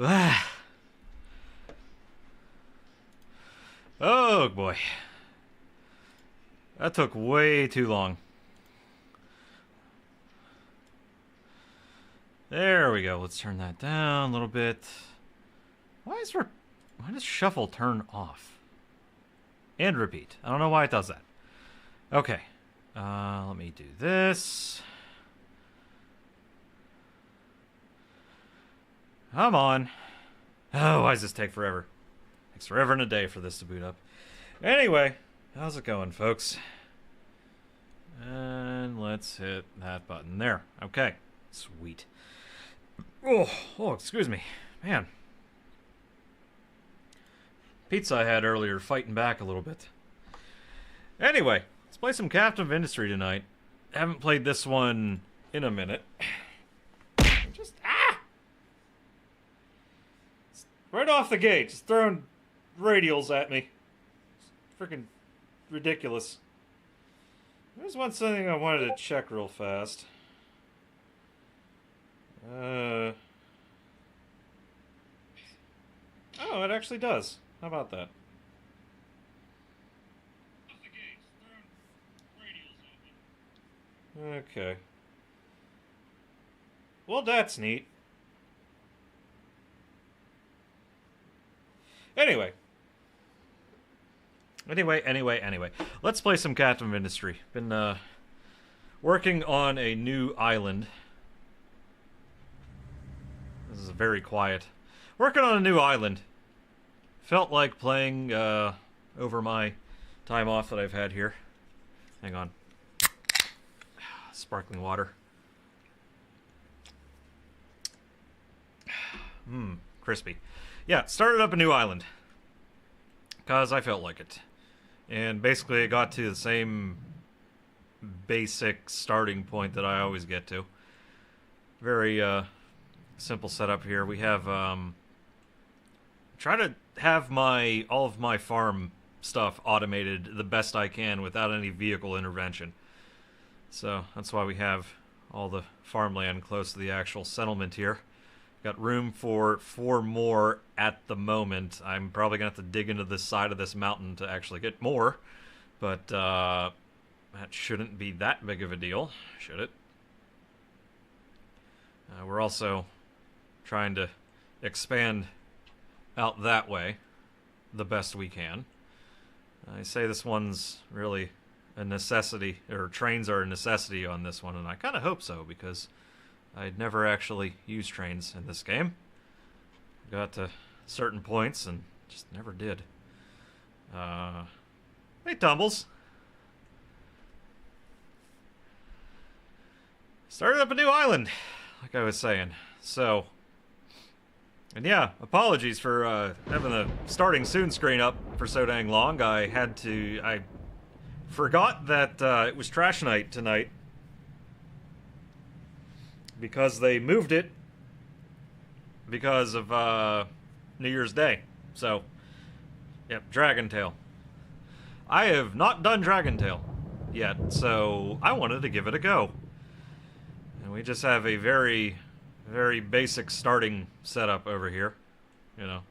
Oh boy. That took way too long. There we go. Let's turn that down a little bit. Why does shuffle turn off? And repeat. I don't know why it does that. Okay. Let me do this. Come on. Oh, why does this take forever? Takes forever and a day for this to boot up. Anyway, how's it going, folks? And let's hit that button there. Okay. Sweet. Oh, excuse me. Man. Pizza I had earlier fighting back a little bit. Anyway, let's play some Captain of Industry tonight. Haven't played this one in a minute. Just, right off the gate, just throwing radials at me. It's freaking ridiculous. There's one thing I wanted to check real fast. Oh, it actually does. How about that? Okay. Well, that's neat. Anyway. Let's play some Captain of Industry. Been working on a new island. This is very quiet. Working on a new island. Felt like playing over my time off that I've had here. Hang on. Sparkling water. Crispy. Yeah, started up a new island. Because I felt like it. And basically I got to the same basic starting point that I always get to. Very simple setup here. We have try to have all of my farm stuff automated the best I can without any vehicle intervention. So that's why we have all the farmland close to the actual settlement here. Got room for 4 more at the moment. I'm probably going to have to dig into this side of this mountain to actually get more. But that shouldn't be that big of a deal, should it? We're also trying to expand out that way the best we can. I say this one's really a necessity, or trains are a necessity on this one, and I kind of hope so, because I'd never actually used trains in this game. Got to certain points and just never did. Hey, Tumbles. Started up a new island, like I was saying. So, and yeah, apologies for having the starting soon screen up for so dang long. I forgot that it was trash night tonight, because they moved it because of New Year's Day. So, yep, Dragon Tail. I have not done Dragon Tail yet, so I wanted to give it a go. And we just have a very, very basic starting setup over here, you know.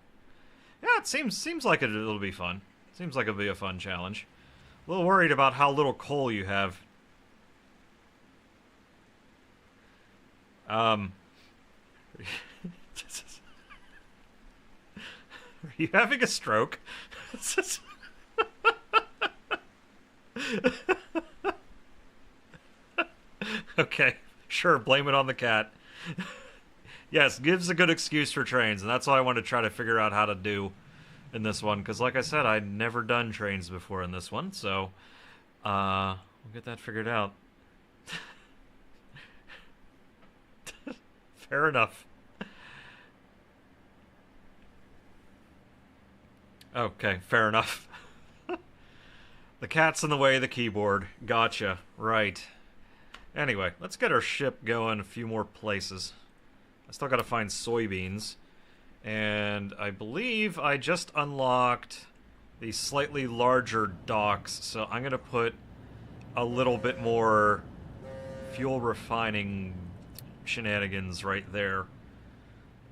Yeah, it seems like it'll be fun. Seems like it'll be a fun challenge. A little worried about how little coal you have. Are you having a stroke? Okay, sure, blame it on the cat. Yes, gives a good excuse for trains, and that's what I want to try to figure out how to do in this one, because like I said, I'd never done trains before in this one, so we'll get that figured out. Fair enough. Okay, fair enough. The cat's in the way of the keyboard. Gotcha. Right. Anyway, let's get our ship going a few more places. I still gotta find soybeans. And I believe I just unlocked the slightly larger docks, so I'm gonna put a little bit more fuel refining shenanigans right there.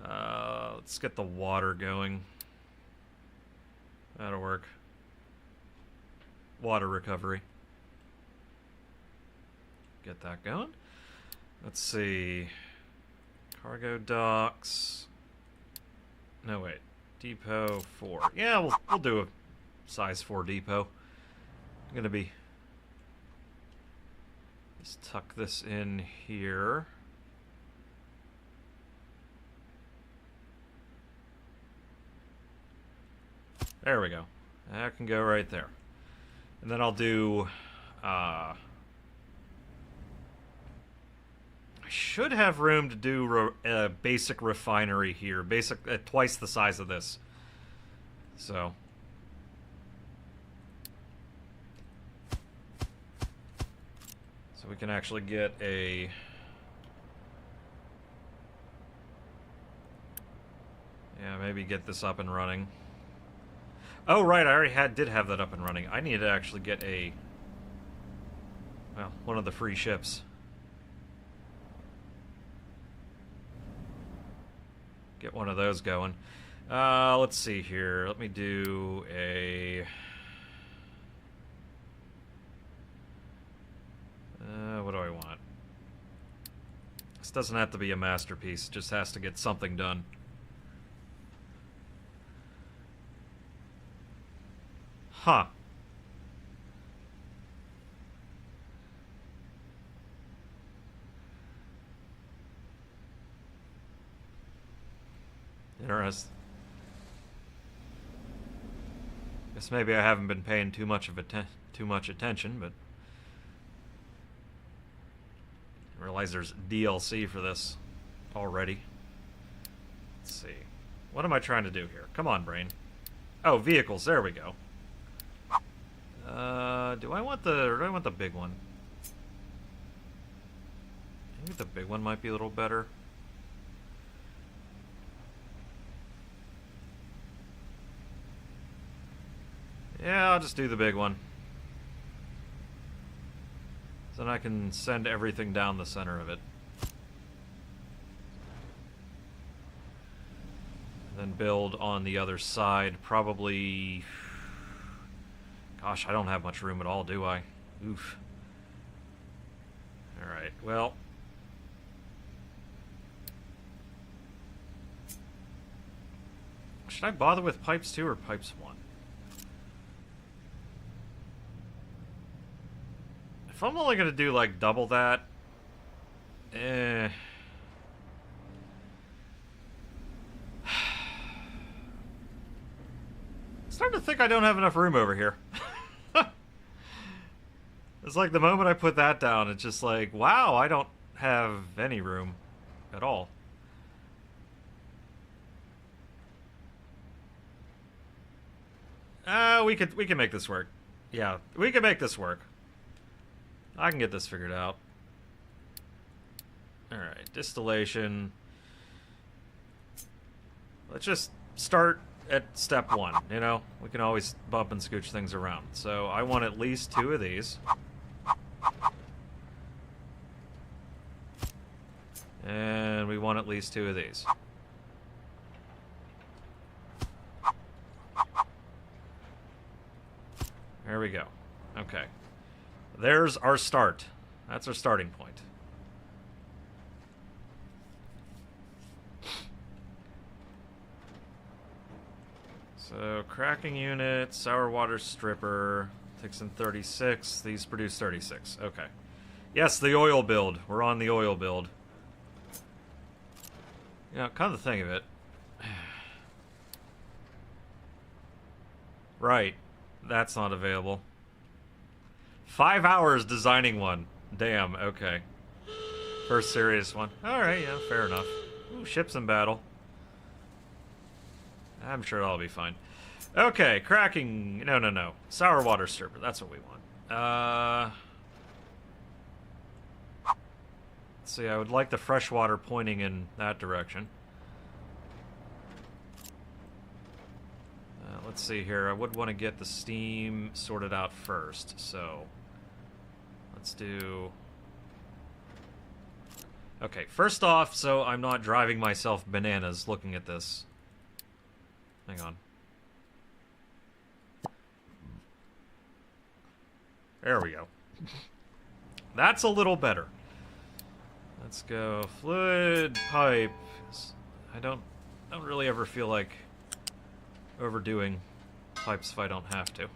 Let's get the water going. That'll work. Water recovery. Get that going. Let's see. Cargo docks. No, wait. Depot 4. Yeah, we'll do a size 4 depot. I'm gonna be... Let's tuck this in here. There we go. That can go right there. And then I'll do... I should have room to do a basic refinery here. Basic, twice the size of this. So... So we can actually get a... Yeah, maybe get this up and running. Oh, right, I already did have that up and running. I need to actually get a... Well, one of the free ships. Get one of those going. Let's see here. Let me do a... what do I want? This doesn't have to be a masterpiece. It just has to get something done. Huh. Interesting. Guess maybe I haven't been paying too much attention, but I realize there's DLC for this already. Let's see. What am I trying to do here? Come on, brain. Oh, vehicles. There we go. Do I want the big one? I think the big one might be a little better. Yeah, I'll just do the big one. So then I can send everything down the center of it. Then build on the other side, probably... Gosh, I don't have much room at all, do I? Oof. Alright, well... Should I bother with pipes 2 or pipes 1? If I'm only gonna do, like, double that... I'm starting to think I don't have enough room over here. It's like the moment I put that down, it's just like, wow, I don't have any room at all. We can make this work. Yeah, we can make this work. I can get this figured out. Alright, distillation. Let's just start at step 1, you know? We can always bump and scooch things around. So I want at least 2 of these. And we want at least 2 of these. There we go. Okay. There's our start. That's our starting point. So, cracking unit, sour water stripper, takes in 36. These produce 36. Okay. Yes, the oil build. We're on the oil build. You know, come to think of it. Right. That's not available. 5 hours designing one. Damn, okay. First serious one. Alright, yeah, fair enough. Ooh, ships in battle. I'm sure that'll be fine. Okay, cracking... No. Sour water stripper, that's what we want. Let's see, I would like the fresh water pointing in that direction. Let's see here, I would want to get the steam sorted out first, so... Let's do... Okay, first off, so I'm not driving myself bananas looking at this. Hang on. There we go. That's a little better. Let's go fluid pipe. I don't really ever feel like overdoing pipes if I don't have to.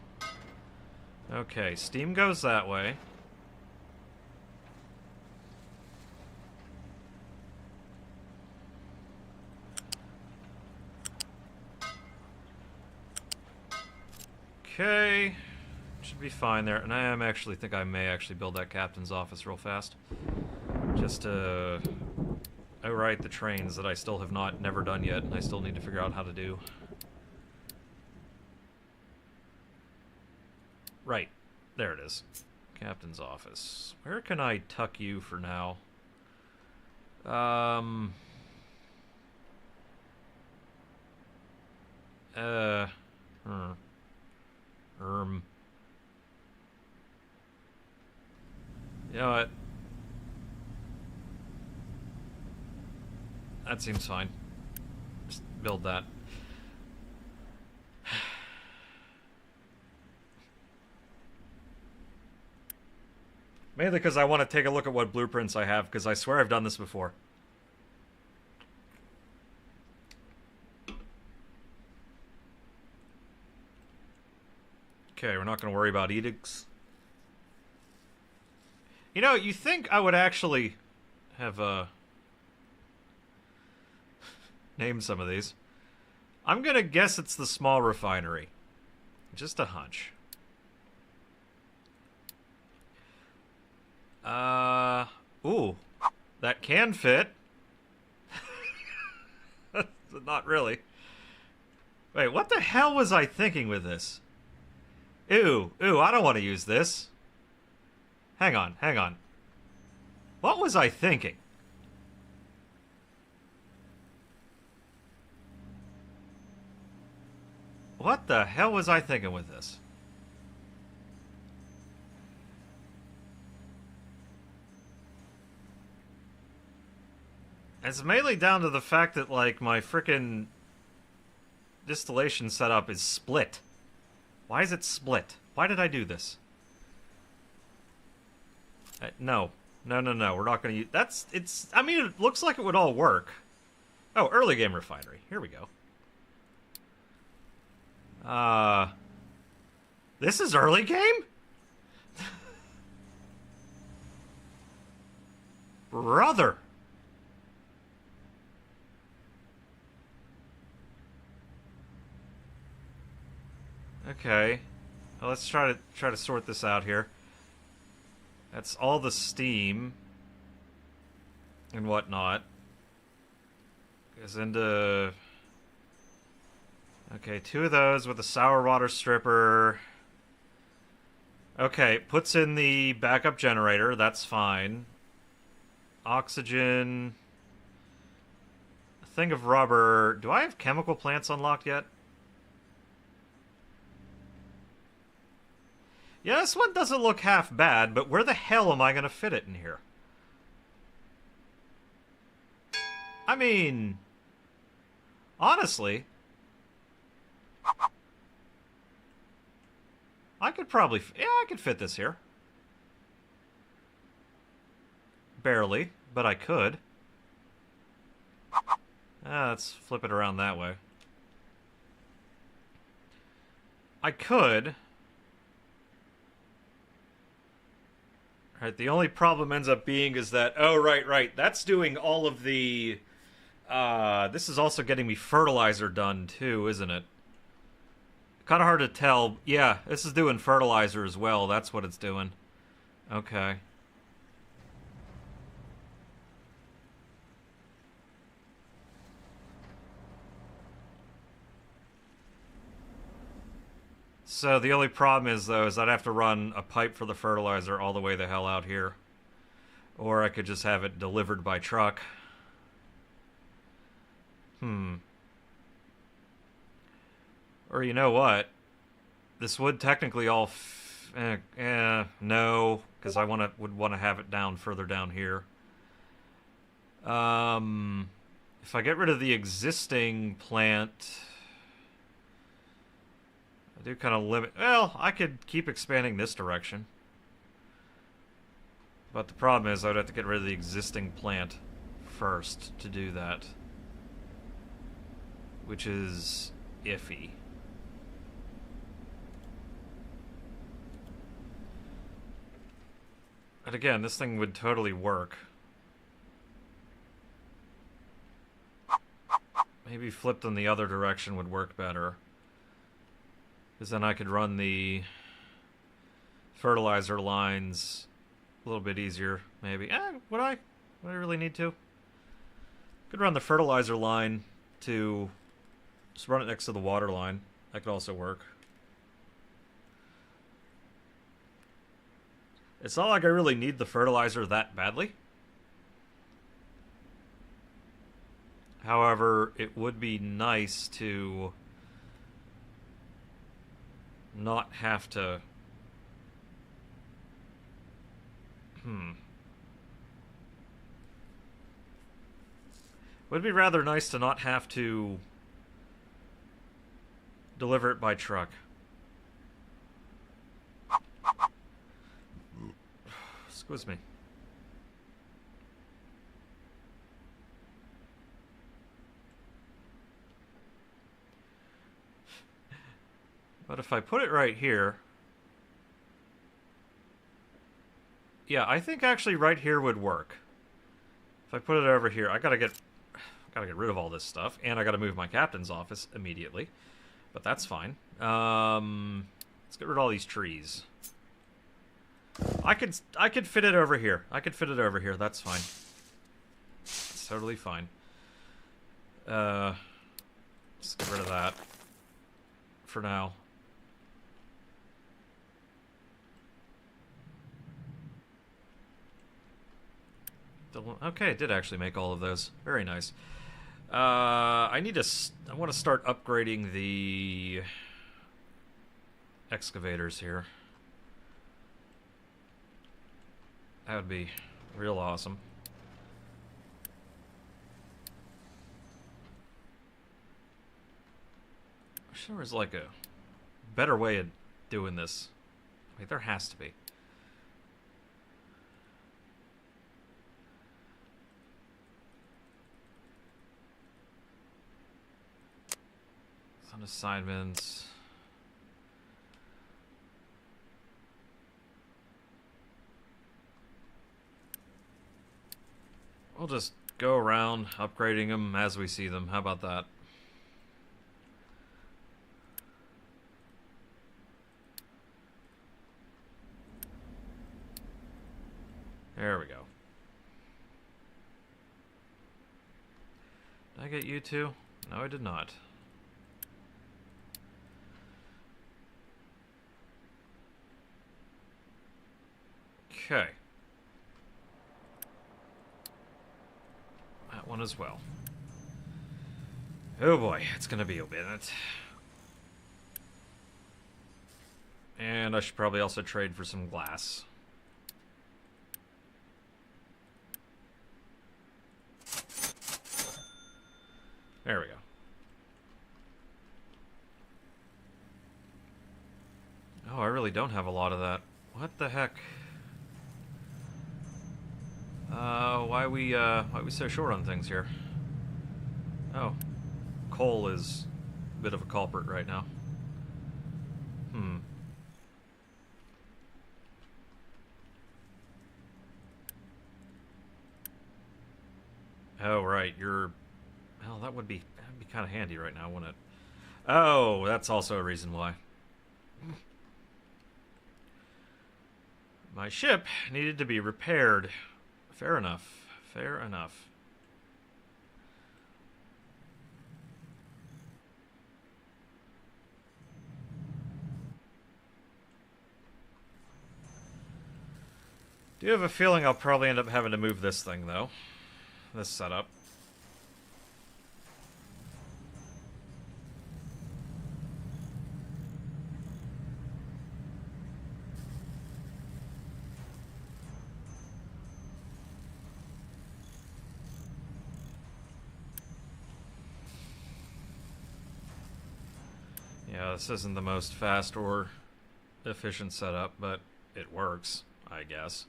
Okay, steam goes that way. Okay, should be fine there. And I am actually think I may actually build that captain's office real fast. Just to outright the trains that I still have never done yet, and I still need to figure out how to do. Right, there it is. Captain's office. Where can I tuck you for now? You know what? That seems fine. Just build that. Mainly because I want to take a look at what blueprints I have, because I swear I've done this before. Okay, we're not going to worry about edicts. You know, you think I would actually have, name some of these. I'm going to guess it's the small refinery. Just a hunch. Ooh. That can fit. Not really. Wait, what the hell was I thinking with this? Ew, I don't want to use this. Hang on. What was I thinking? What the hell was I thinking with this? It's mainly down to the fact that, like, my frickin' distillation setup is split. Why is it split? Why did I do this? No. We're not gonna use... I mean, it looks like it would all work. Oh, early game refinery. Here we go. This is early game? Brother. Okay. Well, let's try to sort this out here. That's all the steam and whatnot. Goes into... Okay, 2 of those with a sour water stripper. Okay, puts in the backup generator. That's fine. Oxygen. A thing of rubber. Do I have chemical plants unlocked yet? Yeah, this one doesn't look half bad, but where the hell am I going to fit it in here? I mean, honestly, I could probably... Yeah, I could fit this here. Barely, but I could. Let's flip it around that way. I could... Right, the only problem ends up being is that... Oh, right. That's doing all of the... this is also getting me fertilizer done, too, isn't it? Kind of hard to tell. Yeah, this is doing fertilizer as well. That's what it's doing. Okay. So the only problem is, though, is I'd have to run a pipe for the fertilizer all the way the hell out here. Or I could just have it delivered by truck. Or you know what? This would technically all... no, because I would want to have it down further down here. If I get rid of the existing plant, I do kind of limit... Well, I could keep expanding this direction. But the problem is I'd have to get rid of the existing plant first to do that. Which is iffy. But again, this thing would totally work. Maybe flipped in the other direction would work better. Because then I could run the fertilizer lines a little bit easier, maybe. Would I? Would I really need to? Could run the fertilizer line to just run it next to the water line. That could also work. It's not like I really need the fertilizer that badly. However, it would be nice to not have to... Would be rather nice to not have to deliver it by truck. Excuse me. But if I put it right here... Yeah, I think actually right here would work. If I put it over here, I gotta get rid of all this stuff, and I gotta move my captain's office immediately. But that's fine. Let's get rid of all these trees. I could fit it over here. I could fit it over here. That's fine. It's totally fine. Let's get rid of that for now. Okay, it did actually make all of those. Very nice. I want to start upgrading the excavators here. That would be real awesome. I wish there was like a better way of doing this. I mean, there has to be. Some assignments. We'll just go around upgrading them as we see them. How about that? There we go. Did I get you two? No, I did not. Okay. That one as well. Oh boy, it's gonna be a minute. And I should probably also trade for some glass. There we go. Oh, I really don't have a lot of that. What the heck? Why are we so short on things here? Oh, coal is a bit of a culprit right now. Oh, right, you're... Well, that'd be kind of handy right now, wouldn't it? Oh, that's also a reason why. My ship needed to be repaired. Fair enough. Fair enough. Do have a feeling I'll probably end up having to move this thing, though. This setup. Yeah, this isn't the most fast or efficient setup, but it works, I guess.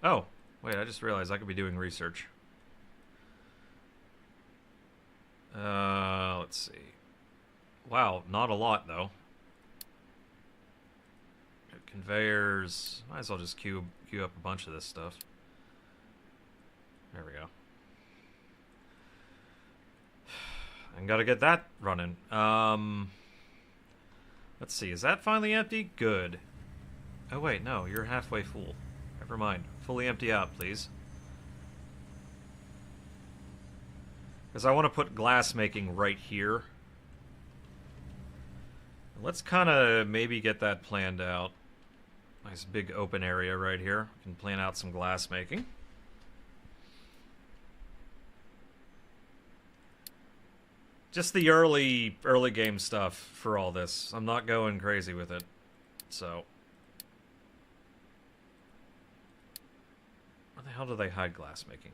Oh, wait, I just realized I could be doing research. Let's see. Wow, not a lot, though. Conveyors. Might as well just queue up a bunch of this stuff. There we go. I gotta get that running. Let's see. Is that finally empty? Good. Oh, wait, no. You're halfway full. Never mind. Fully empty out, please. Because I want to put glass making right here. Let's kind of maybe get that planned out. Nice big open area right here. We can plan out some glass making. Just the early game stuff for all this. I'm not going crazy with it. So. Where the hell do they hide glass making?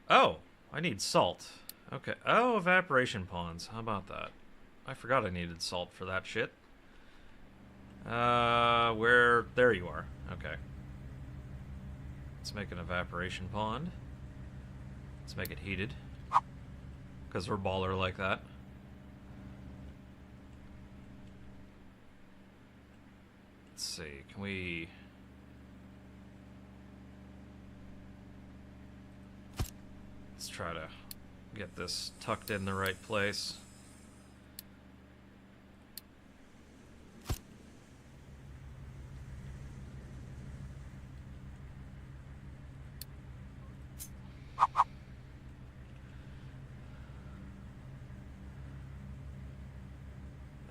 Oh, I need salt. Okay. Oh, evaporation ponds. How about that? I forgot I needed salt for that shit. Where? There you are. Okay. Let's make an evaporation pond. Let's make it heated. Because we're baller like that. Let's see. Can we... Let's try to get this tucked in the right place.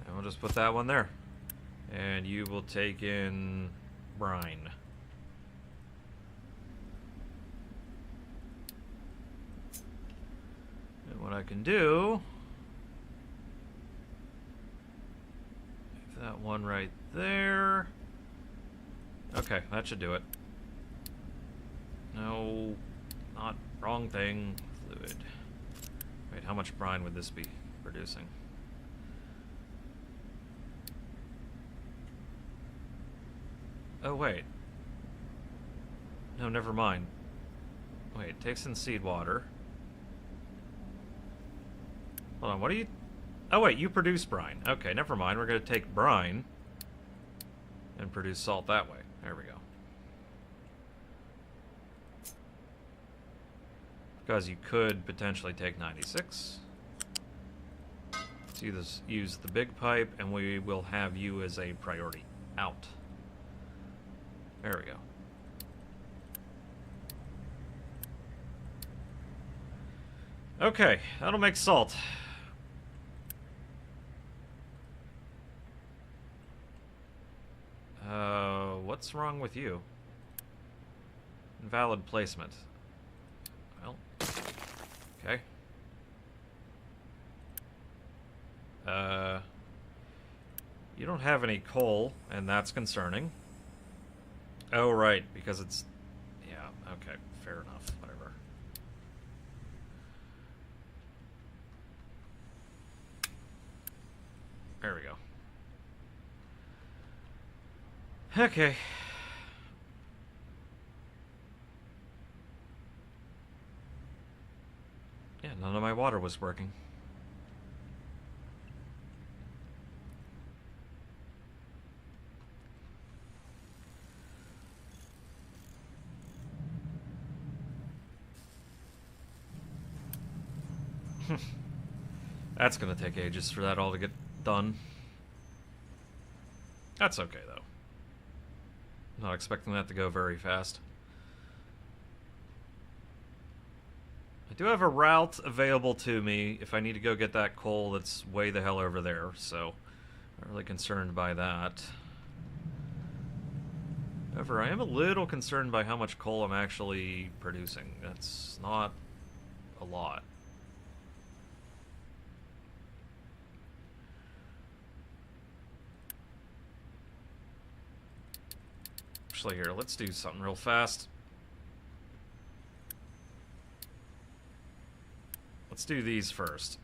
And we'll just put that one there. And you will take in brine. And what I can do... That one right there. Okay, that should do it. No, not wrong thing. Fluid. Wait, how much brine would this be producing? Oh, wait. No, never mind. Wait, it takes in seed water. Hold on, what are you... Oh, wait, you produce brine. Okay, never mind. We're going to take brine and produce salt that way. There we go. Because you could potentially take 96. Let's use the big pipe, and we will have you as a priority. Out. There we go. Okay, that'll make salt. What's wrong with you? Invalid placement. Well, okay. You don't have any coal, and that's concerning. Oh, right, because it's... Yeah, okay, fair enough, whatever. There we go. Okay. Yeah, none of my water was working. That's gonna take ages for that all to get done. That's okay, though. Not expecting that to go very fast. I do have a route available to me if I need to go get that coal that's way the hell over there, so I'm not really concerned by that. However, I am a little concerned by how much coal I'm actually producing. That's not a lot. Actually, here, let's do something real fast. Let's do these first.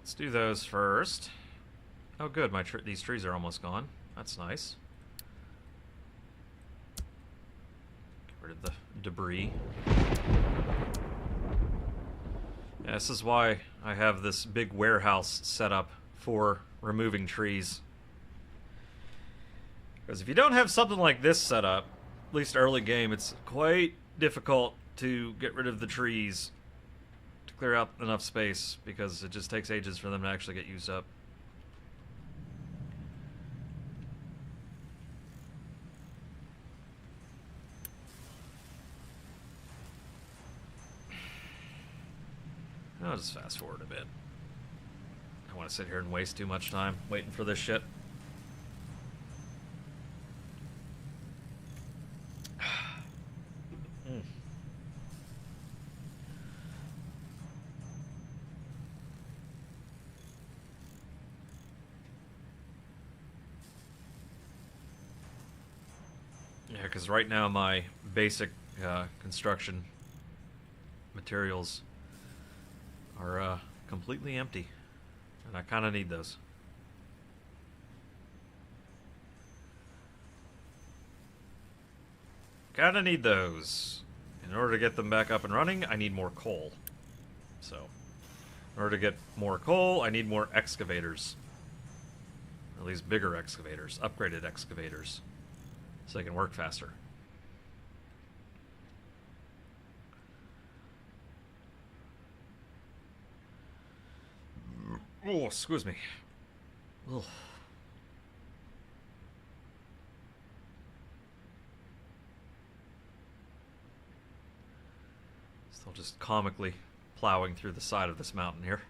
Let's do those first. Oh good, these trees are almost gone. That's nice. Get rid of the debris. Yeah, this is why I have this big warehouse set up for removing trees. Because if you don't have something like this set up, at least early game, it's quite difficult to get rid of the trees to clear out enough space, because it just takes ages for them to actually get used up. I'll just fast forward a bit. I don't want to sit here and waste too much time waiting for this shit. Yeah, because right now my basic construction materials are completely empty, and I kind of need those. Kind of need those. In order to get them back up and running, I need more coal. So, in order to get more coal, I need more excavators. At least bigger excavators, upgraded excavators, so they can work faster. Oh, excuse me. Ugh. Still just comically plowing through the side of this mountain here.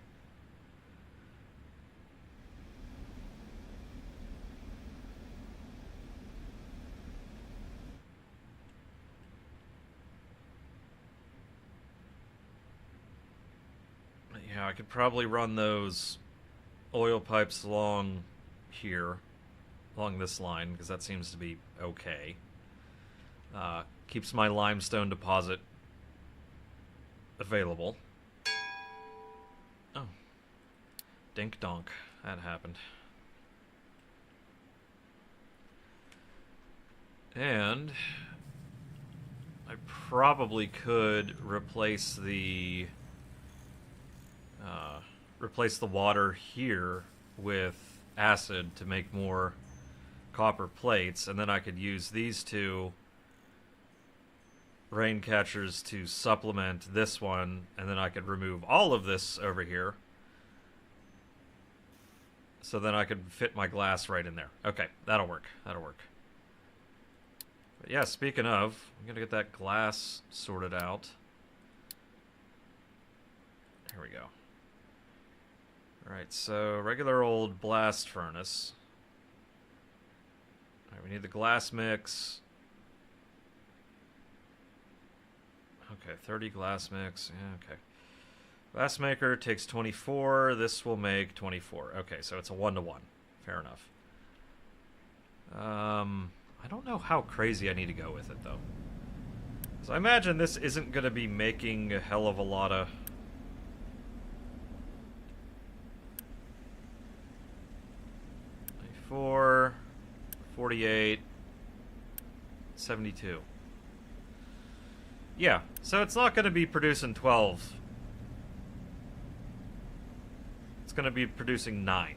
Yeah, I could probably run those oil pipes along here, along this line, because that seems to be okay. Keeps my limestone deposit available. Oh. Dink donk. That happened. And I probably could replace the water here with acid to make more copper plates, and then I could use these two rain catchers to supplement this one, and then I could remove all of this over here, so then I could fit my glass right in there. Okay, that'll work. That'll work. But yeah, speaking of, I'm gonna get that glass sorted out. Here we go. Alright, so regular old blast furnace. Alright, we need the glass mix. Okay, 30 glass mix. Yeah, okay. Glass maker takes 24. This will make 24. Okay, so it's a 1-to-1. Fair enough. I don't know how crazy I need to go with it, though. So I imagine this isn't going to be making a hell of a lot of... 24, 48, 72. Yeah, so it's not going to be producing 12. It's going to be producing 9.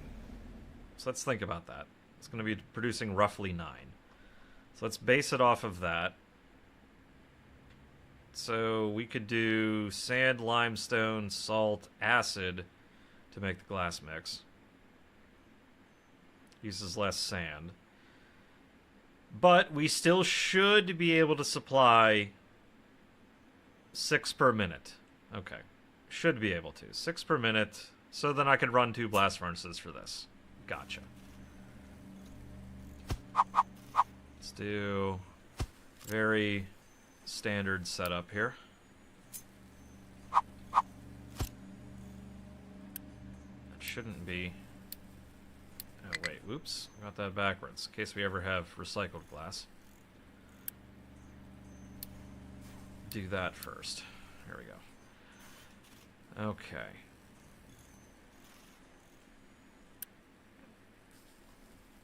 So let's think about that. It's going to be producing roughly 9. So let's base it off of that. So we could do sand, limestone, salt, acid to make the glass mix. Uses less sand. But we still should be able to supply 6 per minute. Okay. Should be able to. 6 per minute. So then I could run 2 blast furnaces for this. Gotcha. Let's do very standard setup here. That shouldn't be... Oh, wait, whoops. I got that backwards, in case we ever have recycled glass. Do that first. There we go. Okay.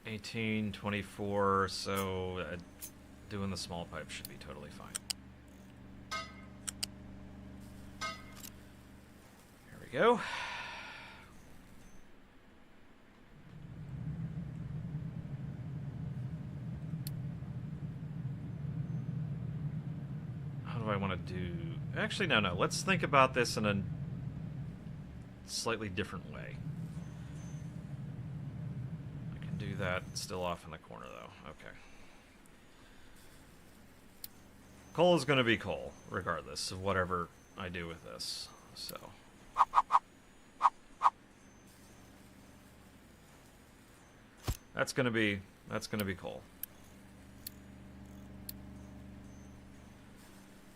$18, $24, so doing the small pipe should be totally fine. There we go. How do I want to do... Actually, no. Let's think about this in a slightly different way. I can do that still off in the corner, though. Okay. Coal is going to be coal, regardless of whatever I do with this. So... That's gonna be coal.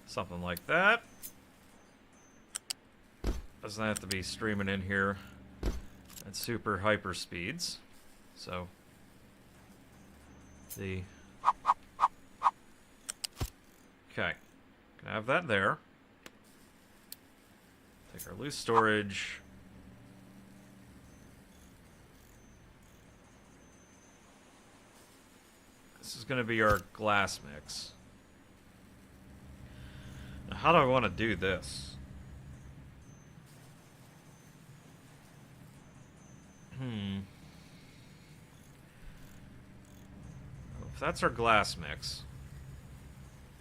Something like that. Doesn't have to be streaming in here at super hyper speeds. So the okay, can have that there. Take our loose storage. This is going to be our glass mix. Now, how do I want to do this? If that's our glass mix,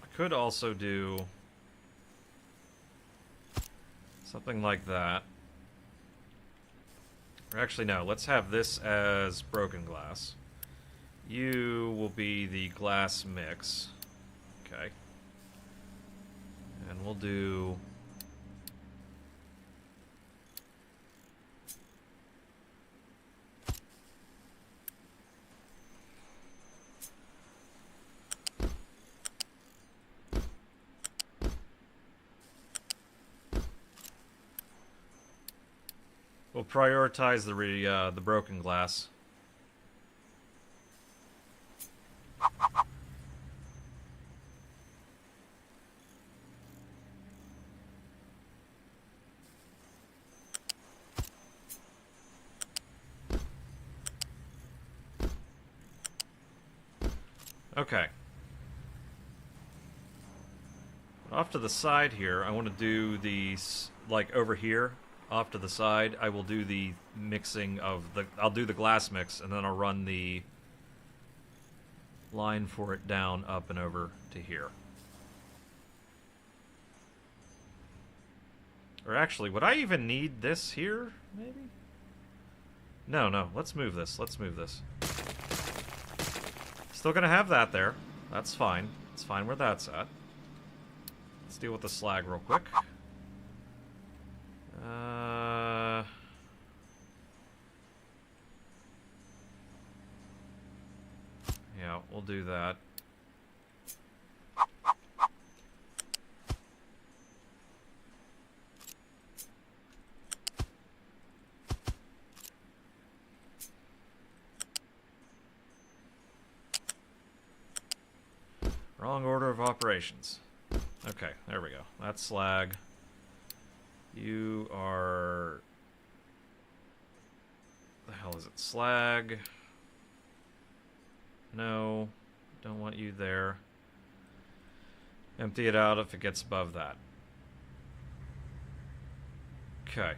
I could also do something like that. Or actually, no, let's have this as broken glass. You will be the glass mix. Okay. And we'll do... We'll prioritize the broken glass. Okay. Off to the side here, I want to do these, like over here, off to the side, I will do the mixing of the, I'll do the glass mix, and then I'll run the line for it down, up, and over to here. Or actually, would I even need this here, maybe? No, let's move this, Still gonna have that there. That's fine. It's fine where that's at. Let's deal with the slag real quick. Yeah, we'll do that. Wrong order of operations. Okay, there we go. That's slag. You are... The hell is it? Slag. No. Don't want you there. Empty it out if it gets above that. Okay.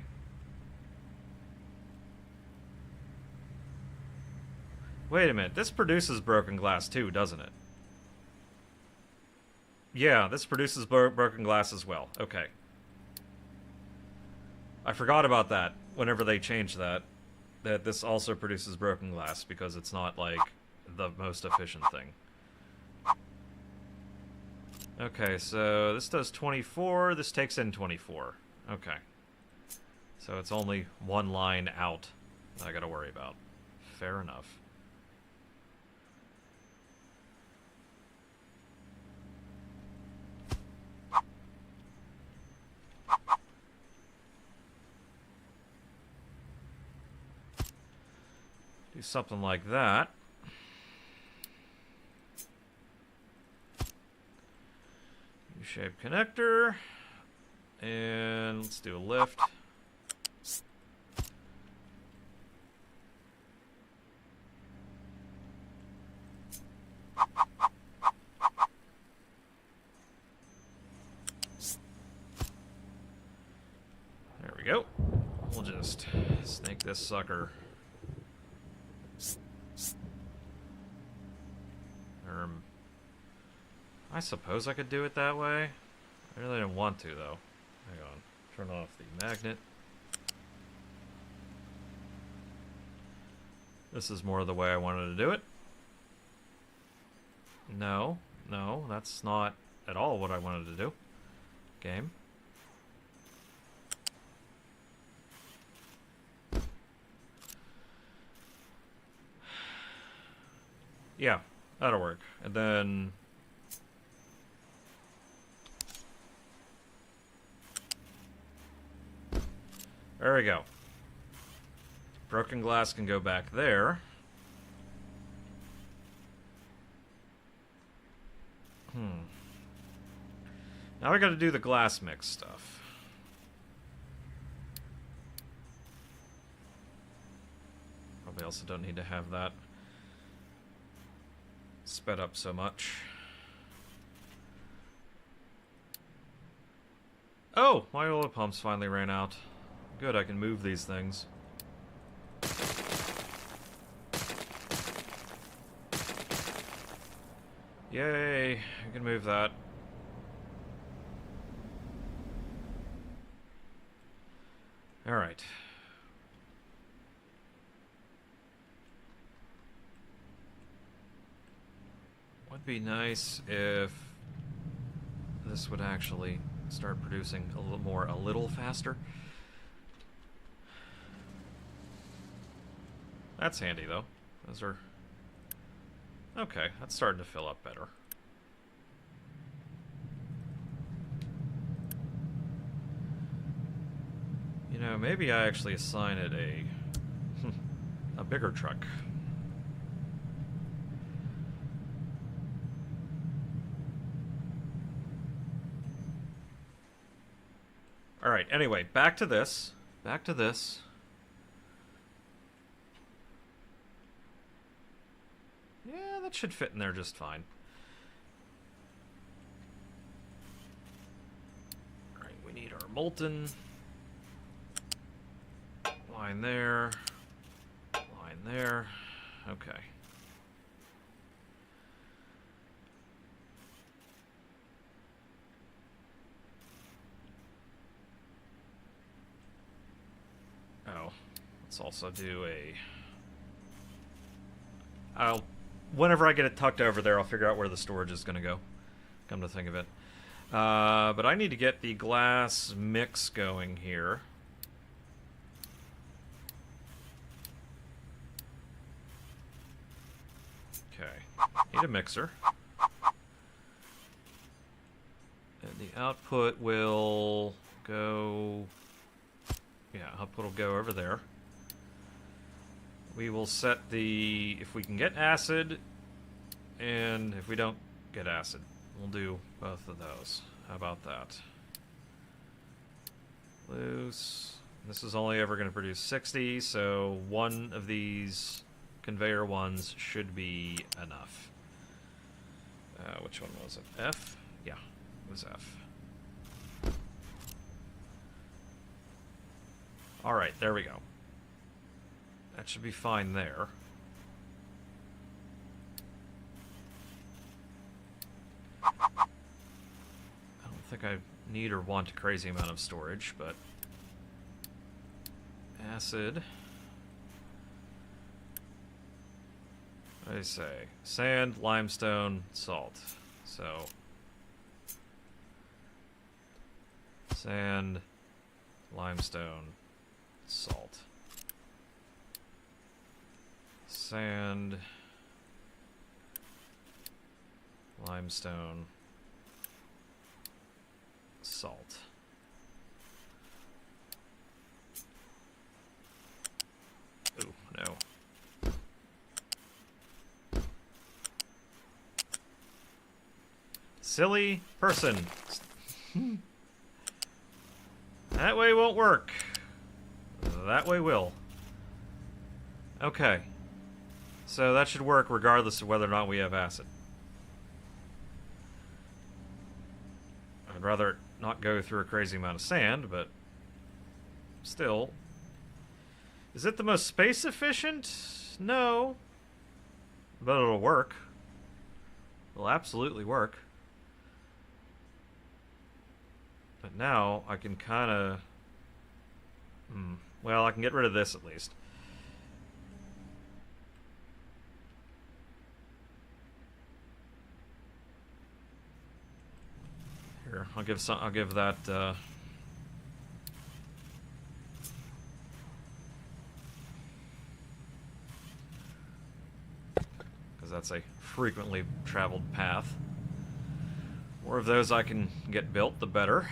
Wait a minute. This produces broken glass too, doesn't it? Yeah, this produces broken glass as well. Okay. I forgot about that whenever they changed that. That this also produces broken glass because it's not, like, the most efficient thing. Okay, so this does 24. This takes in 24. Okay. So it's only one line out that I gotta worry about. Fair enough. Do something like that. U-shaped connector. And let's do a lift. There we go. We'll just snake this sucker. I suppose I could do it that way. I really didn't want to, though. Hang on. Turn off the magnet. This is more the way I wanted to do it. No, no, that's not at all what I wanted to do. Game. Yeah, that'll work. And then... there we go. Broken glass can go back there. Now I gotta do the glass mix stuff. Probably also don't need to have that sped up so much. Oh, my oil pumps finally ran out. Good, I can move these things. Yay, I can move that. Alright. Would be nice if this would actually start producing a little faster. That's handy, though. Those are... okay, that's starting to fill up better. You know, maybe I actually assign it a bigger truck. Alright, anyway, back to this. Back to this. Yeah, that should fit in there just fine. Alright, we need our molten. Line there. Line there. Okay. Oh, let's also do a... whenever I get it tucked over there, I'll figure out where the storage is going to go. Come to think of it. But I need to get the glass mix going here. Okay. Need a mixer. And the output will go... yeah, output will go over there. We will set the... if we can get acid, and if we don't get acid, we'll do both of those. How about that? Loose. This is only ever going to produce 60, so one of these conveyor ones should be enough. Which one was it? F? Yeah, it was F. Alright, there we go. That should be fine there. I don't think I need or want a crazy amount of storage, but... acid. What do I say? Sand, limestone, salt. So... sand, limestone, salt. Sand, limestone, salt. Ooh, no. silly person. That way won't work. That way will. Okay. So that should work regardless of whether or not we have acid. I'd rather not go through a crazy amount of sand, but still. Is it the most space efficient? No. But it'll work. It'll absolutely work. But now I can kind of... well, I can get rid of this at least. Here, I'll give that because that's a frequently traveled path. More of those I can get built, the better.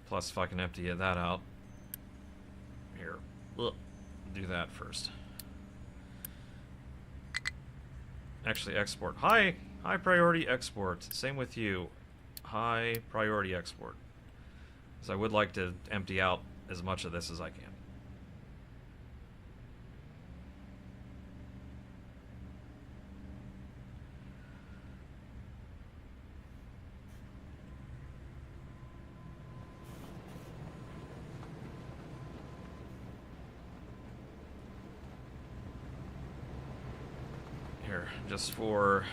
Plus, if I can empty that out. Here, do that first. Actually, export. High priority export. Same with you. High priority export. Because I would like to empty out as much of this as I can. Here, just for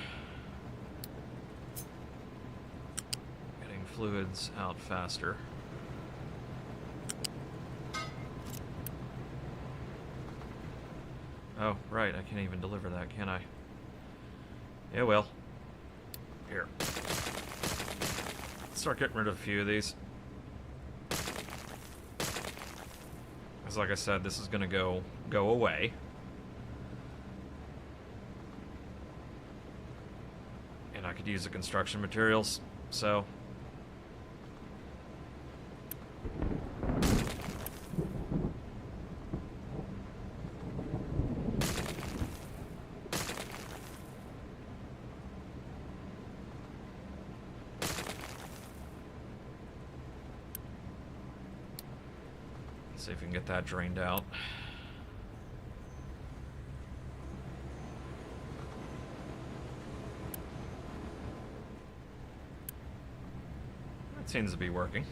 getting fluids out faster. Oh, right, I can't even deliver that, can I? Yeah, well. Here. Let's start getting rid of a few of these. Because like I said, this is gonna go away. And I could use the construction materials, so... see if we can get that drained out. That seems to be working.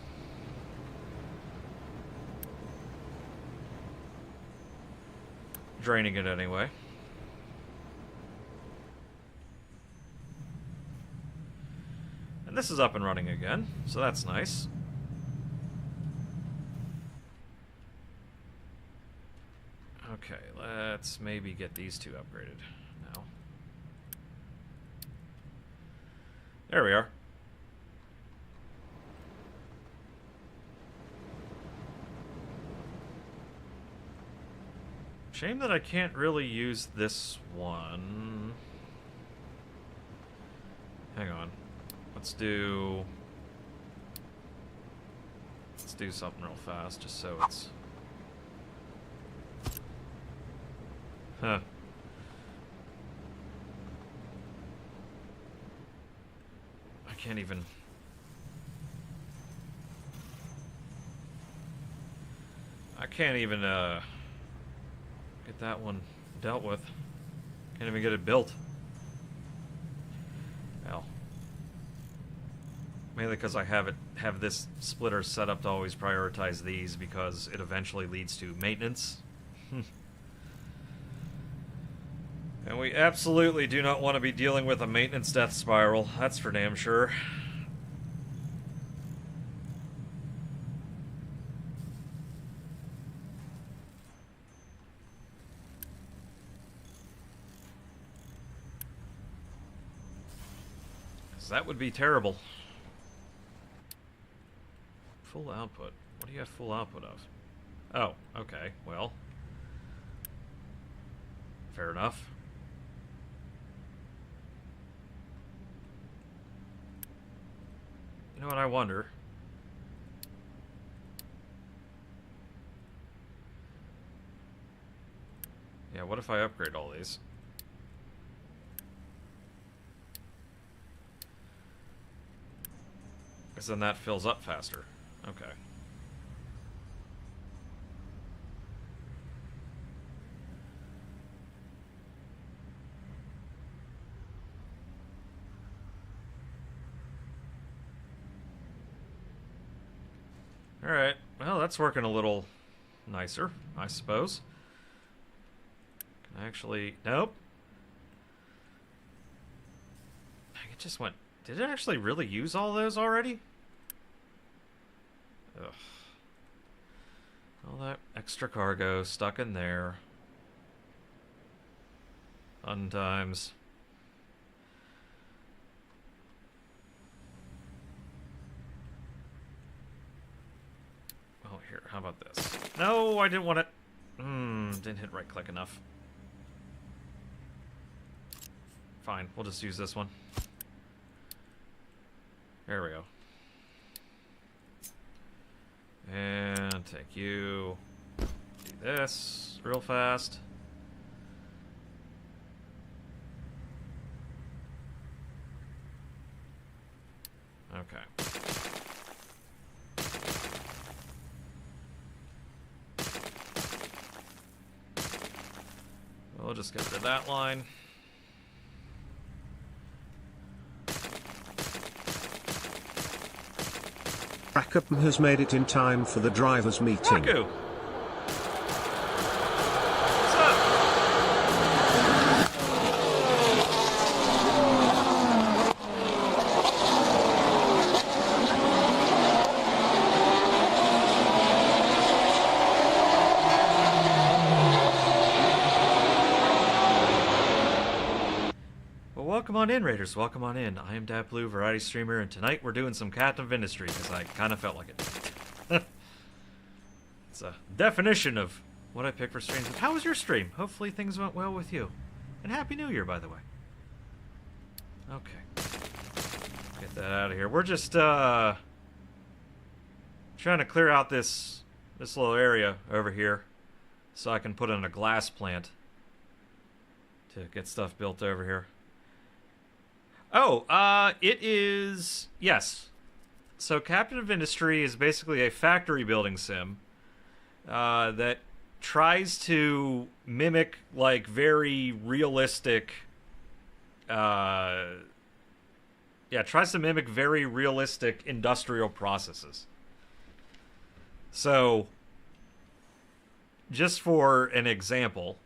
Draining it anyway. And this is up and running again, so that's nice. Okay, let's maybe get these two upgraded now. There we are. Shame that I can't really use this one. Hang on. Let's do something real fast just so it's... Huh. I can't even... get that one dealt with. Can't even get it built. Well. Mainly because I have this splitter set up to always prioritize these because it eventually leads to maintenance. And we absolutely do not want to be dealing with a maintenance death spiral. That's for damn sure. Because that would be terrible. Full output. What do you have full output of? Oh, okay. Well. Fair enough. You know what I wonder? if I upgrade all these? Because then that fills up faster. Okay. Alright, well, that's working a little nicer, I suppose. Can I actually... Nope. It just went... Did it actually really use all those already? Ugh. All that extra cargo stuck in there. Fun times. Oh, here, how about this? No, I didn't want it. Didn't hit right click enough. Fine, we'll just use this one. There we go. And take you. Do this real fast. Okay. We'll just get to that line. Backup has made it in time for the drivers' meeting. What's up? Welcome on in, Raiders. Welcome on in. I am DatBlue, variety streamer, and tonight we're doing some Captain of Industry because I kind of felt like it. It's a definition of what I pick for streams. How was your stream? Hopefully things went well with you. And Happy New Year, by the way. Okay. Get that out of here. We're just trying to clear out this little area over here so I can put in a glass plant to get stuff built over here. Oh, it is... Yes. So Captain of Industry is basically a factory building sim that tries to mimic, like, very realistic... tries to mimic very realistic industrial processes. So, just for an example,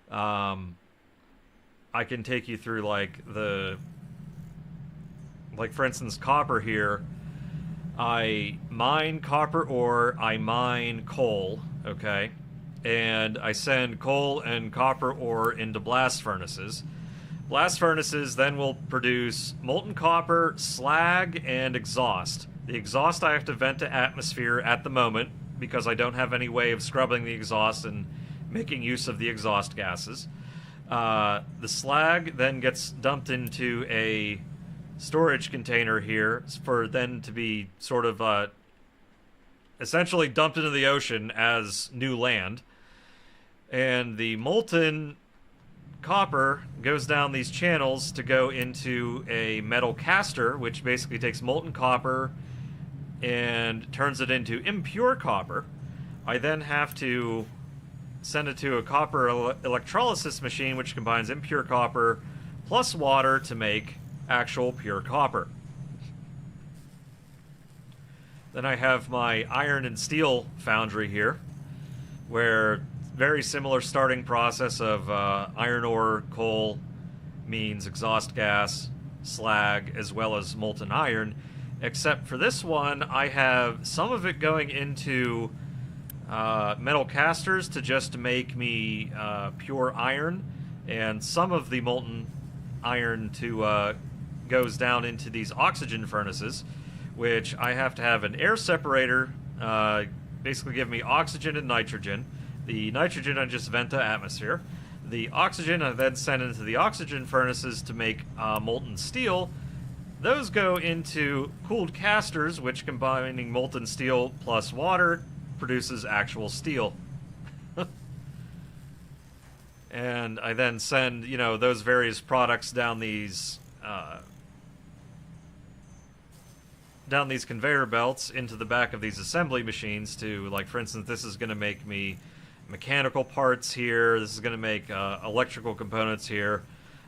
I can take you through, like, for instance, copper here. I mine copper ore, I mine coal, okay? And I send coal and copper ore into blast furnaces. Blast furnaces then will produce molten copper, slag, and exhaust. The exhaust I have to vent to atmosphere at the moment because I don't have any way of scrubbing the exhaust and making use of the exhaust gases. The slag then gets dumped into a storage container here for then to be sort of essentially dumped into the ocean as new land. And the molten copper goes down these channels to go into a metal caster, which basically takes molten copper and turns it into impure copper. I then have to send it to a copper electrolysis machine, which combines impure copper plus water to make actual pure copper. Then I have my iron and steel foundry here, where very similar starting process of iron ore, coal means exhaust gas, slag, as well as molten iron, except for this one I have some of it going into metal casters to just make me pure iron, and some of the molten iron to goes down into these oxygen furnaces, which I have to have an air separator basically give me oxygen and nitrogen. The nitrogen I just vent to atmosphere. The oxygen I then send into the oxygen furnaces to make molten steel. Those go into cooled casters, which combining molten steel plus water produces actual steel. And I then send, you know, those various products down these conveyor belts into the back of these assembly machines to, like, for instance, this is going to make me mechanical parts here. This is going to make electrical components here.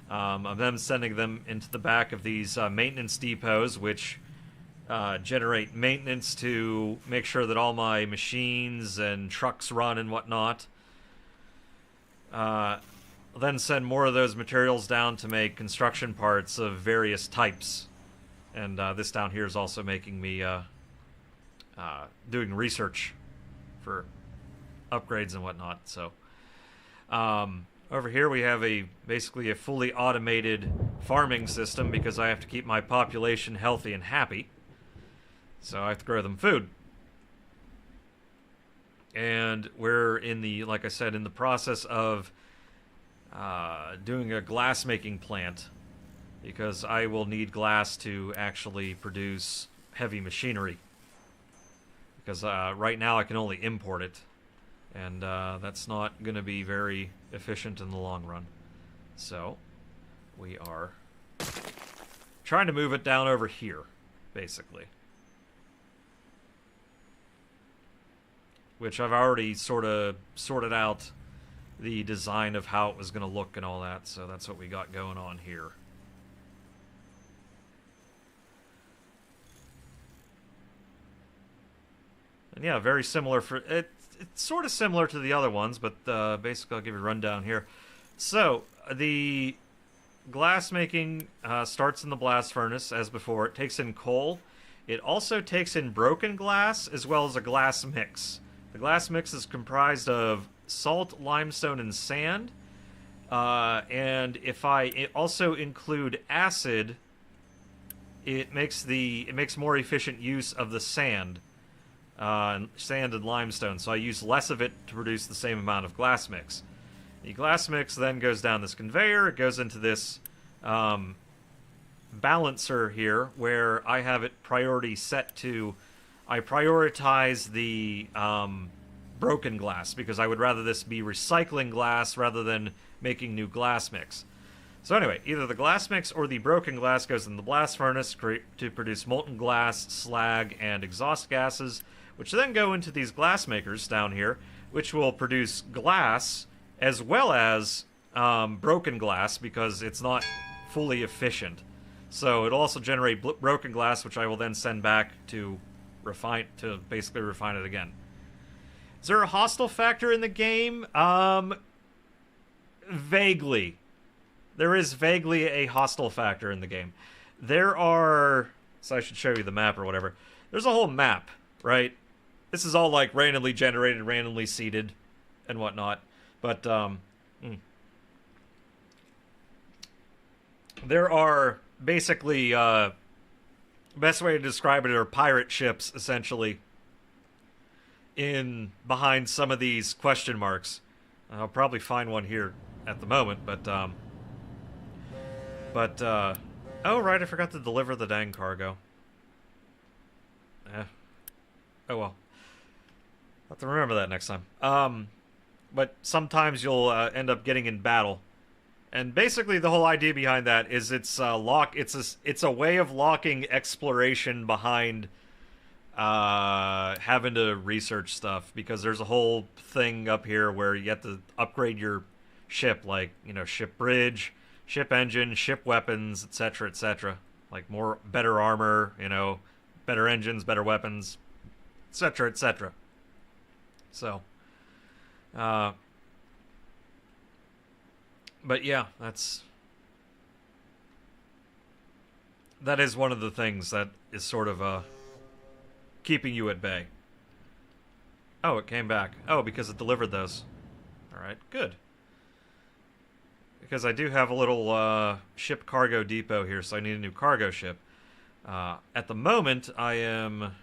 I'm then sending them into the back of these maintenance depots, which generate maintenance to make sure that all my machines and trucks run and whatnot. I'll then send more of those materials down to make construction parts of various types. And this down here is also making me doing research for upgrades and whatnot. So over here we have basically a fully automated farming system because I have to keep my population healthy and happy. So I have to grow them food. And we're like I said, in the process of doing a glass making plant because I will need glass to actually produce heavy machinery. Because right now I can only import it. And that's not going to be very efficient in the long run. So we are trying to move it down over here, basically. Which I've already sort of sorted out the design of how it was going to look and all that, so that's what we got going on here. And yeah, very similar it's sort of similar to the other ones, but basically I'll give you a rundown here. So, the glass making starts in the blast furnace, as before. It takes in coal. It also takes in broken glass, as well as a glass mix. The glass mix is comprised of salt, limestone, and sand. And if I also include acid, it makes more efficient use of the sand. Sand and limestone, so I use less of it to produce the same amount of glass mix. The glass mix then goes down this conveyor. It goes into this balancer here, where I have it priority set to. I prioritize the broken glass because I would rather this be recycling glass rather than making new glass mix. So anyway, either the glass mix or the broken glass goes in the blast furnace to produce molten glass, slag, and exhaust gases, which then go into these glass makers down here, which will produce glass as well as broken glass because it's not fully efficient. So it'll also generate broken glass, which I will then send back to basically refine it again. Is there a hostile factor in the game? Vaguely. There is vaguely a hostile factor in the game. There are... So I should show you the map or whatever. There's a whole map, right? This is all, like, randomly generated, randomly seeded, and whatnot. But, there are basically, best way to describe it are pirate ships, essentially, behind some of these question marks. I'll probably find one here at the moment, but, oh, right, I forgot to deliver the dang cargo. Oh, well. I'll have to remember that next time. But sometimes you'll end up getting in battle. And basically the whole idea behind that is it's a way of locking exploration behind having to research stuff, because there's a whole thing up here where you have to upgrade your ship, like, you know, ship bridge, ship engine, ship weapons, etc., etc. Like better armor, you know, better engines, better weapons, etc., etc. So, but yeah, that is one of the things that is sort of keeping you at bay. Oh, it came back. Oh, because it delivered those. Alright, good. Because I do have a little ship cargo depot here, so I need a new cargo ship. At the moment, I am...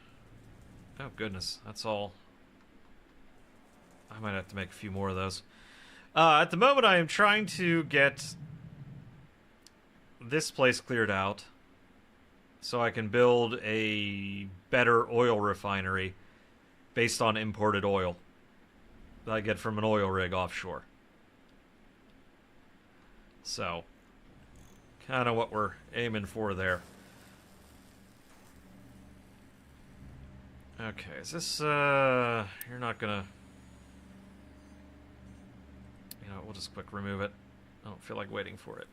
Oh, goodness, that's all. I might have to make a few more of those. At the moment, I am trying to get this place cleared out so I can build a better oil refinery based on imported oil that I get from an oil rig offshore. So, kind of what we're aiming for there. Okay, is this, you're not gonna... You know, we'll just quick remove it. I don't feel like waiting for it.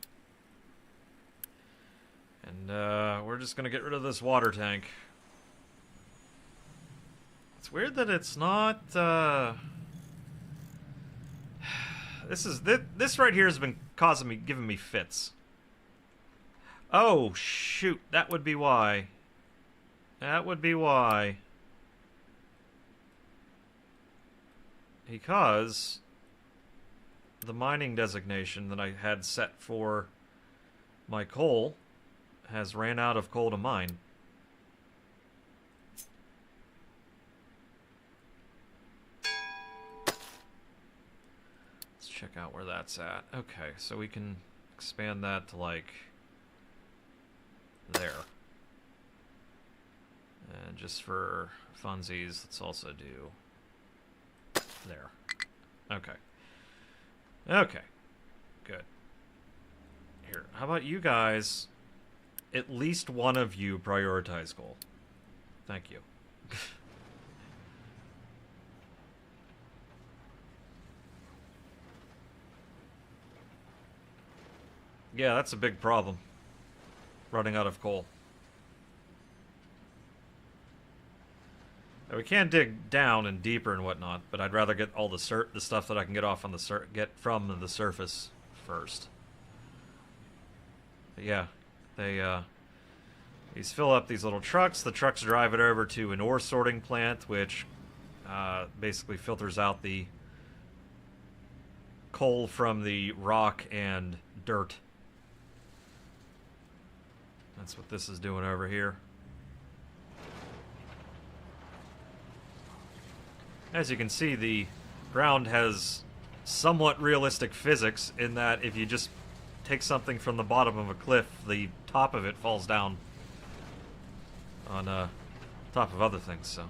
And, we're just gonna get rid of this water tank. It's weird that it's not, This right here has been giving me fits. Oh, shoot, that would be why. That would be why. Because the mining designation that I had set for my coal has ran out of coal to mine. Let's check out where that's at. Okay, so we can expand that to like there. And just for funsies, let's also do there. Okay. Okay. Good. Here, how about you guys, at least one of you prioritize goal. Thank you. Yeah, that's a big problem. Running out of coal. We can dig down and deeper and whatnot, but I'd rather get all the stuff that I can get off on the get from the surface first. But yeah, these fill up these little trucks. The trucks drive it over to an ore sorting plant, which basically filters out the coal from the rock and dirt. That's what this is doing over here. As you can see, the ground has somewhat realistic physics in that if you just take something from the bottom of a cliff, the top of it falls down on top of other things, so.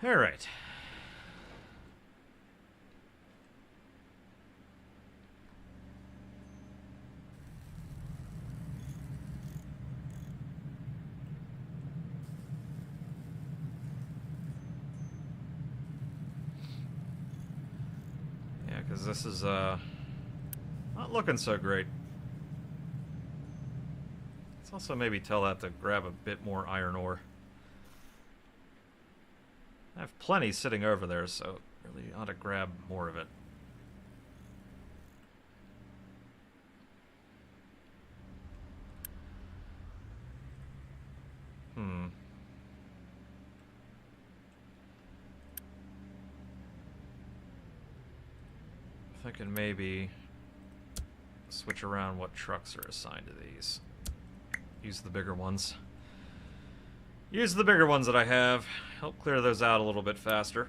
All right. Yeah, because this is not looking so great. Let's also maybe tell that to grab a bit more iron ore. I have plenty sitting over there, so really ought to grab more of it. Thinking maybe switch around what trucks are assigned to these. Use the bigger ones. Use the bigger ones that I have. Help clear those out a little bit faster.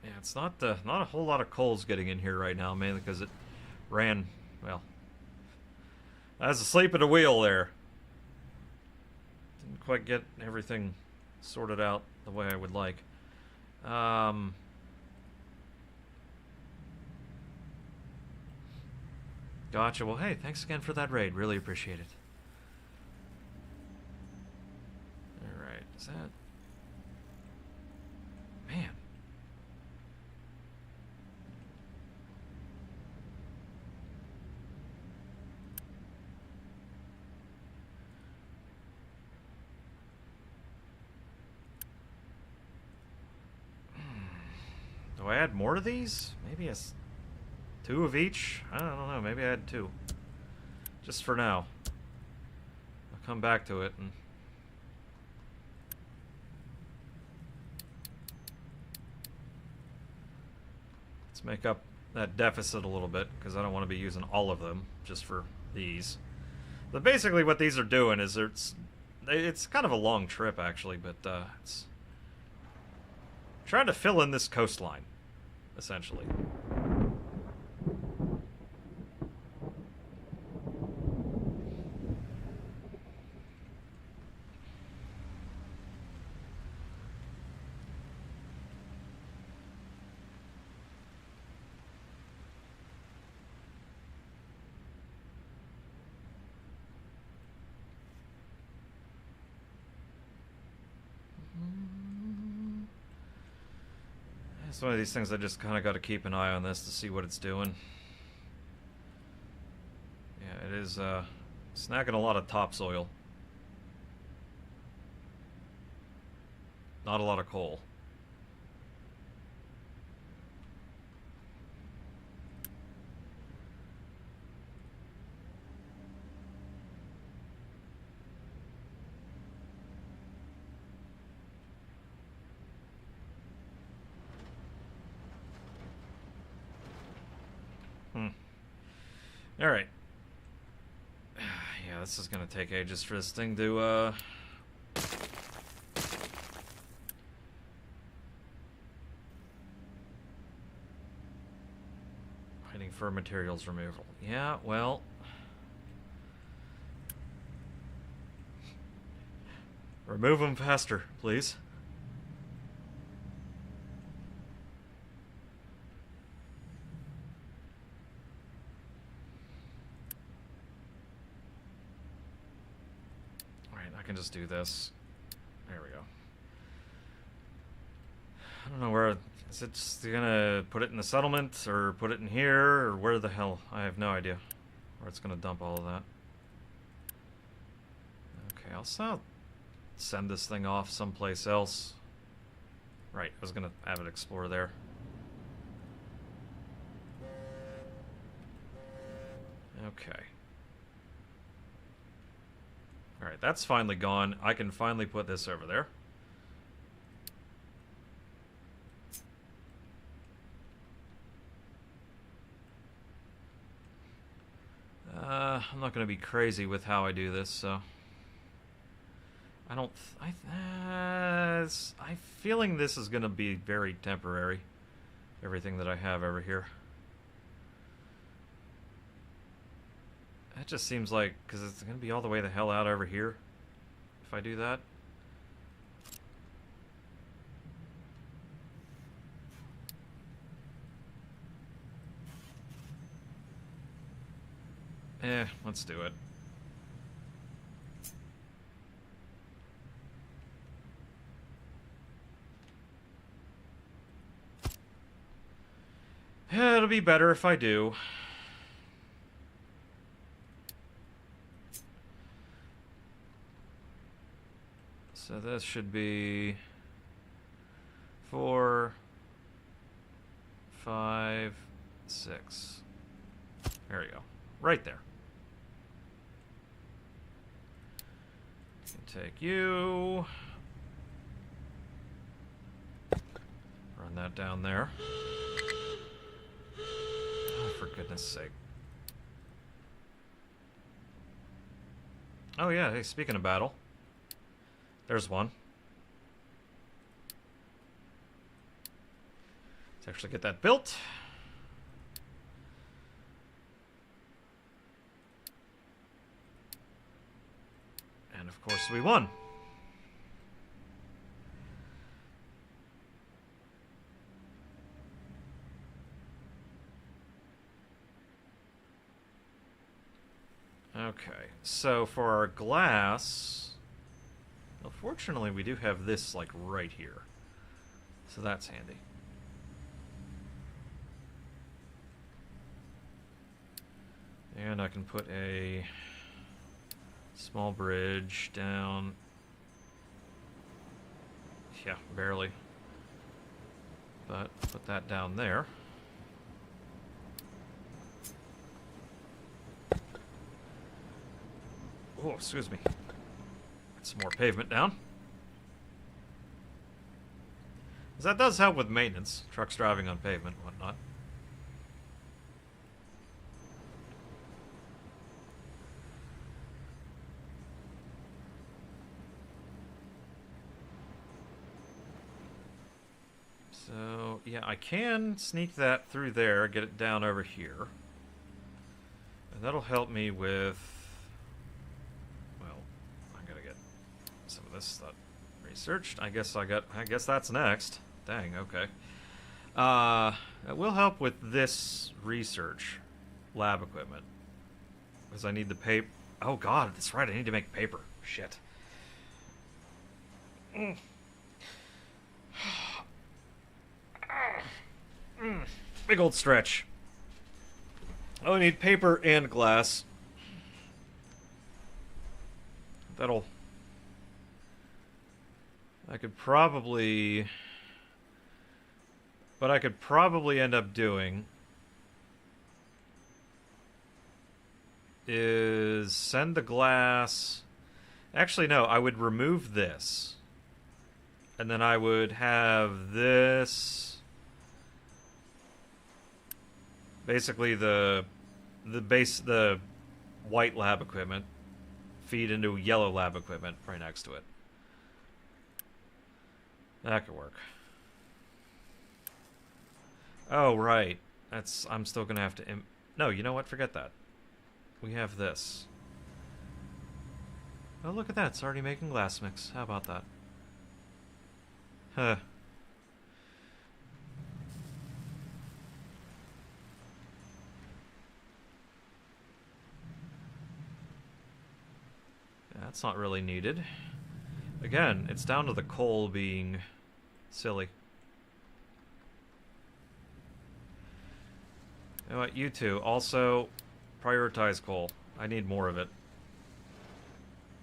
Yeah, it's not a whole lot of coals getting in here right now, mainly because it ran, well, I was asleep at a wheel there. Didn't quite get everything sorted out the way I would like. Gotcha. Well, hey, thanks again for that raid. Really appreciate it. Alright, is that... Man. Do I add more to these? Maybe two of each? I don't know. Maybe I add two. Just for now. I'll come back to it and... Let's make up that deficit a little bit, because I don't want to be using all of them just for these. But basically what these are doing is it's kind of a long trip, actually, but it's trying to fill in this coastline, essentially. It's one of these things I just kind of got to keep an eye on this to see what it's doing. Yeah, it is snagging a lot of topsoil. Not a lot of coal. Alright. Yeah, this is gonna take ages for this thing to, waiting for materials removal. Yeah, well... remove them faster, please. I can just do this. There we go. I don't know where... Is it just gonna put it in the settlement, or put it in here, or where the hell? I have no idea where it's gonna dump all of that. Okay, I'll send this thing off someplace else. Right, I was gonna have it explore there. Okay. Alright, that's finally gone. I can finally put this over there. I'm not going to be crazy with how I do this, so... I'm feeling this is going to be very temporary. Everything that I have over here. That just seems like, because it's going to be all the way the hell out over here, if I do that. Let's do it. It'll be better if I do. So this should be 4, 5, 6. There we go. Right there. Take you. Run that down there. Oh, for goodness sake. Oh yeah, hey, speaking of battle. There's one. Let's actually get that built. And of course we won. Okay, so for our glass, well, fortunately we do have this like right here, so that's handy. And I can put a small bridge down. Yeah, barely. But put that down there. Oh, excuse me. Get some more pavement down. 'Cause that does help with maintenance. Trucks driving on pavement and whatnot. yeah, I can sneak that through there, get it down over here. And that'll help me with... Well, I gotta get some of this stuff researched. I guess that's next. Dang, okay. It will help with this research lab equipment. Because I need the paper. Oh god, that's right, I need to make paper. Shit. Big old stretch. Oh, I need paper and glass. That'll... I could probably... What I could probably end up doing is send the glass... Actually, no, I would remove this. And then I would have this... Basically the white lab equipment feed into yellow lab equipment right next to it. That could work. Oh, right. I'm still gonna have to no, you know what? Forget that. We have this. Oh, look at that. It's already making glass mix. How about that? Huh. That's not really needed. Again, it's down to the coal being silly. You know what, you two, also prioritize coal. I need more of it.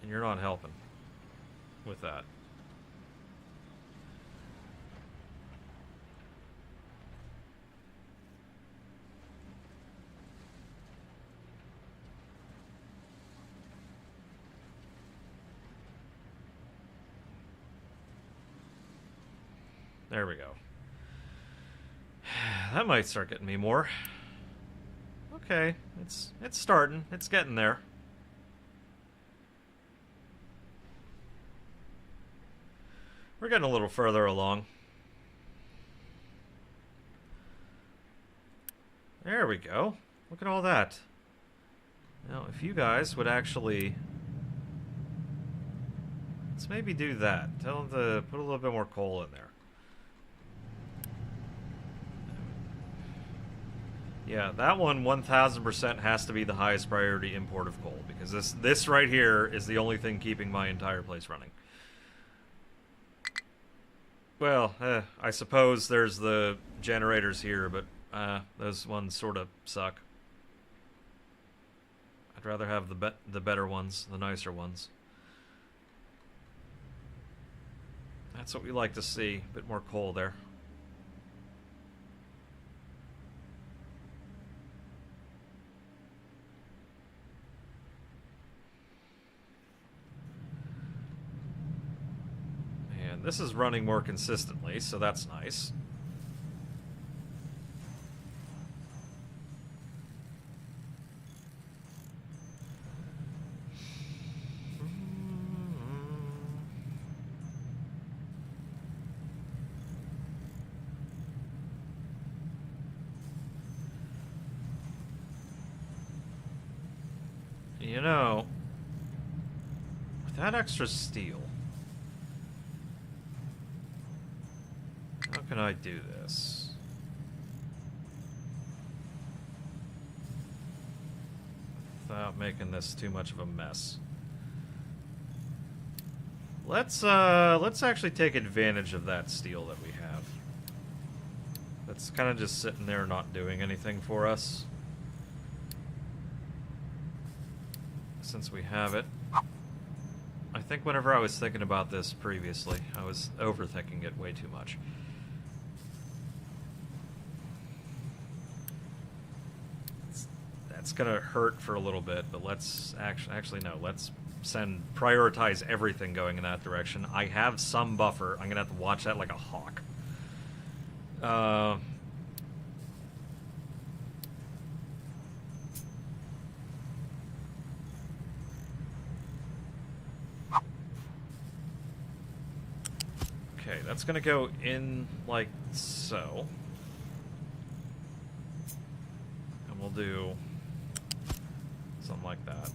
And you're not helping with that. There we go. That might start getting me more. Okay, it's starting. It's getting there. We're getting a little further along. There we go. Look at all that. Now, if you guys would actually... Let's maybe do that. Tell them to put a little bit more coal in there. Yeah, that one 1000% has to be the highest priority import of coal, because this right here is the only thing keeping my entire place running. Well, I suppose there's the generators here, but those ones sort of suck. I'd rather have the better ones, the nicer ones. That's what we like to see, a bit more coal there. This is running more consistently, so that's nice. You know, with that extra steel, how can I do this? Without making this too much of a mess. Let's actually take advantage of that steel that we have. That's kind of just sitting there not doing anything for us. Since we have it. I think whenever I was thinking about this previously, I was overthinking it way too much. That's gonna hurt for a little bit, but let's actually no, let's prioritize everything going in that direction. I have some buffer. I'm gonna have to watch that like a hawk. Okay, that's gonna go in like so. so. And we'll do something like that.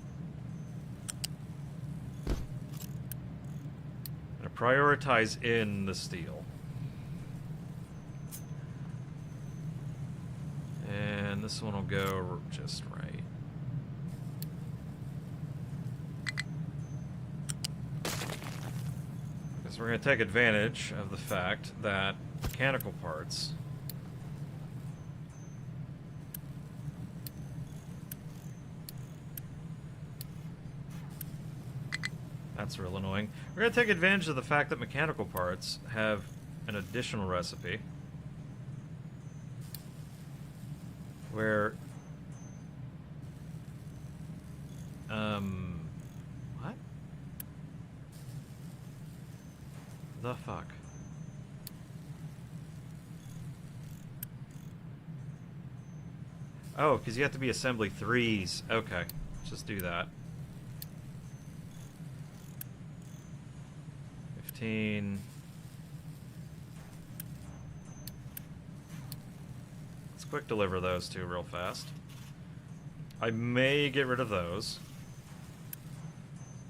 And prioritize in the steel. And this one will go just right. Because we're going to take advantage of the fact that mechanical parts that's real annoying. We're going to take advantage of the fact that mechanical parts have an additional recipe where what the fuck? Oh, because you have to be assembly 3s. Okay, just do that. 15. Let's quick deliver those two real fast. I may get rid of those.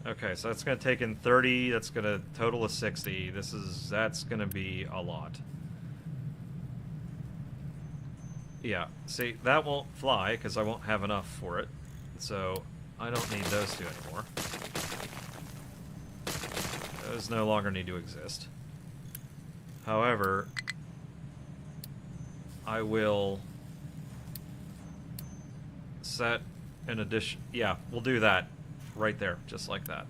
Okay, so that's going to take in 30. That's going to total of 60. That's going to be a lot. Yeah, see, that won't fly because I won't have enough for it. So I don't need those two anymore. Those no longer need to exist. However, I will set an addition. Yeah, we'll do that right there, just like that.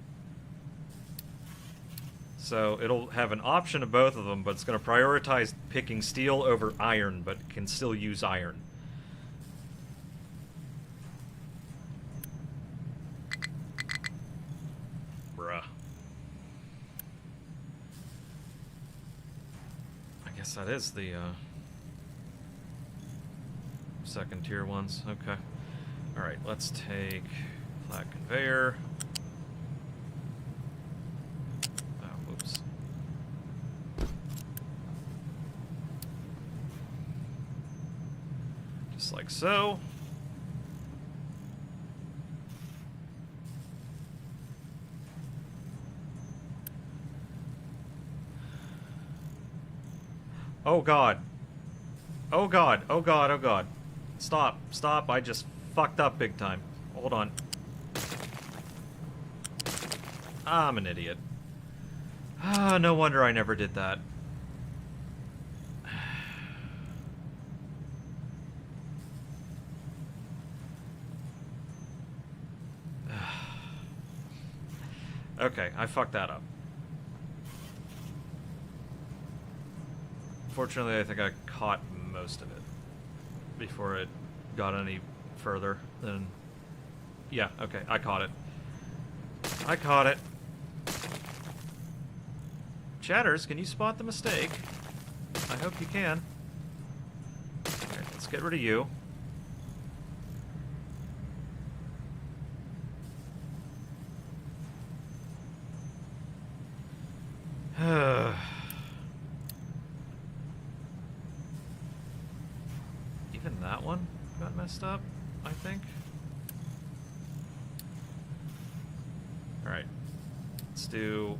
So it'll have an option of both of them, but it's going to prioritize picking steel over iron, but can still use iron. Bruh. I guess that is the second tier ones. Okay. Alright, let's take flat conveyor. Like so. Oh god. Oh god. Oh god. Oh god. Stop. Stop. I just fucked up big time. Hold on. I'm an idiot. Ah, no wonder I never did that. Okay, I fucked that up. Fortunately, I think I caught most of it before it got any further than... Yeah, okay, I caught it. I caught it. Chatters, can you spot the mistake? I hope you can. Alright, let's get rid of you. Even that one got messed up, I think. Alright. Let's do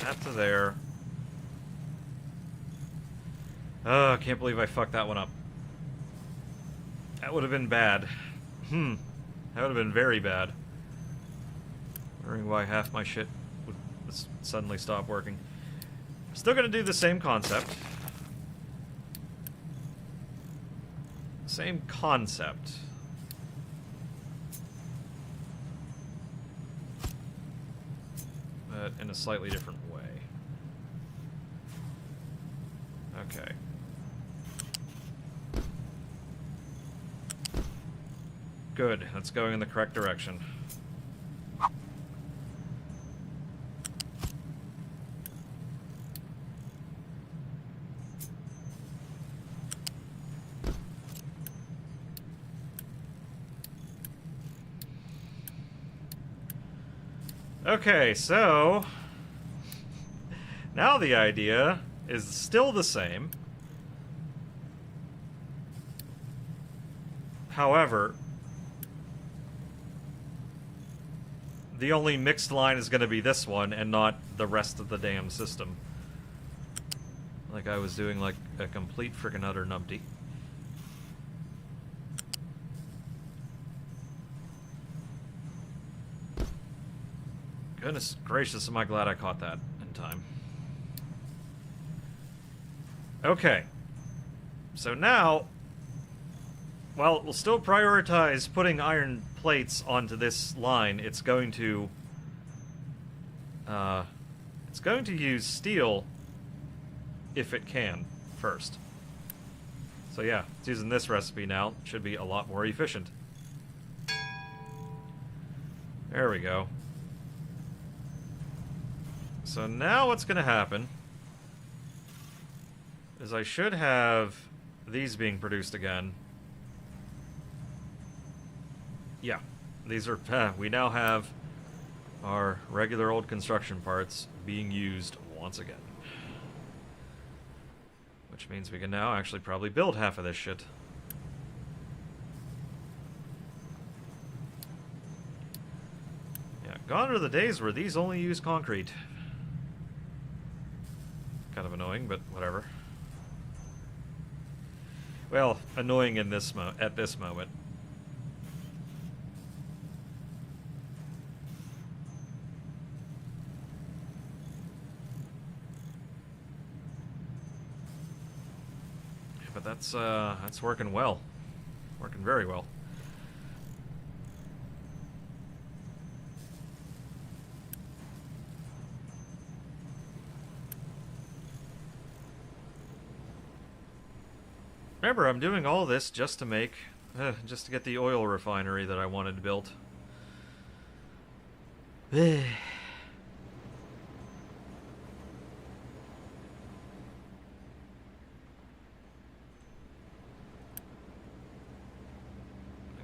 that to there. Oh, I can't believe I fucked that one up. That would have been bad. That would have been very bad. Wondering why half my shit would suddenly stop working. Still gonna do the same concept. Same concept. But in a slightly different way. Okay. Good, that's going in the correct direction. Okay, so now the idea is still the same. However, the only mixed line is going to be this one and not the rest of the damn system. Like I was doing like a complete frickin' utter numpty. Goodness gracious, am I glad I caught that in time. Okay. So now, well, we'll still prioritize putting iron plates onto this line. It's going to use steel if it can first. So yeah, it's using this recipe now. It should be a lot more efficient. There we go. So now what's going to happen is I should have these being produced again. Yeah, these are, we now have our regular old construction parts being used once again. Which means we can now actually probably build half of this shit. Yeah, gone are the days where these only use concrete. Kind of annoying, but whatever. Well, annoying in this at this moment. Yeah, but that's working well. Working very well. Remember, I'm doing all this just to make, just to get the oil refinery that I wanted built. I'm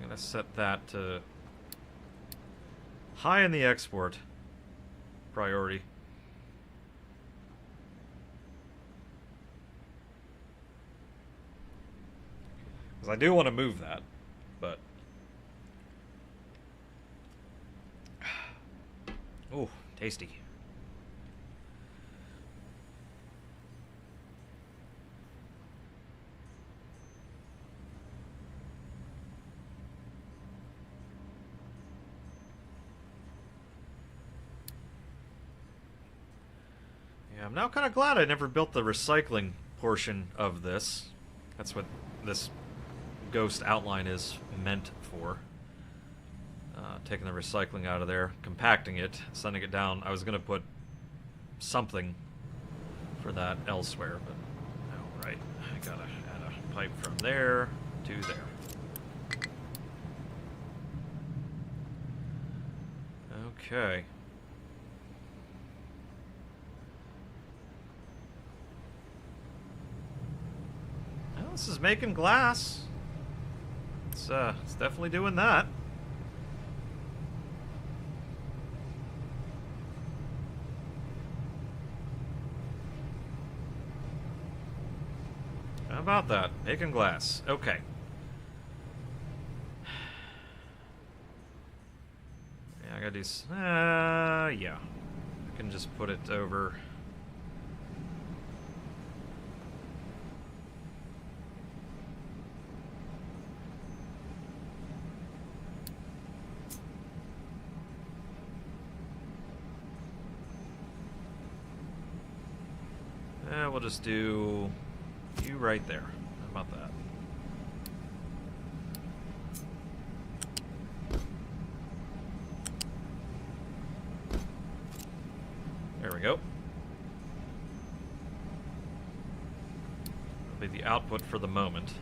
gonna set that to high in the export priority. Because I do want to move that, but... Ooh, tasty. Yeah, I'm now kind of glad I never built the recycling portion of this. That's what this ghost outline is meant for. Taking the recycling out of there, compacting it, sending it down. I was going to put something for that elsewhere, but oh, right. I gotta add a pipe from there to there. Okay. Well, this is making glass. It's definitely doing that. How about that? Making glass. Okay. Yeah, I gotta do... yeah. I can just put it over... we'll just do you right there. How about that? There we go. That'll be the output for the moment.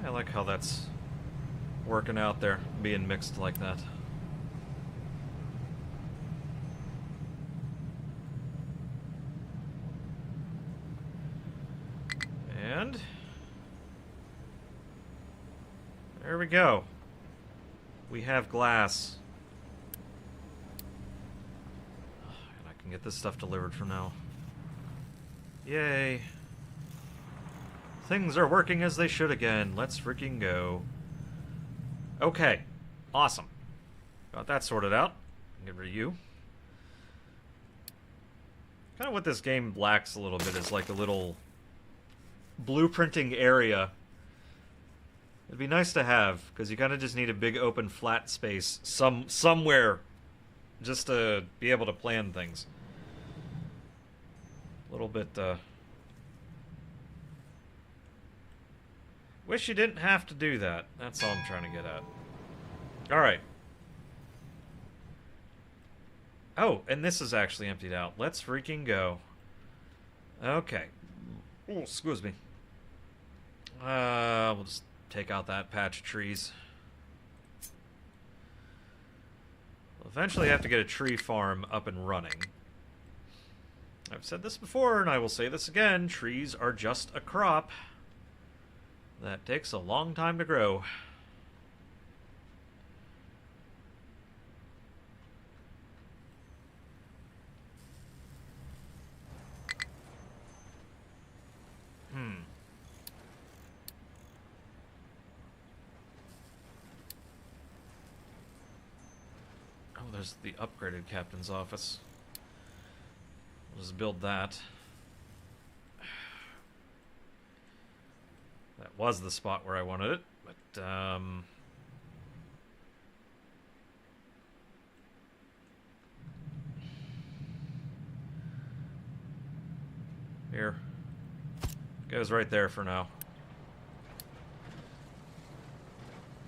I like how that's working out there, being mixed like that. And there we go. We have glass. And I can get this stuff delivered from now. Yay. Things are working as they should again. Let's freaking go. Okay. Awesome. Got that sorted out. Give her you. Kind of what this game lacks a little bit is like a little blueprinting area. It'd be nice to have, because you kind of just need a big open flat space somewhere just to be able to plan things. A little bit, wish you didn't have to do that. That's all I'm trying to get at. Alright. Oh, and this is actually emptied out. Let's freaking go. Okay. Oh, excuse me. We'll just take out that patch of trees. We'll eventually have to get a tree farm up and running. I've said this before, and I will say this again. Trees are just a crop that takes a long time to grow. Oh, there's the upgraded captain's office. We'll just build that. That was the spot where I wanted it, but, here. Goes right there for now.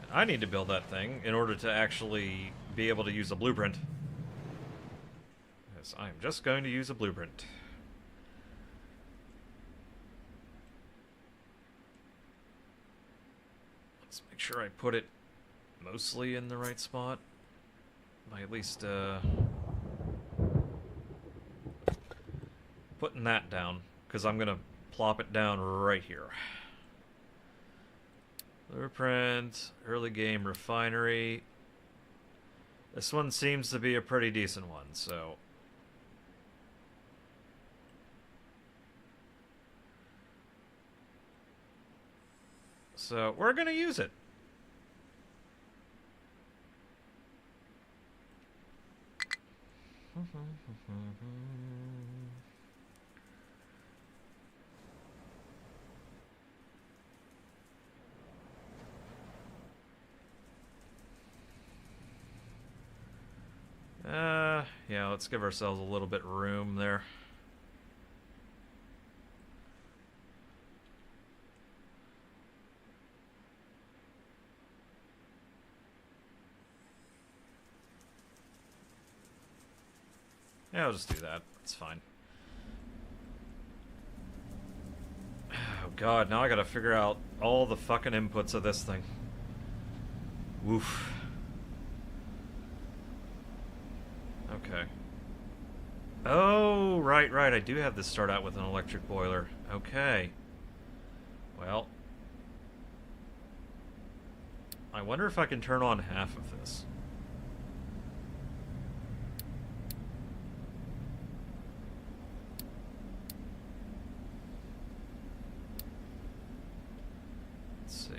And I need to build that thing in order to actually be able to use a blueprint. Yes, I'm just going to use a blueprint. Let's make sure I put it mostly in the right spot. By at least, putting that down, because I'm going to plop it down right here. Blueprint, early game refinery. This one seems to be a pretty decent one, so... So, we're gonna use it. Yeah, let's give ourselves a little bit of room there. Yeah, I'll just do that. It's fine. Oh god, now I gotta figure out all the fucking inputs of this thing. Woof. Okay. Oh, right, I do have this start out with an electric boiler. Okay. Well. I wonder if I can turn on half of this. Let's see.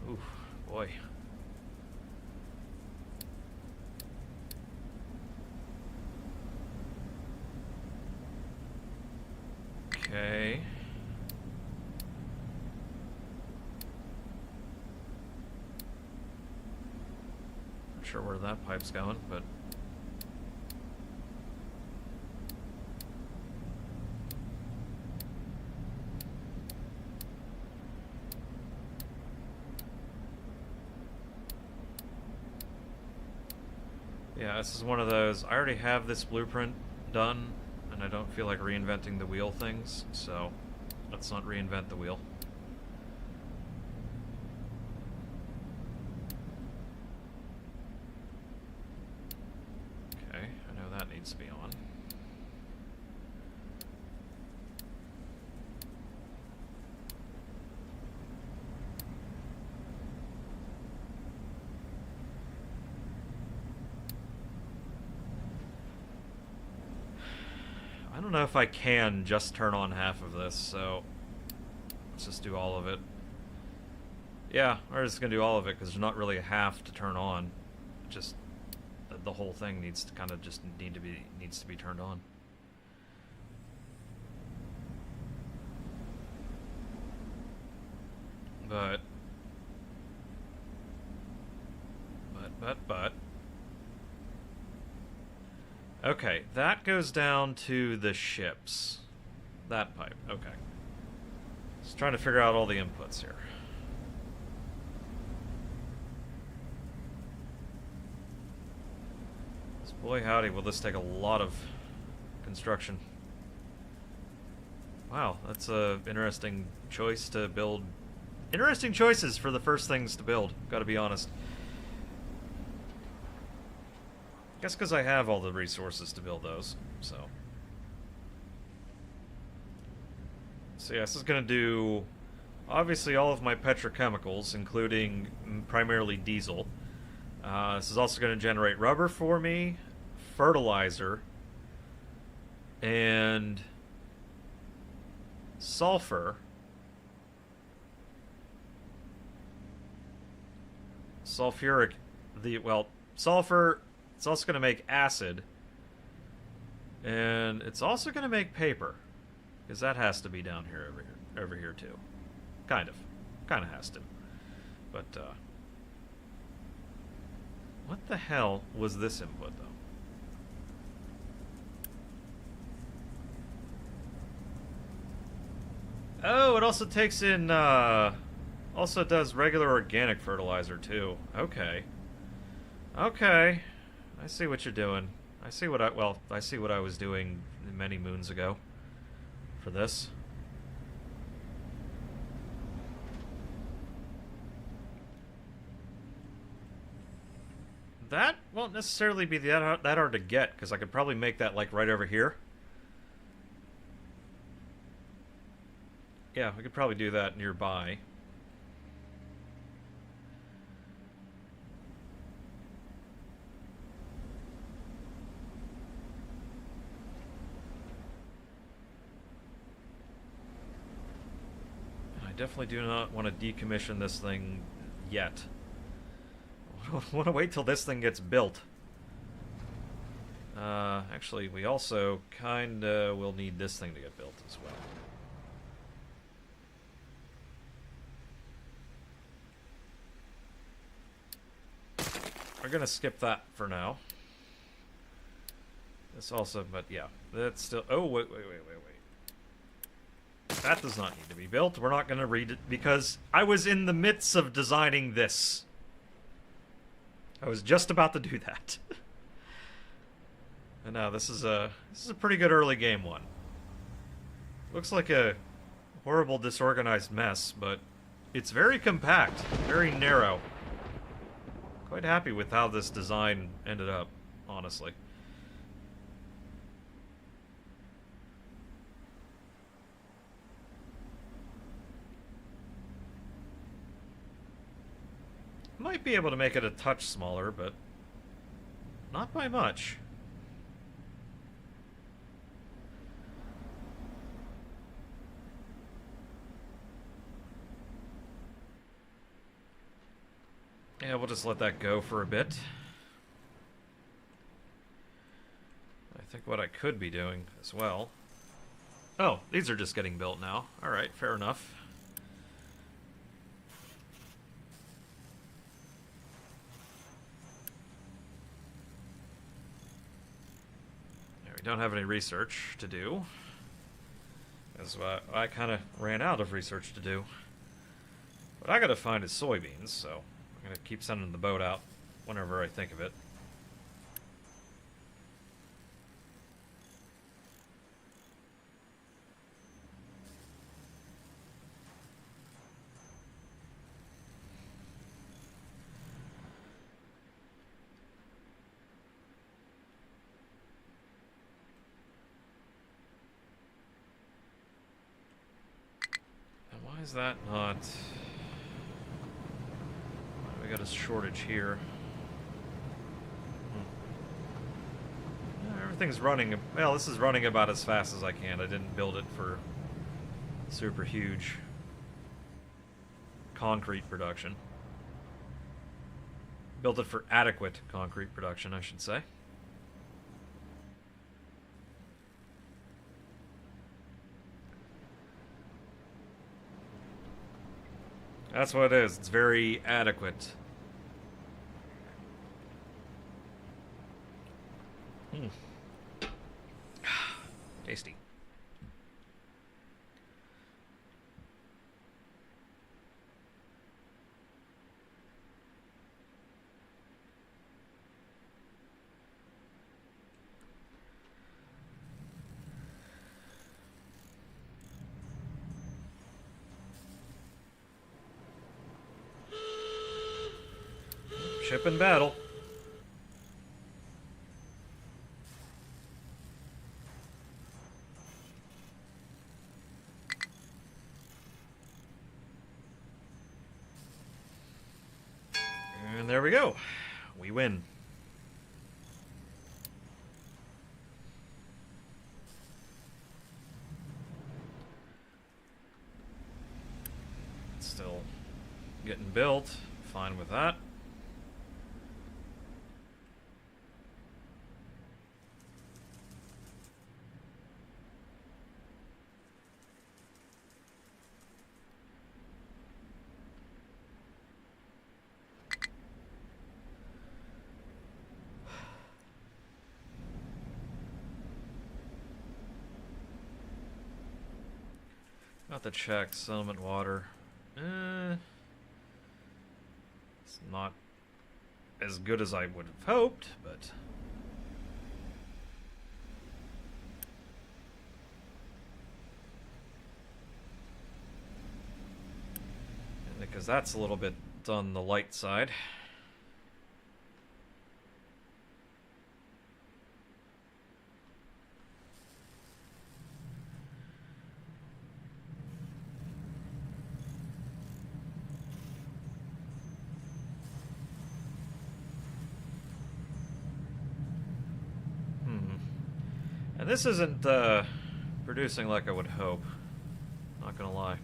Oof, boy. Okay. Not sure where that pipe's going, but... Yeah, this is one of those, I already have this blueprint done, and I don't feel like reinventing the wheel things, so let's not reinvent the wheel. needs to be on. I don't know if I can just turn on half of this, so let's just do all of it. Yeah, we're just gonna do all of it because there's not really a half to turn on. Just the whole thing needs to kind of just needs to be turned on. But okay, that goes down to the ships. That pipe, okay. Just trying to figure out all the inputs here. Boy howdy, will this take a lot of construction. Wow, that's a interesting choice to build. Interesting choices for the first things to build, gotta be honest. Guess because I have all the resources to build those, so. So yeah, this is gonna do, obviously, all of my petrochemicals, including primarily diesel. This is also going to generate rubber for me, fertilizer, and sulfur. Sulfuric, sulfur, it's also going to make acid, and it's also going to make paper, because that has to be down here over here too. Kind of has to. But, what the hell was this input, though? Oh, it also takes in, also does regular organic fertilizer, too. Okay. Okay. I see what you're doing. I see what I was doing many moons ago for this. That won't necessarily be that hard to get, because I could probably make that, like, right over here. Yeah, we could probably do that nearby. I definitely do not want to decommission this thing yet. I want to wait till this thing gets built. Actually, we also kinda will need this thing to get built as well. We're gonna skip that for now. This also, but yeah, that's still. Oh, wait. That does not need to be built. We're not gonna read it because I was in the midst of designing this. I was just about to do that. And now this is a pretty good early game one. Looks like a horrible disorganized mess, but it's very compact, very narrow. Quite happy with how this design ended up, honestly. Might be able to make it a touch smaller, but not by much. Yeah, we'll just let that go for a bit. I think what I could be doing as well... Oh, these are just getting built now. Alright, fair enough. Yeah, we don't have any research to do. That's why I kind of ran out of research to do. What I gotta find is soybeans, so... I'm gonna keep sending the boat out whenever I think of it. is that not... We got a shortage here. Everything's running... Well, this is running about as fast as I can. I didn't build it for super huge concrete production. Built it for adequate concrete production, I should say. That's what it is. It's very adequate. Tasty. Ship in battle. And there we go. We win. It's still getting built. Fine with that. Got to check settlement water. It's not as good as I would have hoped, but because that's a little bit on the light side. And this isn't producing like I would hope. Not gonna lie.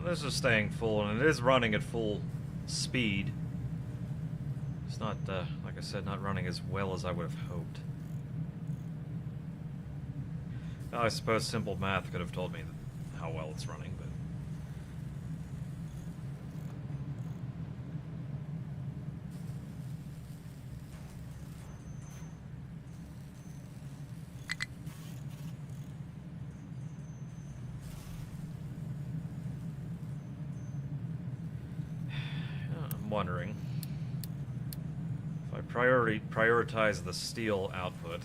This is staying full, and it is running at full speed. It's not, like I said, not running as well as I would have hoped. Well, I suppose simple math could have told me how well it's running, but... wondering if I prioritize the steel output.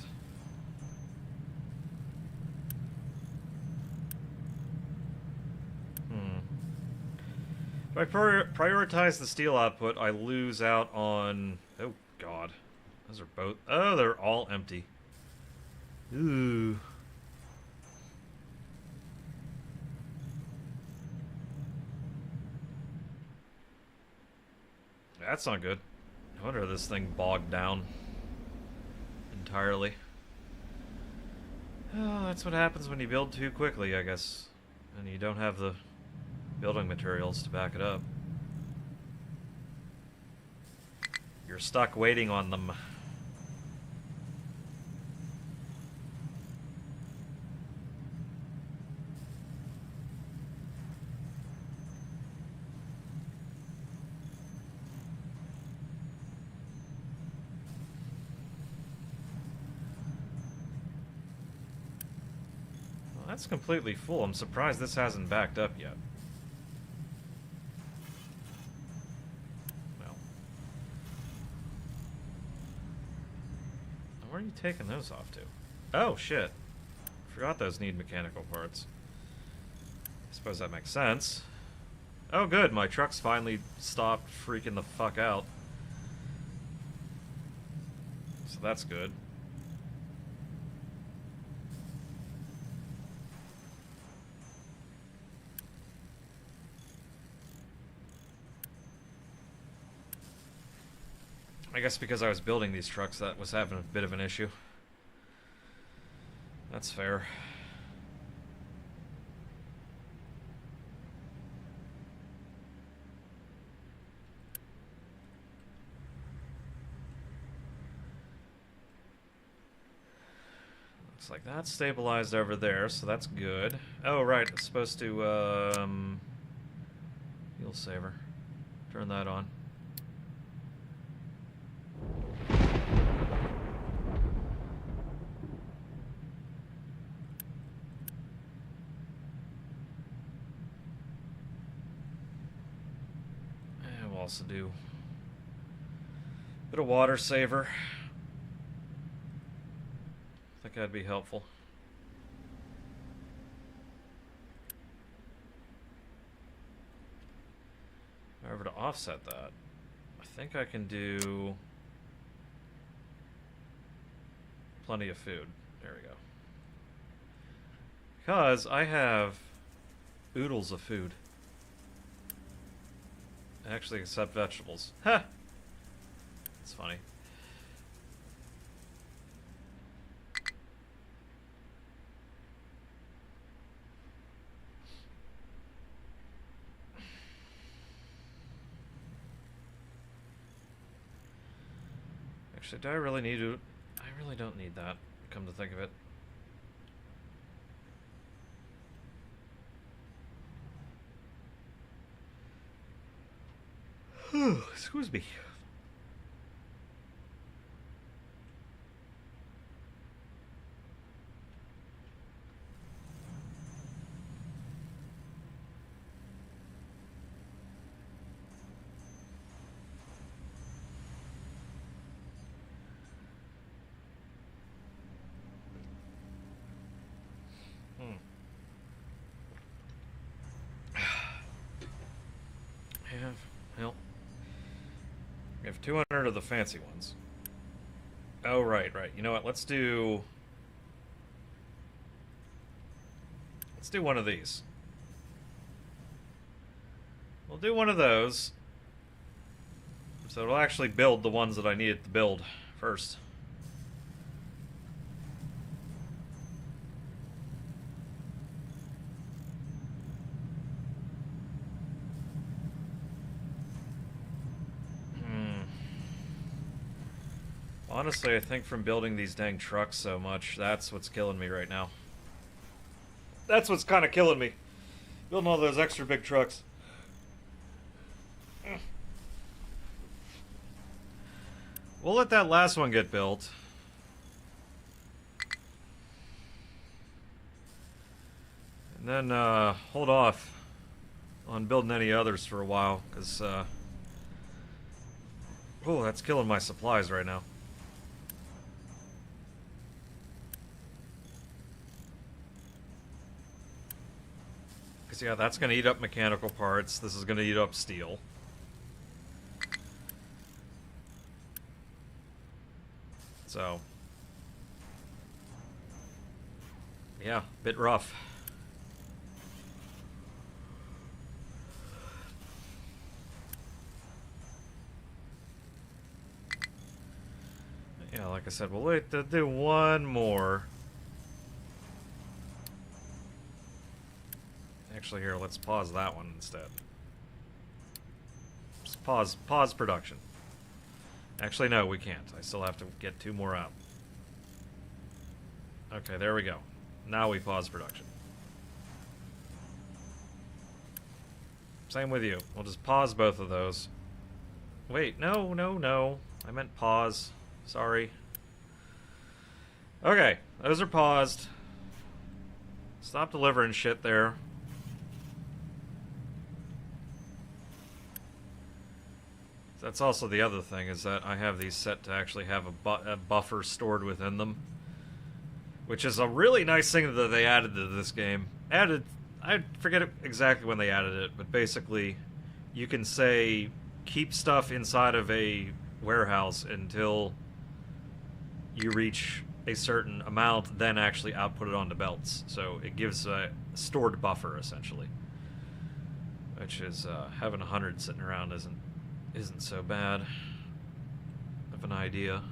If I prioritize the steel output, I lose out on... Oh, God. Those are both... Oh, they're all empty. Ooh. That's not good. No wonder this thing bogged down entirely. Oh, that's what happens when you build too quickly, I guess. And you don't have the building materials to back it up. You're stuck waiting on them. That's completely full. I'm surprised this hasn't backed up yet. Well. Where are you taking those off to? Oh, shit. Forgot those need mechanical parts. I suppose that makes sense. Oh, good. My truck's finally stopped freaking the fuck out. So that's good. I guess because I was building these trucks, that was having a bit of an issue. That's fair. Looks like that's stabilized over there, so that's good. Oh, right, it's supposed to, fuel saver. Turn that on. And we'll also do a bit of water saver. I think that'd be helpful. However, to offset that, I think I can do plenty of food. There we go. Because I have oodles of food. Actually, except vegetables. Ha! That's funny. Actually, do I really need to? I really don't need that, come to think of it. Excuse me. Well, we have 200 of the fancy ones. Oh, right. You know what? Let's do one of these. We'll do one of those. So it'll actually build the ones that I needed to build first. Honestly, I think from building these dang trucks so much, that's what's killing me right now. That's what's kind of killing me. Building all those extra big trucks. We'll let that last one get built. And then hold off on building any others for a while, because oh, that's killing my supplies right now. Because yeah, that's going to eat up mechanical parts. This is going to eat up steel. So yeah, bit rough. Yeah, like I said, we'll wait to do one more. Actually, here, let's pause that one instead. Just pause production. Actually, no, we can't. I still have to get 2 more out. Okay, there we go. Now we pause production. Same with you. We'll just pause both of those. Wait, no. I meant pause. Sorry. Okay, those are paused. Stop delivering shit there. That's also the other thing, is that I have these set to actually have a buffer stored within them. Which is a really nice thing that they added to this game. I forget exactly when they added it, but basically you can say keep stuff inside of a warehouse until you reach a certain amount, then actually output it onto belts. So it gives a stored buffer, essentially. Which is, having 100 sitting around isn't so bad of an idea.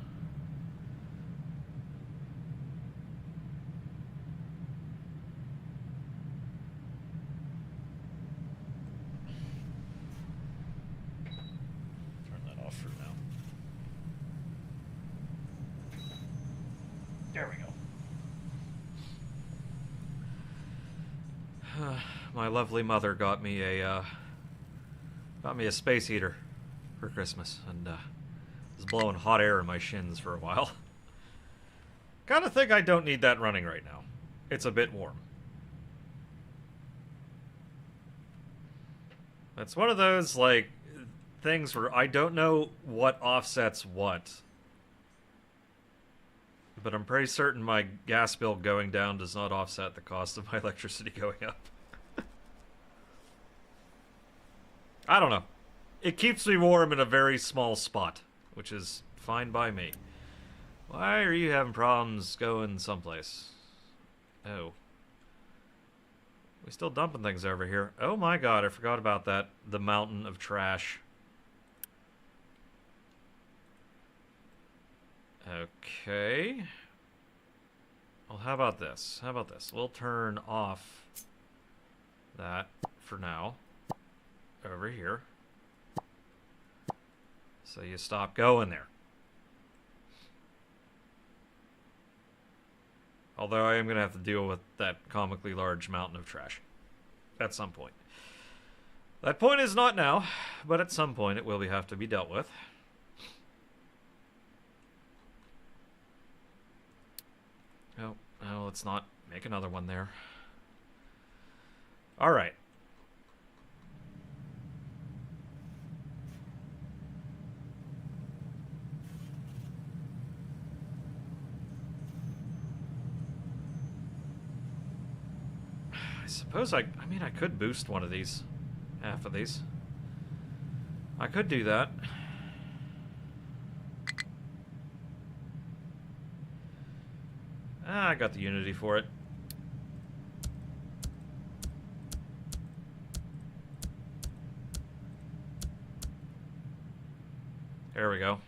Turn that off for now. There we go. My lovely mother got me a space heater for Christmas, and was blowing hot air in my shins for a while. Kinda think I don't need that running right now. It's a bit warm. It's one of those, like, things where I don't know what offsets what. But I'm pretty certain my gas bill going down does not offset the cost of my electricity going up. I don't know. It keeps me warm in a very small spot, which is fine by me. Why are you having problems going someplace? Oh. We still dumping things over here. Oh my god, I forgot about that. The mountain of trash. Okay. Well, how about this? How about this? We'll turn off that for now. Over here. So you stop going there. Although I am going to have to deal with that comically large mountain of trash. At some point. That point is not now, but at some point it will have to be dealt with. Oh, no, let's not make another one there. Alright. I suppose I mean, I could boost one of these. Half of these. I could do that. I got the Unity for it. There we go.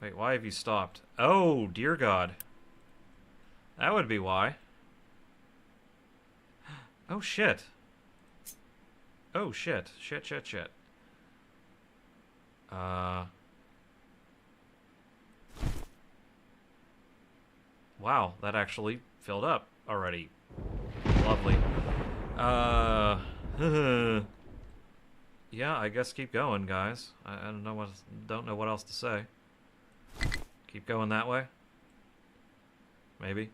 Wait, why have you stopped? Oh, dear God. That would be why. Oh, shit. Oh, shit. Shit. Wow, that actually filled up already. Lovely. Yeah, I guess keep going, guys. I don't know what else to say. Keep going that way? Maybe.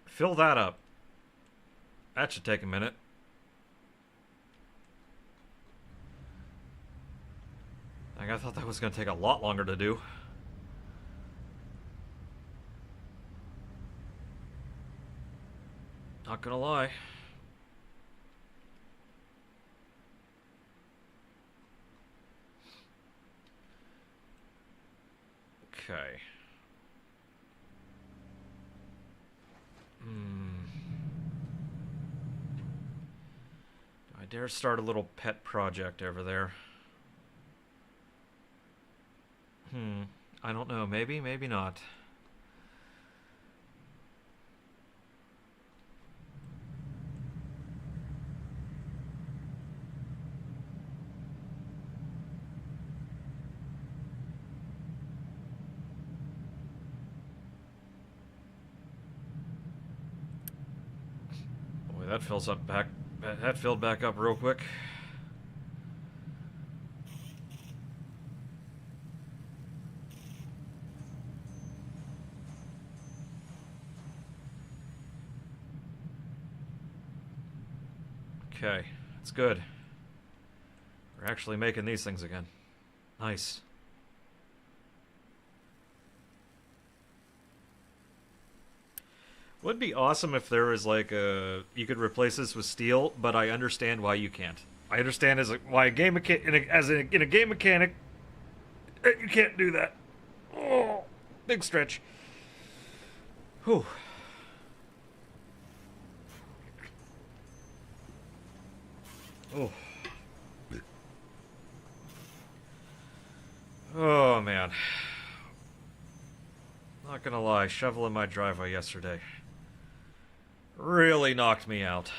Fill that up. That should take a minute. I thought that was going to take a lot longer to do. Not gonna lie. Okay. Do I dare start a little pet project over there? I don't know. Maybe, maybe not. Boy, that fills up back. That filled back up real quick. Okay, that's good. We're actually making these things again. Nice. Would be awesome if there was like a... You could replace this with steel, but I understand why you can't. I understand why a game in a game mechanic, you can't do that. Oh, big stretch. Whew. Oh. Oh, man. Not gonna lie, shoveling my driveway yesterday really knocked me out.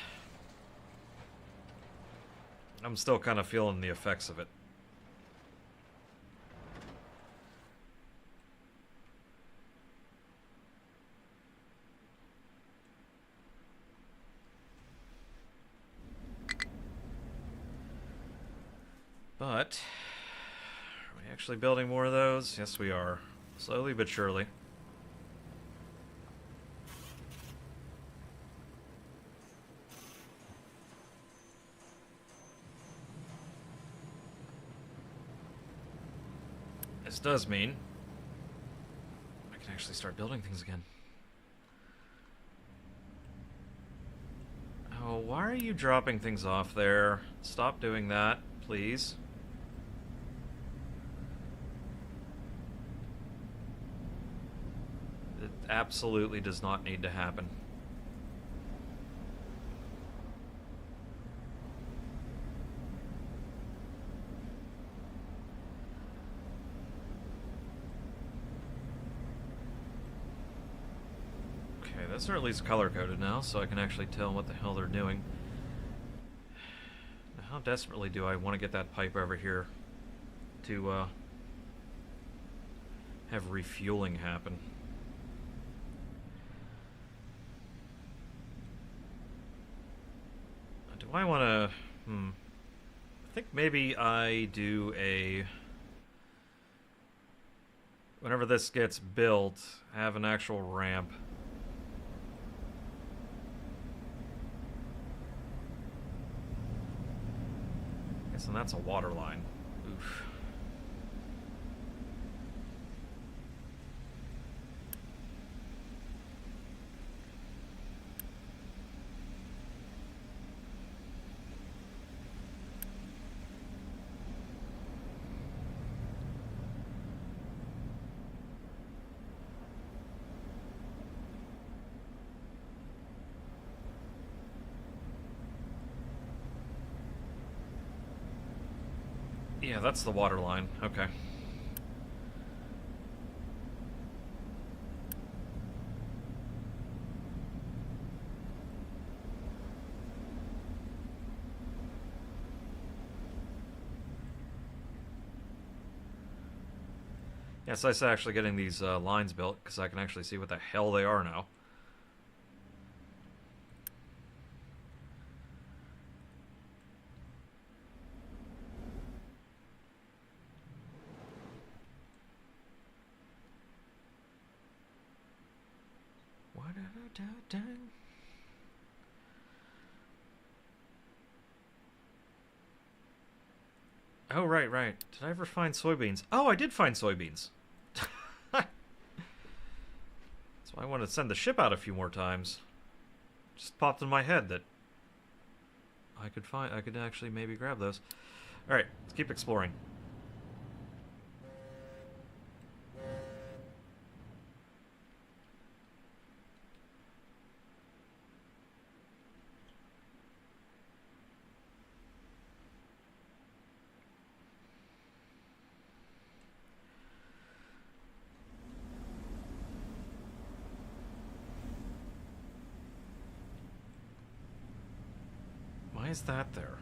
I'm still kind of feeling the effects of it. But, are we actually building more of those? Yes, we are. Slowly but surely. This does mean I can actually start building things again. Oh, why are you dropping things off there? Stop doing that, please. It absolutely does not need to happen. Those are at least color-coded now, so I can actually tell what the hell they're doing. Now, how desperately do I want to get that pipe over here to have refueling happen? Do I want to... I think maybe I do a... Whenever this gets built, have an actual ramp. And that's a water line. Oof. Yeah, that's the water line. Okay. Yes, I say actually getting these lines built, because I can actually see what the hell they are now. Oh, right. Did I ever find soybeans? Oh, I did find soybeans. That's why I wanted to send the ship out a few more times. Just popped in my head that I could actually maybe grab those. Alright, let's keep exploring. Why is that there?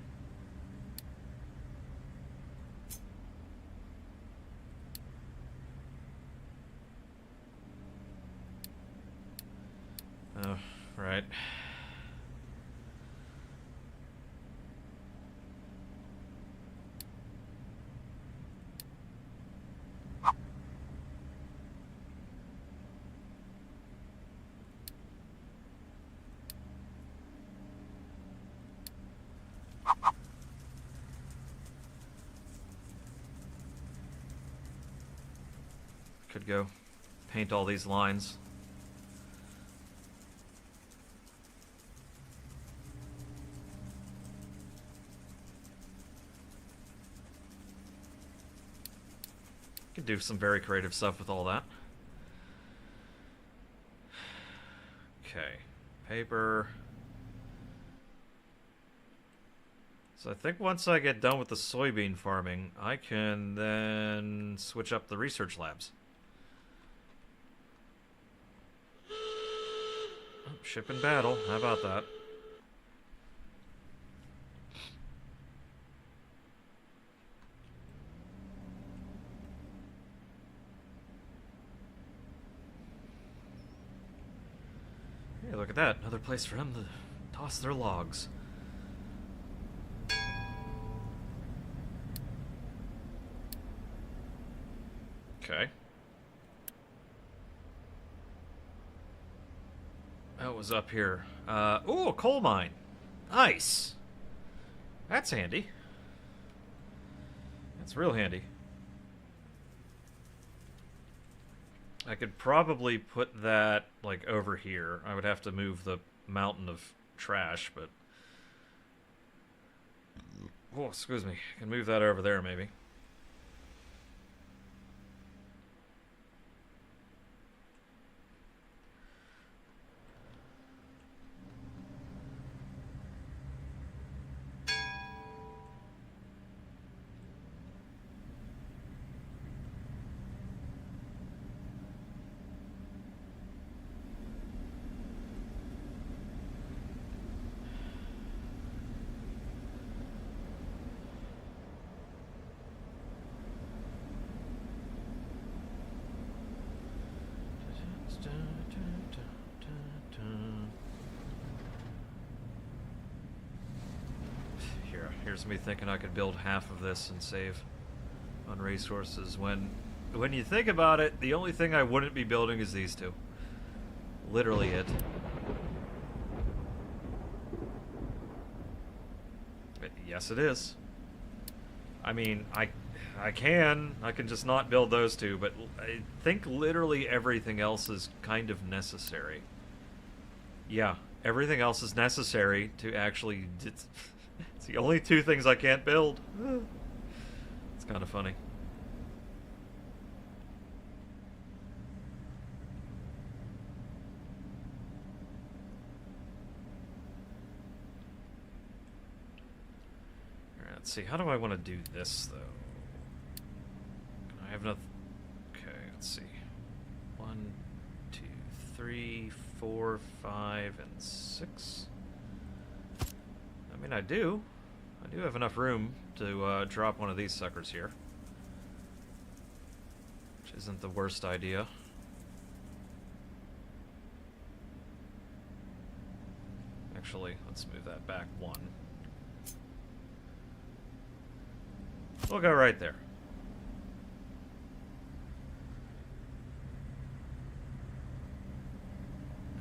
Oh, right. could go paint all these lines. Could do some very creative stuff with all that. Okay, paper. So I think once I get done with the soybean farming, I can then switch up the research labs. Oh, ship in battle, how about that? Hey, look at that, another place for them to toss their logs. Okay. That was up here. Ooh, a coal mine. Nice. That's handy. That's real handy. I could probably put that, like, over here. I would have to move the mountain of trash, but... Oh, excuse me. I can move that over there, maybe. Here's me thinking I could build half of this and save on resources. When you think about it, the only thing I wouldn't be building is these two. Literally it. Yes, it is. I mean, I can just not build those two, but I think literally everything else is kind of necessary. Yeah, everything else is necessary to actually... It's the only two things I can't build. It's kind of funny. Alright, let's see. How do I want to do this, though? I have enough... Okay, let's see. 1, 2, 3, 4, 5, and 6. I mean, I do have enough room to drop one of these suckers here, which isn't the worst idea. Actually, let's move that back one. We'll go right there.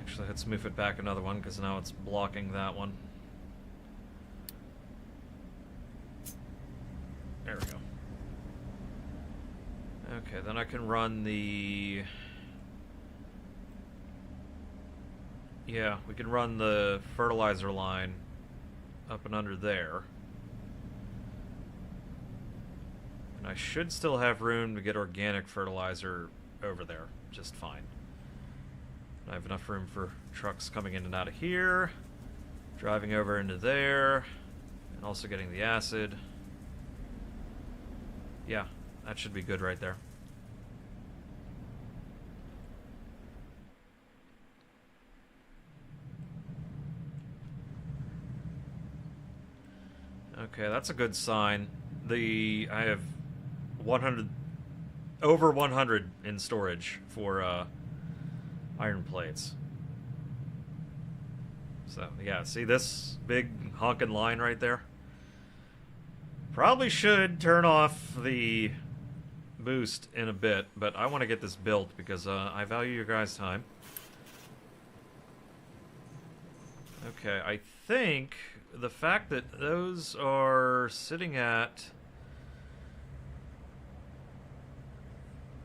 Actually, let's move it back another one, because now it's blocking that one. There we go. Okay, then I can run the... Yeah, we can run the fertilizer line up and under there. And I should still have room to get organic fertilizer over there just fine. I have enough room for trucks coming in and out of here, driving over into there, and also getting the acid. Yeah, that should be good right there. Okay, that's a good sign. I have 100, over 100 in storage for iron plates. So, yeah, see this big honking line right there? Probably should turn off the boost in a bit, but I want to get this built because I value your guys' time. Okay, I think the fact that those are sitting at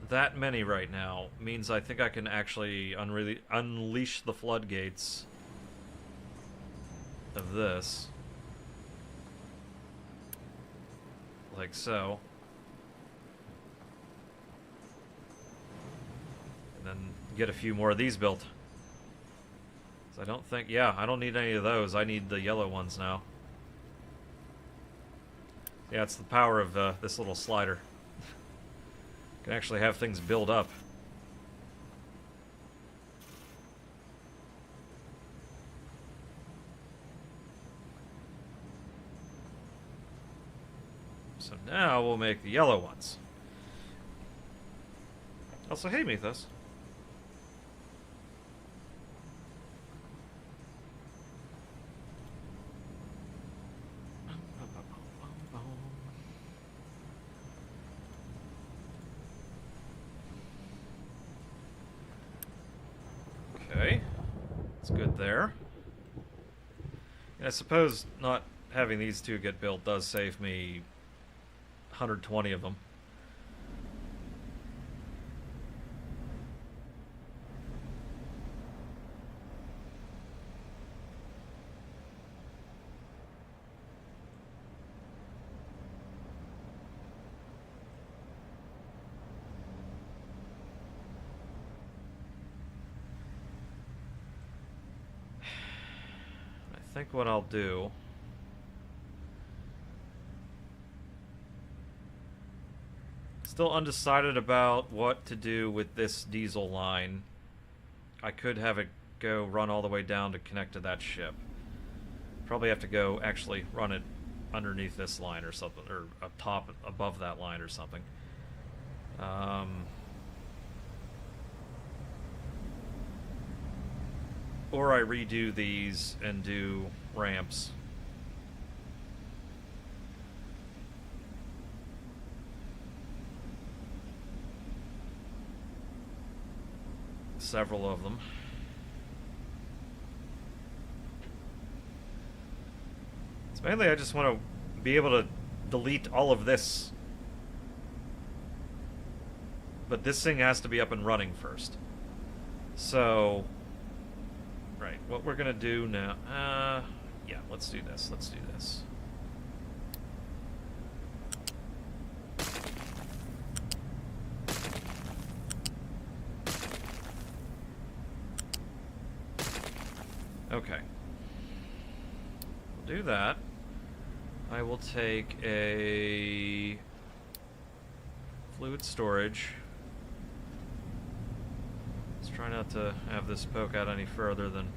that many right now means I think I can actually unleash the floodgates of this. Like so. And then get a few more of these built. So I don't think, yeah, I don't need any of those. I need the yellow ones now. Yeah, it's the power of this little slider. Can actually have things build up. So now we'll make the yellow ones. Also, hey, Mythos. Okay, it's good there. And I suppose not having these two get built does save me 120 of them. I think what I'll do still undecided about what to do with this diesel line. I could have it go run all the way down to connect to that ship. Probably have to go actually run it underneath this line or something, or up top above that line or something. Or I redo these and do ramps. Several of them. So mainly I just want to be able to delete all of this. But this thing has to be up and running first. So... right, what we're gonna do now, yeah, let's do this, Okay. We'll do that. I will take a fluid storage. Let's try not to have this poke out any further than...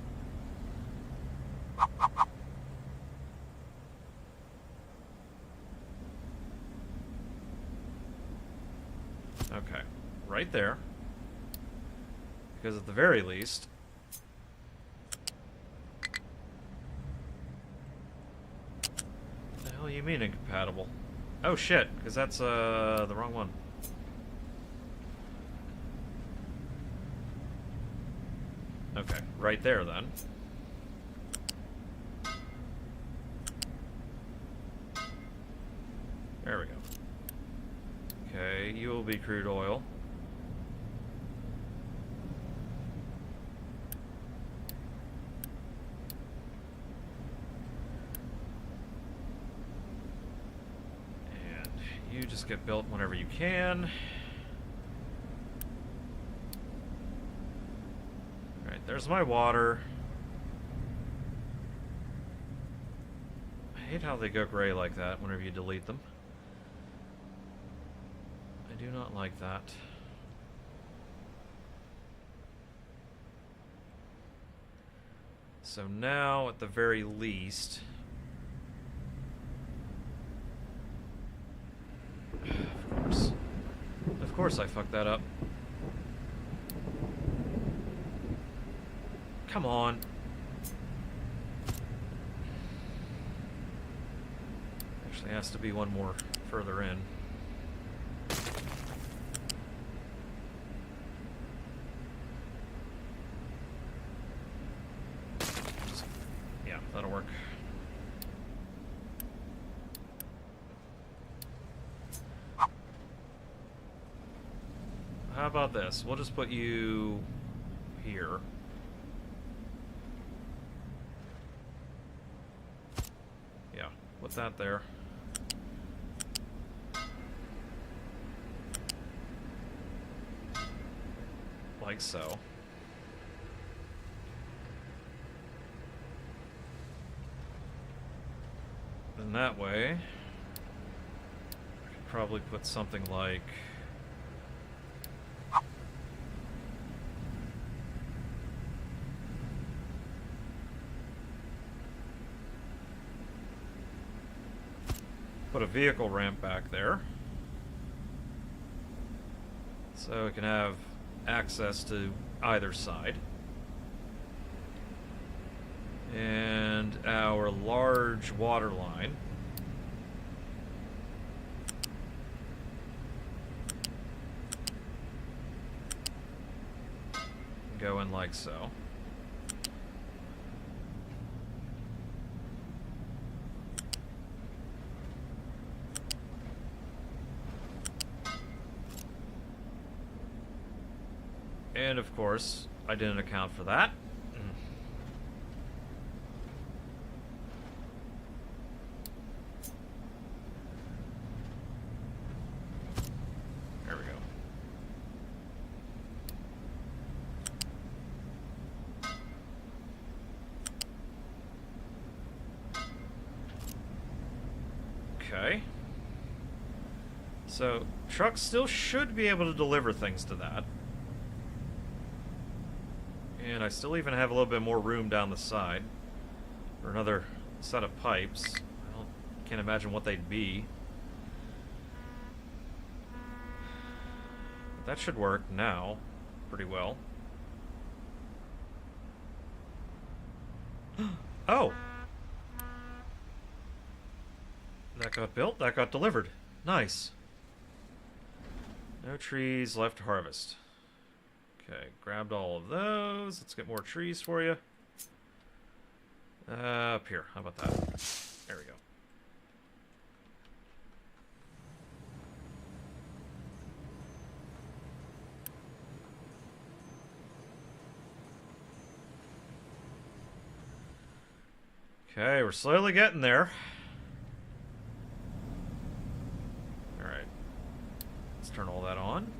okay, right there. Because at the very least... what the hell you mean incompatible? Oh shit, because that's the wrong one. Okay, right there then. There we go. Okay, you will be crude oil. And you just get built whenever you can. There's my water. I hate how they go gray like that whenever you delete them. I do not like that. So now, at the very least... Of course I fucked that up. Come on. Actually has to be one more further in. Yeah, that'll work. how about this? We'll just put you here. Yeah, put that there. Like so. And that way, I could probably put something like... put a vehicle ramp back there. So we can have access to either side. And our large water line. Go in like so. And of course, I didn't account for that. There we go. Okay. So, trucks still should be able to deliver things to that. And I still even have a little bit more room down the side for another set of pipes. Can't imagine what they'd be. But that should work now pretty well. Oh! That got built, that got delivered. Nice. No trees left to harvest. Okay, grabbed all of those. Let's get more trees for you. Up here. How about that? There we go. Okay, we're slowly getting there. Alright. Let's turn all that on.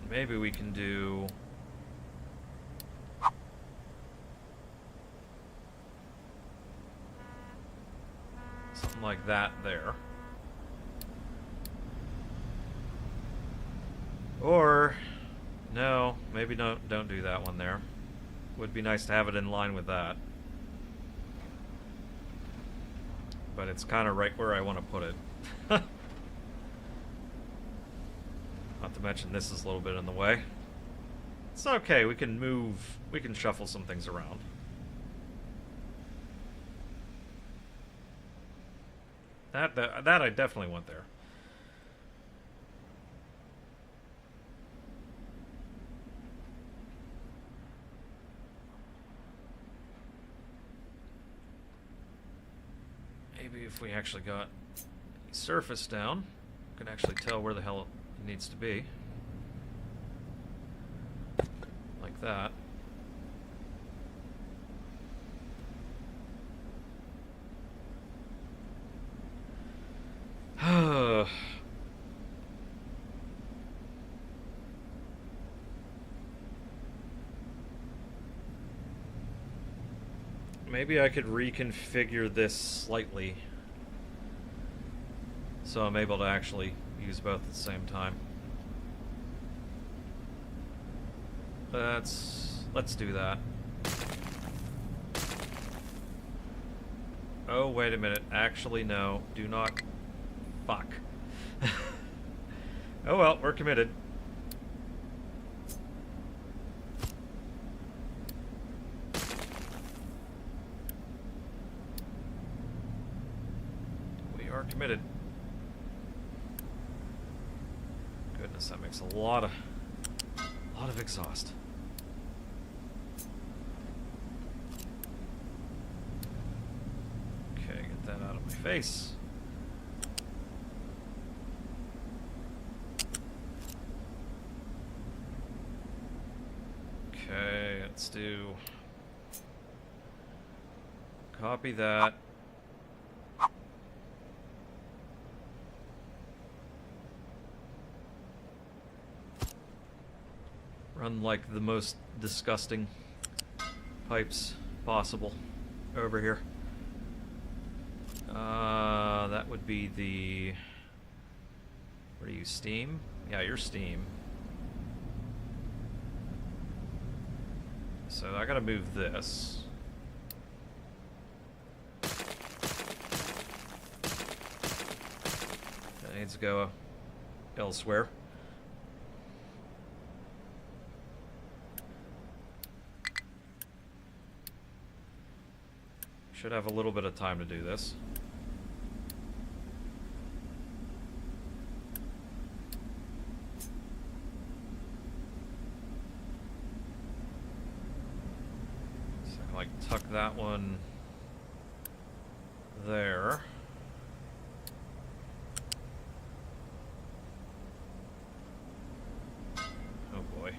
Maybe we can do... something like that there. Or... no, maybe don't do that one there. Would be nice to have it in line with that. But it's kind of right where I want to put it. Not to mention this is a little bit in the way. It's okay, we can move, we can shuffle some things around. That I definitely want there. Maybe if we actually got the surface down, we can actually tell where the hell it needs to be. Like that. Maybe I could reconfigure this slightly so I'm able to actually use both at the same time. Let's do that. Oh, wait a minute. Actually, no. Do not. Fuck. Oh well, we're committed. We are committed. Goodness, that makes a lot of exhaust. Okay, get that out of my face. Okay, let's do... Copy that. Run like the most disgusting pipes possible over here. That would be the... What are you, steam? Yeah, you're steam. So I gotta move this. That needs to go elsewhere. Should have a little bit of time to do this. So I can like tuck that one there. Oh boy.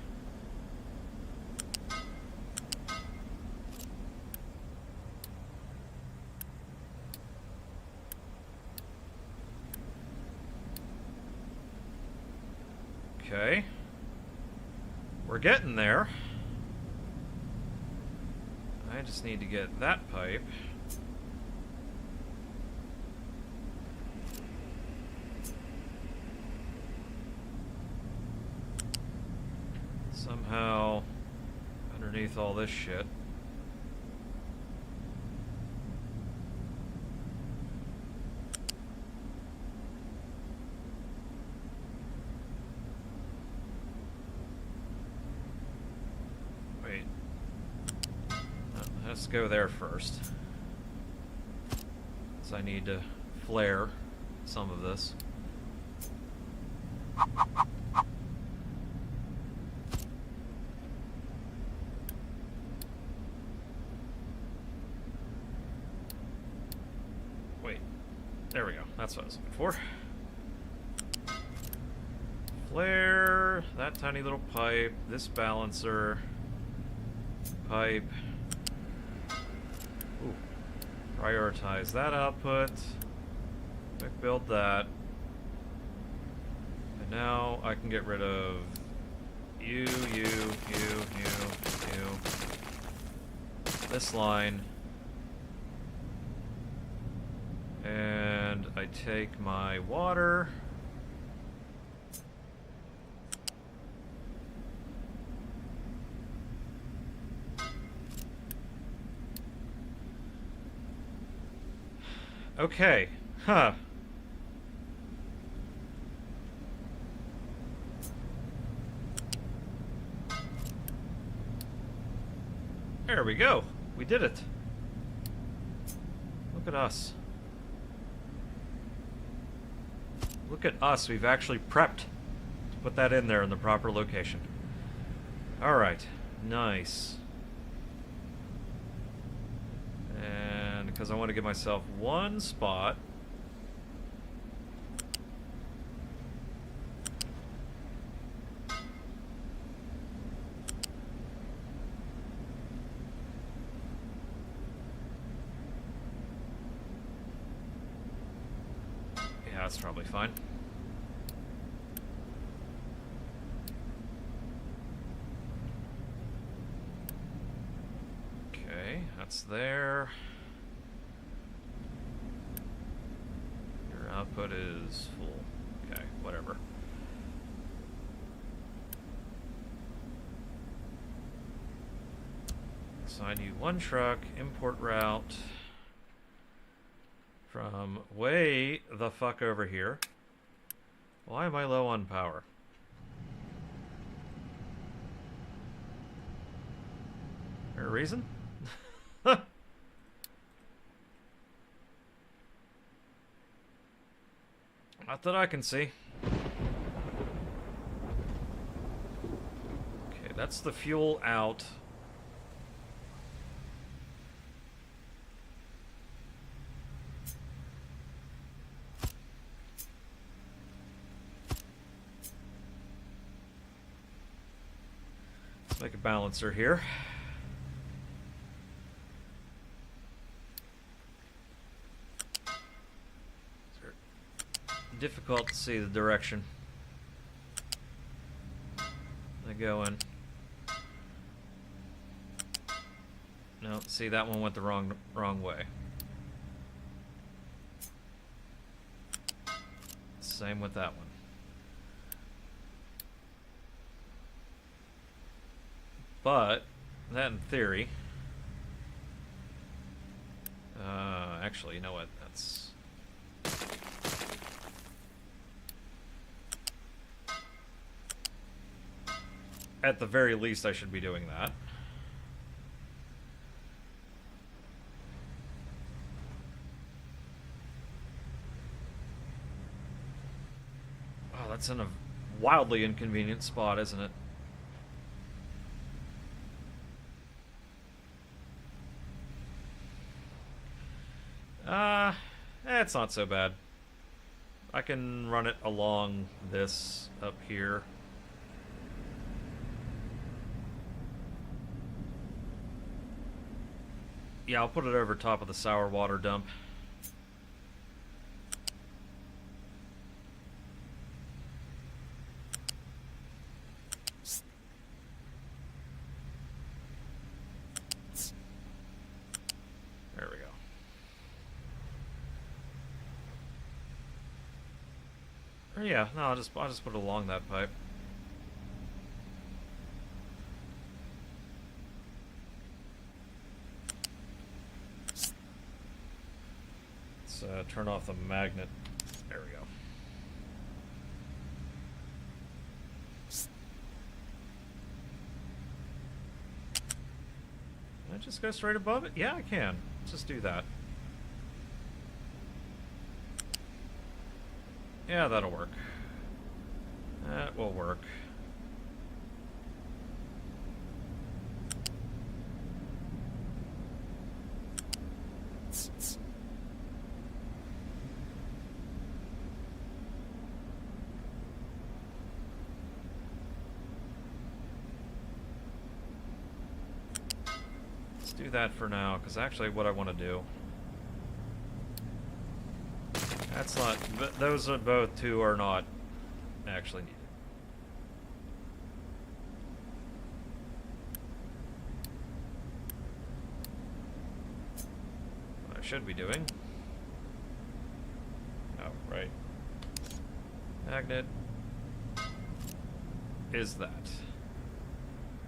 Okay. We're getting there. I just need to get that pipe. Somehow underneath all this shit. Let's go there first. So I need to flare some of this. Wait. There we go. That's what I was looking for. Flare that tiny little pipe, this balancer, pipe. Ooh. Prioritize that output. Quick build that. And now I can get rid of you. This line. And I take my water. Okay. Huh. There we go. We did it. Look at us. Look at us. We've actually prepped to put that in there in the proper location. Alright. Nice. And because I want to give myself one spot. Yeah, that's probably fine. Okay, that's there. Your output is full. Okay, whatever. Assign you one truck, import route from way the fuck over here. Why am I low on power? Is there a reason? Not that I can see. Okay, that's the fuel out. Make a balancer here. Difficult to see the direction they go in. No, see, that one went the wrong way. Same with that one. But that, in theory, actually, you know what? That's at the very least, I should be doing that. Oh, that's in a wildly inconvenient spot, isn't it? It's not so bad. I can run it along this up here. Yeah, I'll put it over top of the sour water dump. There we go. Or yeah, no, I'll just put it along that pipe. Turn off the magnet. There we go. Can I just go straight above it? Yeah, I can. Let's just do that. Yeah, that'll work. That will work. Do that for now, because actually what I want to do, that's not, those are both two are not actually needed. What I should be doing, oh right, magnet is that.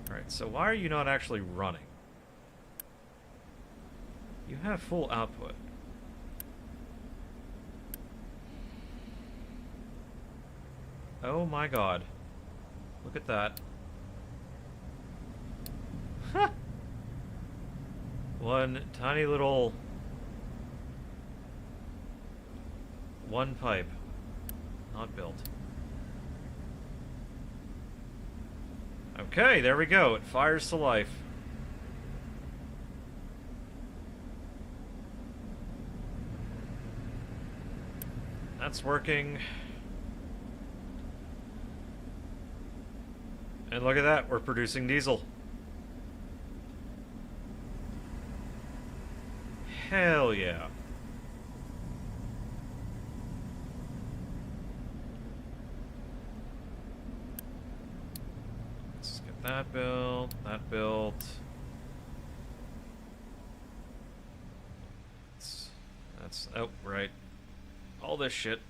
Alright, so why are you not actually running? You have full output. Oh my god. Look at that. Ha! One tiny little... one pipe. Not built. Okay, there we go. It fires to life. That's working. And look at that, we're producing diesel. Hell yeah. Let's get that built, that built. That's oh, right. All this shit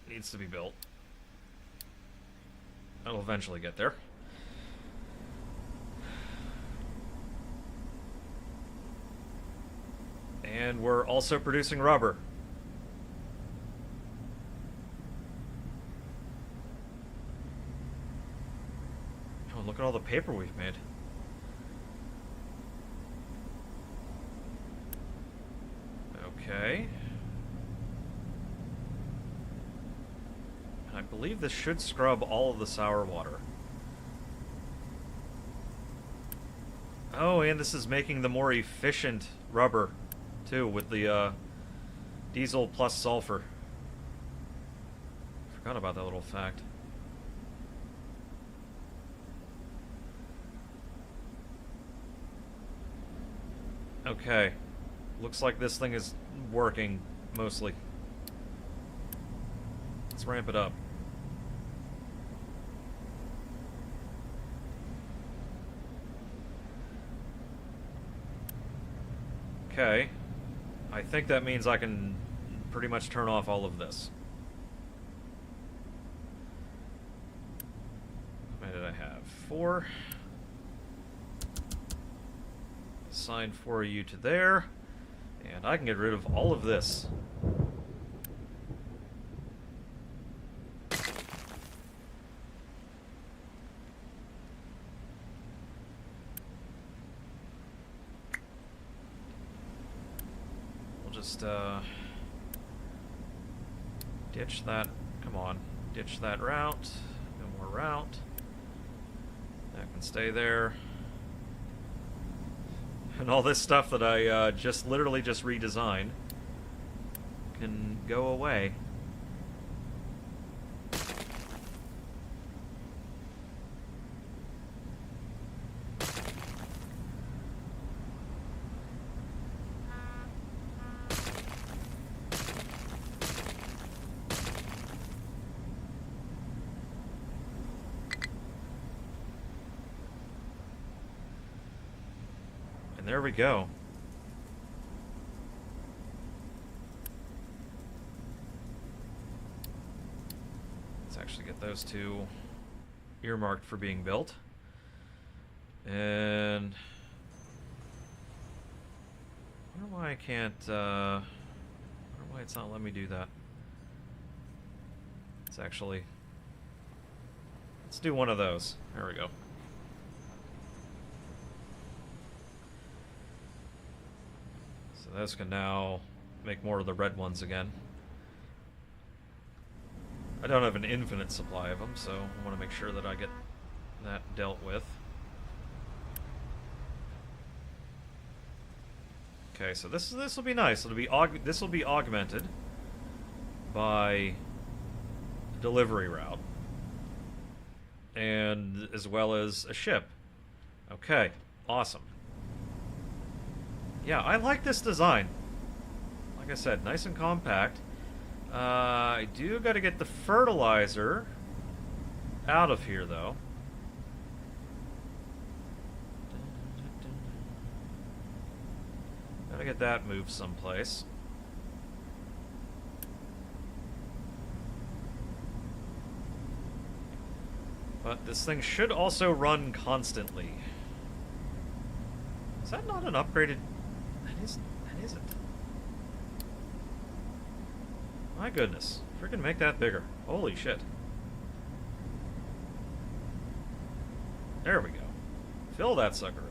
needs to be built. I'll eventually get there. And we're also producing rubber. Oh, look at all the paper we've made. Okay. I believe this should scrub all of the sour water. Oh, and this is making the more efficient rubber, too, with the diesel plus sulfur. Forgot about that little fact. Okay. Looks like this thing is working, mostly. Let's ramp it up. Okay. I think that means I can pretty much turn off all of this. How many did I have? 4. Assign 4 of you to there. And I can get rid of all of this. We'll just, ditch that. Come on. Ditch that route. No more route. That can stay there. And all this stuff that I literally just redesigned can go away. And there we go. Let's actually get those two earmarked for being built. And I wonder why I can't, I wonder why it's not letting me do that. It's actually, let's do one of those. There we go. So those can now make more of the red ones again. I don't have an infinite supply of them, so I want to make sure that I get that dealt with. Okay, so this will be nice. This will be augmented by delivery route, and as well as a ship. Okay, awesome. Yeah, I like this design. Like I said, nice and compact. I do got to get the fertilizer out of here, though. Gotta get that moved someplace. But this thing should also run constantly. Is that not an upgraded... That isn't. My goodness. Freaking make that bigger. Holy shit. There we go. Fill that sucker up.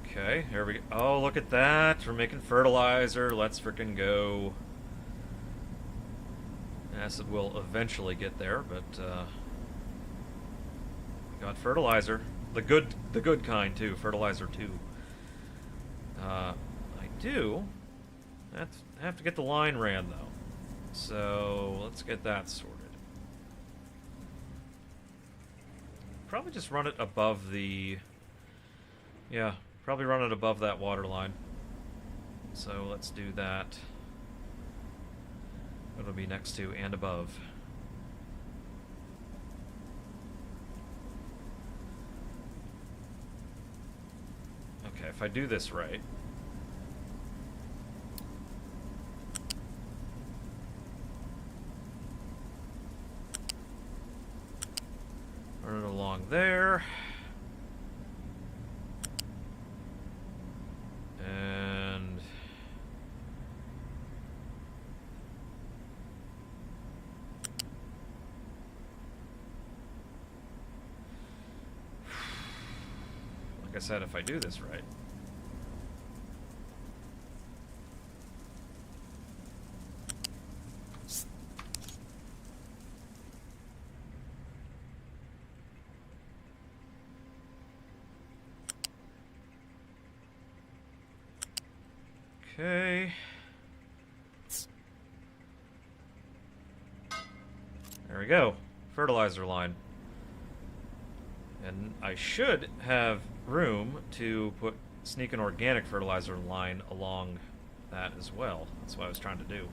Okay, here we go. Oh, look at that. We're making fertilizer. Let's frickin' go. Acid will eventually get there, but got fertilizer. The good kind too. Fertilizer 2. I do have to get the line ran though. So let's get that sorted. Probably just run it above the... Yeah, probably run it above that water line. So let's do that. It'll be next to and above. Okay, if I do this right. Run it along there. And like I said, if I do this right. Okay. There we go. Fertilizer line. And I should have room to sneak an organic fertilizer line along that as well. That's what I was trying to do.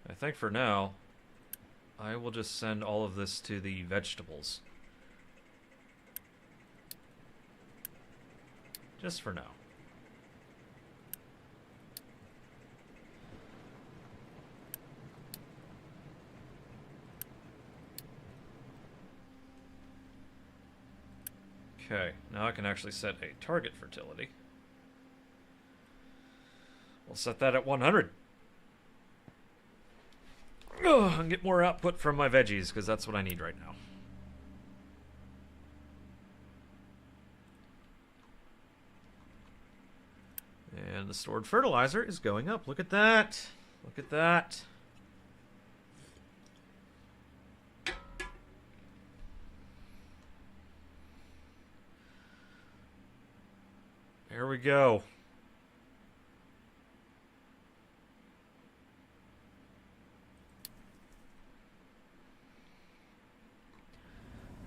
I think for now, I will just send all of this to the vegetables. Just for now. Okay, now I can actually set a target fertility. We'll set that at 100. Oh, and get more output from my veggies, because that's what I need right now. And the stored fertilizer is going up. Look at that. Look at that. There we go.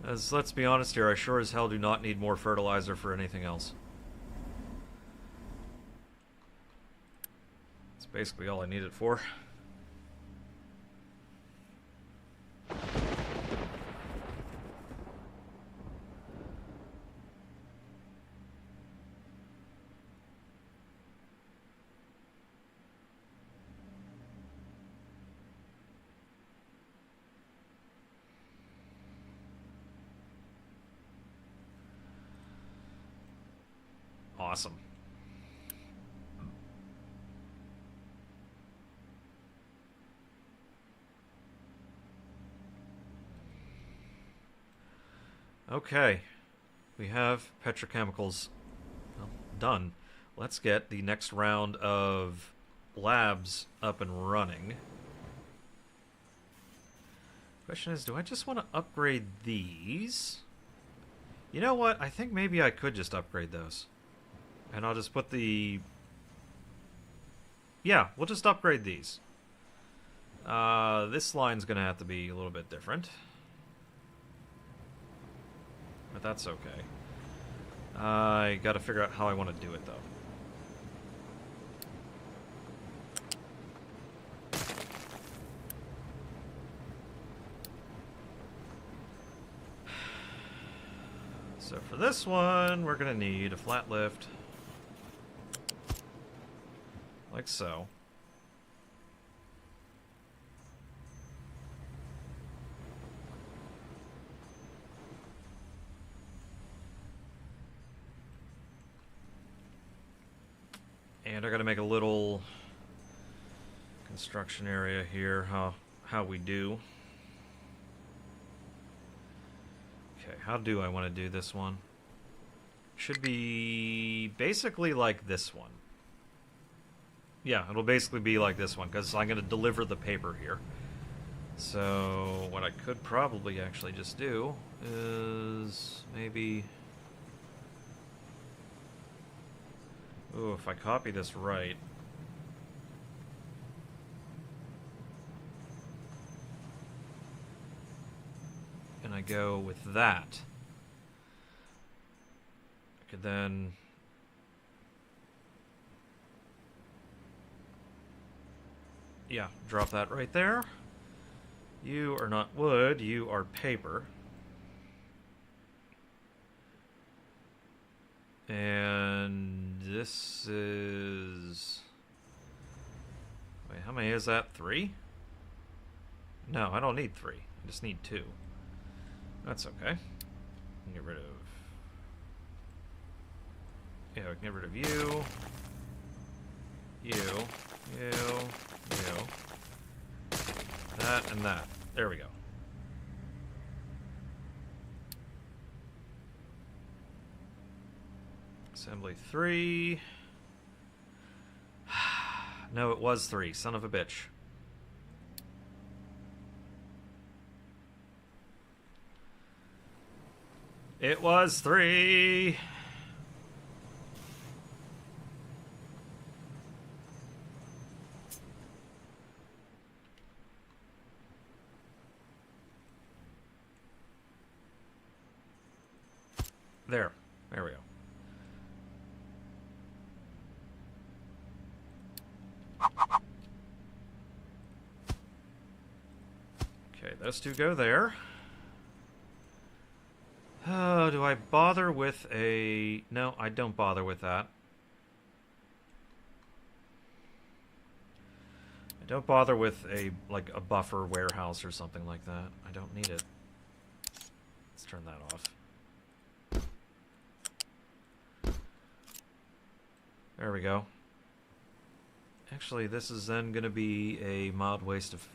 As let's be honest here, I sure as hell do not need more fertilizer for anything else. That's basically all I need it for. Awesome. Okay, we have petrochemicals done. Let's get the next round of labs up and running. Question is, do I just want to upgrade these? You know what? I think maybe I could just upgrade those. And I'll just put the... Yeah, we'll just upgrade these. This line's going to have to be a little bit different. But that's okay. I got to figure out how I want to do it, though. So for this one, we're going to need a flat lift. Like so. And I gotta make a little construction area here, how we do. Okay, how do I want to do this one? Should be basically like this one. Yeah, it'll basically be like this one, because I'm going to deliver the paper here. So, what I could probably actually just do is maybe... Ooh, if I copy this right... and I go with that, I could then... Yeah, drop that right there. You are not wood, you are paper. And this is... Wait, how many is that? 3? No, I don't need 3. I just need 2. That's okay. Get rid of... Yeah, we can get rid of you. You. That and that. There we go. Assembly 3. No, it was 3. Son of a bitch. It was 3. There. There we go. Okay, those two go there. Do I bother with a... No, I don't bother with that. I don't bother with a, like, a buffer warehouse or something like that. I don't need it. Let's turn that off. There we go. Actually, this is then going to be a mild waste of...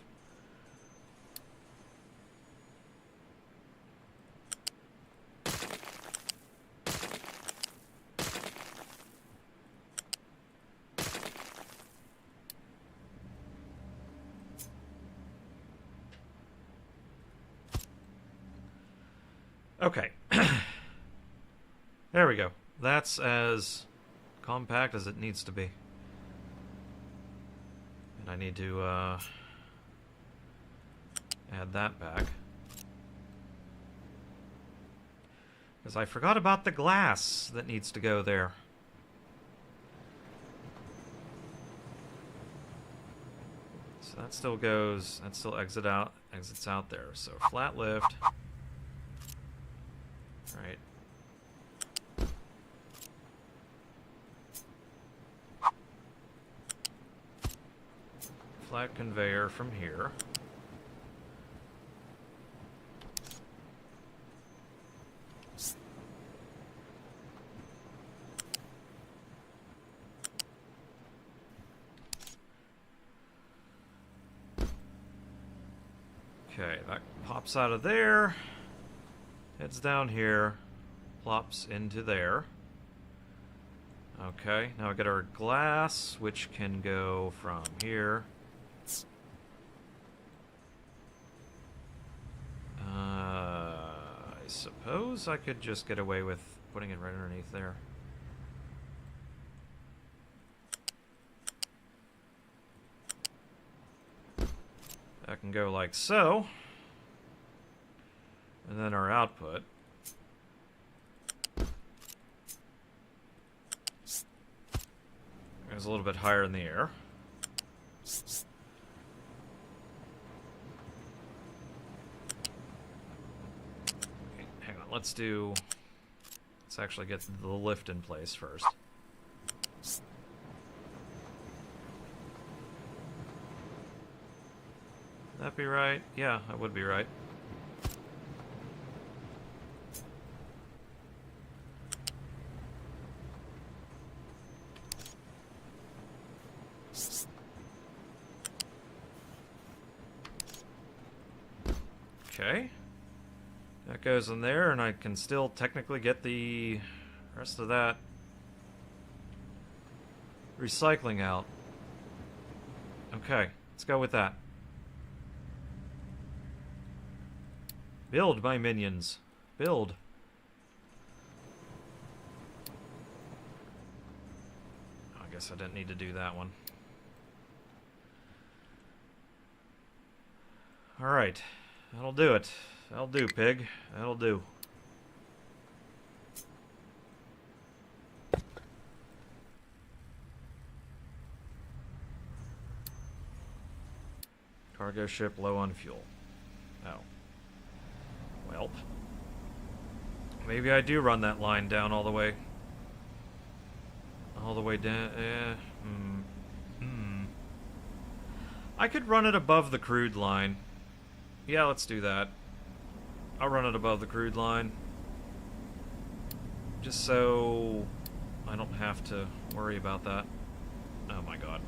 Okay. There we go. That's as compact as it needs to be. And I need to add that back. Because I forgot about the glass that needs to go there. So that still goes, that still exits out there. So flat lift. Right. Flat conveyor from here. Okay, that pops out of there. Heads down here, plops into there. Okay, now we get our glass, which can go from here. I suppose I could just get away with putting it right underneath there. That can go like so. And then our output. Goes a little bit higher in the air. Okay, hang on, let's actually get the lift in place first. That be right? Yeah, that would be right. Okay. That goes in there, and I can still technically get the rest of that recycling out. Okay, let's go with that. Build, my minions. Build. I guess I didn't need to do that one. Alright. That'll do it. That'll do, pig. That'll do. Cargo ship low on fuel. Oh. Welp. Maybe I do run that line down all the way. All the way down. I could run it above the crude line. Yeah, let's do that. I'll run it above the crude line. Just so I don't have to worry about that. Oh my god.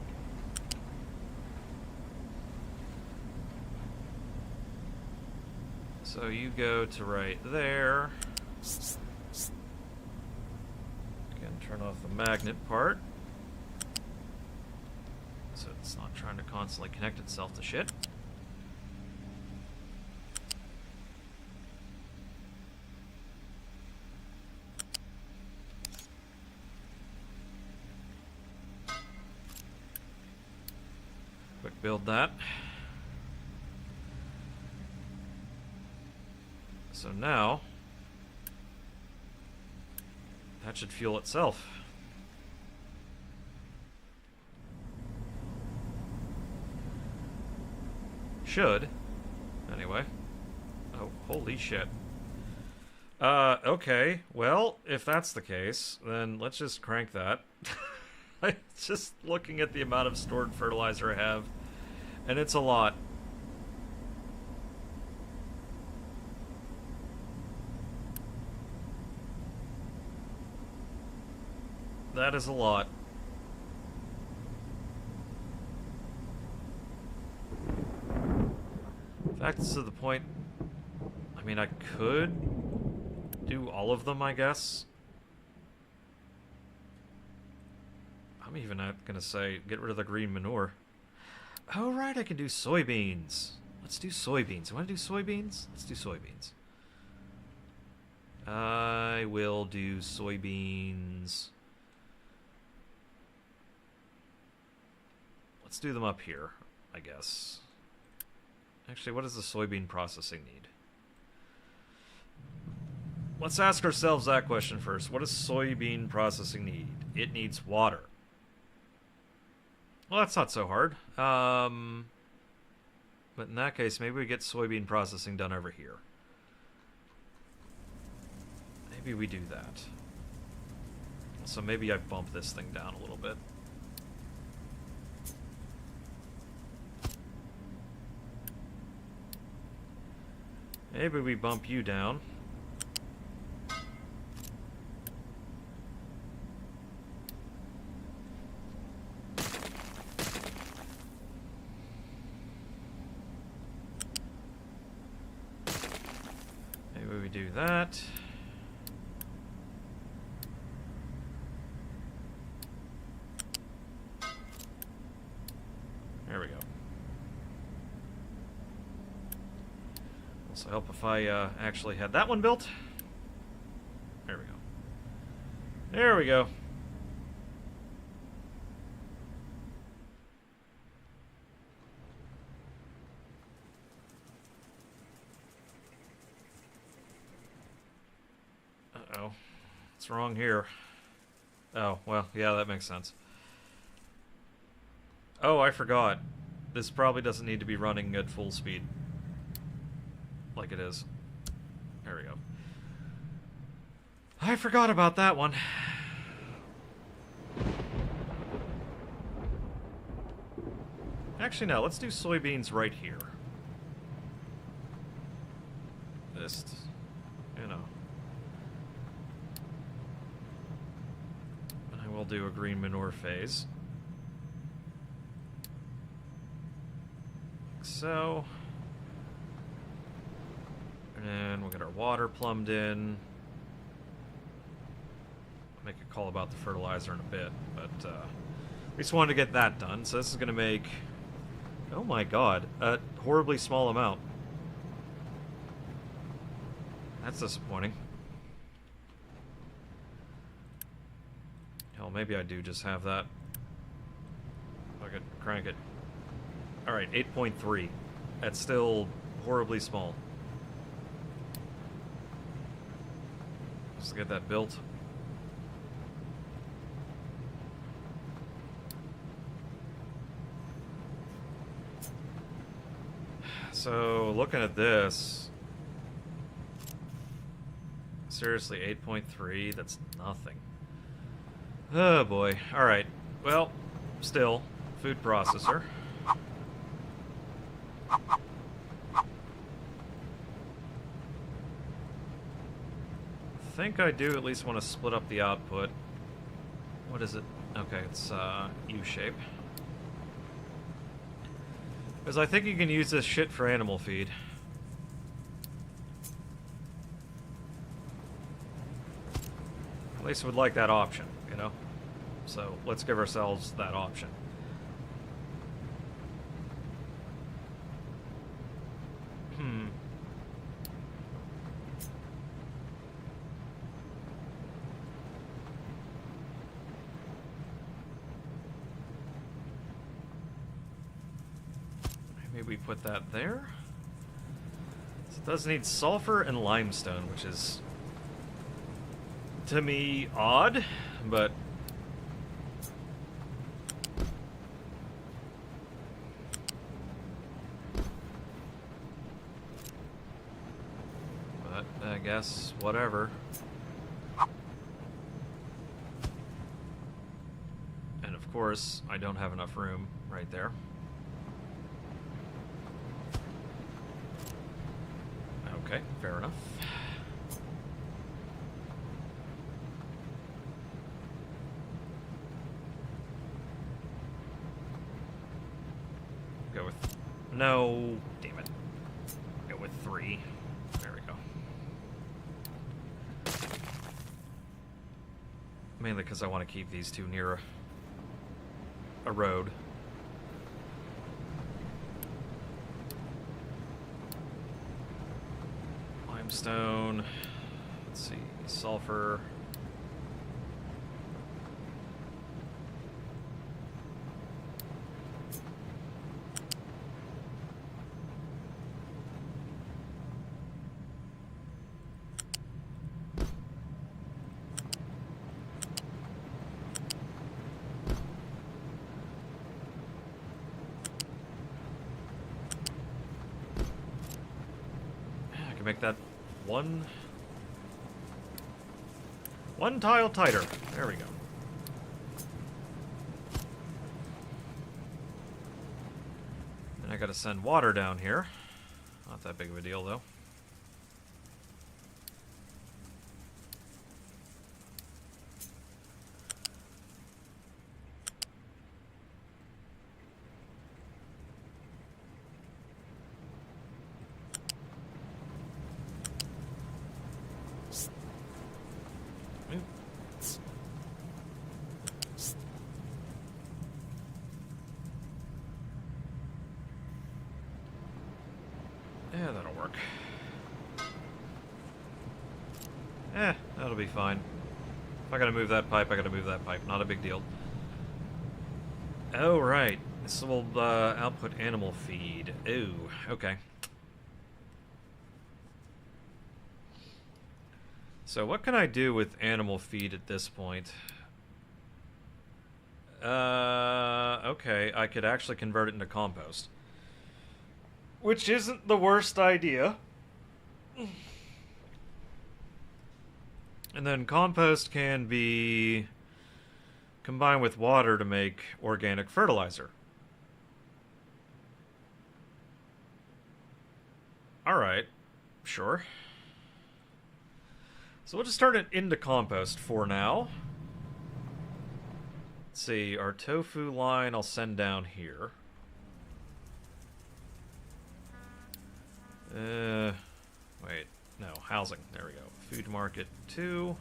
So you go to right there. Again, turn off the magnet part. So it's not trying to constantly connect itself to shit. Quick build that. So now That should fuel itself. Should. Anyway. Oh, holy shit. Okay. Well, if that's the case, then let's just crank that. I'm just looking at the amount of stored fertilizer I have, and it's a lot. That is a lot. In fact, it's to the point... I mean, I could do all of them, I guess. I'm even not gonna say get rid of the green manure. Oh, right, I can do soybeans. Let's do soybeans. You want to do soybeans? Let's do soybeans. I will do soybeans. Let's do them up here, I guess. Actually, what does the soybean processing need? Let's ask ourselves that question first. What does soybean processing need? It needs water. Well, that's not so hard. But in that case, maybe we get soybean processing done over here. Maybe we do that. So maybe I bump this thing down a little bit. Maybe we bump you down. Maybe we do that. There we go. Also help if I actually had that one built. There we go. There we go. Uh-oh. What's wrong here? Oh, well, yeah, that makes sense. Oh, I forgot. This probably doesn't need to be running at full speed. Like it is. There we go. I forgot about that one. Actually, no, let's do soybeans right here. Just, you know. And I will do a green manure phase. Like so. And we'll get our water plumbed in. I'll make a call about the fertilizer in a bit, but we just wanted to get that done. So this is going to make, oh my god, a horribly small amount. That's disappointing. Hell, maybe I do just have that. I could crank it. Alright, 8.3. That's still horribly small. Just to get that built. So, looking at this, seriously, 8.3, that's nothing. Oh boy. Alright. Well, still, food processor. I think I do at least want to split up the output. What is it? Okay, it's U-shape. Because I think you can use this shit for animal feed. At least we'd like that option, you know? So let's give ourselves that option. Maybe we put that there. So it does need sulfur and limestone, which is to me odd, but I guess whatever. And of course, I don't have enough room right there. Okay, fair enough. Go with... No, damn it. Go with 3. There we go. Mainly because I want to keep these two near a road. Limestone. Let's see. Sulfur. Make that one tile tighter. There we go. And I gotta send water down here. Not that big of a deal though. Yeah, that'll work. That'll be fine. If I gotta move that pipe, I gotta move that pipe. Not a big deal. Oh, right. This will output animal feed. Ooh, okay. So what can I do with animal feed at this point? Okay, I could actually convert it into compost. Which isn't the worst idea. And then compost can be combined with water to make organic fertilizer. Alright, sure. So we'll just turn it into compost for now. Let's see, our tofu line I'll send down here. Wait, no, housing. There we go. Food market 2.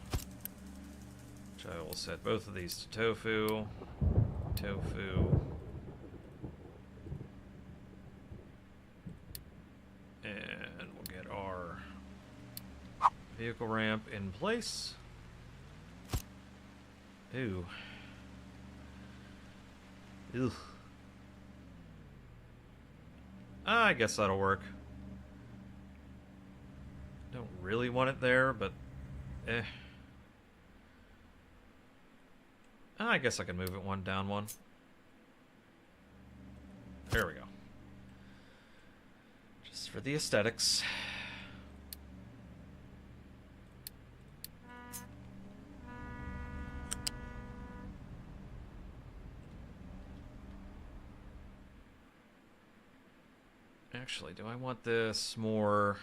Which I will set both of these to tofu. Tofu. And we'll get our vehicle ramp in place. Ooh. Ugh. I guess that'll work. Don't really want it there, but I guess I can move it one down one. There we go. Just for the aesthetics. Actually, do I want this more...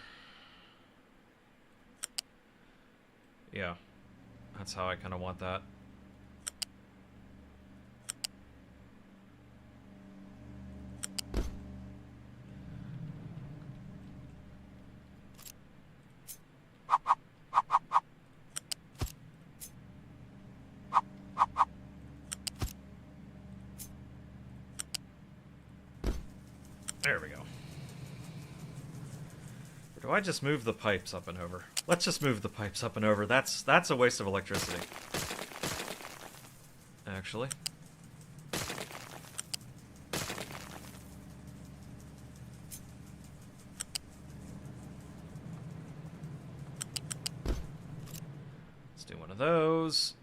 Yeah, that's how I kind of want that. There we go. Or do I just move the pipes up and over? Let's just move the pipes up and over. That's a waste of electricity. Actually. Let's do one of of those.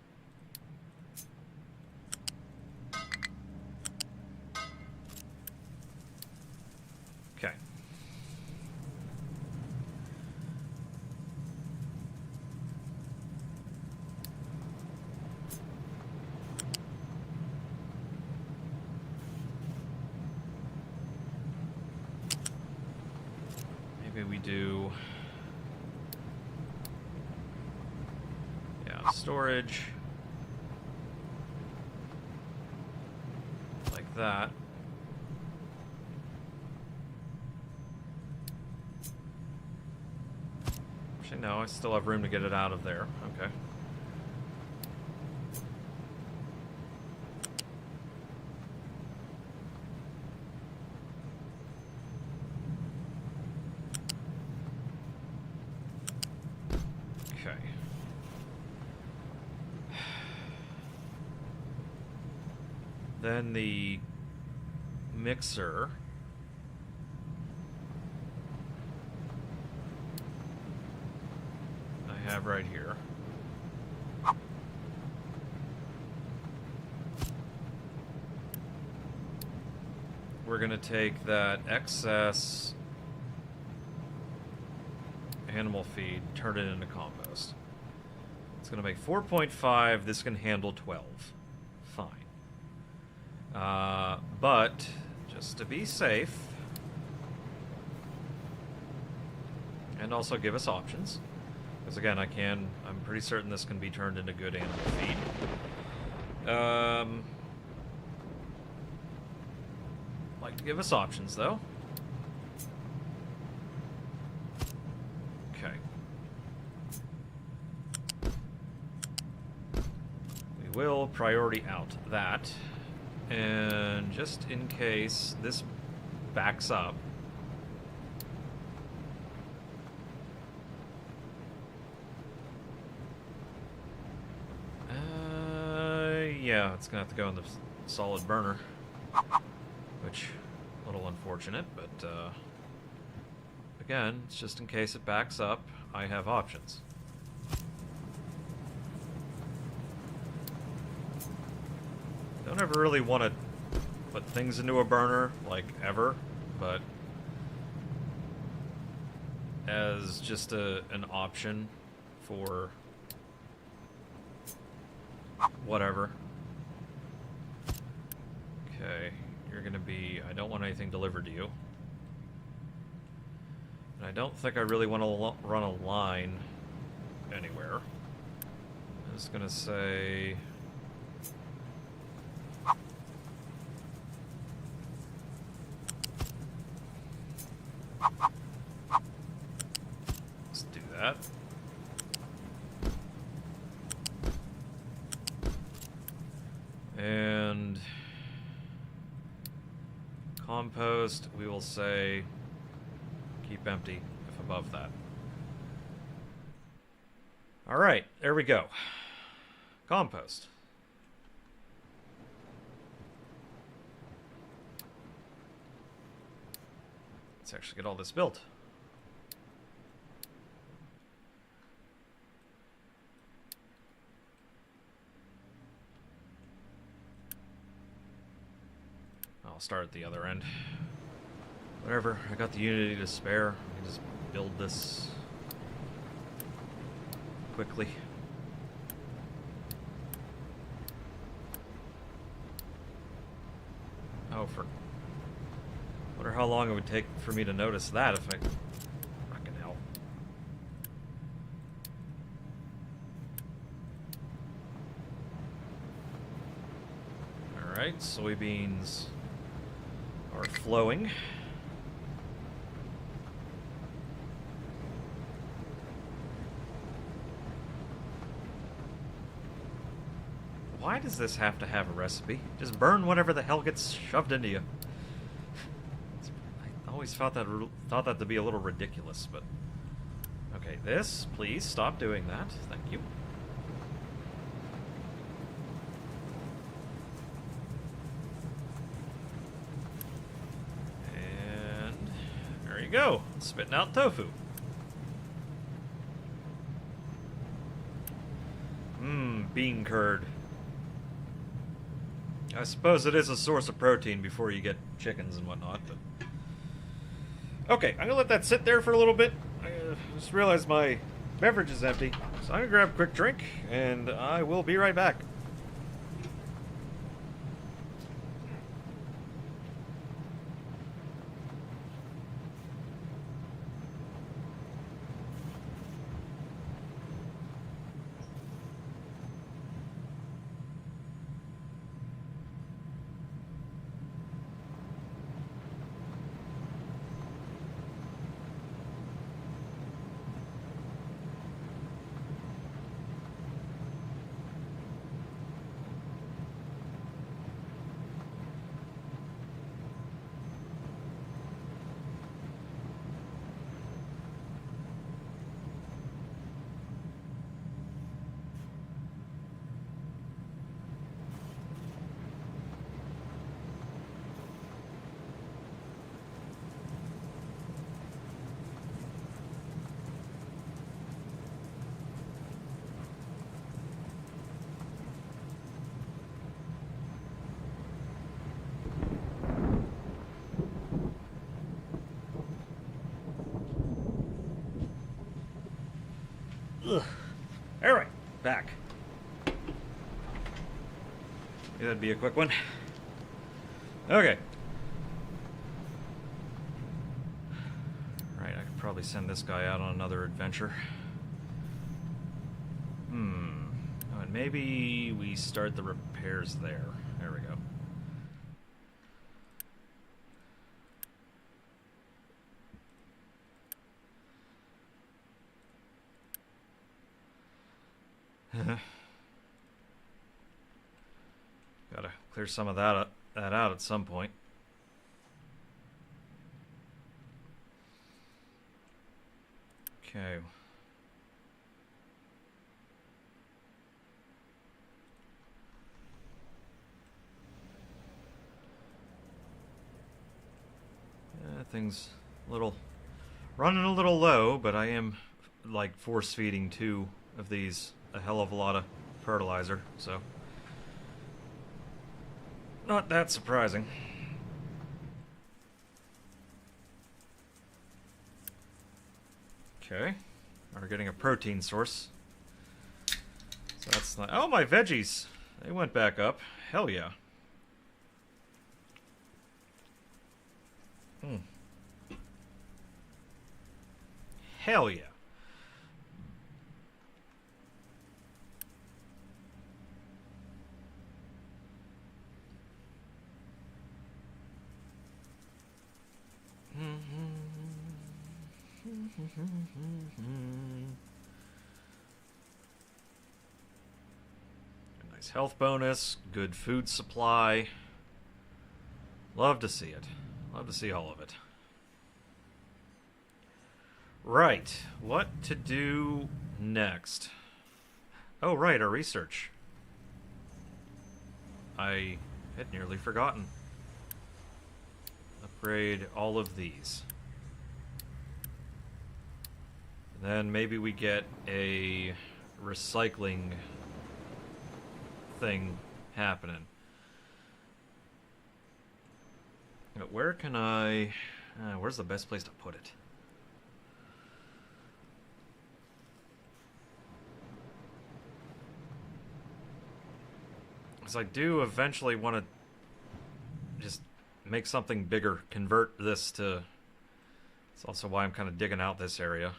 Okay. Maybe we do... yeah, storage. Like that. Actually, no, I still have room to get it out of there. Okay. Okay. Then the mixer. I have right here. We're going to take that excess animal feed, turn it into compost. It's going to make 4.5. This can handle 12. Fine. But just to be safe, and also give us options, because again, I'm pretty certain this can be turned into good animal feed. Like to give us options though. Okay. We will priority out that. And just in case this backs up, yeah, it's gonna have to go in the solid burner, which a little unfortunate, but again, it's just in case it backs up, I have options. Don't ever really want to put things into a burner, like, ever, but as just an option for whatever. Okay, you're gonna be... I don't want anything delivered to you. And I don't think I really want to run a line anywhere. I'm just gonna say... let's do that. And compost, we will say keep empty if above that. All right, there we go. Compost. Let's actually get all this built. I'll start at the other end. Whatever, I got the Unity to spare. I can just build this quickly. Oh, for... wonder how long it would take for me to notice that if I... fucking hell. Alright, soybeans are flowing. Why does this have to have a recipe? Just burn whatever the hell gets shoved into you. I always thought that to be a little ridiculous, but... okay, this, please stop doing that. Thank you. And there you go, spitting out tofu. bean curd. I suppose it is a source of protein before you get chickens and whatnot, but... Okay, I'm gonna let that sit there for a little bit. I just realized my beverage is empty, so I'm gonna grab a quick drink, and I will be right back. Ugh. Alright, back. That'd be a quick one. Okay. Right, I could probably send this guy out on another adventure. Oh, and maybe we start the repairs there. There we go. Gotta clear some of that out at some point. Okay. Things running a little low, but I am like force feeding 2 of these a hell of a lot of fertilizer, so not that surprising. Okay, we're getting a protein source. So that's not... Oh, my veggies! They went back up. Hell yeah. Hell yeah. Nice health bonus, good food supply. Love to see it. Love to see all of it. Right, what to do next? Oh, right, our research. I had nearly forgotten. Upgrade all of these. Then maybe we get a recycling thing happening. But where can I... where's the best place to put it? Because I do eventually want to just make something bigger, convert this to... It's also why I'm kind of digging out this area.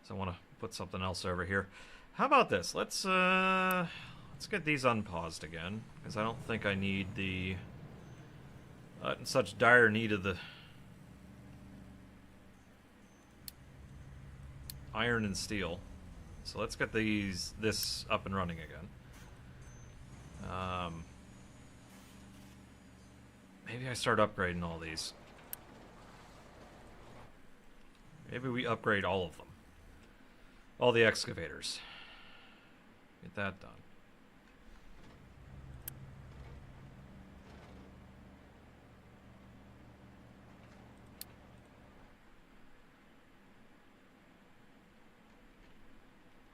So I want to put something else over here. How about this? Let's get these unpaused again, because I don't think I need the... in such dire need of the iron and steel. So let's get this up and running again. Maybe I start upgrading all these. Maybe we upgrade all of them. All the excavators. Get that done.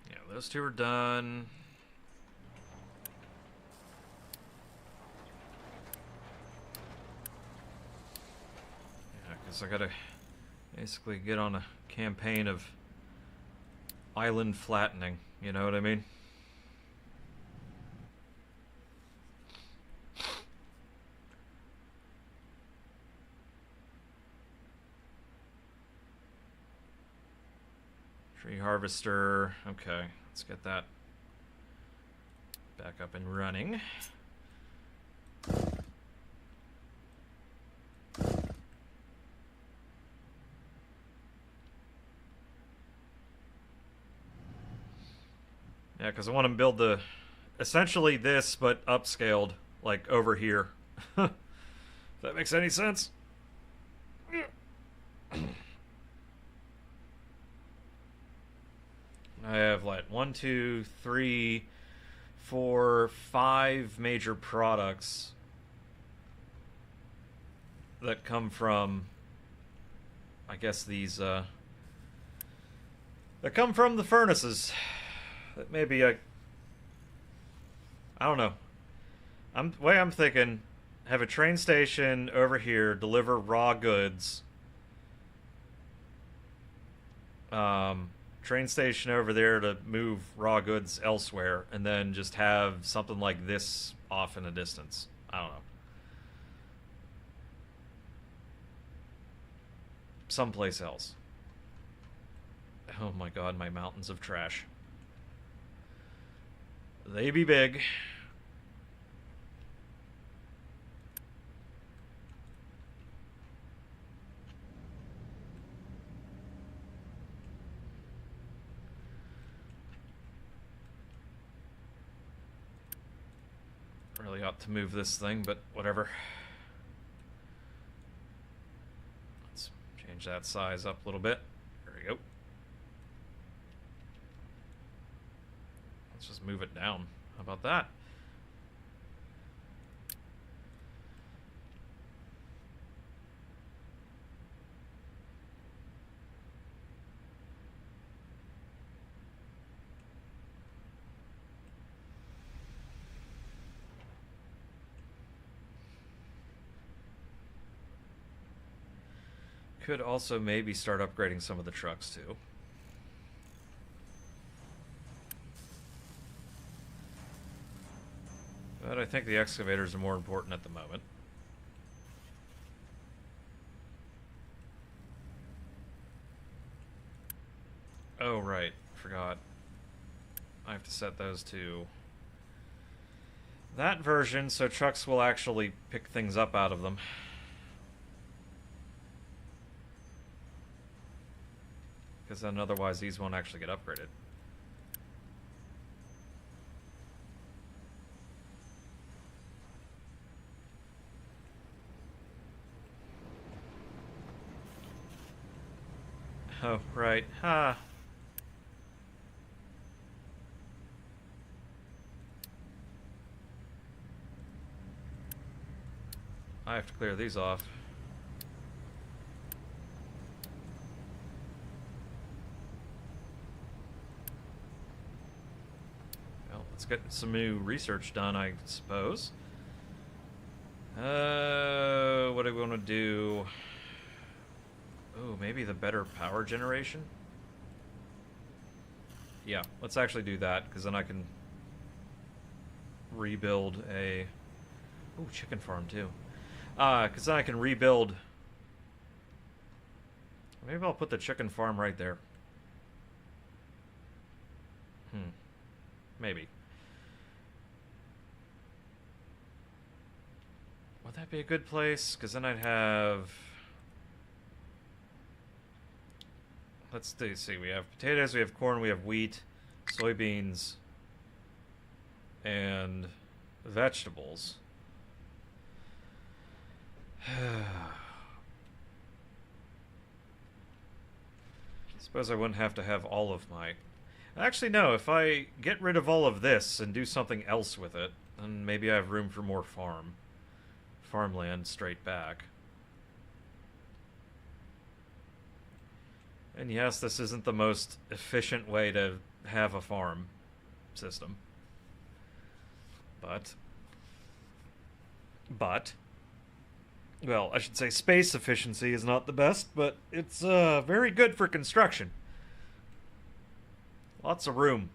Yeah, those 2 are done. Guess I gotta basically get on a campaign of island flattening, you know what I mean? Tree harvester, okay, let's get that back up and running. Yeah, because I want to build the, essentially this, but upscaled, like over here. If that makes any sense. I have like 1, 2, 3, 4, 5 major products that come from, I guess these, that come from the furnaces. That maybe I don't know. Way I'm thinking, have a train station over here, deliver raw goods. Train station over there to move raw goods elsewhere, and then just have something like this off in the distance. I don't know. Someplace else. Oh my god, my mountains of trash. They be big. Really ought to move this thing, but whatever. Let's change that size up a little bit. There we go. Let's just move it down. How about that? Could also maybe start upgrading some of the trucks too. But I think the excavators are more important at the moment. Oh, right. Forgot. I have to set those to that version so trucks will actually pick things up out of them. Because then otherwise these won't actually get upgraded. Oh, right. Ha. I have to clear these off. Well, let's get some new research done, I suppose. What do we want to do? Oh, maybe the better power generation? Yeah, let's actually do that, because then I can rebuild a... Ooh, chicken farm, too. Because then I can rebuild... Maybe I'll put the chicken farm right there. Maybe. Would that be a good place? Because then I'd have... Let's see, we have potatoes, we have corn, we have wheat, soybeans, and vegetables. Suppose I wouldn't have to have all of my... Actually, no, if I get rid of all of this and do something else with it, then maybe I have room for more farmland straight back. And yes, this isn't the most efficient way to have a farm system. But Well, I should say space efficiency is not the best, but it's very good for construction. Lots of room.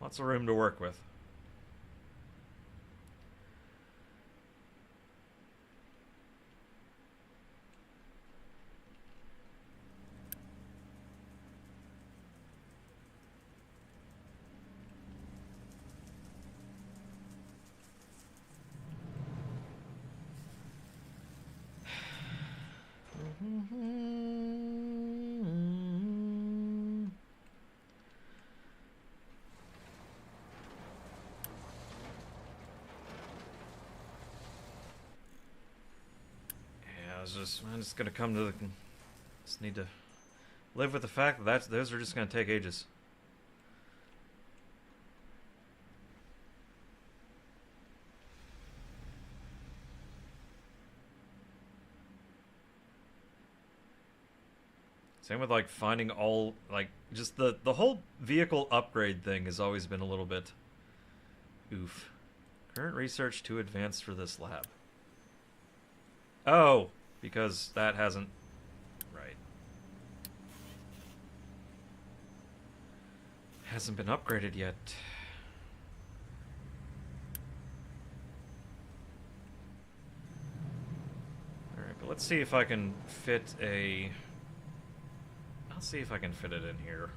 Lots of room to work with. I'm just gonna come to the. Just need to live with the fact that those are just gonna take ages. Same with like finding all like just the whole vehicle upgrade thing has always been a little bit oof. Current research too advanced for this lab. Oh, because that hasn't right. Hasn't been upgraded yet. Alright, but let's see if I can fit a... I'll see if I can fit it in here.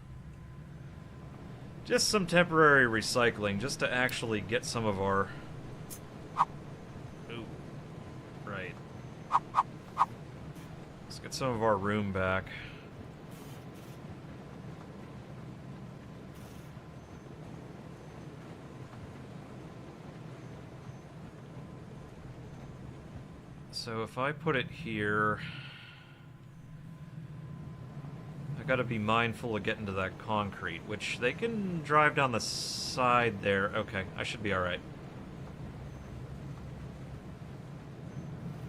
Just some temporary recycling, just to actually get some of our... Ooh. Right. Let's get some of our room back. So if I put it here... I gotta be mindful of getting to that concrete, which they can drive down the side there. Okay, I should be alright.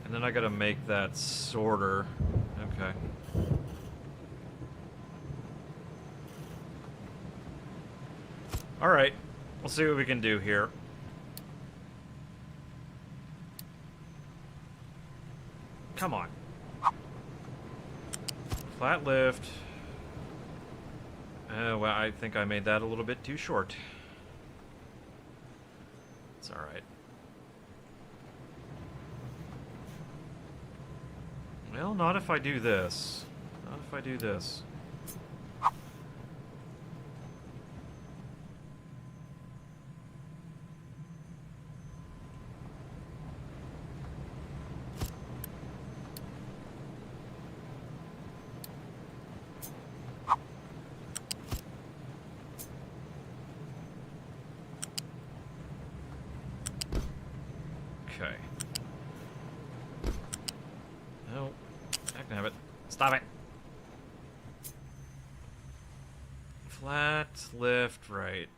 And then I gotta make that sorter. Okay. Alright, we'll see what we can do here. Come on. Flat lift. Well, I think I made that a little bit too short. It's alright. Well, not if I do this. Not if I do this. Okay. No. I can have it. Stop it. Flat, lift, right.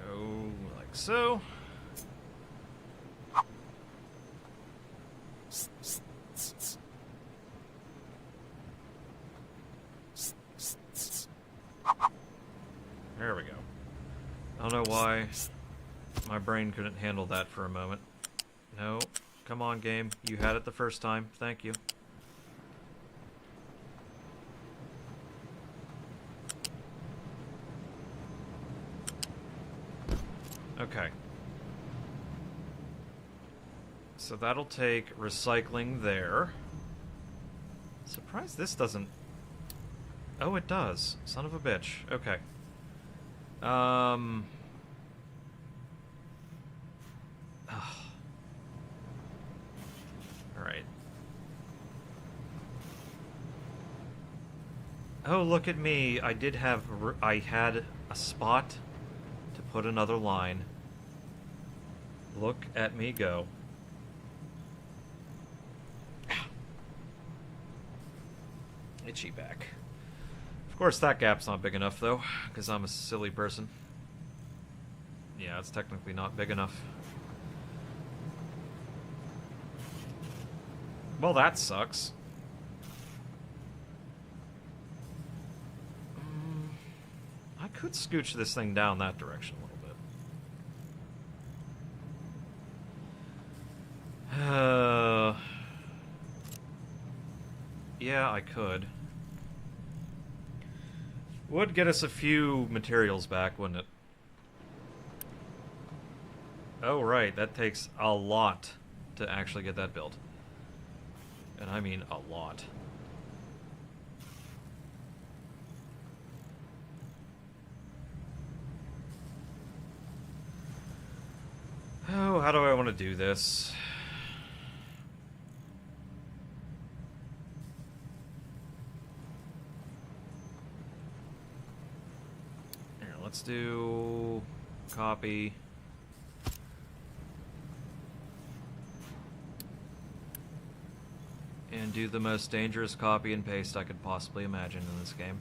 Go like so. There we go. I don't know why my brain couldn't handle that for a moment. No. Come on, game. You had it the first time. Thank you. Okay. So that'll take recycling there. Surprised this doesn't... Oh, it does. Son of a bitch. Okay. Alright. Oh, look at me. I had a spot to put another line. Look at me go. Itchy back. Of course, that gap's not big enough, though, because I'm a silly person. Yeah, it's technically not big enough. Well, that sucks. I could scooch this thing down that direction a little bit. Yeah, I could. Would get us a few materials back, wouldn't it? Oh, right, that takes a lot to actually get that built. And I mean a lot. Oh, how do I want to do this? Here, let's do copy. And do the most dangerous copy and paste I could possibly imagine in this game.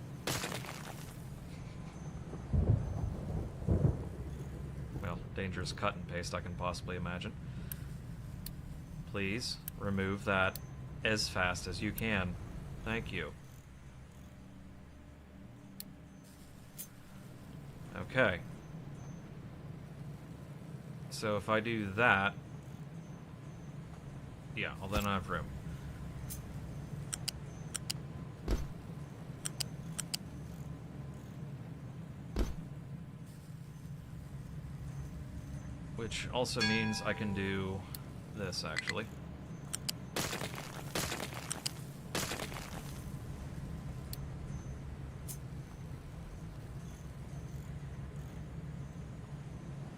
Well, dangerous cut and paste I can possibly imagine. Please remove that as fast as you can. Thank you. Okay. So if I do that, yeah, well then I have room. Which also means I can do this, actually.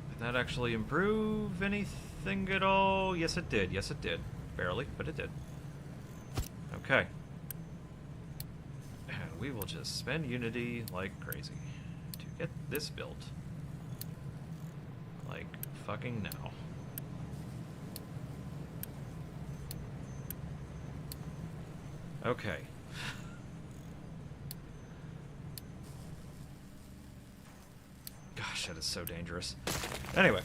Did that actually improve anything at all? Yes, it did. Yes, it did. Barely, but it did. Okay. And we will just spend Unity like crazy to get this built. Like fucking now. Okay. Gosh, that is so dangerous. Anyway.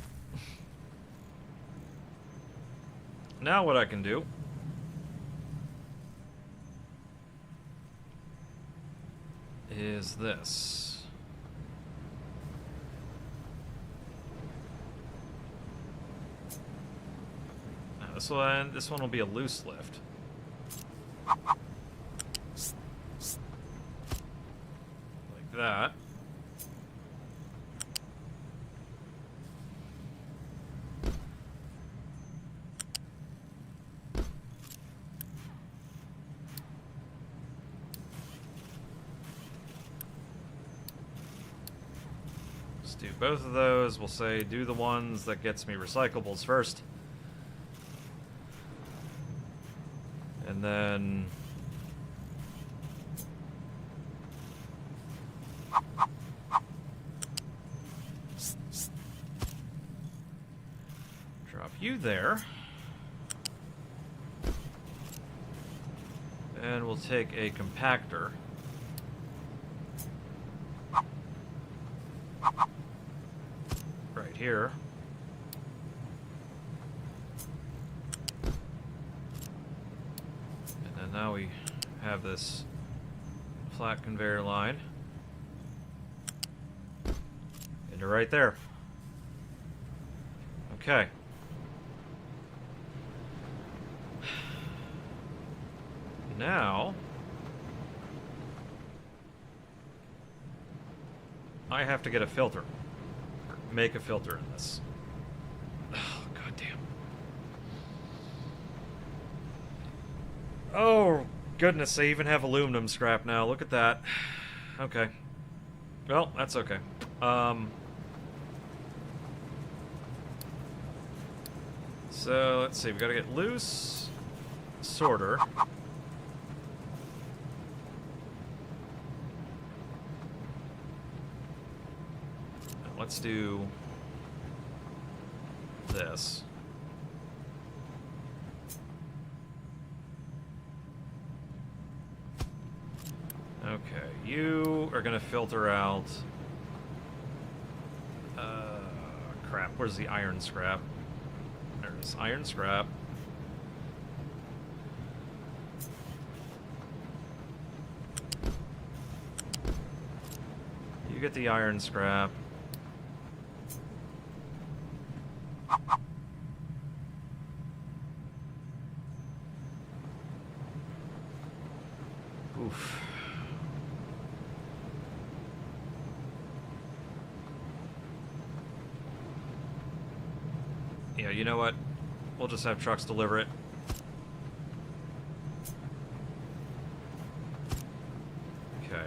Now what I can do is this. Now this one will be a loose lift. Like that. Do both of those. We'll say do the ones that gets me recyclables first. And then drop you there. And we'll take a compactor. Here. And then now we have this flat conveyor line into right there. Okay. Now I have to get a filter. Make a filter in this. Oh, goddamn. Oh, goodness, I even have aluminum scrap now. Look at that. Okay. Well, that's okay. So, let's see. We gotta get loose sorter. Let's do this. Okay, you are gonna filter out. Crap. Where's the iron scrap? There's iron scrap. You get the iron scrap. Yeah, you know what? We'll just have trucks deliver it. Okay.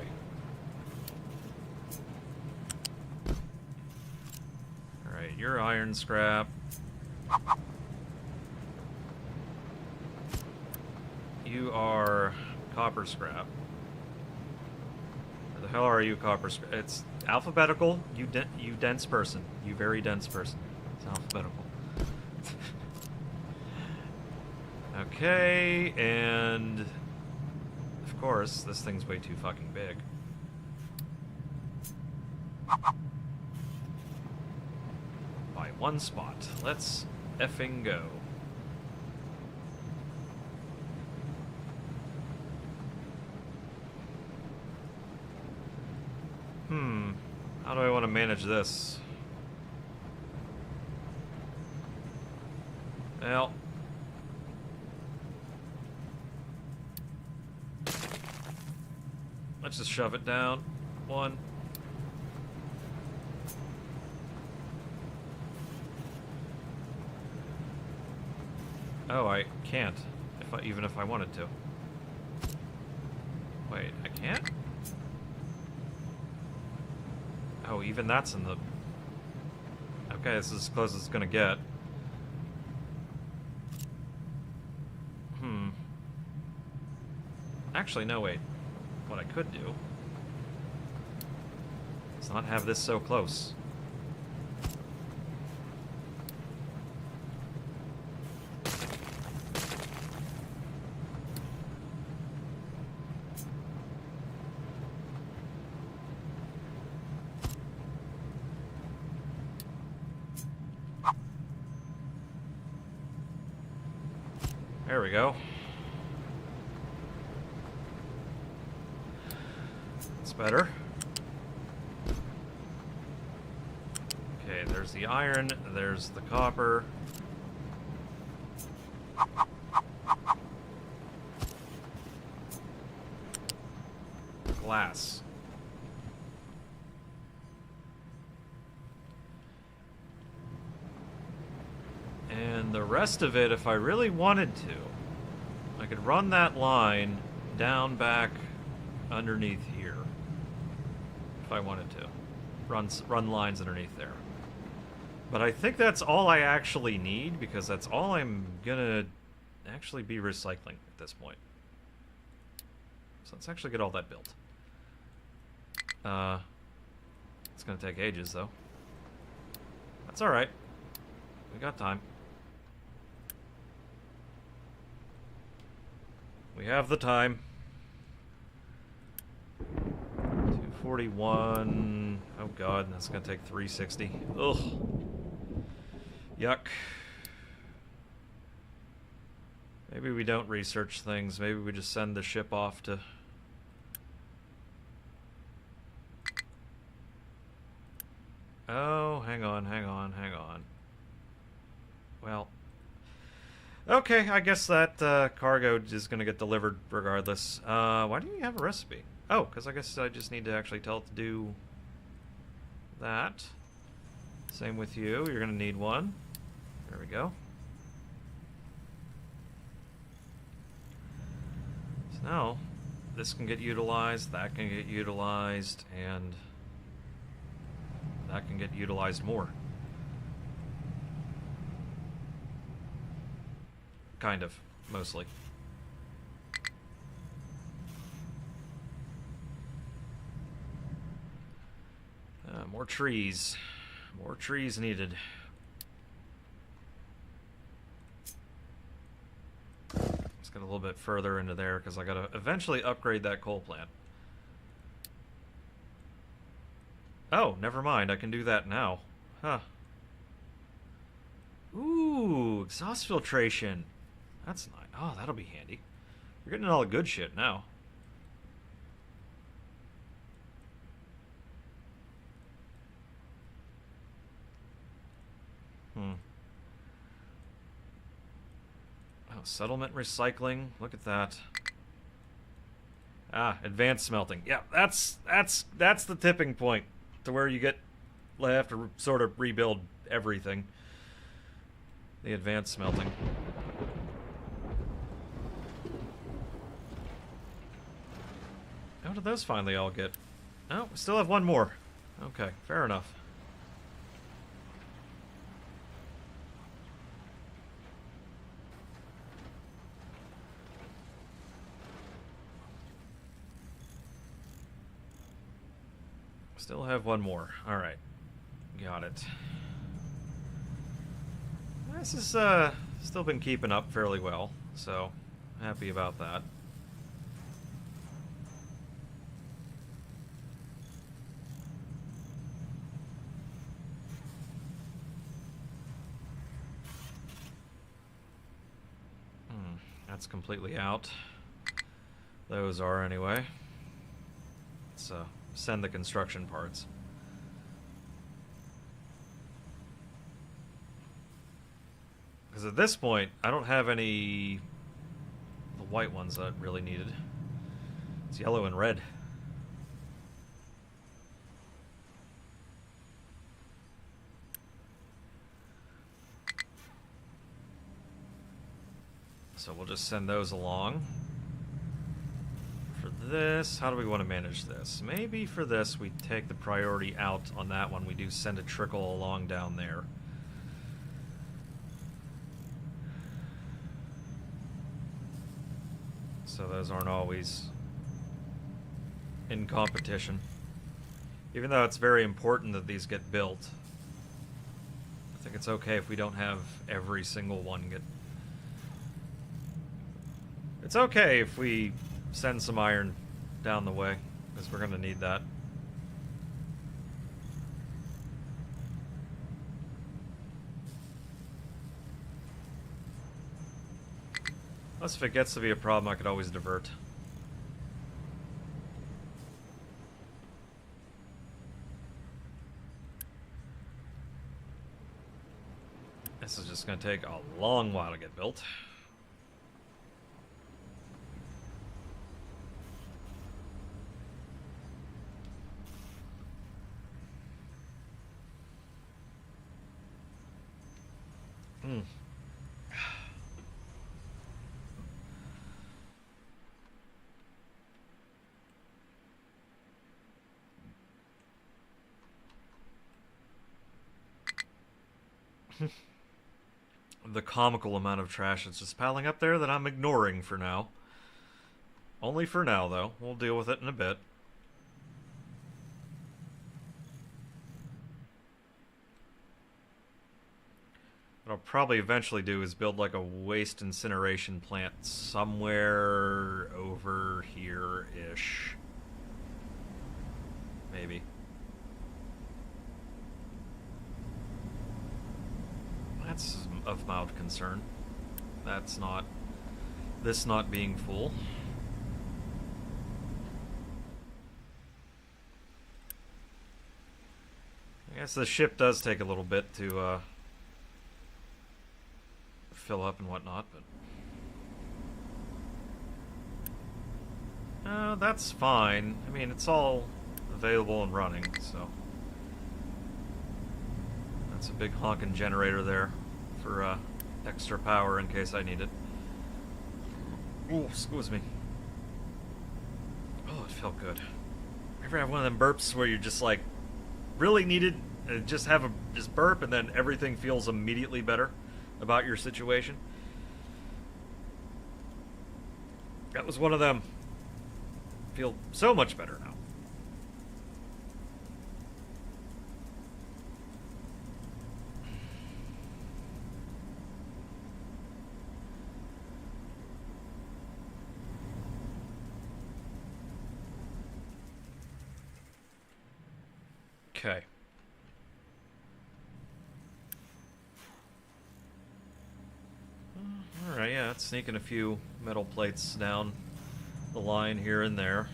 Alright, you're iron scrap. You are copper scrap. Where the hell are you, copper scrap? It's alphabetical. You dense person. You very dense person. It's alphabetical. Okay, and of course, this thing's way too fucking big. By one spot. Let's effing go. How do I want to manage this? Well, let's just shove it down. One. Oh, I can't. Even if I wanted to. Wait, I can't? Oh, even that's in the... Okay, this is as close as it's gonna get. Actually, no, wait. What I could do is not have this so close. There we go. That's better. Okay, there's the iron, there's the copper. Glass. And the rest of it, if I really wanted to, I could run that line down back underneath here. If I wanted to. Run lines underneath there. But I think that's all I actually need, because that's all I'm gonna actually be recycling at this point. So let's actually get all that built. It's gonna take ages, though. That's alright. We got time. We have the time. 241. Oh god, that's gonna take 360. Ugh. Yuck. Maybe we don't research things. Maybe we just send the ship off to... Oh, hang on. Well... Okay, I guess that cargo is going to get delivered regardless. Why do you have a recipe? Oh, because I guess I just need to actually tell it to do that. Same with you. You're going to need one. There we go. So now, this can get utilized, that can get utilized, and that can get utilized more. Kind of, mostly. More trees. More trees needed. Let's get a little bit further into there, because I gotta eventually upgrade that coal plant. Oh, never mind, I can do that now. Huh. Ooh, exhaust filtration. That's nice. Oh, that'll be handy. You're getting all the good shit now. Oh, settlement recycling. Look at that. Ah, advanced smelting. Yeah, that's the tipping point to where you have to sort of rebuild everything. the advanced smelting. How did those finally all get? Oh, we still have one more. Okay, fair enough. Still have one more. Alright. Got it. This has still been keeping up fairly well, so happy about that. That's completely out. Those are anyway. Let's send the construction parts. Because at this point, I don't have any the white ones that I really needed. It's yellow and red. So we'll just send those along. For this, how do we want to manage this? Maybe for this, we take the priority out on that one. We do send a trickle along down there. So those aren't always in competition. Even though it's very important that these get built, I think it's okay if we don't have every single one get... It's okay if we send some iron down the way, because we're going to need that. Plus, if it gets to be a problem, I could always divert. This is just going to take a long while to get built. The comical amount of trash that's just piling up there that I'm ignoring for now. Only for now, though. We'll deal with it in a bit. What I'll probably eventually do is build like a waste incineration plant somewhere over here-ish. Maybe. That's of mild concern. That's not... this not being full. I guess the ship does take a little bit to fill up and whatnot, but... that's fine. I mean, it's all available and running, so... That's a big honkin' generator there for extra power in case I need it. Oh, excuse me. Oh, it felt good. Ever have one of them burps where you just like really needed just have a just burp and then everything feels immediately better about your situation? That was one of them. Feel so much better now. Okay. Alright, yeah, it's sneaking a few metal plates down the line here and there.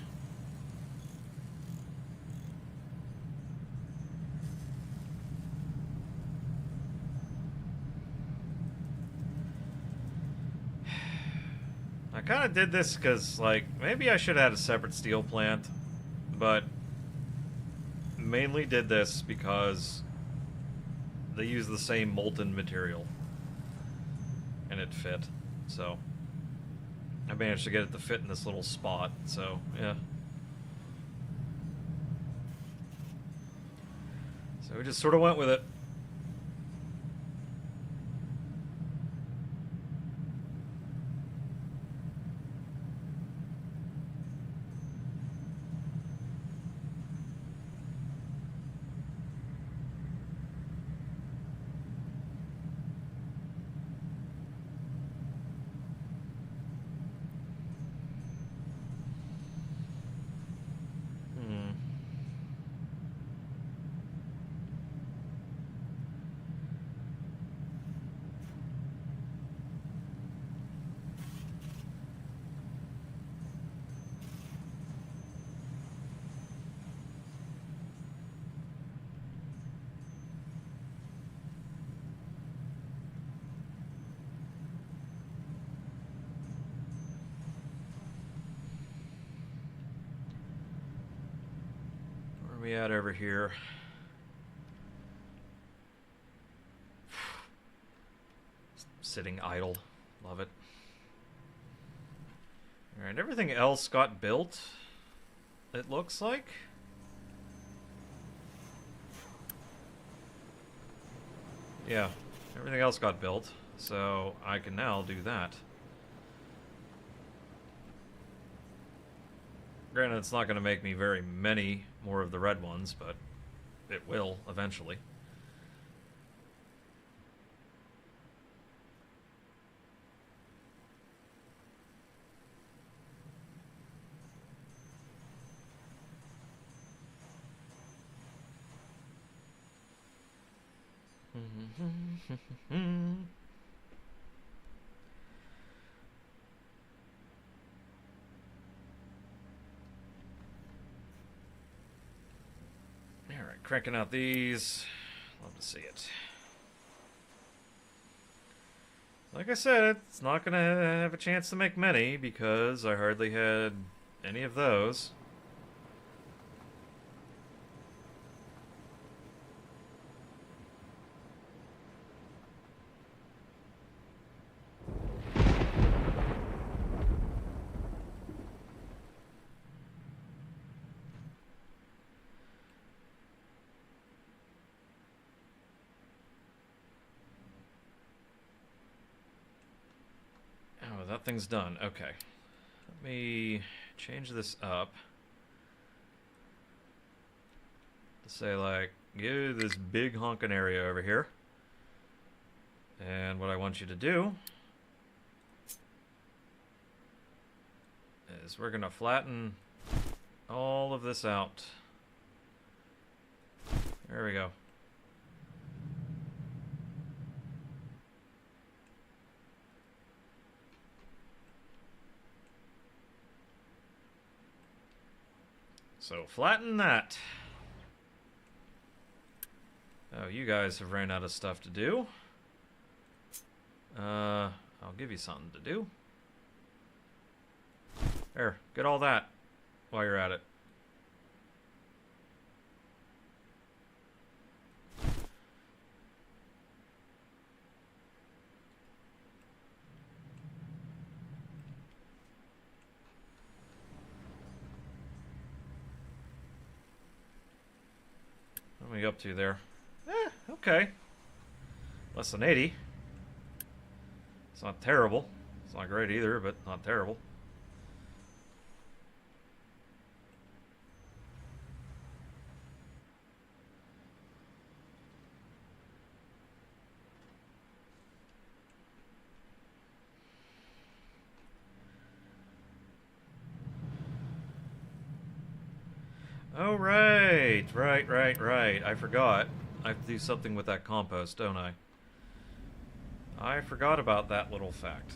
I kind of did this because, like, maybe I should have had a separate steel plant, but mainly did this because they use the same molten material. and it fit. So I managed to get it to fit in this little spot, so yeah. So we just sort of went with it. Where are we at over here? Sitting idle. Love it. Alright, everything else got built, it looks like. Yeah, everything else got built, so I can now do that. Granted, it's not going to make me very many more of the red ones, but it will eventually. Alright, cranking out these. Love to see it. Like I said, it's not going to have a chance to make many because I hardly had any of those. That thing's done. Okay. Let me change this up. To say, like, give this big honking area over here. And what I want you to do is we're going to flatten all of this out. There we go. So flatten that. Oh, you guys have ran out of stuff to do. I'll give you something to do. There, get all that while you're at it. What are we up to there? Okay. Less than 80. It's not terrible. It's not great either, but not terrible. Oh, right. Right. I forgot. I have to do something with that compost, don't I? I forgot about that little fact.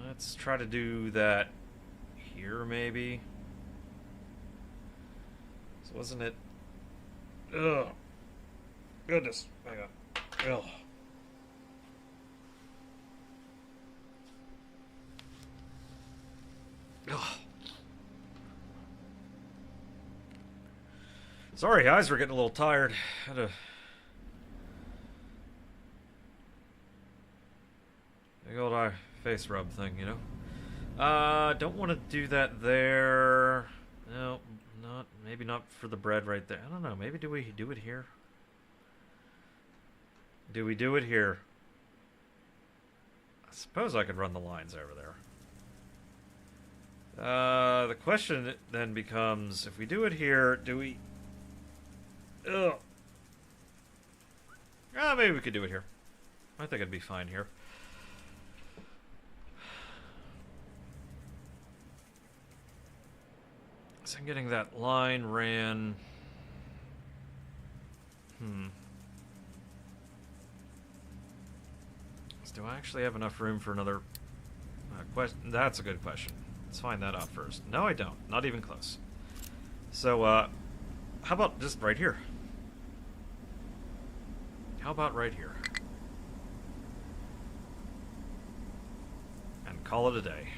Let's try to do that here, maybe. So wasn't it... Ugh. Goodness. Hang on. Ugh. Ugh. Sorry, guys, we're getting a little tired. Had a Big old eye face rub thing, you know? Don't want to do that there. No, not, maybe not for the bread right there. I don't know, maybe do we do it here? Do we do it here? I suppose I could run the lines over there. The question then becomes, if we do it here, do we... Ugh. Ah, maybe we could do it here. I think it'd be fine here. So I'm getting that line ran... So do I actually have enough room for another question? That's a good question. Let's find that out first. No, I don't. Not even close. So, how about just right here? How about right here? And call it a day.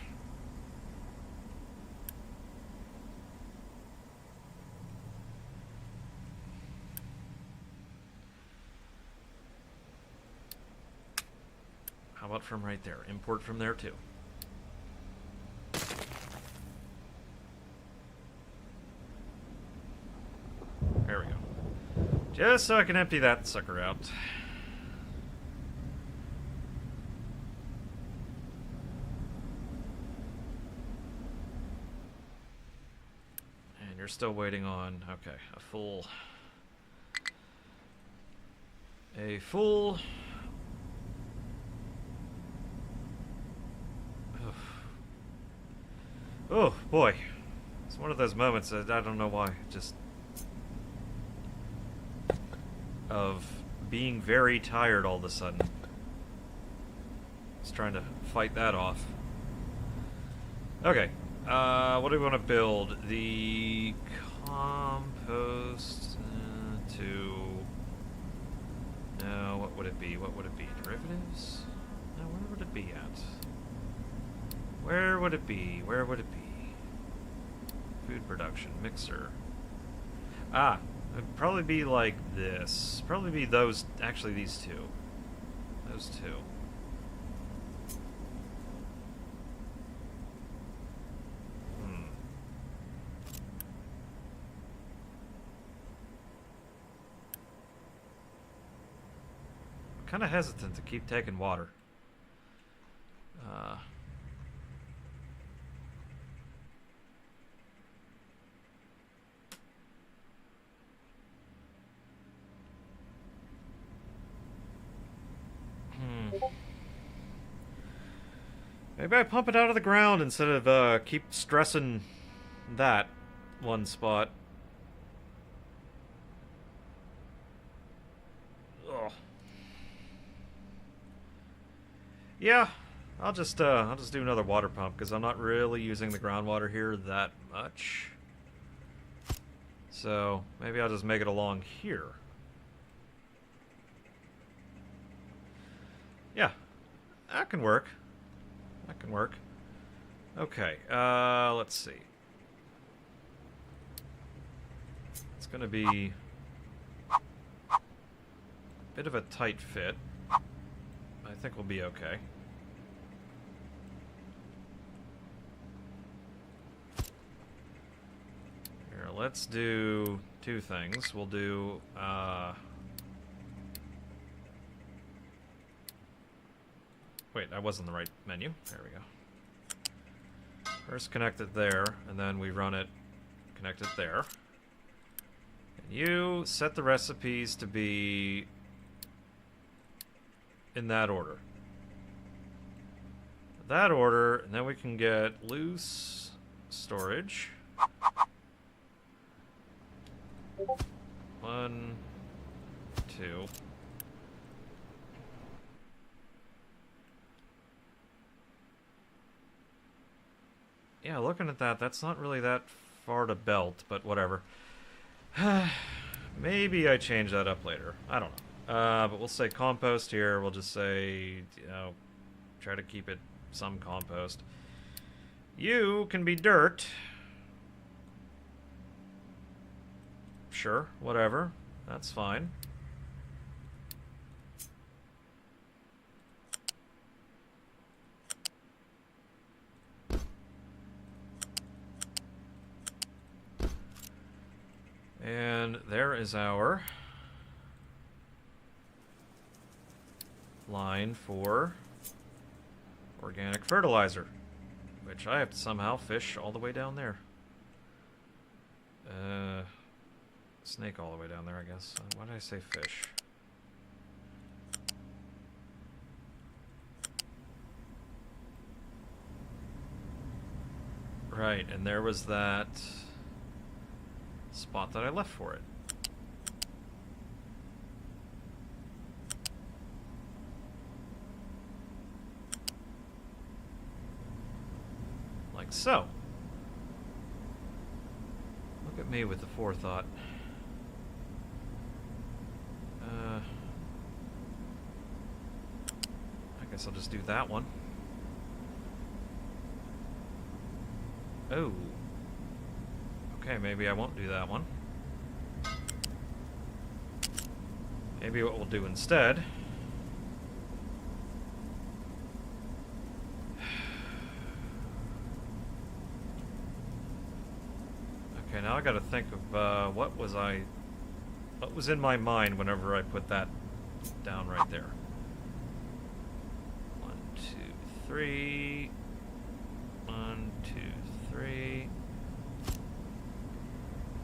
How about from right there? Import from there too. There we go. Just so I can empty that sucker out. And you're still waiting on, okay, a full... Oh, boy. It's one of those moments that I don't know why, just... of being very tired all of a sudden. Just trying to fight that off. Okay, what do we want to build? The compost to... No, what would it be? What would it be? Derivatives? No, where would it be at? Where would it be? Where would it be? Food production, mixer. Ah, it'd probably be like this. Probably be those, actually these two. Those two. I'm kind of hesitant to keep taking water. Maybe I pump it out of the ground instead of keep stressing that one spot. Ugh. Yeah, I'll just do another water pump because I'm not really using the groundwater here that much. So maybe I'll just make it along here. Yeah, that can work. That can work. Okay, let's see. It's gonna be a bit of a tight fit. I think we'll be okay. Here, let's do two things. We'll do, wait, that wasn't the right menu. There we go. First connect it there, and then we run it, connect it there. And you set the recipes to be in that order. That order, and then we can get loose storage. 1, 2. Yeah, looking at that, that's not really that far to belt, but whatever. Maybe I change that up later. I don't know. But we'll say compost here. We'll just say, you know, try to keep it some compost. You can be dirt. Sure, whatever. That's fine. And there is our line for organic fertilizer, which I have to somehow fish all the way down there. Snake all the way down there, I guess. Why did I say fish? Right, and there was that spot that I left for it. Like so. Look at me with the forethought. I guess I'll just do that one. Oh. Okay, maybe I won't do that one. Maybe what we'll do instead... Okay, now I gotta think of what was in my mind whenever I put that down right there. 1, 2, 3. 1, 2, 3.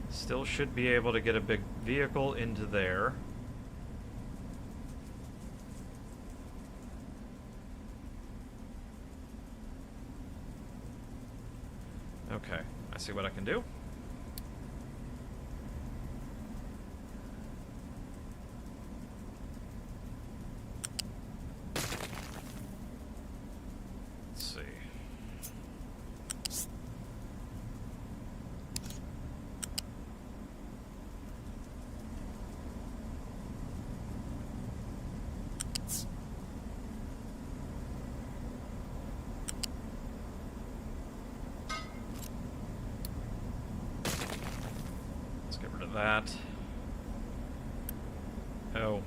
Still should be able to get a big vehicle into there. Okay, I see what I can do. That. Oh.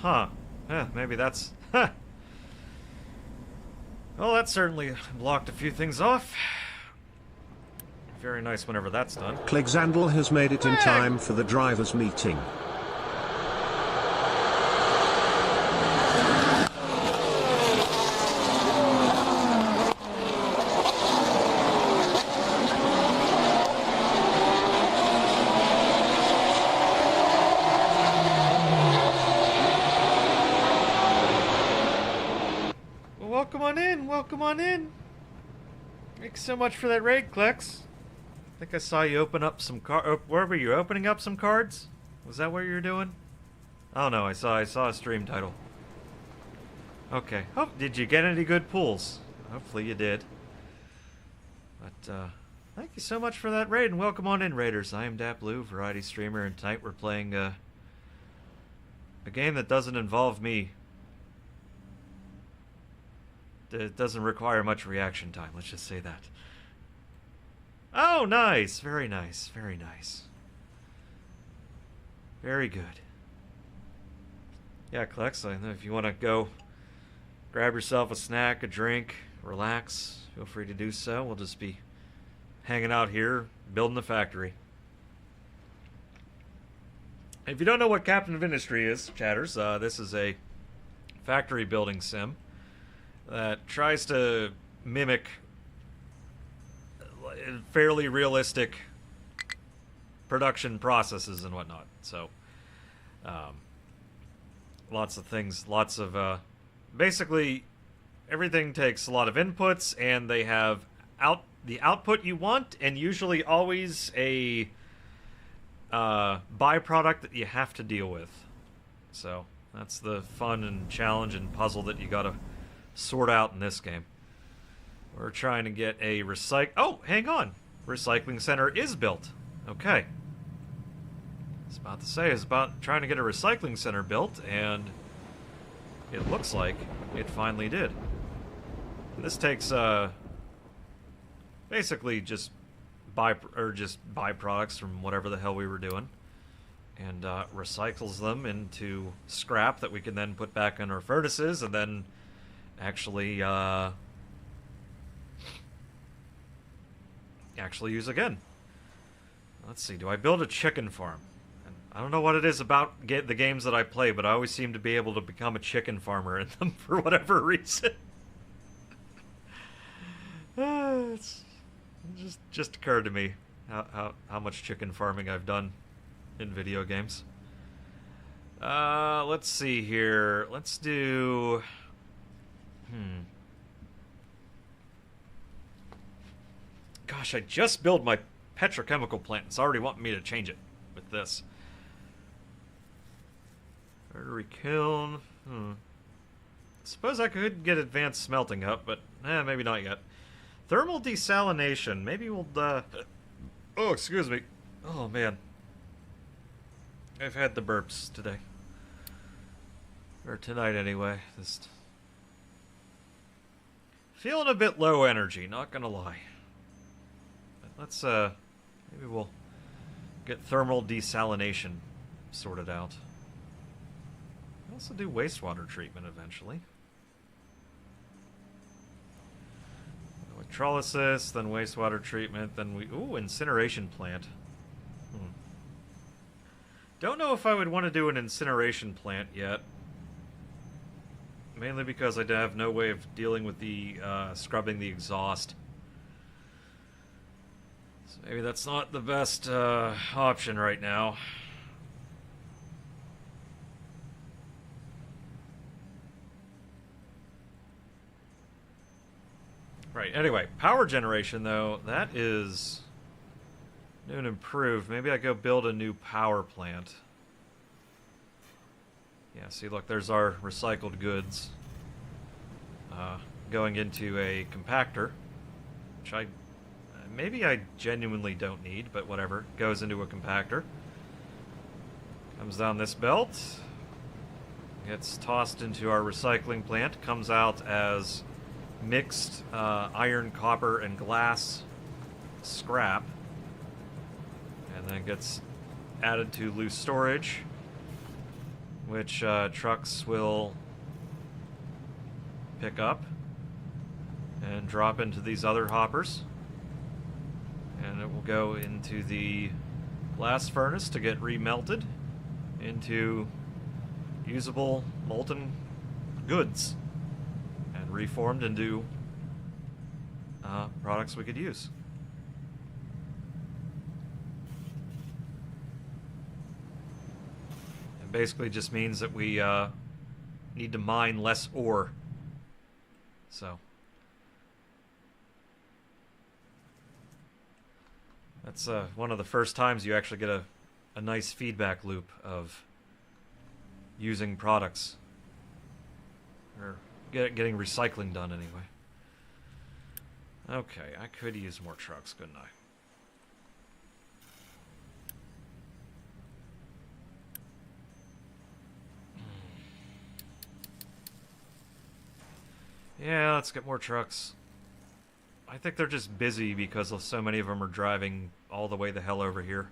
Huh. Maybe that's... Huh. Well, that certainly blocked a few things off. Very nice whenever that's done. Clegzandl has made it in time for the drivers' meeting. Welcome on in. Thanks so much for that raid, Klex. I think I saw you open up some where were you opening up some cards? Was that what you were doing? Oh no, I saw a stream title. Okay. Oh, did you get any good pulls? Hopefully you did. But thank you so much for that raid, and welcome on in, raiders. I am DatBlue, variety streamer, and tonight we're playing a game that doesn't involve me. It doesn't require much reaction time, let's just say that. Oh, nice! Very nice, very nice. Very good. Yeah, Klex, I know if you want to go grab yourself a snack, a drink, relax, feel free to do so. We'll just be hanging out here, building the factory. If you don't know what Captain of Industry is, chatters, this is a factory building sim that tries to mimic fairly realistic production processes and whatnot. So, lots of things, lots of, basically, everything takes a lot of inputs, and they have the output you want, and usually always a byproduct that you have to deal with. So, that's the fun and challenge and puzzle that you gotta sort out in this game. We're trying to get a oh, hang on. Recycling center is built. Okay. I was about to say, it's about trying to get a recycling center built, and it looks like it finally did. This takes, basically just byproducts from whatever the hell we were doing, and recycles them into scrap that we can then put back in our furnaces, and then actually use again. Let's see, do I build a chicken farm? And I don't know what it is about the games that I play, but I always seem to be able to become a chicken farmer in them for whatever reason. It's just occurred to me how much chicken farming I've done in video games. Let's see here. Let's do... Gosh, I just built my petrochemical plant. It's already wanting me to change it with this. Rotary kiln. Suppose I could get advanced smelting up, but maybe not yet. Thermal desalination. Maybe we'll, oh, excuse me. Oh, man. I've had the burps today. Or tonight, anyway. Just feeling a bit low energy, not gonna lie. But let's, maybe we'll get thermal desalination sorted out. We'll also do wastewater treatment eventually. Electrolysis, then wastewater treatment, then ooh, incineration plant. Don't know if I would want to do an incineration plant yet. Mainly because I have no way of dealing with the, scrubbing the exhaust. So maybe that's not the best, option right now. Right, anyway, power generation, though, that is new and improved. Maybe I go build a new power plant. Yeah, see, look, there's our recycled goods going into a compactor, which maybe I genuinely don't need, but whatever. Goes into a compactor. Comes down this belt. Gets tossed into our recycling plant. Comes out as mixed iron, copper, and glass scrap. And then gets added to loose storage, which trucks will pick up and drop into these other hoppers. And it will go into the blast furnace to get remelted into usable molten goods and reformed into products we could use. It basically just means that we need to mine less ore. So that's one of the first times you actually get a nice feedback loop of using products. Or getting recycling done anyway. Okay, I could use more trucks, couldn't I? Yeah, let's get more trucks. I think they're just busy because so many of them are driving all the way the hell over here.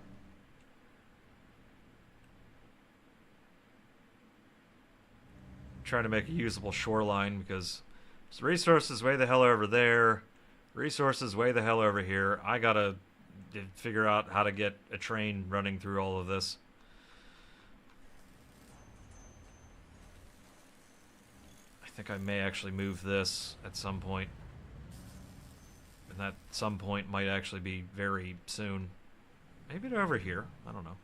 Trying to make a usable shoreline because there's resources way the hell over there, resources way the hell over here. I gotta figure out how to get a train running through all of this. I think I may actually move this at some point. And that some point might actually be very soon. Maybe they're over here. I don't know.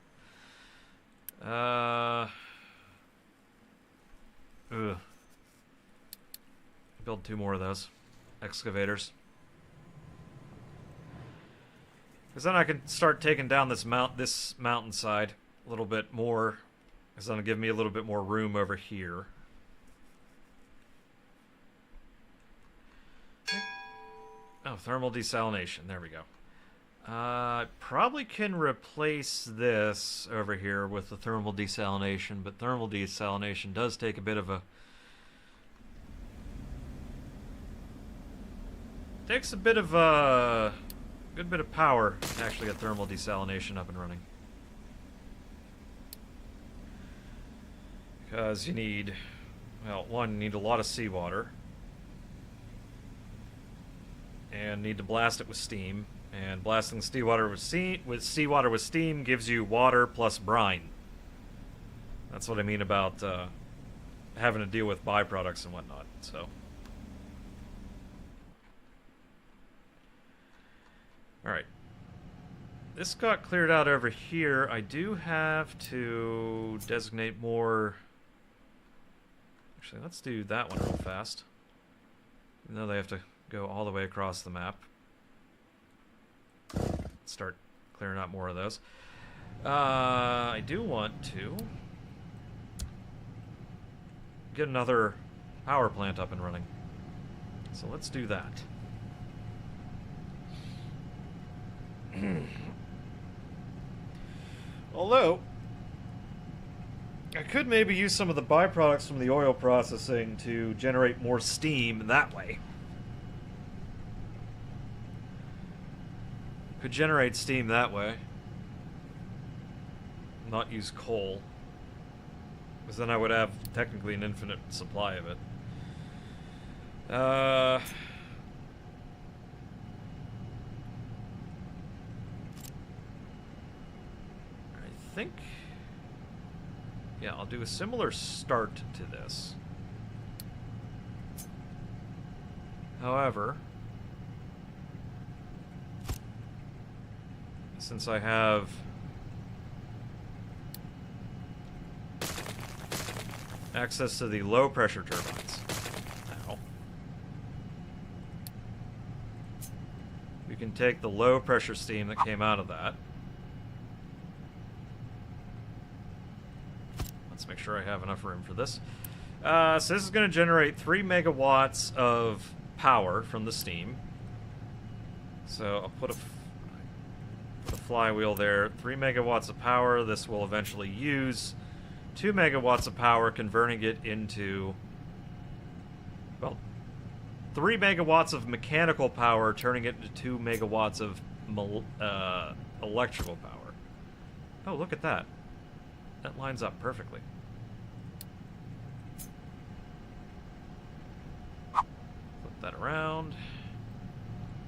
Build 2 more of those excavators. Because then I can start taking down this mountainside a little bit more. Because that'll give me a little bit more room over here. Oh, thermal desalination. There we go. Probably can replace this over here with the thermal desalination, but thermal desalination does take a bit of a... Takes a bit of a... good bit of power to actually get thermal desalination up and running. Because you need... Well, one, you need a lot of seawater. And need to blast it with steam. And blasting seawater with steam gives you water plus brine. That's what I mean about having to deal with byproducts and whatnot. So, all right. This got cleared out over here. I do have to designate more. Actually, let's do that one real fast. Even though they have to go all the way across the map. Start clearing out more of those. I do want to get another power plant up and running. So let's do that. Although, I could maybe use some of the byproducts from the oil processing to generate more steam that way. Could generate steam that way. Not use coal. Because then I would have technically an infinite supply of it. I think... yeah, I'll do a similar start to this. However, since I have access to the low pressure turbines now, we can take the low pressure steam that came out of that. Let's make sure I have enough room for this. So this is going to generate 3 megawatts of power from the steam. So I'll put a flywheel there. 3 megawatts of power. This will eventually use 2 megawatts of power, converting it into, well, 3 megawatts of mechanical power, turning it into 2 megawatts of electrical power. Oh, look at that. That lines up perfectly. Flip that around.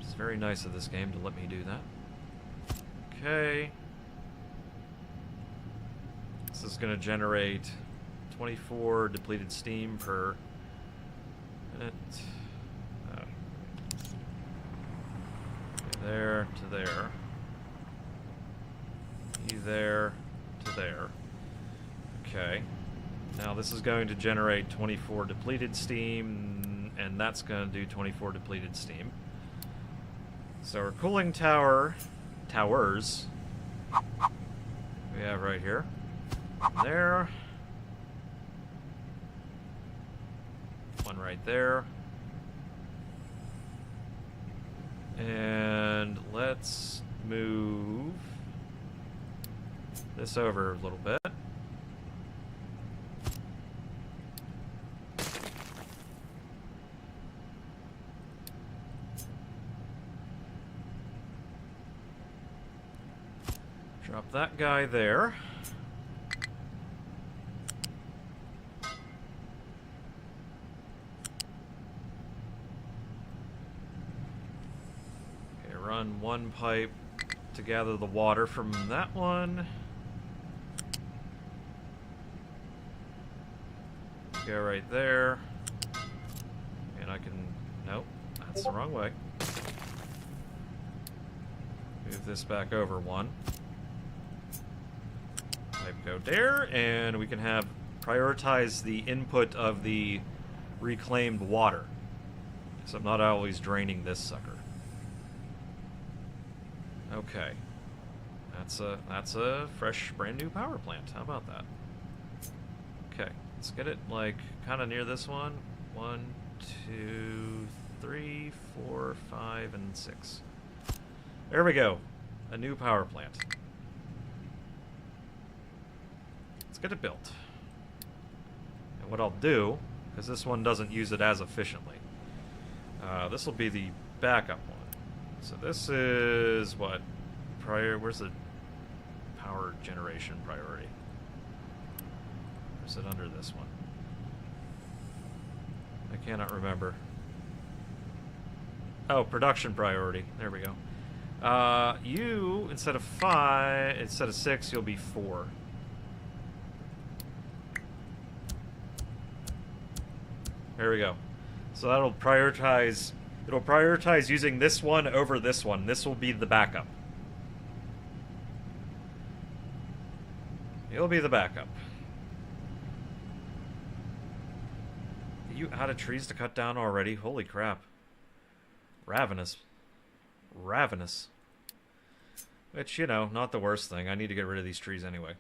It's very nice of this game to let me do that. Okay. This is going to generate 24 depleted steam per minute. There to there. There to there. Okay. Now this is going to generate 24 depleted steam, and that's going to do 24 depleted steam. So our cooling towers we have right here. There. One right there. And let's move this over a little bit. Drop that guy there. Okay, run one pipe to gather the water from that one. Go right there. And I can... nope, that's the wrong way. Move this back over one. Pipe go there, and we can have prioritize the input of the reclaimed water. So I'm not always draining this sucker. Okay. That's a fresh, brand new power plant. How about that? Okay. Let's get it, like, kind of near this one. 1, 2, 3, 4, 5, and 6. There we go. A new power plant. Let's get it built. And what I'll do, because this one doesn't use it as efficiently, this will be the backup one. So this is what? Where's the power generation priority? Or is it under this one? I cannot remember. Oh, production priority. There we go. You, instead of 5, instead of 6, you'll be 4. There we go. So that'll prioritize, it'll prioritize using this one over this one. This will be the backup. It'll be the backup. Are you out of trees to cut down already? Holy crap. Ravenous. Ravenous. Which, you know, not the worst thing. I need to get rid of these trees anyway.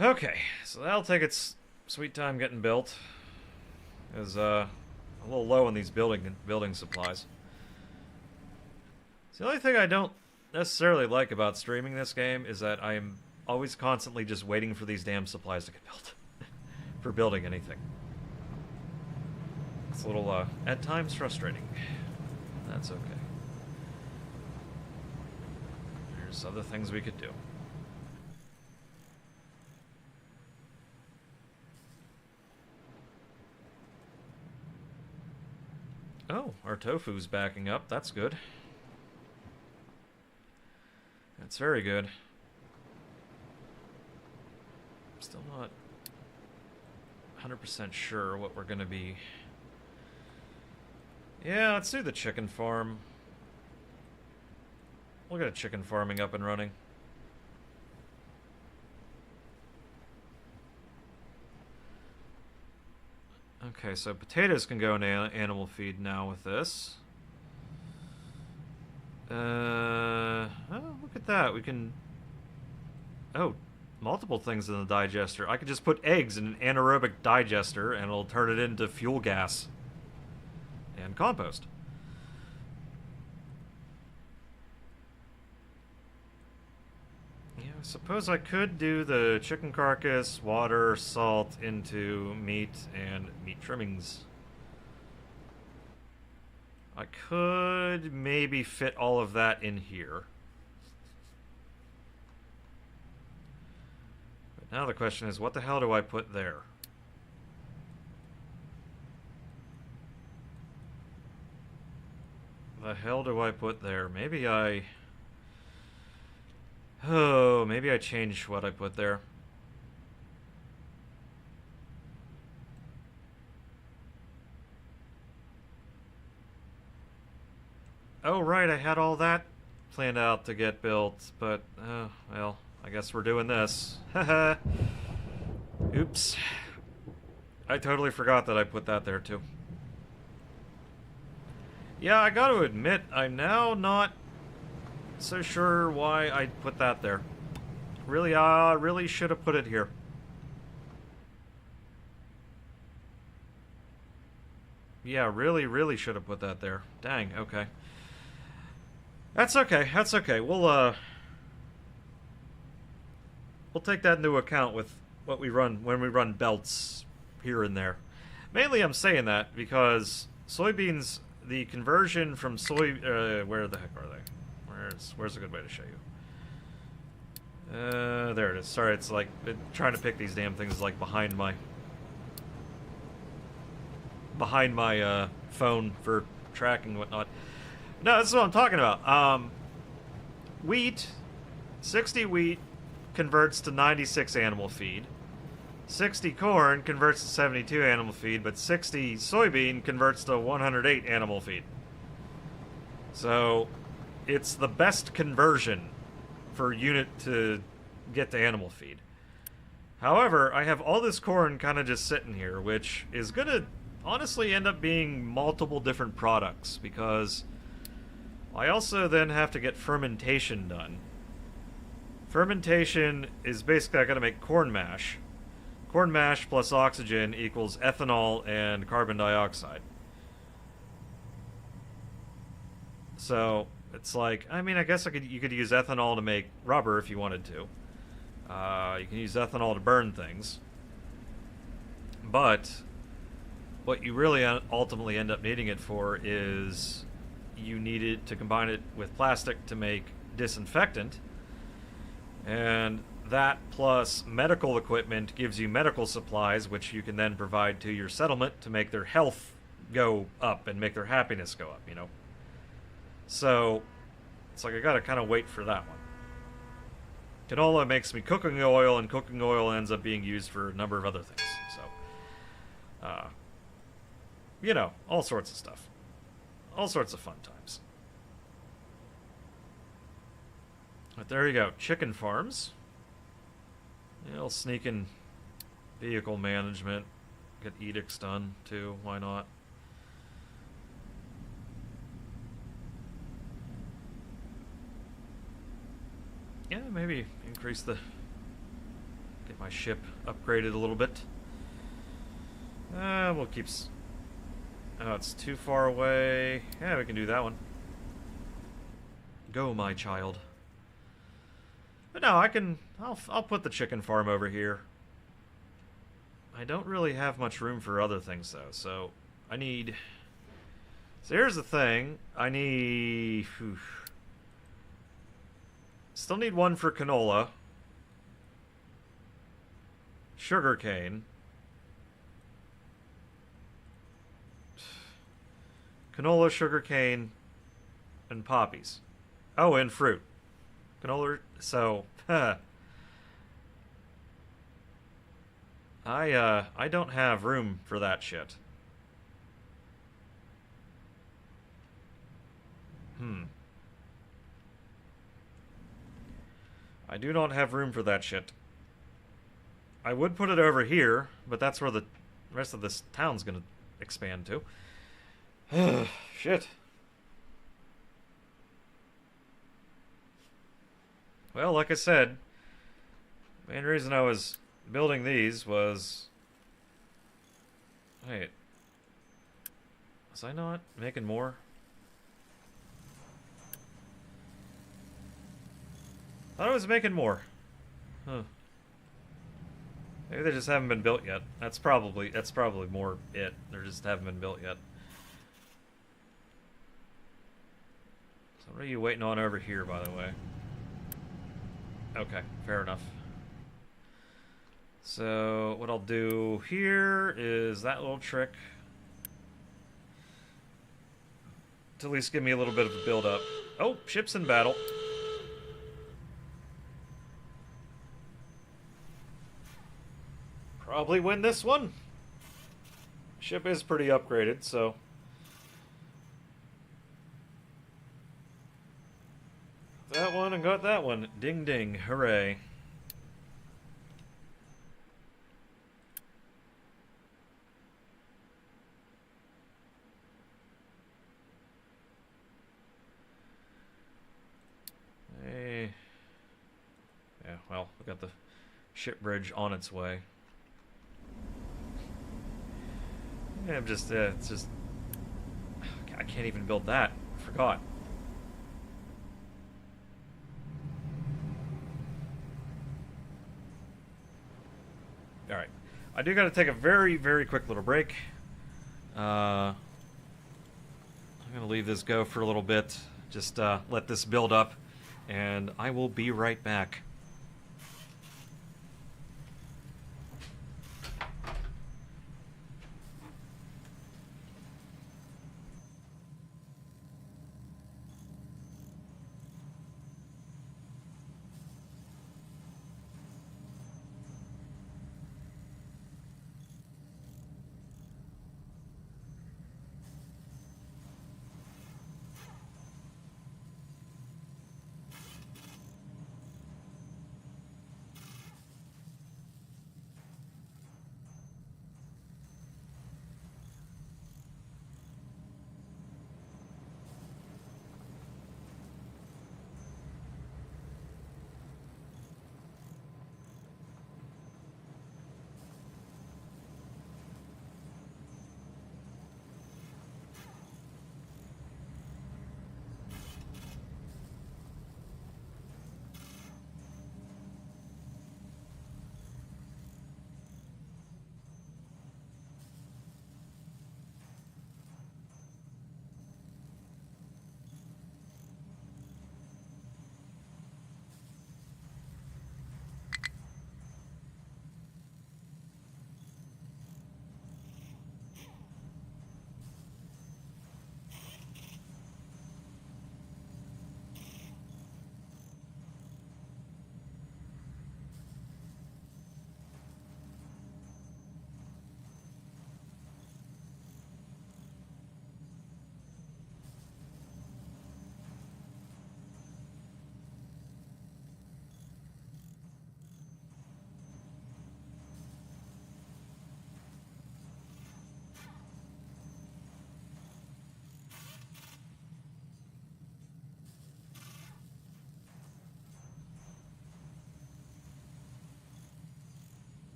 Okay, so that'll take its sweet time getting built. Is a little low on these building supplies. So the only thing I don't necessarily like about streaming this game is that I am always constantly just waiting for these damn supplies to get built for building anything. It's a little at times frustrating. That's okay. There's other things we could do. Oh, our tofu's backing up. That's good. That's very good. I'm still not 100% sure what we're going to be... Yeah, let's do the chicken farm. We'll get a chicken farming up and running. Okay, so potatoes can go into animal feed now with this. Oh, look at that. We can... Oh, multiple things in the digester. I could just put eggs in an anaerobic digester and it'll turn it into fuel gas. And compost. Yeah, I suppose I could do the chicken carcass, water, salt into meat and meat trimmings. I could maybe fit all of that in here. But now the question is, what the hell do I put there? The hell do I put there? Maybe I... Oh, maybe I change what I put there. Oh, right, I had all that planned out to get built, but, well, I guess we're doing this. Haha. Oops. I totally forgot that I put that there, too. Yeah, I gotta admit, I'm now not so sure why I put that there. Really should have put it here. Yeah, really should have put that there. Dang, okay. That's okay, that's okay. We'll take that into account with what we run when we run belts here and there. Mainly I'm saying that because soybeans, the conversion from soy... where the heck are they? Where's a good way to show you? There it is. Sorry, it's like... trying to pick these damn things is like behind my phone for tracking and whatnot. No, this is what I'm talking about. Wheat, 60 wheat converts to 96 animal feed. 60 corn converts to 72 animal feed, but 60 soybean converts to 108 animal feed. So, it's the best conversion for unit to get to animal feed. However, I have all this corn kind of just sitting here, which is going to honestly end up being multiple different products, because I also then have to get fermentation done. Fermentation is basically I gotta make corn mash. Corn mash plus oxygen equals ethanol and carbon dioxide. So it's like, I mean, I guess you could use ethanol to make rubber if you wanted to. You can use ethanol to burn things. But what you really ultimately end up needing it for is you need it to combine it with plastic to make disinfectant. And that plus medical equipment gives you medical supplies, which you can then provide to your settlement to make their health go up and make their happiness go up, you know? So, it's like I gotta kind of wait for that one. Canola makes me cooking oil, and cooking oil ends up being used for a number of other things. So, you know, all sorts of stuff. All sorts of fun times. But there you go, chicken farms. Yeah, I'll sneak in vehicle management, get edicts done too, why not? Yeah, maybe increase the... get my ship upgraded a little bit. We'll keep... oh, it's too far away. Yeah, we can do that one. Go, my child. But no, I can... I'll put the chicken farm over here. I don't really have much room for other things, though, so I need... so here's the thing. I need... whew. Still need one for canola. Sugarcane. Canola, sugarcane, and poppies. Oh, and fruit. Canola, so... I don't have room for that shit. I do not have room for that shit. I would put it over here, but that's where the rest of this town's gonna expand to. Shit. Well, like I said, the main reason I was building these was... wait. Was I not making more? I thought I was making more. Huh. Maybe they just haven't been built yet. That's probably more it. They just haven't been built yet. So what are you waiting on over here, by the way? Okay, fair enough. So what I'll do here is that little trick to at least give me a little bit of a build up. Oh, ship's in battle. Probably win this one. Ship is pretty upgraded, so... that one and got that one. Ding ding, hooray. Hey. Yeah, well, we got the ship bridge on its way. Yeah, I'm just, it's just... I can't even build that. I forgot. Alright. I do gotta take a very, very quick little break. I'm gonna leave this go for a little bit. Just, let this build up. And I will be right back.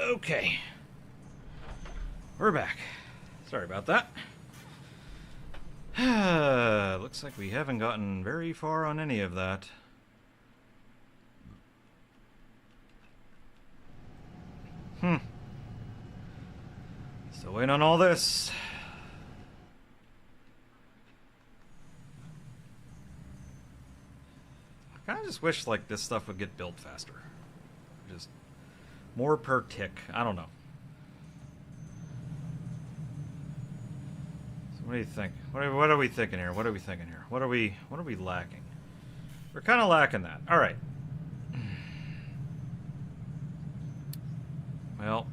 Okay. We're back. Sorry about that. Looks like we haven't gotten very far on any of that. Still waiting on all this. I kinda just wish, like, this stuff would get built faster. Just more per tick. I don't know. So what do you think? What are we thinking here? What are we thinking here? What are we lacking? We're kind of lacking that. All right. Well,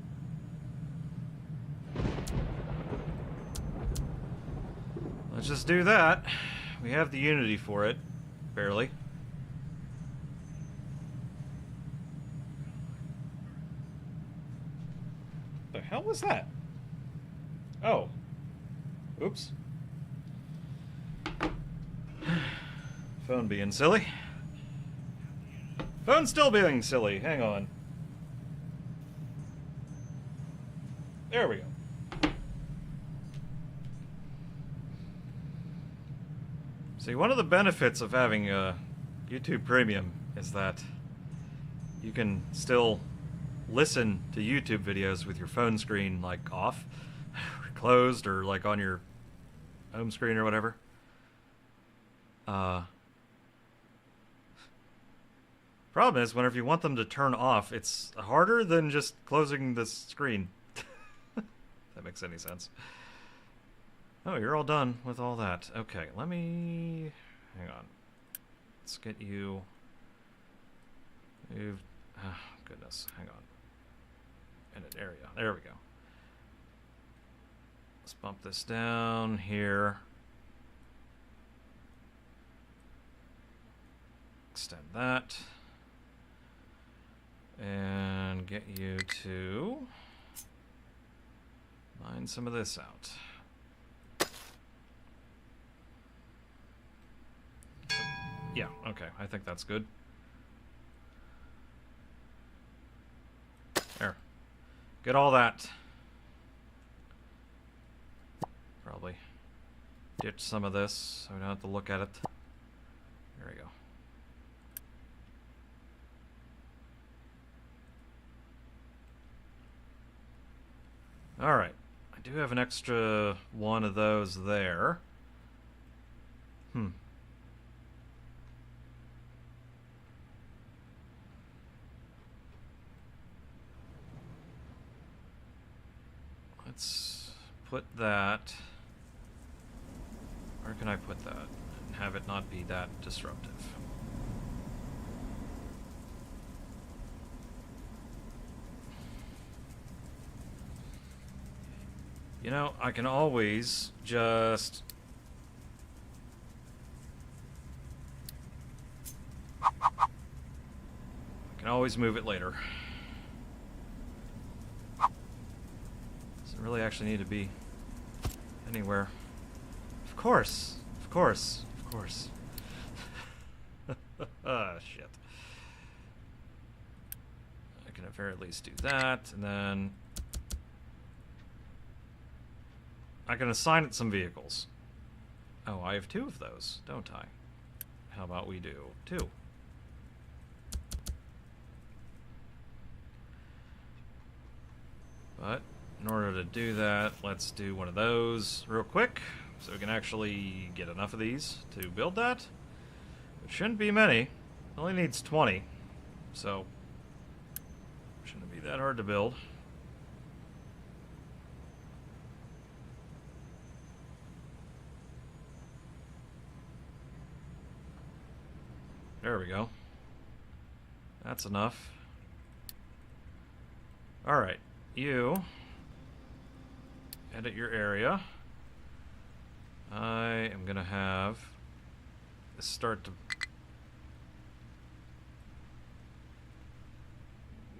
let's just do that. We have the Unity for it, barely. The hell was that? Oh. Oops. Phone being silly. Phone still being silly. Hang on. There we go. See, one of the benefits of having YouTube Premium is that you can still listen to YouTube videos with your phone screen, like, off, or closed, or, like, on your home screen or whatever. Problem is, whenever you want them to turn off, it's harder than just closing the screen. If that makes any sense. Oh, you're all done with all that. Okay, let me... hang on. Let's get you... moved... oh, goodness. Hang on. Edit area. There we go. Let's bump this down here. Extend that. And get you to mine some of this out. Yeah, okay, I think that's good. There. Get all that. Probably ditch some of this so we don't have to look at it. There we go. Alright, I do have an extra one of those there. Let's put that... where can I put that and have it not be that disruptive? You know, I can always just... I can always move it later. Doesn't really actually need to be anywhere. Of course, of course, of course. Ah, shit. I can at very least do that, and then... I can assign it some vehicles. Oh, I have 2 of those, don't I? How about we do 2? But in order to do that, let's do one of those real quick, so we can actually get enough of these to build that. It shouldn't be many. It only needs 20, so shouldn't be that hard to build. There we go. That's enough. Alright, you edit your area. I am gonna have this start to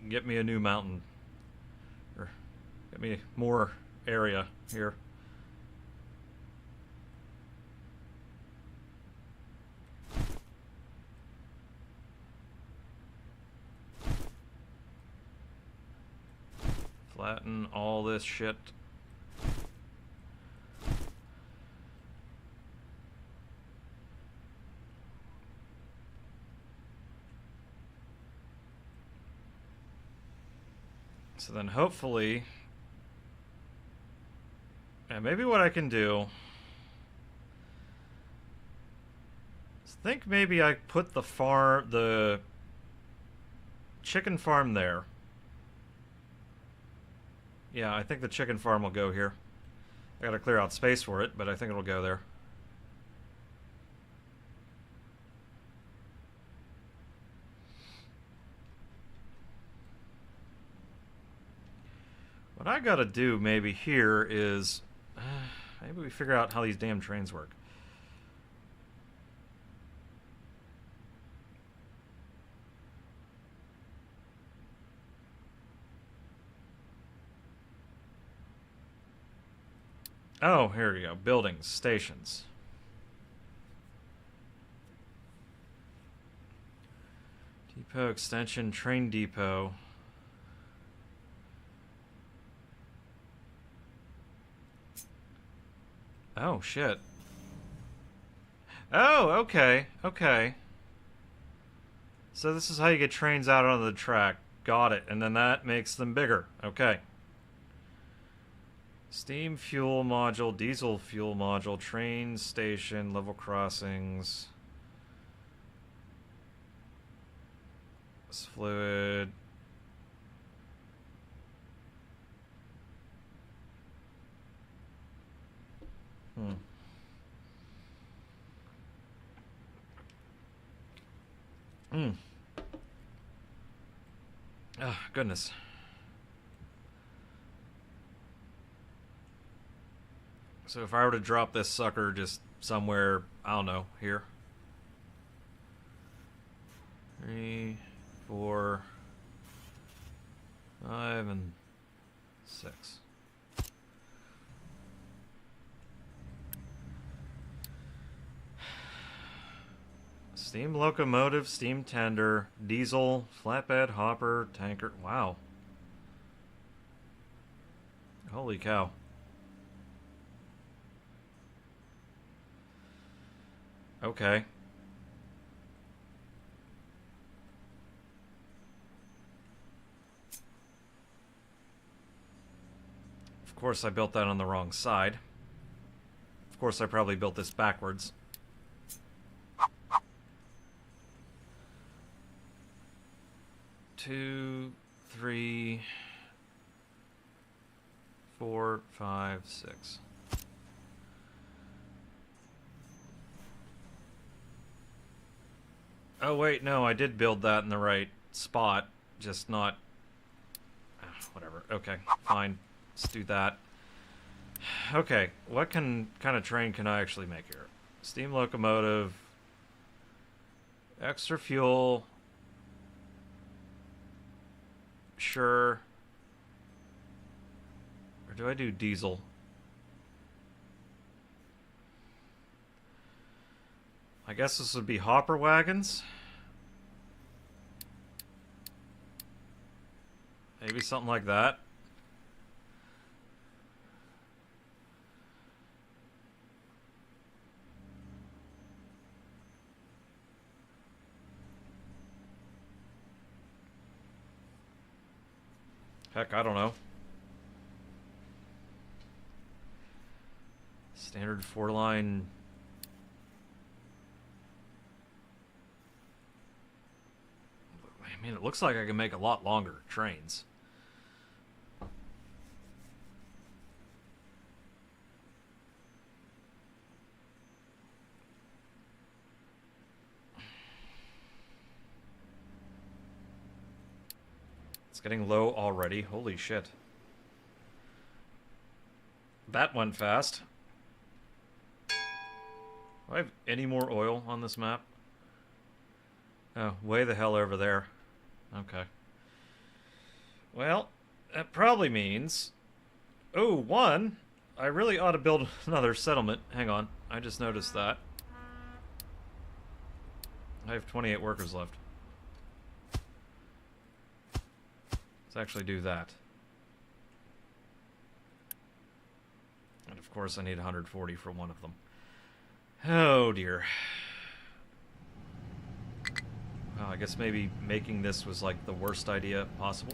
get me a new mountain, or get me more area here. Flatten all this shit. So then hopefully, and maybe what I can do is think maybe I put the chicken farm there. Yeah, I think the chicken farm will go here. I gotta clear out space for it, but I think it'll go there. What I gotta do maybe here is maybe we figure out how these damn trains work. Oh, here we go. Buildings, stations. Depot extension, train depot. Oh, shit. Oh, okay, okay. So this is how you get trains out onto the track. Got it. And then that makes them bigger. Okay. Steam fuel module, diesel fuel module, train station, level crossings. This fluid. Oh, goodness. So if I were to drop this sucker just somewhere, I don't know, here. 3, 4, 5, and 6. Steam locomotive, steam tender, diesel, flatbed, hopper, tanker. Wow. Holy cow. Okay. Of course I built that on the wrong side. Of course I probably built this backwards. Two, 3, 4, 5, 6. Oh wait, no, I did build that in the right spot, just not... whatever, okay, fine, let's do that. Okay, what kind of train can I actually make here? Steam locomotive, extra fuel, sure. Or do I do diesel? I guess this would be hopper wagons. Maybe something like that. Heck, I don't know. Standard 4-line. I mean, it looks like I can make a lot longer trains. It's getting low already. Holy shit. That went fast. Do I have any more oil on this map? Oh, way the hell over there. Okay. Well, that probably means... Oh, one! I really ought to build another settlement. Hang on. I just noticed that. I have 28 workers left. Let's actually do that. And of course I need 140 for one of them. Oh dear. Well, I guess maybe making this was like the worst idea possible.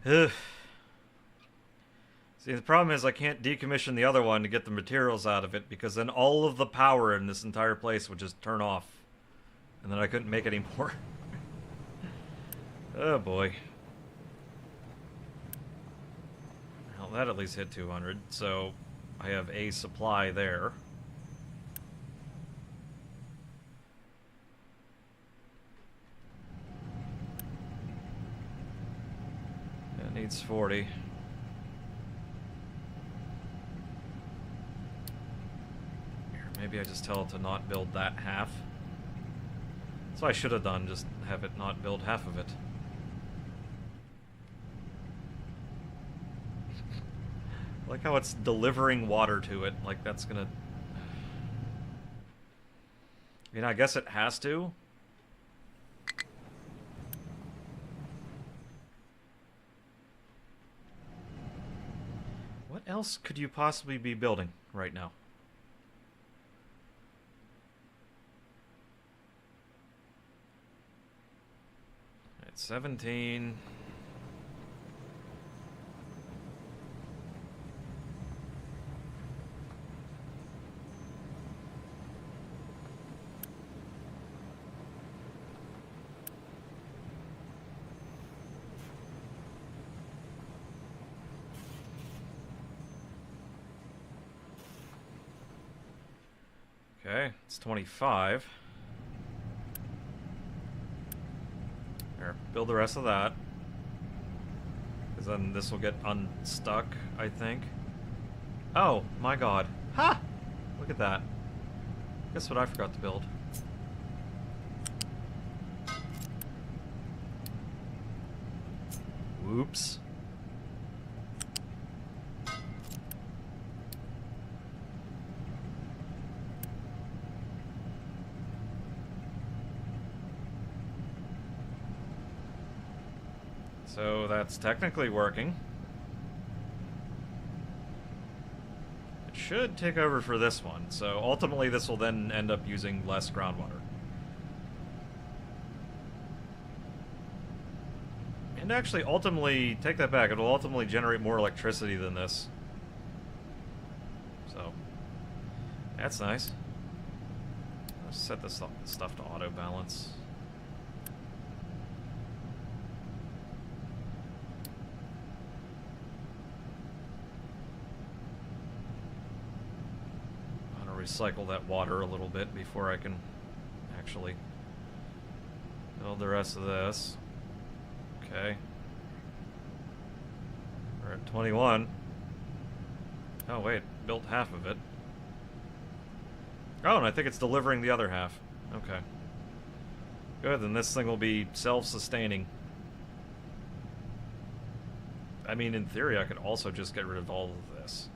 Ugh. See, the problem is I can't decommission the other one to get the materials out of it, because then all of the power in this entire place would just turn off. And then I couldn't make any more. Oh boy. Well, that at least hit 200, so I have a supply there. It needs 40. Maybe I just tell it to not build that half. That's what I should have done, just have it not build half of it. I like how it's delivering water to it, like that's gonna... I mean, I guess it has to. What else could you possibly be building right now? It's 17. Okay, it's 25. Here, build the rest of that. Because then this will get unstuck, I think. Oh, my god. Ha! Look at that. Guess what I forgot to build. Whoops. So that's technically working. It should take over for this one, so ultimately this will then end up using less groundwater. And actually, ultimately, take that back, it'll ultimately generate more electricity than this. So, that's nice. Let's set this stuff to auto balance. Recycle that water a little bit before I can actually build the rest of this. Okay. We're at 21. Oh wait, built half of it. Oh, and I think it's delivering the other half. Okay. Good, then this thing will be self-sustaining. I mean, in theory, I could also just get rid of all of this.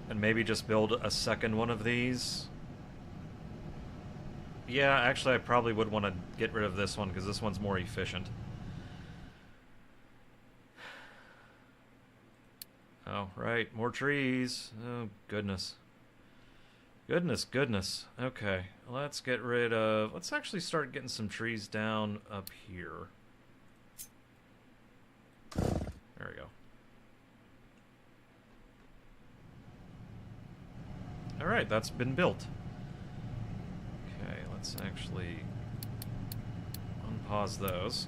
And maybe just build a second one of these. Yeah, actually I probably would want to get rid of this one because this one's more efficient. Oh, right, more trees. Oh, goodness. Goodness, goodness. Okay, let's get rid of... Let's actually start getting some trees down up here. There we go. Alright, that's been built. Okay, let's actually unpause those.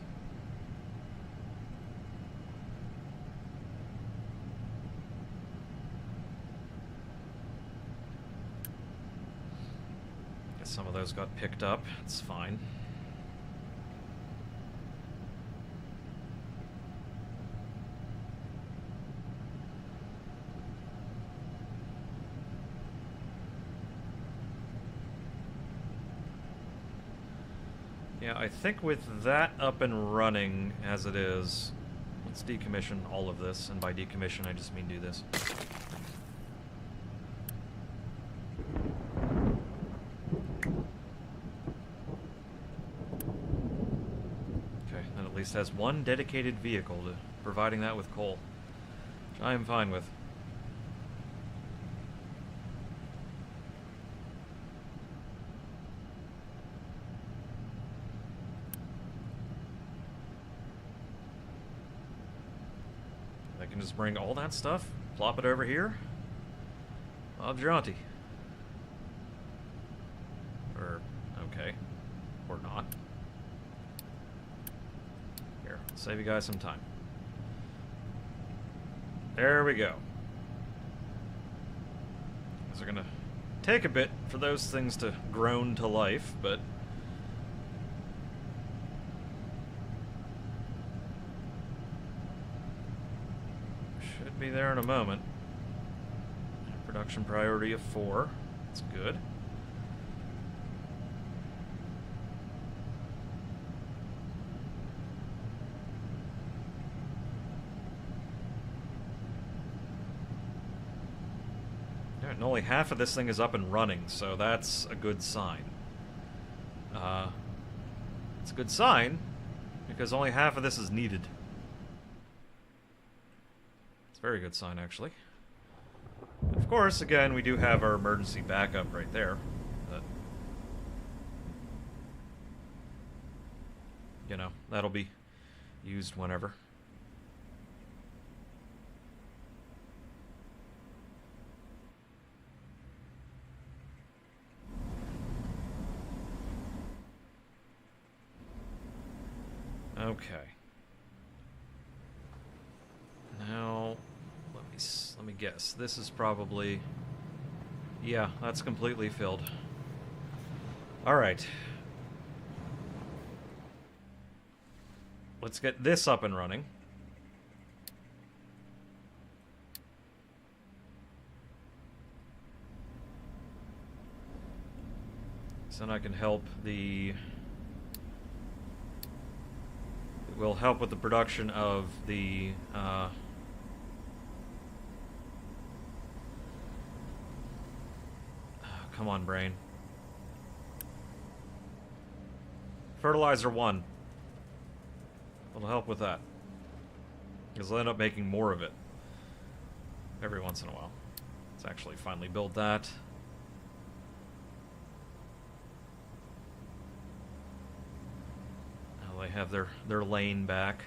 Guess some of those got picked up. It's fine. Yeah, I think with that up and running as it is, Let's decommission all of this, and by decommission I just mean do this. Okay, that at least has one dedicated vehicle to providing that with coal, which I am fine with. I can just bring all that stuff, plop it over here. Bob Jaunty. Or, okay. Or not. Here, save you guys some time. There we go. These are gonna take a bit for those things to groan to life, but should be there in a moment. Production priority of 4. That's good. And only half of this thing is up and running, so that's a good sign. It's a good sign because only half of this is needed. It's a very good sign, actually. Of course, again, we do have our emergency backup right there. But, you know, that'll be used whenever. Okay. Now, let me guess. This is probably... Yeah, that's completely filled. Alright. Let's get this up and running. So then I can help the... It will help with the production of the... Come on, brain. Fertilizer 1. It'll help with that. Because I'll end up making more of it. Every once in a while. Let's actually finally build that. Now they have their lane back.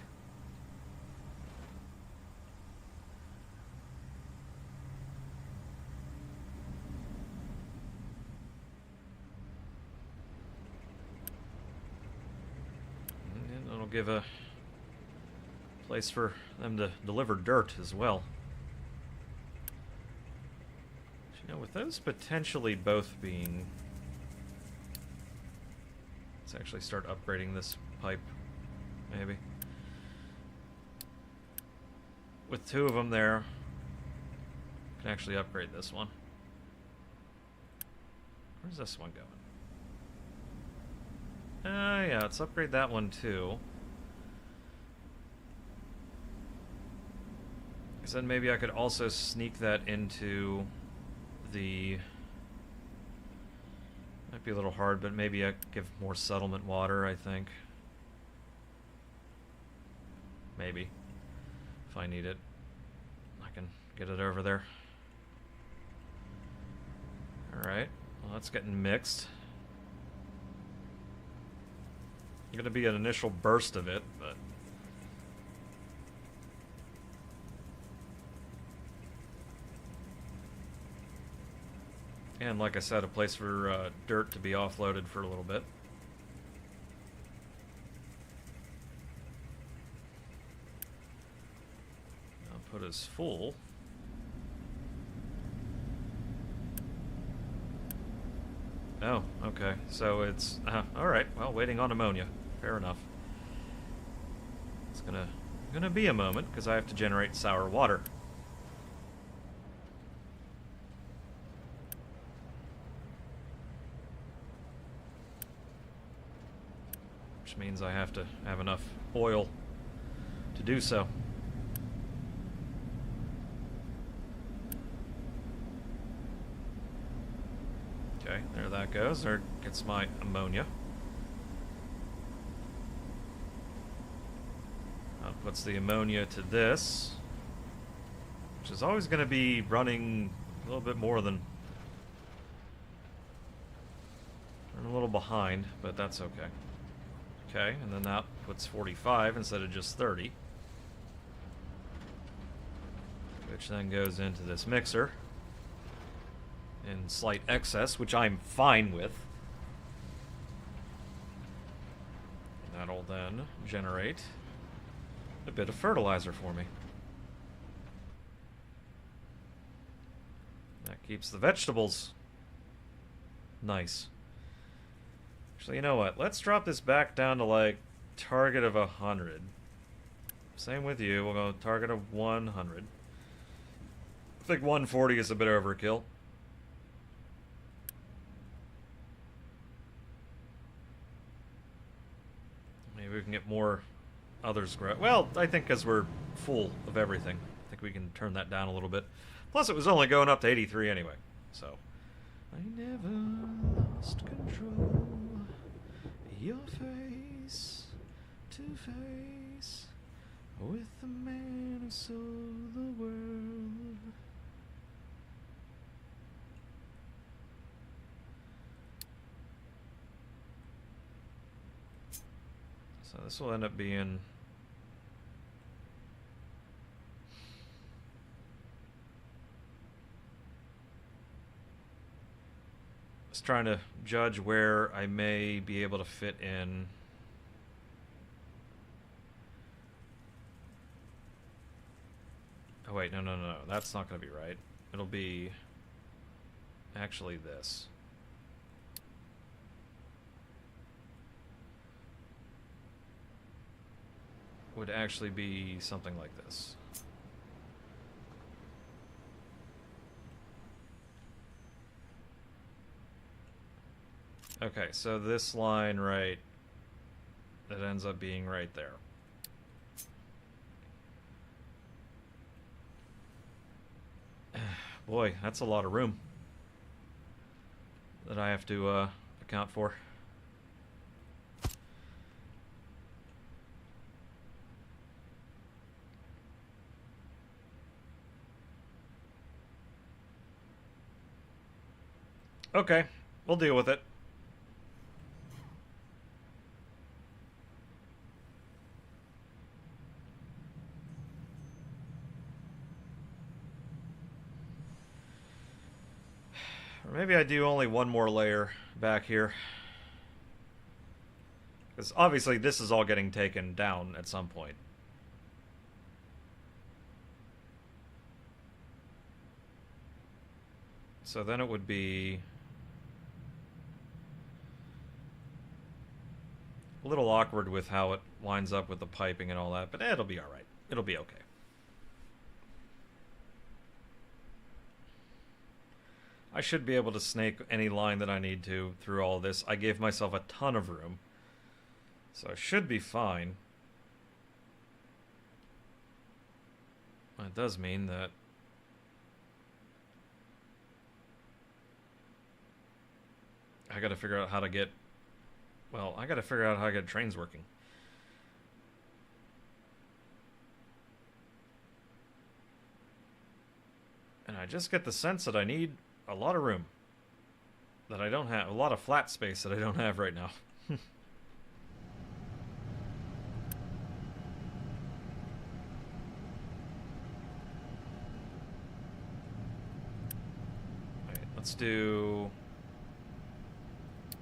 Give a place for them to deliver dirt as well. You know, with those potentially both being... Let's actually start upgrading this pipe, maybe. With 2 of them there, I can actually upgrade this one. Where's this one going? Yeah, let's upgrade that one too. Because then maybe I could also sneak that into the... Might be a little hard, but maybe I give more settlement water, I think. Maybe. If I need it. I can get it over there. Alright. Well, that's getting mixed. Going to be an initial burst of it, but... And like I said, a place for dirt to be offloaded for a little bit. Output is full. Oh, okay. So it's... alright, well, waiting on ammonia. Fair enough. It's gonna be a moment, because I have to generate sour water. Which means I have to have enough oil to do so. Okay, there that goes. There gets my ammonia. That puts the ammonia to this, which is always going to be running a little bit more than... I'm a little behind, but that's okay. Okay, and then that puts 45 instead of just 30. Which then goes into this mixer in slight excess, which I'm fine with. That'll then generate a bit of fertilizer for me. That keeps the vegetables nice. Actually, you know what? Let's drop this back down to like target of 100. Same with you. We'll go target of 100. I think 140 is a bit overkill. Maybe we can get more others grow. Well, I think because we're full of everything, I think we can turn that down a little bit. Plus, it was only going up to 83 anyway, so. I never lost control. Your face to face with the man who sold the world. So this will end up being... Just trying to judge where I may be able to fit in. Oh wait, no, that's not going to be right. It'll be actually this. Would actually be something like this. Okay, so this line right, that ends up being right there. Boy, that's a lot of room that I have to account for. Okay, we'll deal with it. Or maybe I do only one more layer back here. Because obviously this is all getting taken down at some point. So then it would be a little awkward with how it lines up with the piping and all that, but it'll be alright. It'll be okay. I should be able to snake any line that I need to through all this. I gave myself a ton of room, so I should be fine. It does mean that I gotta figure out how to get... Well, I gotta figure out how to get trains working. And I just get the sense that I need a lot of room that I don't have, a lot of flat space that I don't have right now. Alright, let's do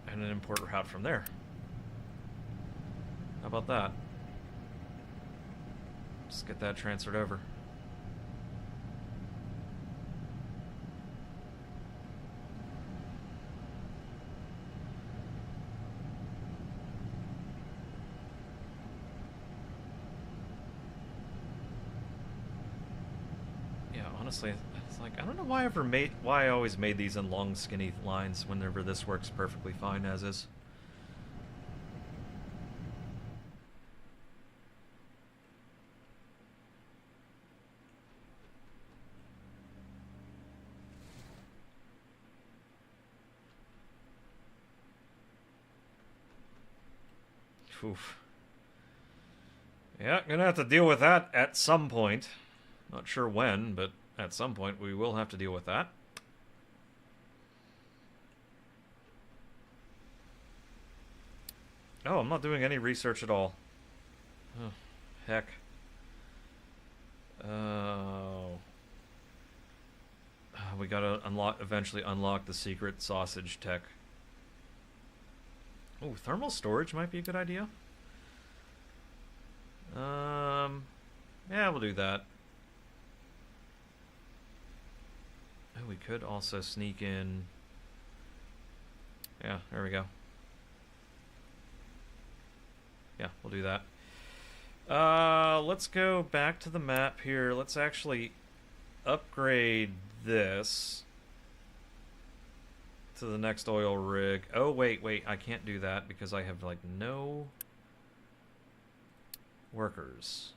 an import route from there. How about that? Just get that transferred over. Honestly, it's like, I don't know why I always made these in long, skinny lines whenever this works perfectly fine as is. Oof. Yeah, gonna have to deal with that at some point. Not sure when, but at some point we will have to deal with that. Oh, I'm not doing any research at all. Oh, heck. Oh. We gotta eventually unlock the secret sausage tech. Oh, thermal storage might be a good idea. Yeah, we'll do that. Oh, we could also sneak in. Yeah, there we go. Yeah, we'll do that. Let's go back to the map here. Let's actually upgrade this to the next oil rig. Oh, wait, I can't do that because I have, like, no workers.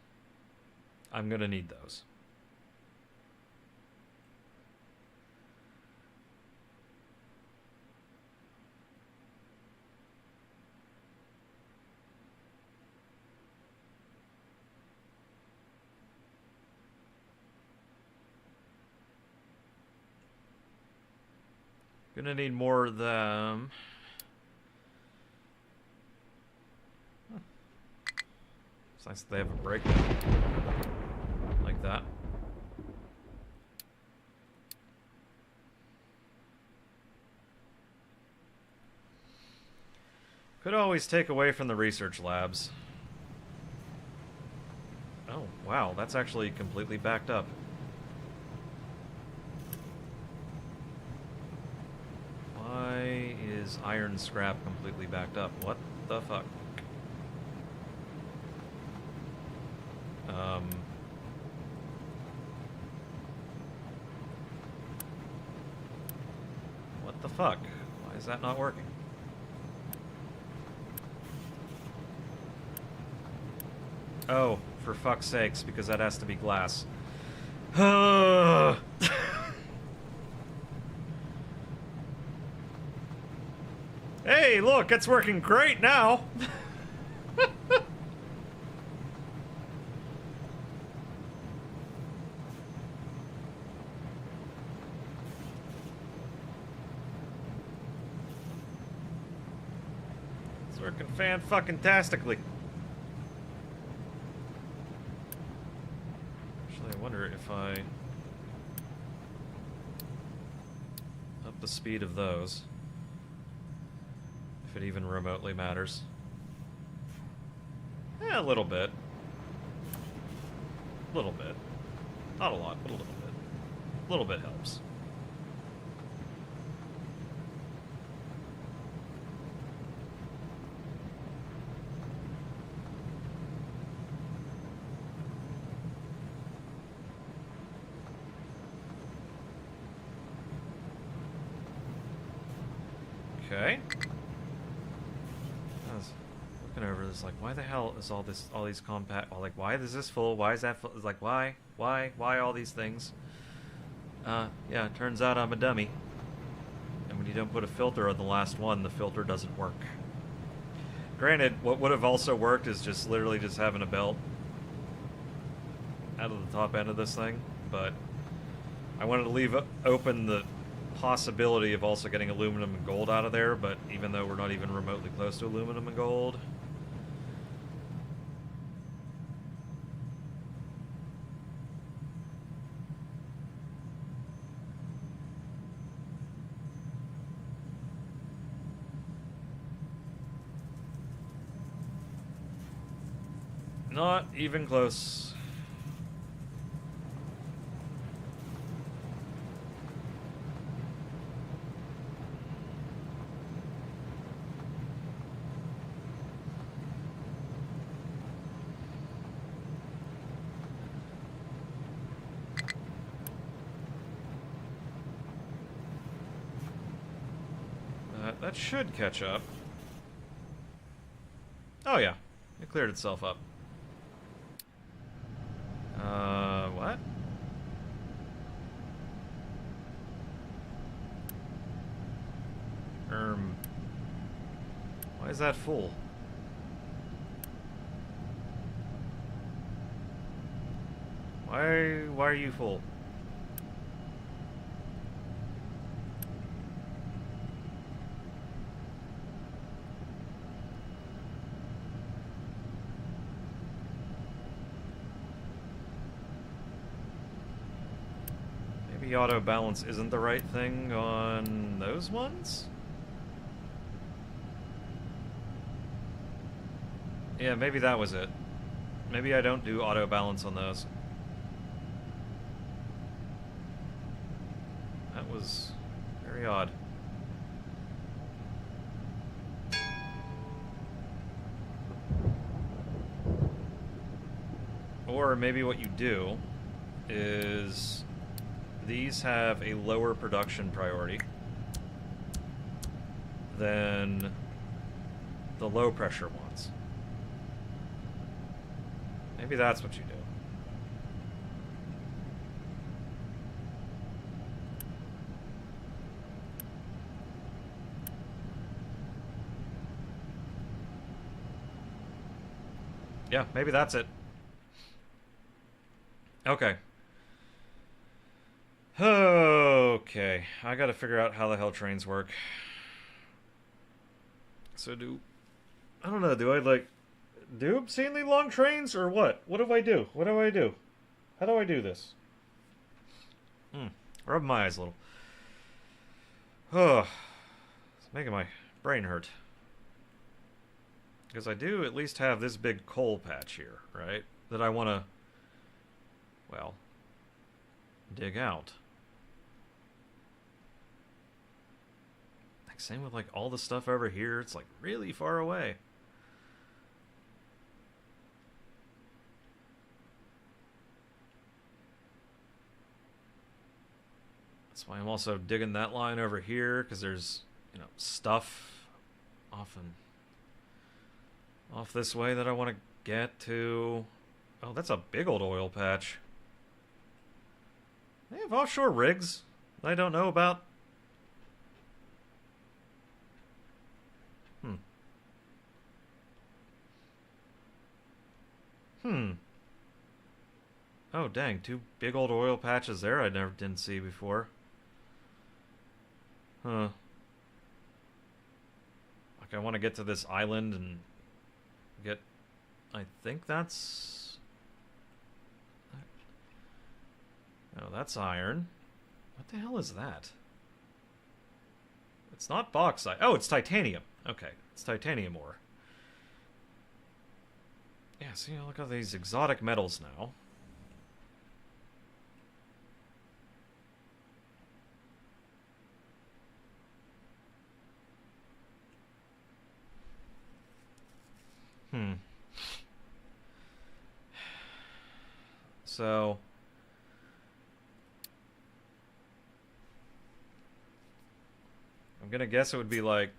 I'm gonna need those. Gonna need more of them. Huh. It's nice that they have a breakdown like that. Could always take away from the research labs. Oh, wow, that's actually completely backed up. Why is iron scrap completely backed up? What the fuck? What the fuck? Why is that not working? Oh, for fuck's sakes, because that has to be glass. Hey, look, it's working great now! It's working fan-fucking-tastically. Actually, I wonder if I up the speed of those. If it even remotely matters. Yeah, a little bit. A little bit. Not a lot, but a little bit. A little bit helps. Okay. I was looking over this, like, why the hell is all these compact? Like, why is this full? Why is that full? It's like, why all these things? Yeah, it turns out I'm a dummy. And when you don't put a filter on the last one, the filter doesn't work. Granted, what would have also worked is just literally just having a belt out of the top end of this thing, but I wanted to leave open the possibility of also getting aluminum and gold out of there, but even though we're not even remotely close to aluminum and gold. Not even close. That should catch up. Oh yeah, it cleared itself up. What? Why is that full? Why are you full? Maybe auto balance isn't the right thing on those ones? Yeah, maybe that was it. Maybe I don't do auto balance on those. That was very odd. Or maybe what you do is these have a lower production priority than the low pressure ones. Maybe that's what you do. Yeah, maybe that's it. Okay. Okay, I gotta figure out how the hell trains work. So I don't know, do I like do obscenely long trains or what? What do I do? What do I do? How do I do this? Rub my eyes a little. Oh, it's making my brain hurt. Because I do at least have this big coal patch here, right? That I want to, well, dig out. Like, same with like all the stuff over here. It's like really far away. That's why I'm also digging that line over here, because there's, you know, stuff often off this way that I want to get to. Oh, that's a big old oil patch. They have offshore rigs that I don't know about. Oh, dang, two big old oil patches there I didn't see before. Huh. Like, I want to get to this island and get... I think that's... Oh, that's iron. What the hell is that? It's not bauxite. Oh, it's titanium. Okay, it's titanium ore. Yeah, see, look at these exotic metals now. So... I'm gonna guess it would be like...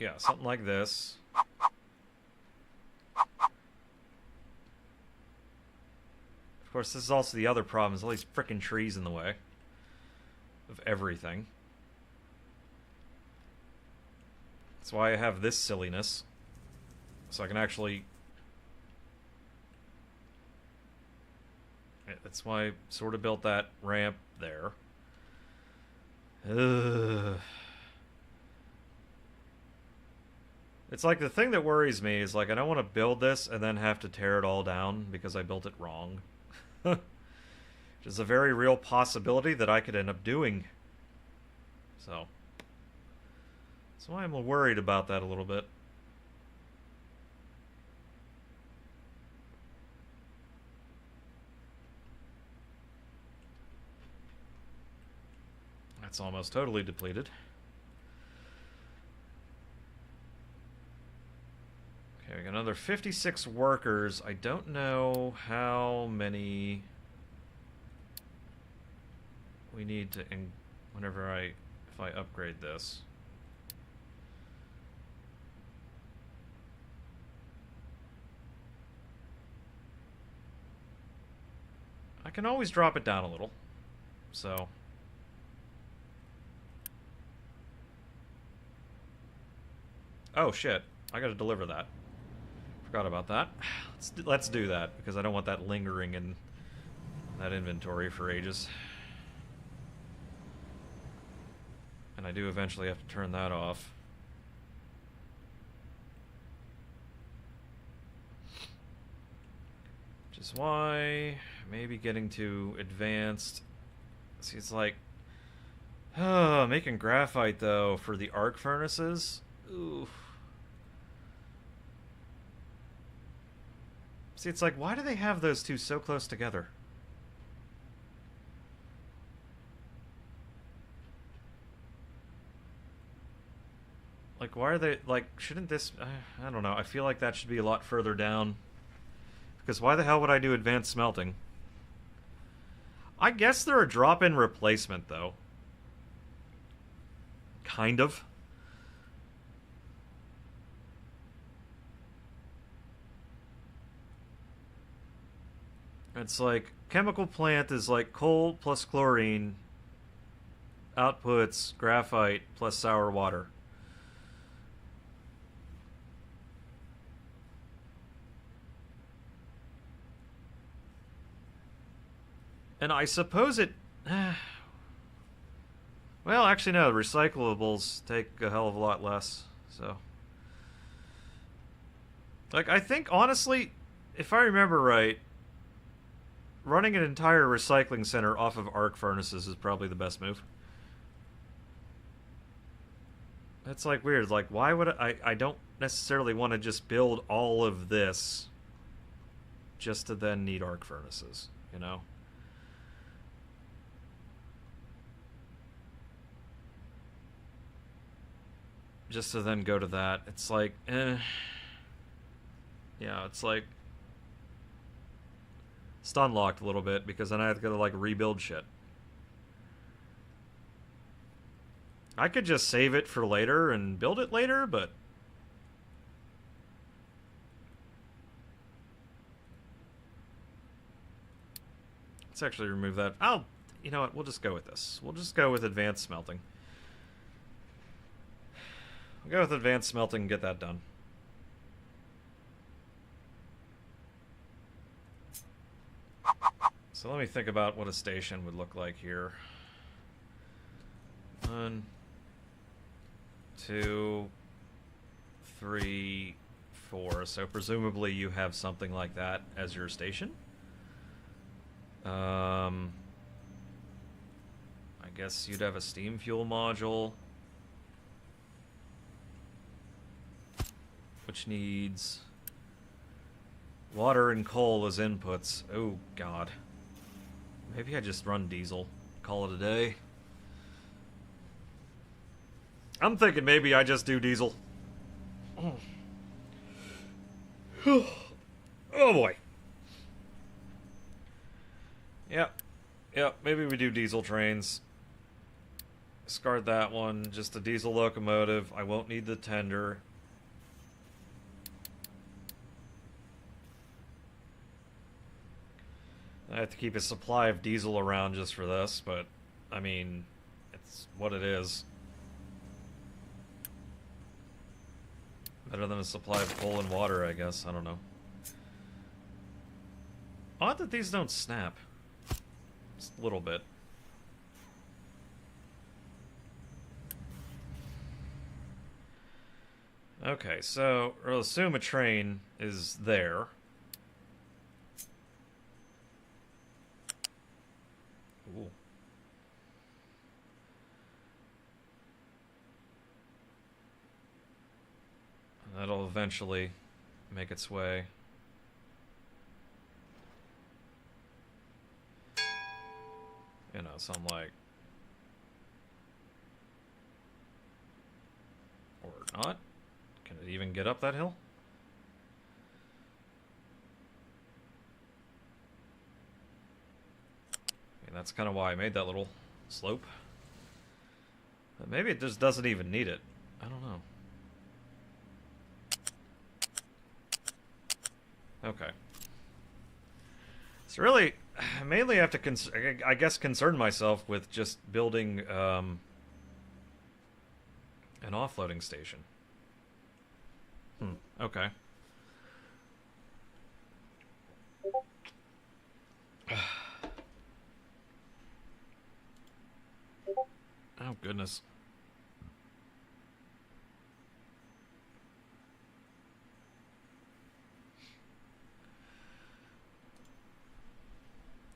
Yeah, something like this. Of course, this is also the other problem, is all these frickin' trees in the way of everything. That's why I have this silliness. So I can actually... That's why I sort of built that ramp there. Ugh. It's like the thing that worries me is like I don't want to build this and then have to tear it all down because I built it wrong. Which is a very real possibility that I could end up doing. So that's why I'm worried about that a little bit. That's almost totally depleted. Okay, we got another 56 workers. I don't know how many we need to, if I upgrade this. I can always drop it down a little, so... Oh shit, I gotta deliver that. Forgot about that. Let's do that, because I don't want that lingering in that inventory for ages. And I do eventually have to turn that off. Which is why maybe getting to advanced. See, it's like, making graphite though for the arc furnaces. Oof. See, it's like, why do they have those two so close together? Like, why are they, like, shouldn't this, I don't know, I feel like that should be a lot further down. Because why the hell would I do advanced smelting? I guess they're a drop-in replacement, though. Kind of. It's like, chemical plant is like coal plus chlorine, outputs graphite plus sour water. And I suppose it... well, actually, no. Recyclables take a hell of a lot less, so... Like, I think, honestly, if I remember right, running an entire recycling center off of arc furnaces is probably the best move. That's, like, weird. Like, why would I don't necessarily want to just build all of this just to then need arc furnaces, you know? Just to then go to that. It's like, Yeah, it's like... stun locked a little bit, because then I have to go to, like, rebuild shit. I could just save it for later and build it later, but... let's actually remove that. You know what, we'll just go with this. We'll just go with advanced smelting. We'll go with advanced smelting and get that done. So let me think about what a station would look like here. 1, 2, 3, 4. So presumably you have something like that as your station. I guess you'd have a steam fuel module, which needs water and coal as inputs. Oh, God. Maybe I just run diesel. Call it a day. I'm thinking maybe I just do diesel. Oh, boy. Yep, maybe we do diesel trains. Discard that one. Just a diesel locomotive. I won't need the tender. I have to keep a supply of diesel around just for this, but, I mean, it's what it is. Better than a supply of coal and water, I guess. I don't know. Odd that these don't snap. Just a little bit. Okay, so we'll assume a train is there. Ooh. That'll eventually make its way. You know, so I'm like... or not? Can it even get up that hill? I mean, that's kind of why I made that little slope. But maybe it just doesn't even need it. I don't know. Okay. So really, I mainly have to, I guess, concern myself with just building an offloading station. Okay. Oh, goodness.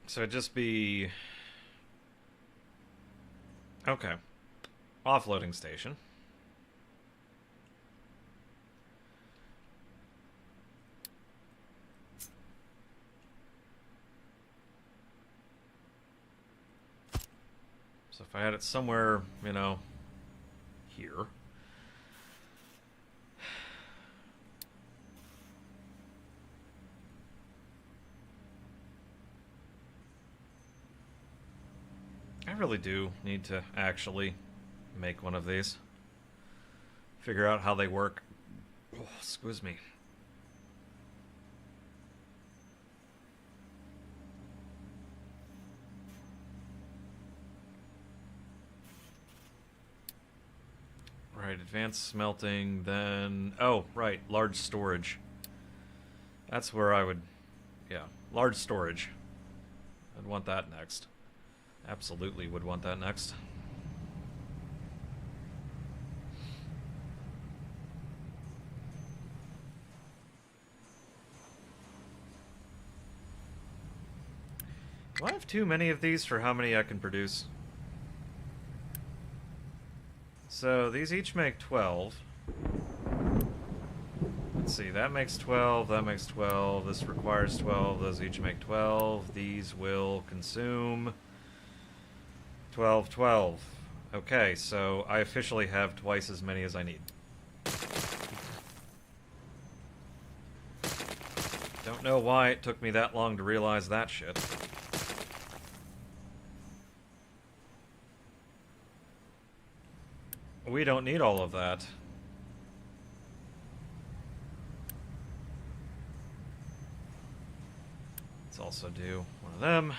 So it'd just be... Okay. Offloading station. So if I had it somewhere, you know, here. I really do need to actually make one of these. Figure out how they work. Oh, excuse me. Right, advanced smelting, then... Oh, right, large storage. That's where I would... Yeah, large storage. I'd want that next. Absolutely would want that next. Do I have too many of these for how many I can produce? So these each make 12. Let's see, that makes 12, that makes 12, this requires 12, those each make 12. These will consume 12, 12. Okay, so I officially have twice as many as I need. Don't know why it took me that long to realize that shit. We don't need all of that. Let's also do one of them.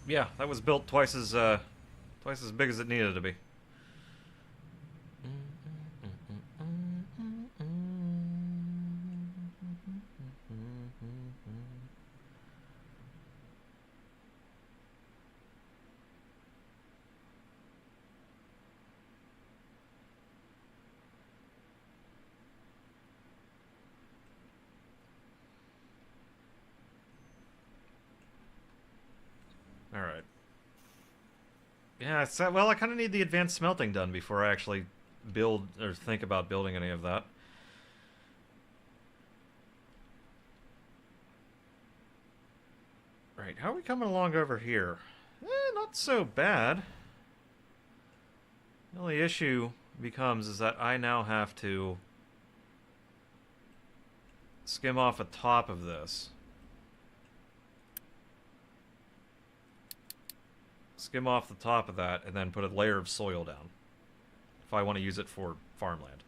Yeah, that was built twice as big as it needed to be. Alright. Yeah, so, well, I kind of need the advanced smelting done before I actually build or think about building any of that. Right, how are we coming along over here? Not so bad. The only issue becomes is that I now have to skim off the top of this. Skim off the top of that and then put a layer of soil down if I want to use it for farmland.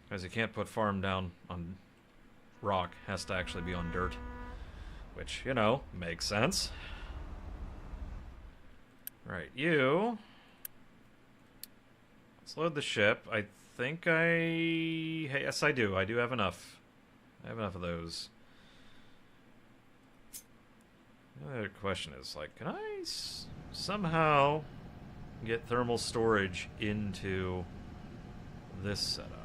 Because you can't put farm down on rock, has to actually be on dirt. Which, you know, makes sense. Right, you... Let's load the ship. I think Hey, yes, I do. I do have enough. I have enough of those. The other question is, like, can I somehow get thermal storage into this setup?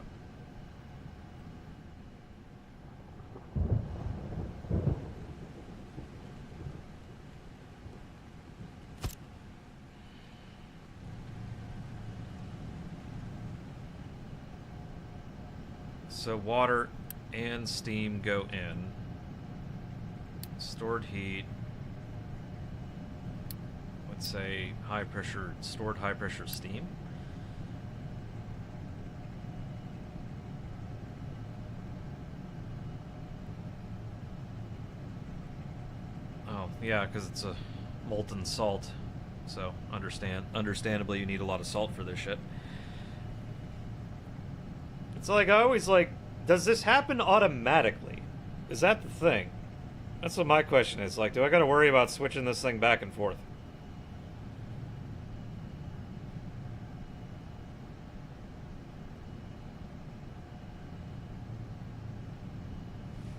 So water and steam go in. Stored heat. Let's say high pressure, stored high pressure steam. Oh, yeah, because it's a molten salt. So understandably you need a lot of salt for this shit. It's like, I always like, does this happen automatically? Is that the thing? That's what my question is. Like, do I gotta worry about switching this thing back and forth?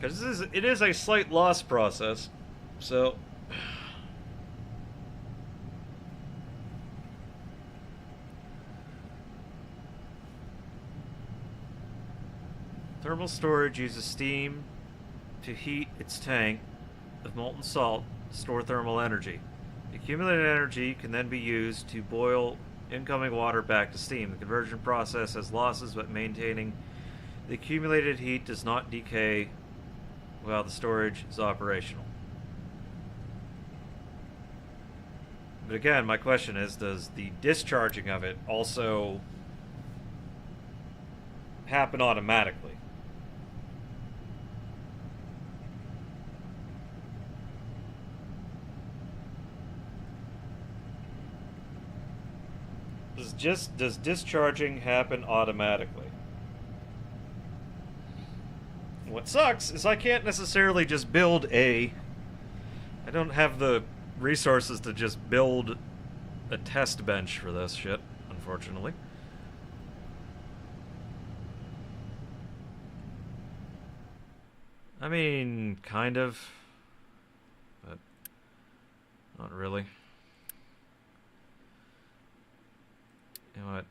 Because it is a slight loss process, so... Thermal storage uses steam to heat its tank of molten salt to store thermal energy. The accumulated energy can then be used to boil incoming water back to steam. The conversion process has losses, but maintaining the accumulated heat does not decay while the storage is operational. But again, my question is, does the discharging of it also happen automatically? Does discharging happen automatically? What sucks is I can't necessarily just build I don't have the resources to just build a test bench for this shit, unfortunately. I mean, kind of, but not really. You know what?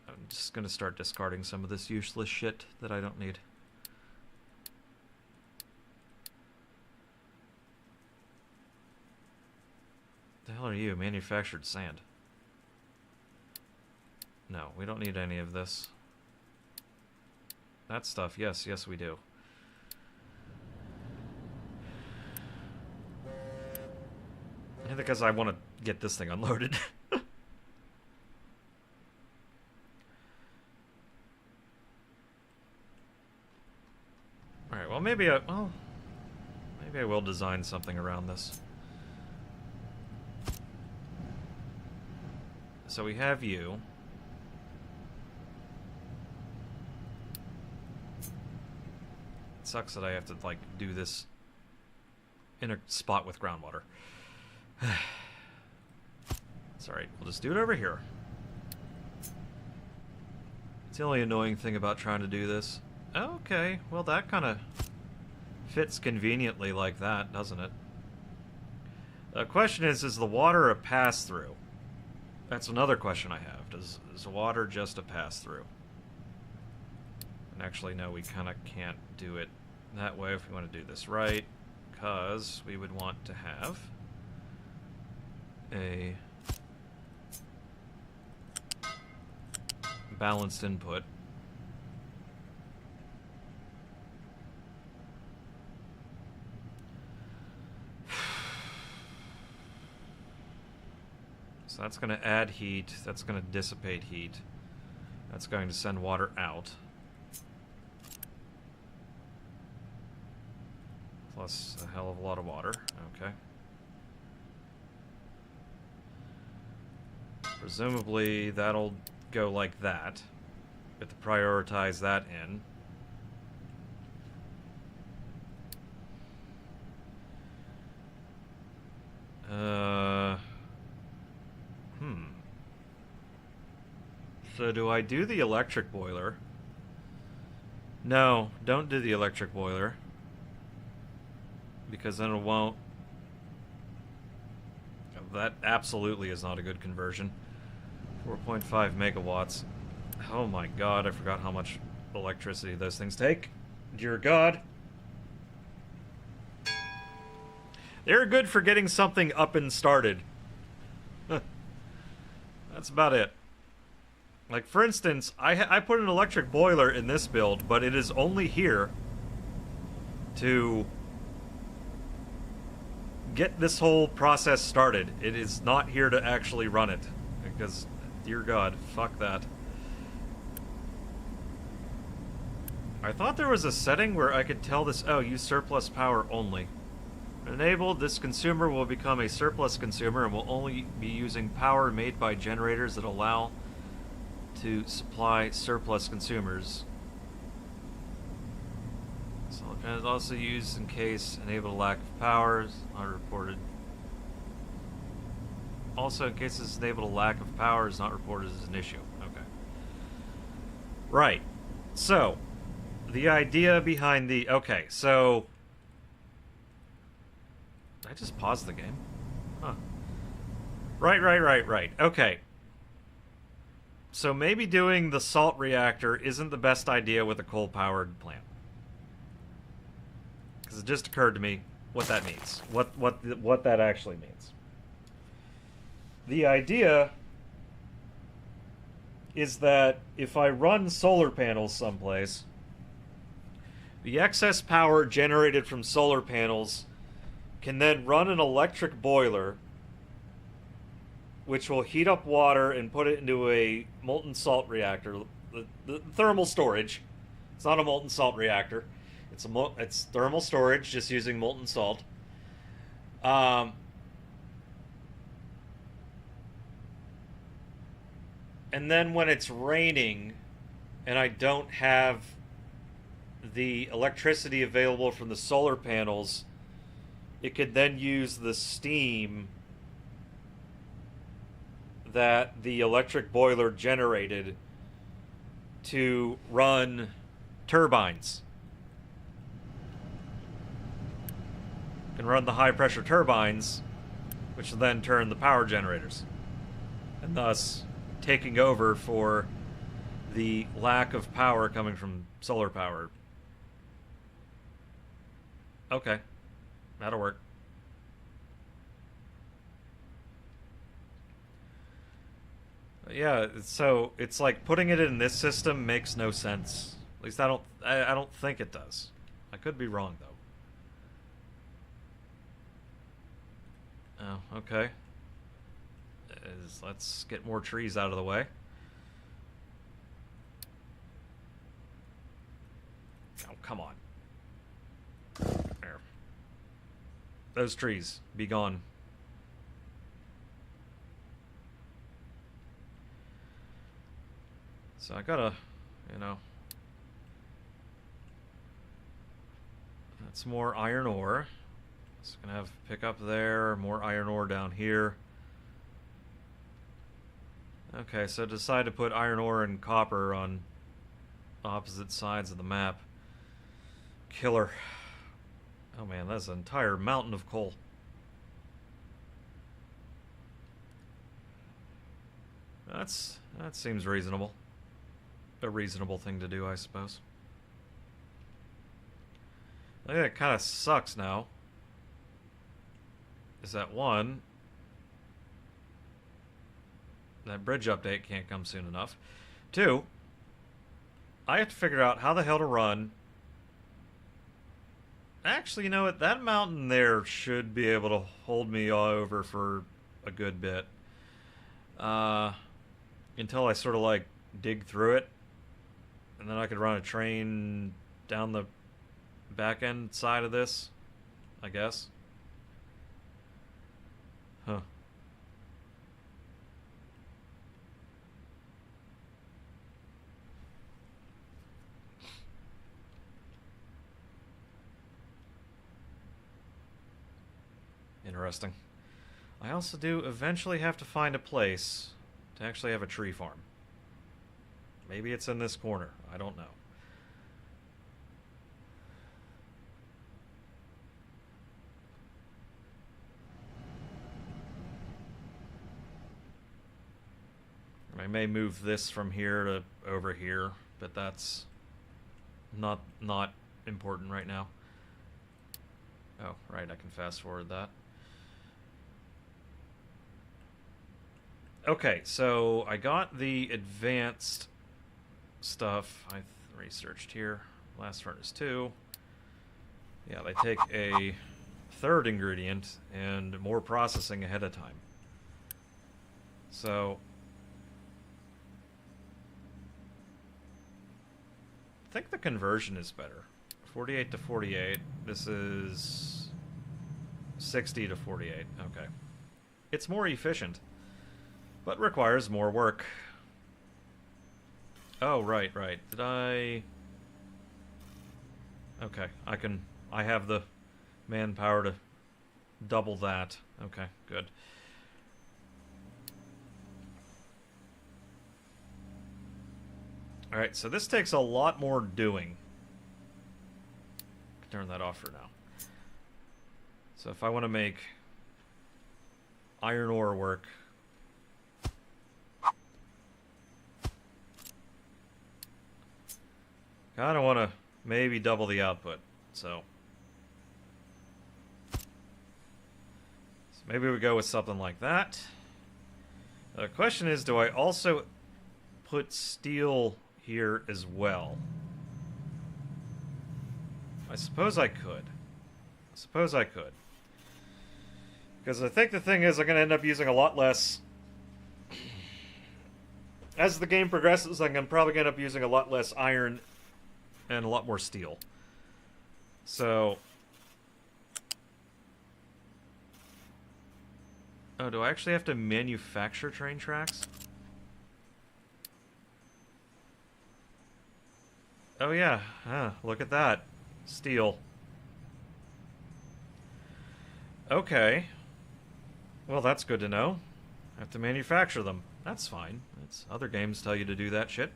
I'm just gonna start discarding some of this useless shit that I don't need. The hell are you? Manufactured sand. No, we don't need any of this. That stuff, yes, yes we do. I think because I want to get this thing unloaded. Alright, well maybe I will design something around this. So we have you. It sucks that I have to, like, do this in a spot with groundwater. It's alright, we'll just do it over here. It's the only annoying thing about trying to do this. Okay, well that kind of fits conveniently like that, doesn't it? The question is the water a pass-through? That's another question I have. Is water just a pass-through? And actually, no, we kind of can't do it that way if we want to do this right, because we would want to have a balanced input. So that's going to add heat, that's going to dissipate heat, that's going to send water out. Plus a hell of a lot of water, okay. Presumably that'll go like that. We have to prioritize that in. So do I do the electric boiler? No, don't do the electric boiler. Because then it won't... That absolutely is not a good conversion. 4.5 megawatts. Oh my god, I forgot how much electricity those things take. Dear God. They're good for getting something up and started. That's about it. Like, for instance, I put an electric boiler in this build, but it is only here to get this whole process started. It is not here to actually run it. Because, dear God, fuck that. I thought there was a setting where I could tell this, oh, use surplus power only. Enabled, this consumer will become a surplus consumer and will only be using power made by generators that allow to supply surplus consumers. Solid And is also used in case enable lack of powers, not reported. Also, in case it's enabled a lack of power is not reported as an issue. Okay. Right. So, the idea behind the... Okay, so... I just paused the game. Huh. Right. Okay. So maybe doing the salt reactor isn't the best idea with a coal-powered plant. Because it just occurred to me what that means. What that actually means. The idea is that if I run solar panels someplace, the excess power generated from solar panels can then run an electric boiler which will heat up water and put it into a molten salt reactor. The thermal storage. It's not a molten salt reactor. It's thermal storage, just using molten salt. And then when it's raining and I don't have the electricity available from the solar panels, it could then use the steam that the electric boiler generated to run turbines. It can run the high pressure turbines, which will then turn the power generators, and thus taking over for the lack of power coming from solar power. Okay, that'll work. Yeah, so it's like putting it in this system makes no sense. At least I don't think it does. I could be wrong though. Oh, okay. Let's get more trees out of the way. Oh, come on. There. Those trees, be gone. So I gotta, that's more iron ore. It's gonna have pick up there, more iron ore down here. Okay, so decide to put iron ore and copper on opposite sides of the map. Killer. Oh man, that's an entire mountain of coal. That seems reasonable. A reasonable thing to do, I suppose. I think that kind of sucks now. Is that one, that bridge update can't come soon enough. Two, I have to figure out how the hell to run. Actually, you know what? That mountain there should be able to hold me all over for a good bit. Until I sort of like dig through it. And then I could run a train down the back end side of this, I guess. Huh. Interesting. I also do eventually have to find a place to actually have a tree farm. Maybe it's in this corner. I don't know. I may move this from here to over here, but that's not important right now. Oh, right, I can fast forward that. Okay, so I got the advanced stuff. I researched here. Blast furnace 2. Yeah, they take a third ingredient and more processing ahead of time. So I think the conversion is better. 48 to 48. This is 60 to 48. Okay. It's more efficient, but requires more work. Oh, right. Did I... Okay, I have the manpower to double that. Okay, good. Alright, so this takes a lot more doing. Turn that off for now. So if I want to make iron ore work, kind of want to maybe double the output. So maybe we go with something like that. The question is, do I also put steel here as well? I suppose I could. Because I think the thing is, I'm going to end up using a lot less. As the game progresses, I'm probably going to end up using a lot less iron and a lot more steel. So... oh, do I actually have to manufacture train tracks? Oh yeah, look at that. Steel. Okay. Well, that's good to know. I have to manufacture them. That's fine. Other games tell you to do that shit.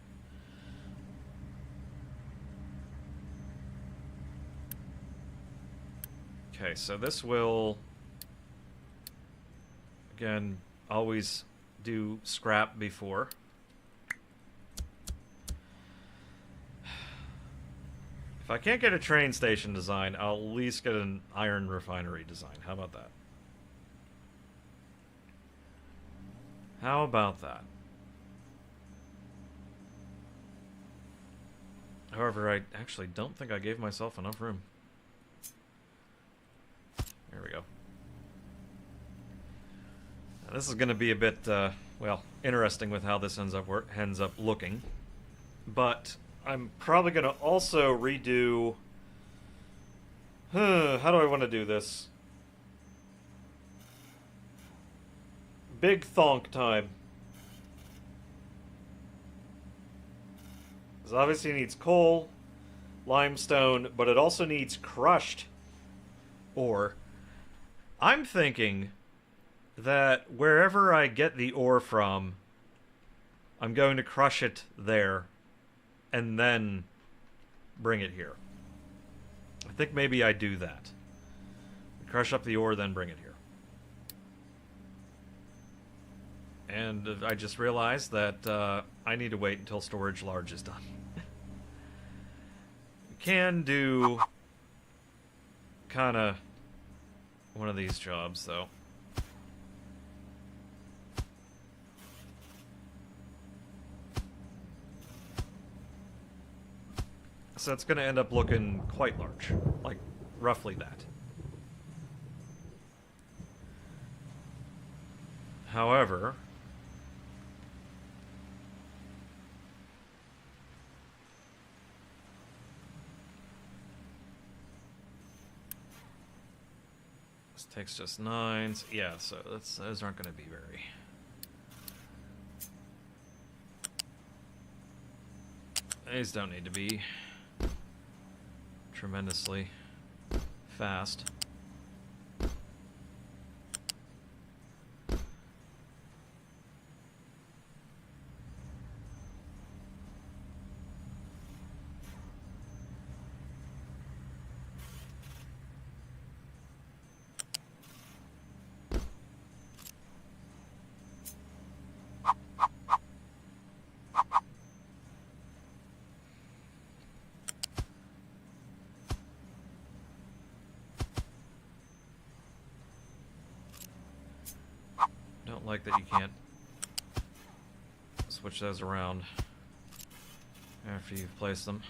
Okay, so this will... again, always do scrap before. If I can't get a train station design, I'll at least get an iron refinery design. How about that? How about that? However, I actually don't think I gave myself enough room. There we go. Now, this is going to be a bit, well, interesting with how this ends up looking. But I'm probably going to also redo... how do I want to do this? Big thonk time. This obviously needs coal, limestone, but it also needs crushed ore. I'm thinking that wherever I get the ore from, I'm going to crush it there and then bring it here. I think maybe I do that. Crush up the ore, then bring it here. And I just realized that I need to wait until storage large is done. Can do kind of one of these jobs, though. So it's going to end up looking quite large, like roughly that. However, this takes just 9. Yeah, so those aren't going to be very... these don't need to be tremendously fast. Like that you can't switch those around after you've placed them.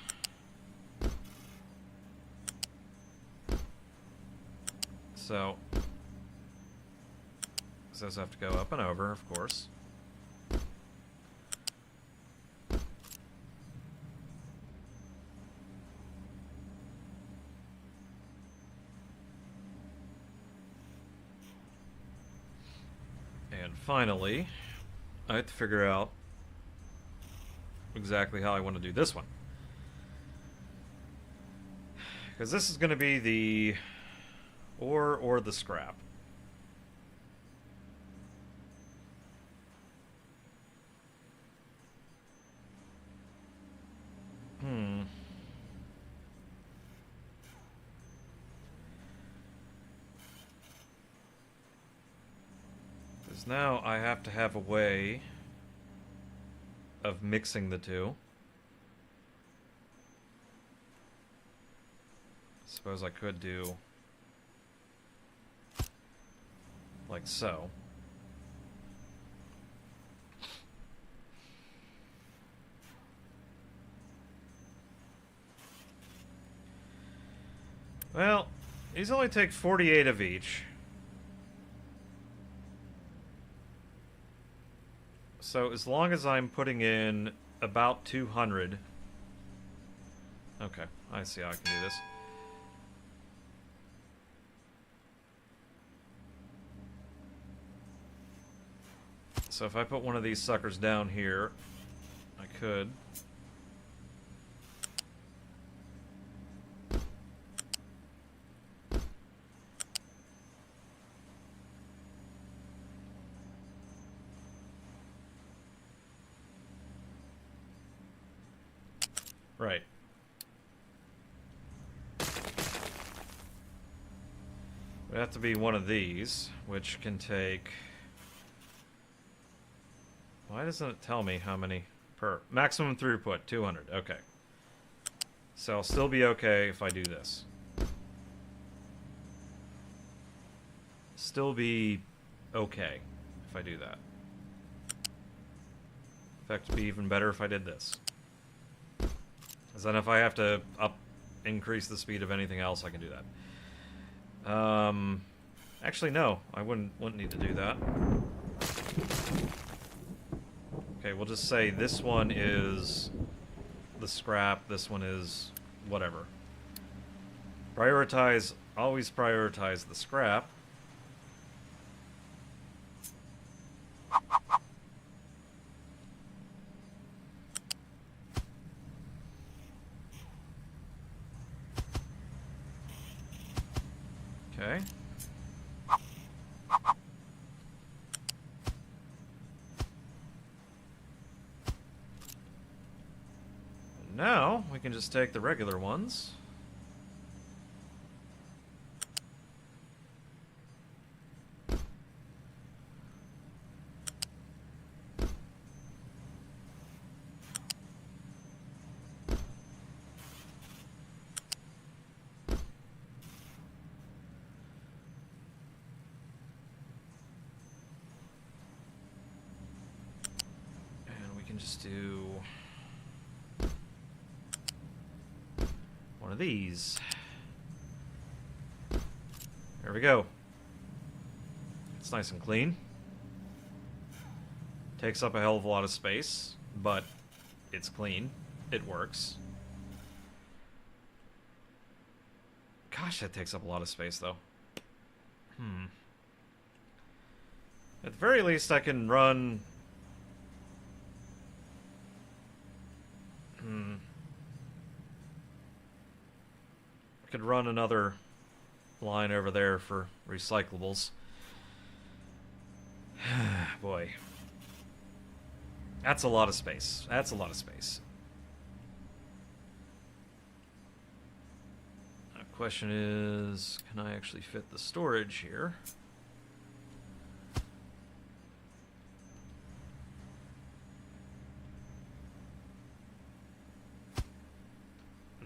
So those have to go up and over, of course. Finally, I have to figure out exactly how I want to do this one. Because this is going to be the ore or the scrap. Because now I have to have a way of mixing the two. Suppose I could do like so. Well, these only take 48 of each. So as long as I'm putting in about 200... Okay, I see how I can do this. So if I put one of these suckers down here, I could. Right. It would have to be one of these, which can take... Why doesn't it tell me how many per... Maximum throughput, 200. Okay. So I'll still be okay if I do this. Still be okay if I do that. In fact, it'd be even better if I did this. Because then if I have to increase the speed of anything else, I can do that. Actually, no. I wouldn't need to do that. Okay, we'll just say this one is the scrap, this one is whatever. Always prioritize the scrap. Okay. Now, we can just take the regular ones. And we can just do... one of these. There we go. It's nice and clean. Takes up a hell of a lot of space, but it's clean. It works. Gosh, that takes up a lot of space, though. At the very least, I can run... Could run another line over there for recyclables. Boy. That's a lot of space. That's a lot of space. The question is, can I actually fit the storage here?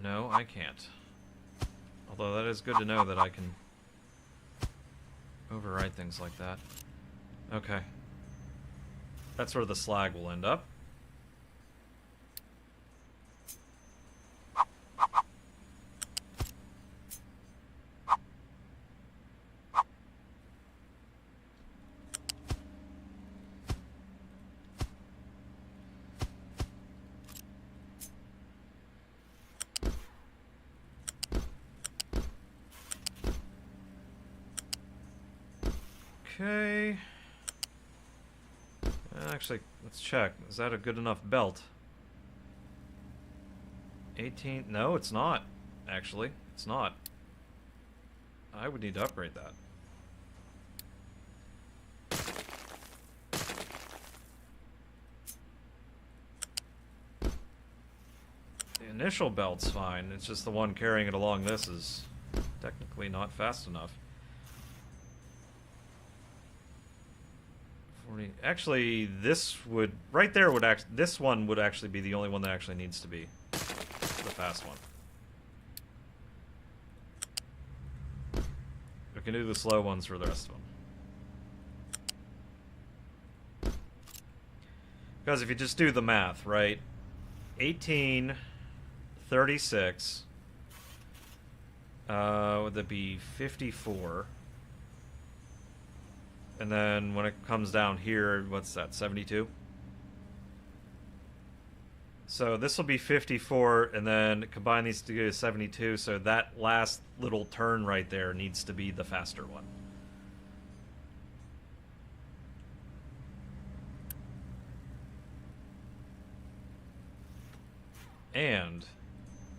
No, I can't. Although that is good to know that I can override things like that. Okay. That's where the slag will end up. Okay. Actually, let's check. Is that a good enough belt? 18? No, it's not, actually. It's not. I would need to upgrade that. The initial belt's fine. It's just the one carrying it along this is technically not fast enough. 40. Actually, this would right there would this one would actually be the only one that actually needs to be the fast one. We can do the slow ones for the rest of them. Because if you just do the math, right? 18, 36, would that be 54? And then when it comes down here, what's that, 72? So this will be 54, and then combine these to get 72, so that last little turn right there needs to be the faster one. And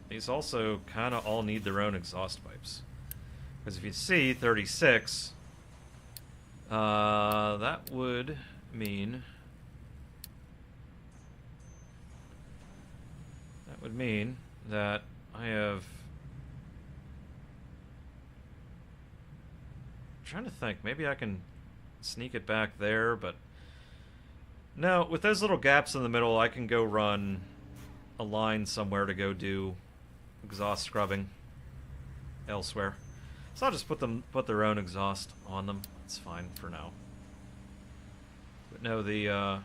these also kind of all need their own exhaust pipes. Because if you see 36, that would mean... that I have... I'm trying to think. Maybe I can sneak it back there, but... No, with those little gaps in the middle, I can go run a line somewhere to go do exhaust scrubbing elsewhere. So I'll just put their own exhaust on them. It's fine for now. But no, the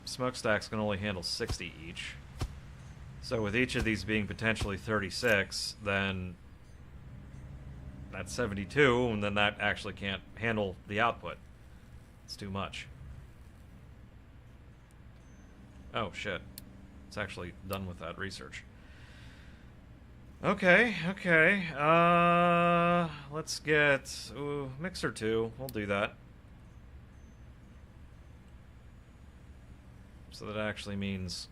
smokestacks can only handle 60 each. So with each of these being potentially 36, then that's 72, and then that actually can't handle the output. It's too much. Oh, shit. It's actually done with that research. Okay, okay. Let's get... Ooh, mixer 2. We'll do that. So that actually means...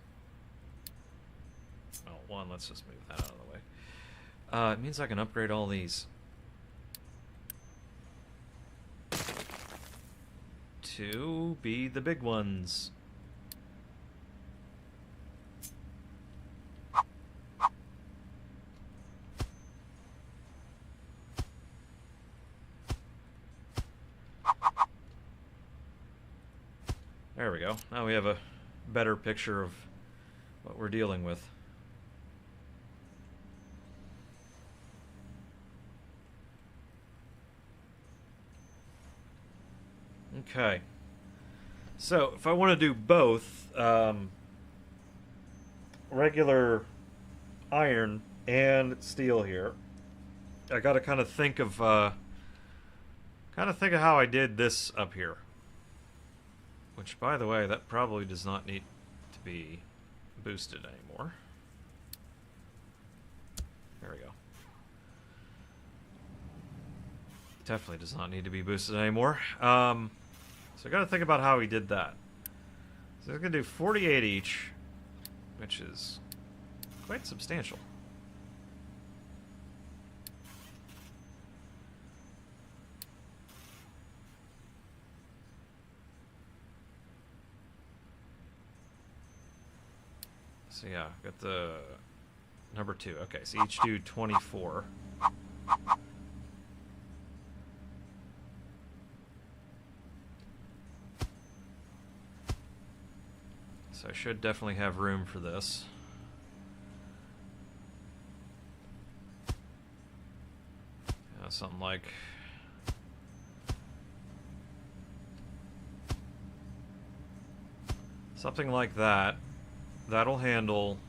Oh, 1, let's just move that out of the way. It means I can upgrade all these. 2 be the big ones. There we go. Now we have a better picture of what we're dealing with. Okay. So, if I want to do both regular iron and steel here, I got to kind of think of how I did this up here. Which, by the way, that probably does not need to be boosted anymore. There we go. Definitely does not need to be boosted anymore. So I got to think about how we did that. So we're going to do 48 each, which is quite substantial. So yeah, got the number 2. Okay, so each do 24. So I should definitely have room for this. Yeah, something like... something like that. That'll handle...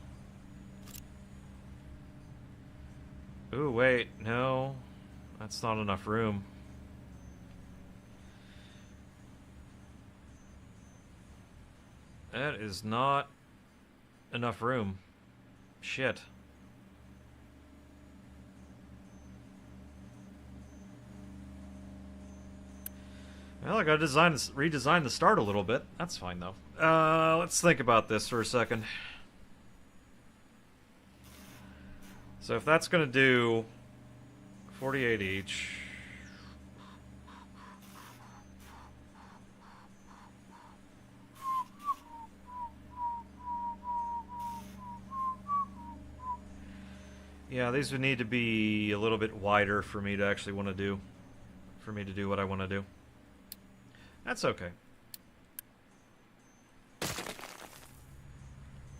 Ooh, wait, no. That's not enough room. That is not enough room. Shit. Well, I gotta redesign the start a little bit. That's fine, though. Let's think about this for a second. So if that's going to do 48 each... Yeah, these would need to be a little bit wider for me to actually want to do... for me to do what I want to do. That's okay.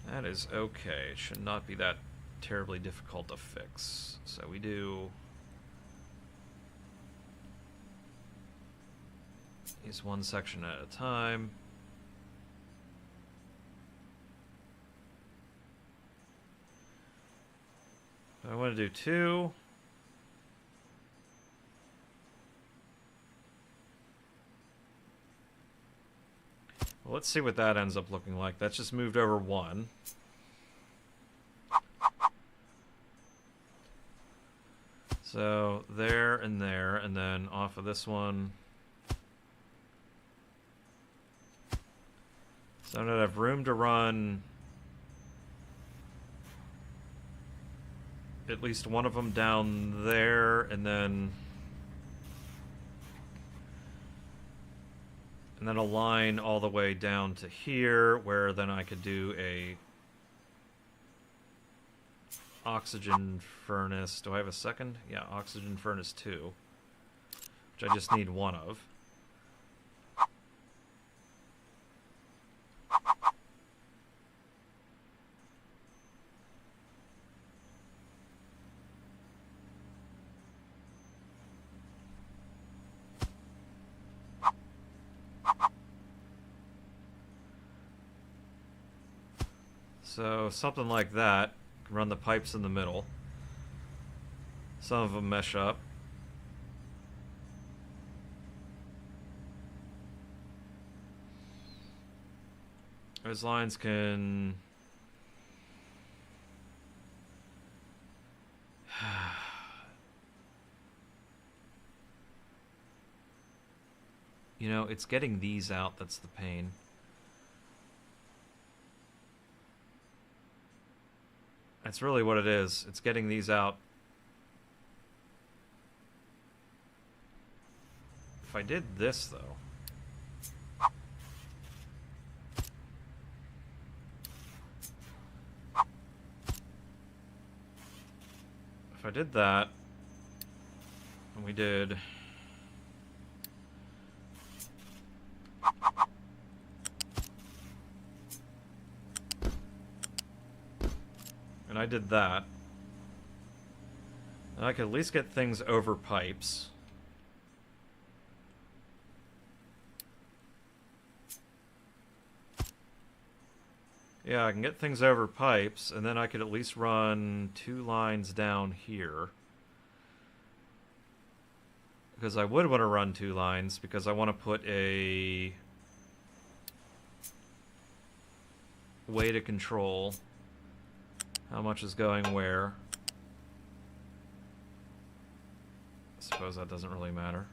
That is okay. It should not be that terribly difficult to fix. So we do... these one section at a time. I want to do 2. Well, let's see what that ends up looking like. That's just moved over 1. So there, and then off of this one. So I'm going to have room to run at least one of them down there, and then a line all the way down to here, where then I could do a oxygen furnace. Do I have a second? Yeah, oxygen furnace 2, which I just need 1 of. So something like that. Run the pipes in the middle. Some of them mesh up. Those lines can... you know, it's getting these out that's the pain. That's really what it is. It's getting these out. If I did this, though... if I did that, and we did... and I did that, and I could at least get things over pipes. Yeah, I can get things over pipes, and then I could at least run 2 lines down here. Because I would want to run 2 lines, because I want to put a way to control how much is going where. I suppose that doesn't really matter.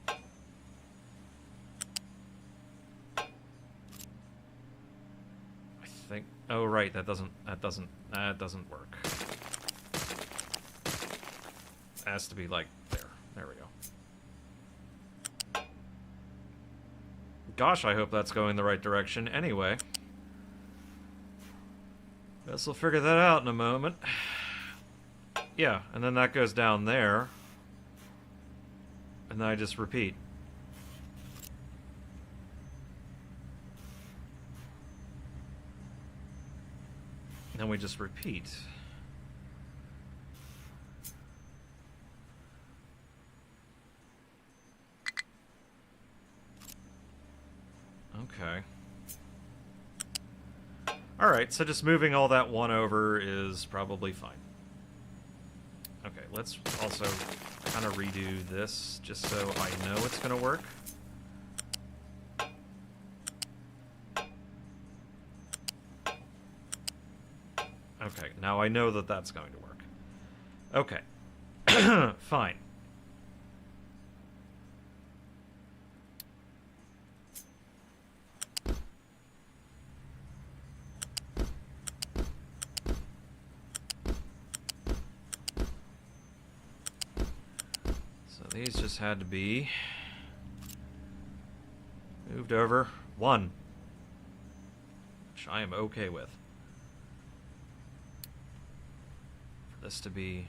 I think... oh, right, that doesn't work. It has to be like there. There we go. Gosh, I hope that's going the right direction. Anyway. Guess we'll figure that out in a moment. Yeah, and then that goes down there. And then I just repeat. And then we just repeat. Okay. Alright, so just moving all that 1 over is probably fine. Okay, let's also kind of redo this, just so I know it's going to work. Okay, now I know that that's going to work. Okay. Fine. these just had to be moved over one, which I am okay with. For this to be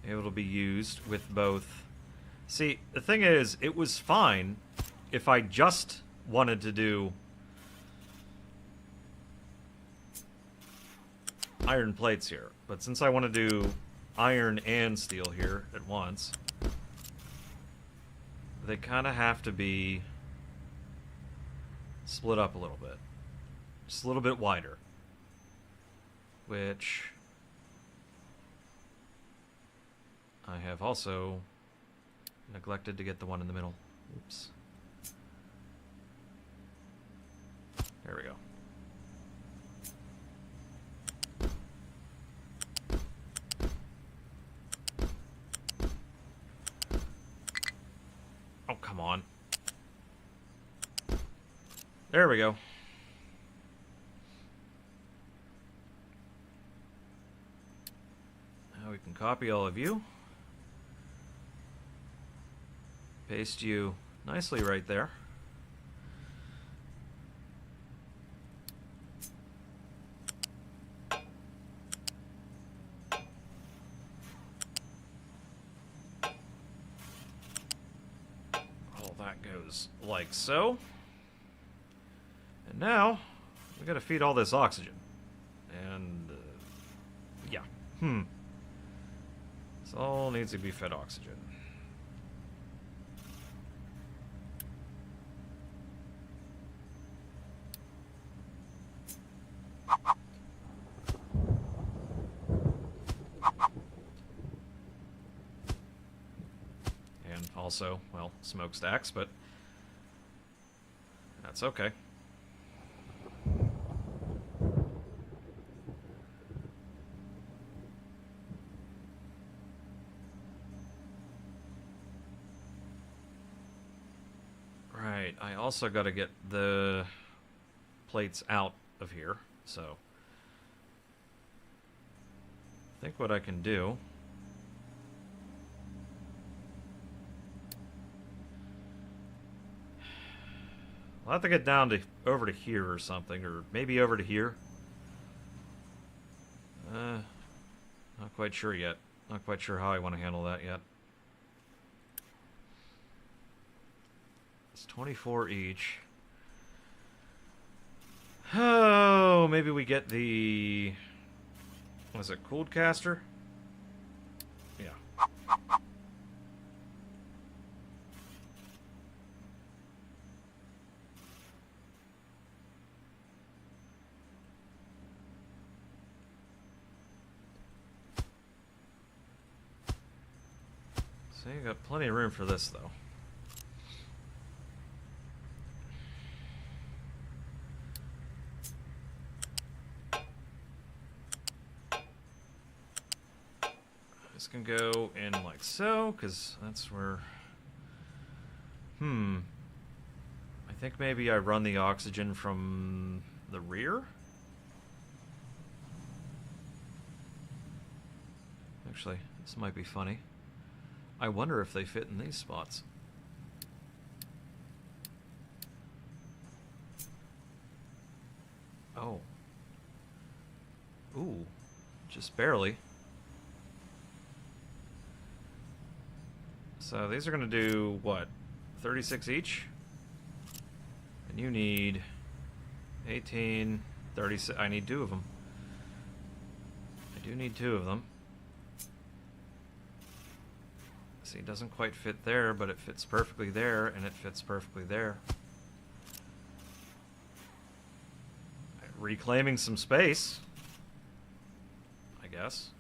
able to be used with both. See, the thing is, it was fine if I just wanted to do iron plates here, but since I want to do iron and steel here at once, they kind of have to be split up a little bit. Just a little bit wider. Which I have also neglected to get the one in the middle. Oops. There we go. Oh, come on. There we go. Now we can copy all of you. Paste you nicely right there. Like so. And now we gotta feed all this oxygen. And yeah. This all needs to be fed oxygen. And also, well, smokestacks, but that's okay. Right, I also got to get the plates out of here, so I think what I can do I'll have to get down to over to here or something, or maybe over to here. Not quite sure yet. Not quite sure how I want to handle that yet. It's 24 each. Oh, maybe we get the... Was it cooled caster? Yeah. So you got plenty of room for this, though. This can go in like so, because that's where... I think maybe I run the oxygen from the rear? Actually, this might be funny. I wonder if they fit in these spots. Oh. Ooh. Just barely. So these are going to do, what, 36 each? And you need 18, 36. I need 2 of them. I do need 2 of them. See, it doesn't quite fit there, but it fits perfectly there, and it fits perfectly there. Reclaiming some space, I guess.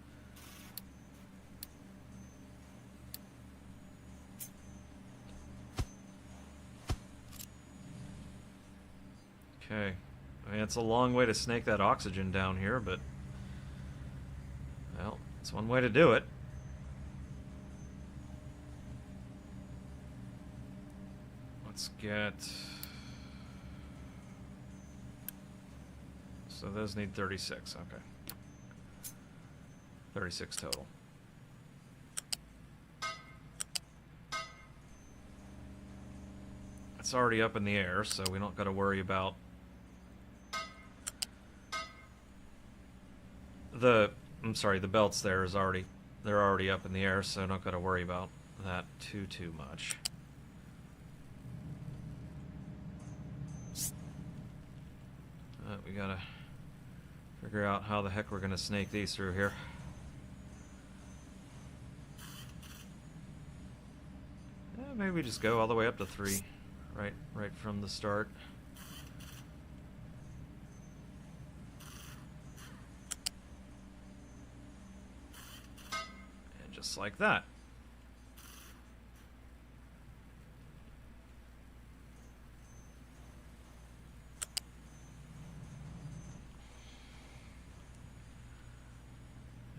Okay. I mean, it's a long way to snake that oxygen down here, but... well, it's one way to do it. Let's get... so those need 36, okay. 36 total. That's already up in the air, so we don't got to worry about the... I'm sorry, the belts there is already... They're already up in the air, so not got to worry about that too much. We gotta figure out how the heck we're gonna snake these through here. Maybe we just go all the way up to 3, right from the start. And just like that.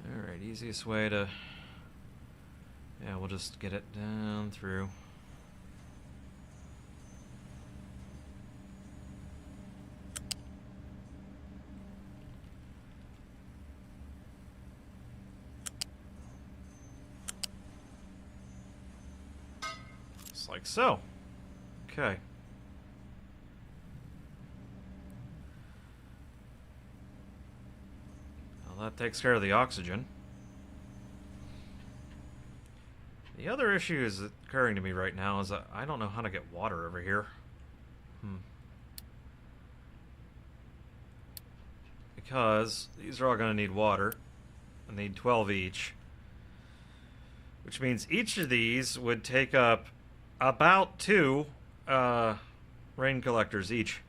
Alright, easiest way to... Yeah, we'll just get it down through. Just like so. Okay. Well, that takes care of the oxygen. The other issue is occurring to me right now is that I don't know how to get water over here. Because these are all going to need water. I need 12 each. Which means each of these would take up about 2 rain collectors each.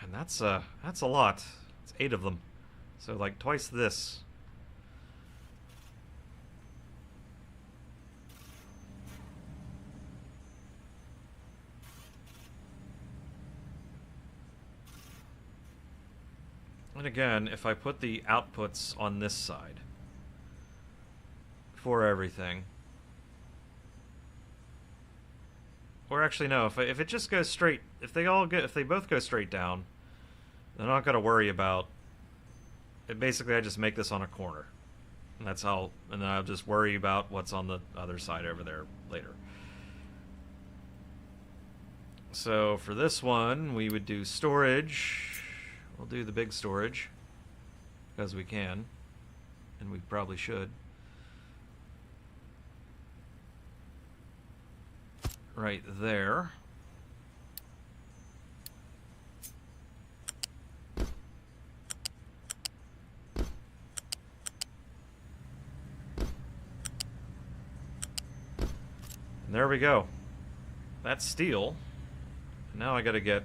And that's a lot. It's 8 of them. So like twice this. And again, if I put the outputs on this side for everything, or actually no, if it just goes straight, if they both go straight down, they're not gonna worry about it. Basically, I just make this on a corner, and that's how, and then I'll just worry about what's on the other side over there later. So for this one, we would do storage. We'll do the big storage, because we can, and we probably should. Right there. And there we go. That's steel. And now I gotta get...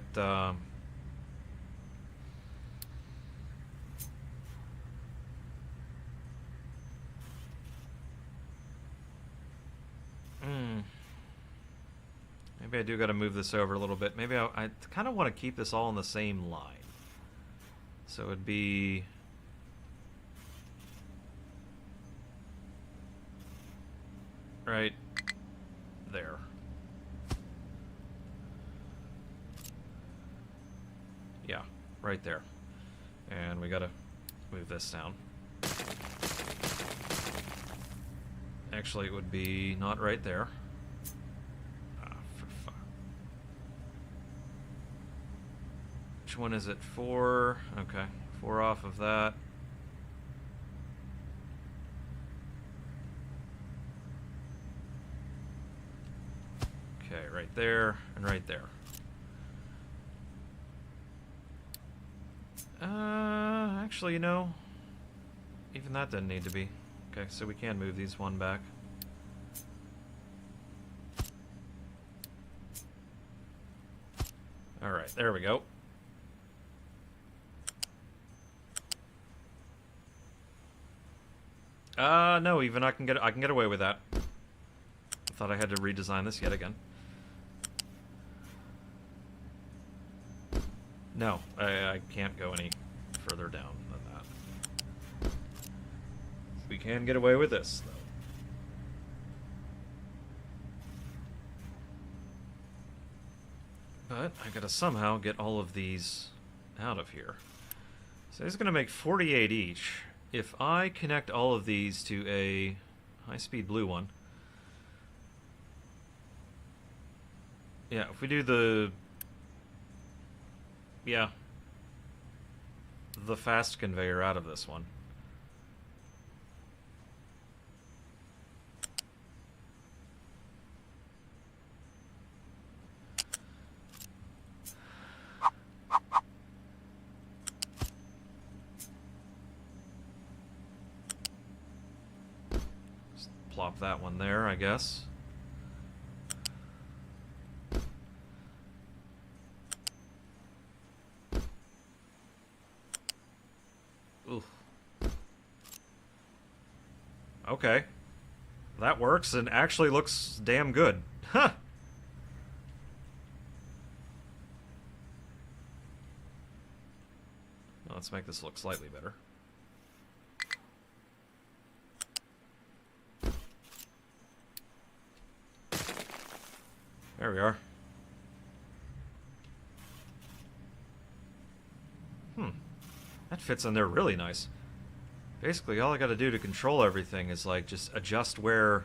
Maybe I do got to move this over a little bit. Maybe I kind of want to keep this all in the same line. So it'd be... right there. Yeah, right there. And we got to move this down. Actually, it would be not right there. Which one is it? 4. Okay, 4 off of that. Okay, right there and right there. Actually, you know, even that didn't need to be. Okay, so we can move these one back. Alright, there we go. No, even I can get away with that. I thought I had to redesign this yet again. No, I can't go any further down than that. We can get away with this, though. But I gotta somehow get all of these out of here. So it's gonna make 48 each. If I connect all of these to a high-speed blue one, Yeah, if we do the... Yeah. The fast conveyor out of this one. Just plop that one there, I guess. Ooh. Okay. That works and actually looks damn good. Huh! Well, let's make this look slightly better. There we are. That fits in there really nice. Basically, all I gotta do to control everything is, like, just adjust what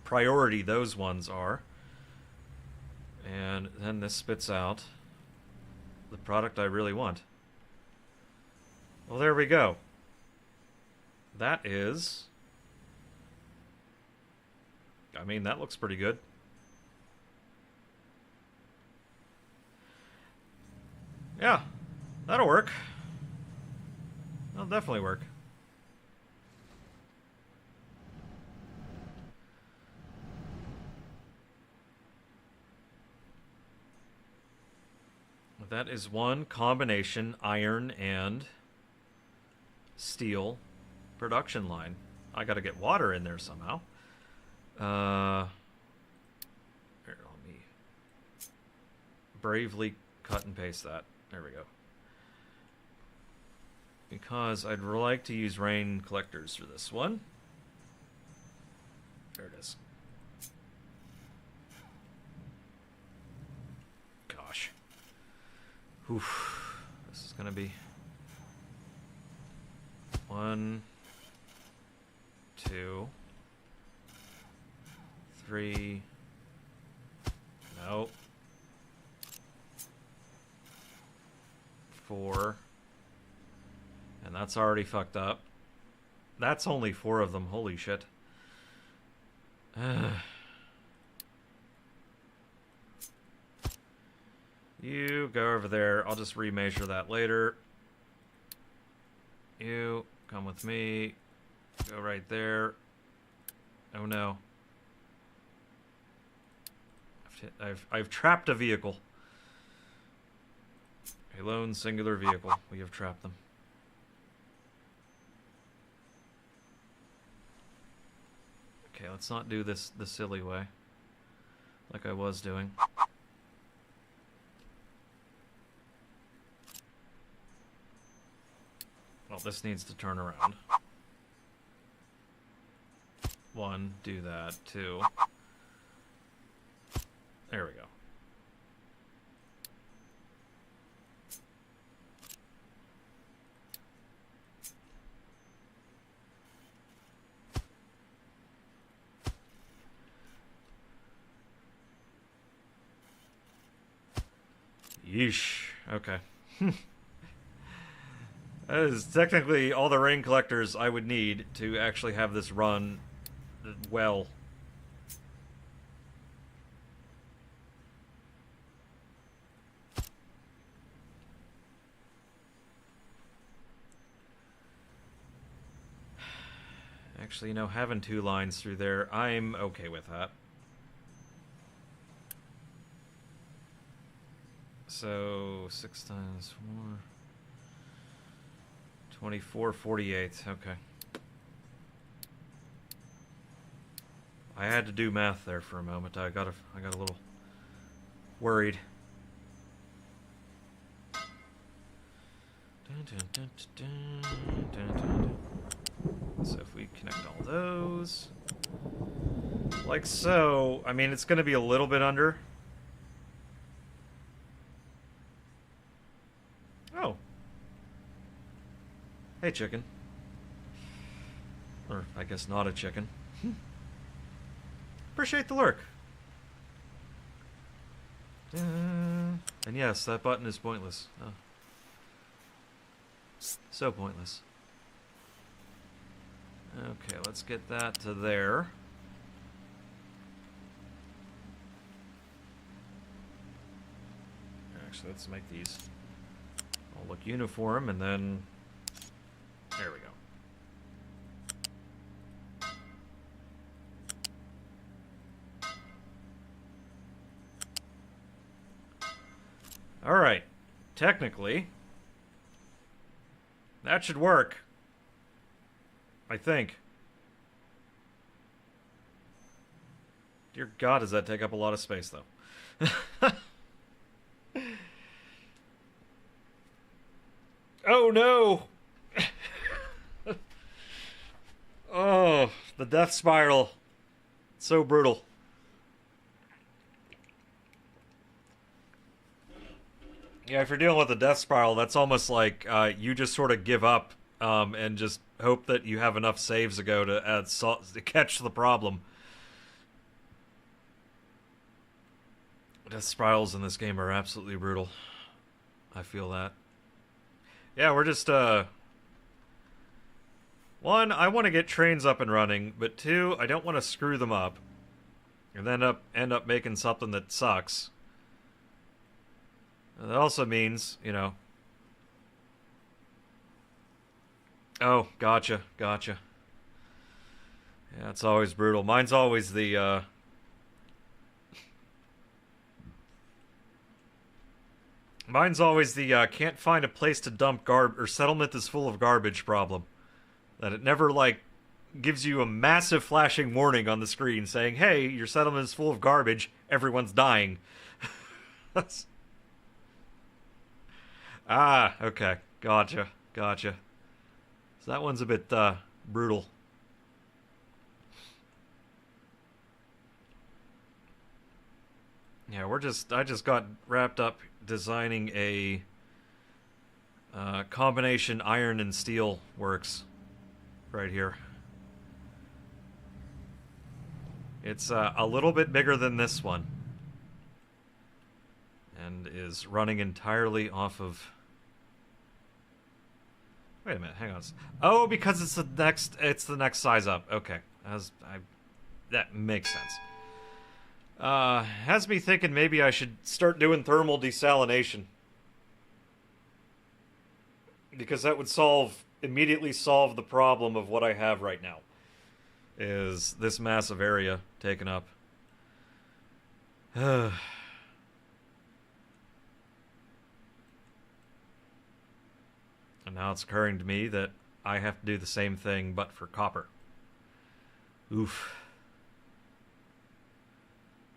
priority those ones are. And then this spits out the product I really want. Well, there we go. That is... I mean, that looks pretty good. Yeah, that'll work. That'll definitely work. That is one combination iron and steel production line. I gotta get water in there somehow. Here, let me bravely cut and paste that. There we go. Because I'd like to use rain collectors for this one. There it is. Gosh. Oof. This is gonna be 1, 2, 3. No. 4. And that's already fucked up. That's only 4 of them. Holy shit. You go over there. I'll just remeasure that later. You come with me. Go right there. Oh no. I've trapped a vehicle. A lone singular vehicle. We have trapped them. Okay, let's not do this the silly way, like I was doing. Well, this needs to turn around. 1, do that. 2. There we go. Yeesh. Okay. That is technically all the rain collectors I would need to actually have this run well. Actually, you know, having 2 lines through there, I'm okay with that. So 6 times 4, 24, 48. Okay. I had to do math there for a moment. I got a little worried. So if we connect all those, like so, I mean, it's going to be a little bit under. Oh. Hey, chicken. Or, I guess not a chicken. Appreciate the lurk. And yes, that button is pointless. Oh. So pointless. Okay, let's get that to there. Actually, let's make these all look uniform, and then... There we go. Alright. Technically, that should work. I think. Dear God, does that take up a lot of space, though. Oh, no! Oh, the death spiral. So brutal. Yeah, if you're dealing with a death spiral, that's almost like you just sort of give up and just hope that you have enough saves ago to catch the problem. Death spirals in this game are absolutely brutal. I feel that. Yeah, we're just, one, I want to get trains up and running, but two, I don't want to screw them up and then end up making something that sucks. That also means, you know... Oh, gotcha. Yeah, it's always brutal. Mine's always the, can't find a place to dump garbage, or settlement is full of garbage problem. That it never, like, gives you a massive flashing warning on the screen saying, hey, your settlement is full of garbage, everyone's dying. Ah, okay. Gotcha. So that one's a bit, brutal. Yeah, I just got wrapped up designing a, combination iron and steel works. Right here. It's, a little bit bigger than this one. And is running entirely off of... Wait a minute, hang on. Oh, because it's the next size up. Okay. That makes sense. Has me thinking maybe I should start doing thermal desalination. Because that would immediately solve the problem of what I have right now. Is this massive area taken up. And now it's occurring to me that I have to do the same thing, but for copper. Oof.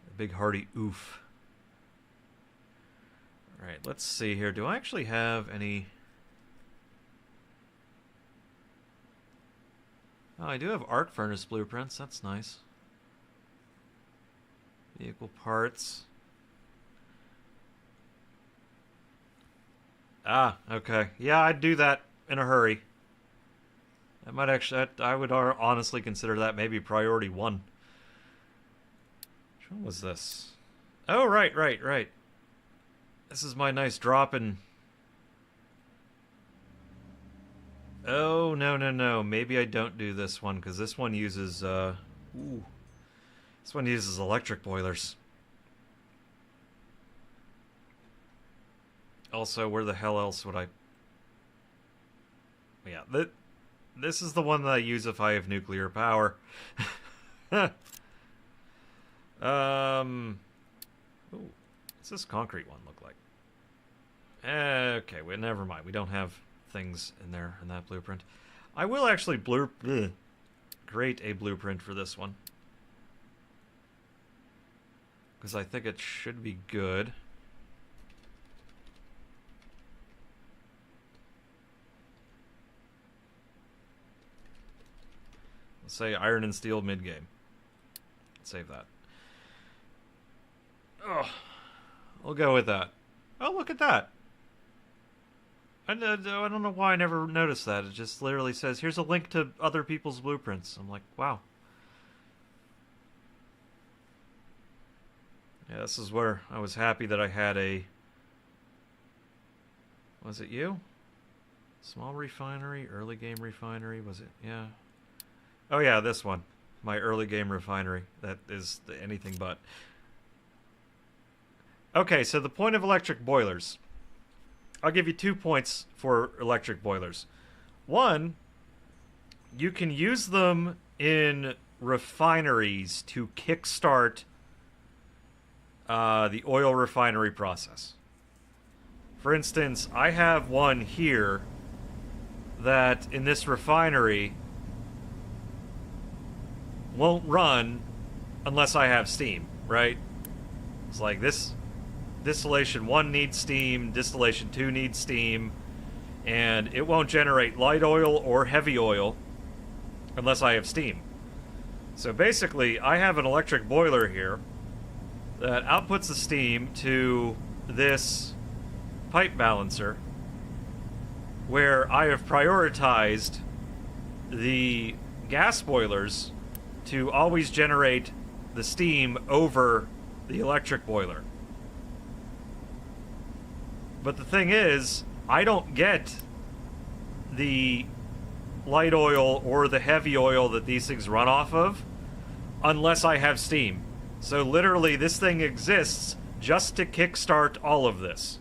A big hearty oof. Alright, let's see here. Do I actually have any... Oh, I do have arc furnace blueprints. That's nice. Vehicle parts. Ah, okay. Yeah, I'd do that in a hurry. That might actually... I would honestly consider that maybe priority 1. Which one was this? Oh, right. This is my nice drop in... Oh, no. Maybe I don't do this one, because this one uses, This one uses electric boilers. Also, where the hell else would I... Yeah, this is the one that I use if I have nuclear power. Ooh, what's this concrete one look like? Okay, well, never mind. We don't have things in there in that blueprint. I will actually create a blueprint for this one. Because I think it should be good. Let's say iron and steel mid-game. Save that. Oh, we'll go with that. Oh, look at that. I don't know why I never noticed that. It just literally says, here's a link to other people's blueprints. I'm like, wow. Yeah, this is where I was happy that I had a... Was it you? Small refinery, early game refinery, was it? Yeah. Oh yeah, this one. My early game refinery. That is anything but. Okay, so the point of electric boilers. I'll give you 2 points for electric boilers. One, you can use them in refineries to kickstart the oil refinery process. For instance, I have one here that in this refinery won't run unless I have steam, right? It's like this distillation 1 needs steam, distillation 2 needs steam, and it won't generate light oil or heavy oil unless I have steam. So basically, I have an electric boiler here that outputs the steam to this pipe balancer where I have prioritized the gas boilers to always generate the steam over the electric boiler. But the thing is, I don't get the light oil or the heavy oil that these things run off of unless I have steam. So literally, this thing exists just to kickstart all of this.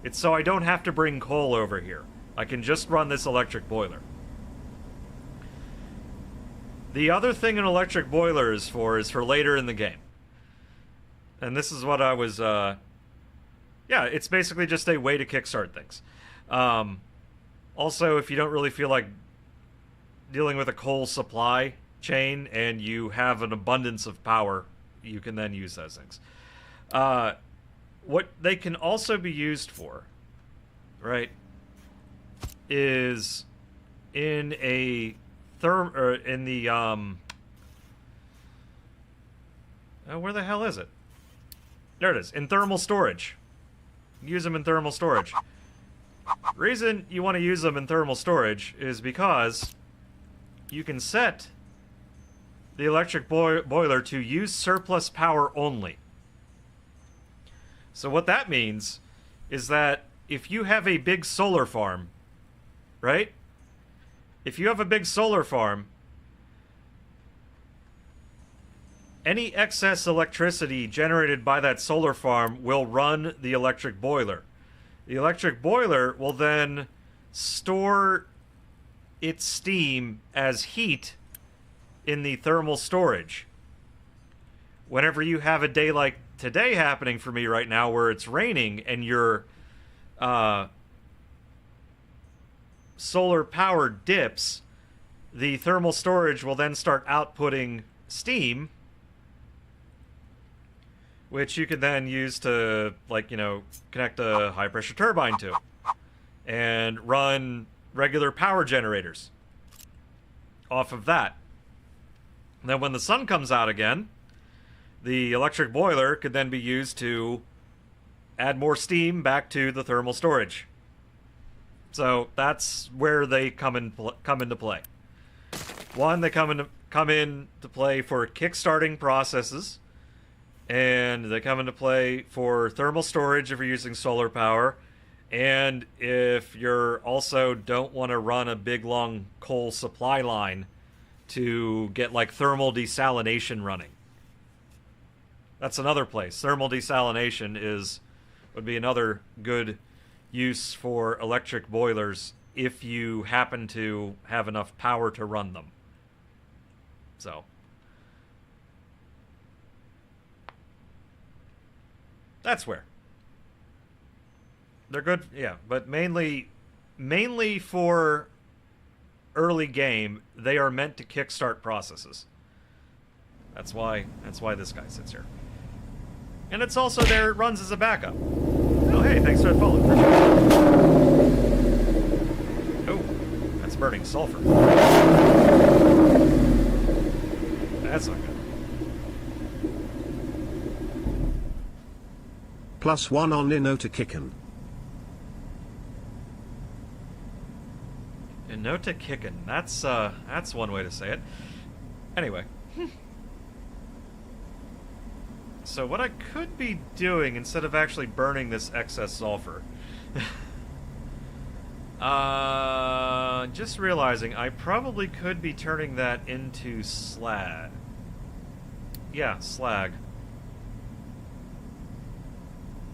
It's so I don't have to bring coal over here. I can just run this electric boiler. The other thing an electric boiler is for later in the game. And this is what I was... yeah, it's basically just a way to kickstart things. Also, if you don't really feel like dealing with a coal supply chain and you have an abundance of power, you can then use those things. What they can also be used for, right, is in a where the hell is it? There it is. In thermal storage. Use them in thermal storage. Reason you want to use them in thermal storage is because you can set the electric boiler to use surplus power only. So what that means is that if you have a big solar farm, right? If you have a big solar farm, any excess electricity generated by that solar farm will run the electric boiler. The electric boiler will then store its steam as heat in the thermal storage. Whenever you have a day like today happening for me right now where it's raining and your solar power dips, the thermal storage will then start outputting steam, which you can then use to, like, you know, connect a high pressure turbine to and run regular power generators off of that. And then when the sun comes out again, the electric boiler could then be used to add more steam back to the thermal storage. So that's where they come into play. One, they come into play for kickstarting processes, and they come into play for thermal storage if you're using solar power, and if you're also don't want to run a big long coal supply line to get like thermal desalination running. That's another place. Thermal desalination would be another good use for electric boilers if you happen to have enough power to run them. So that's where they're good. Yeah, but mainly for early game, they are meant to kickstart processes. That's why this guy sits here. And it's also there, it runs as a backup. Oh, hey, thanks for following. Oh, that's burning sulfur. That's not good. +1 on Inota Kicken. Inota Kicken. That's one way to say it. Anyway. So what I could be doing, instead of actually burning this excess sulfur... just realizing I probably could be turning that into slag. Yeah, slag.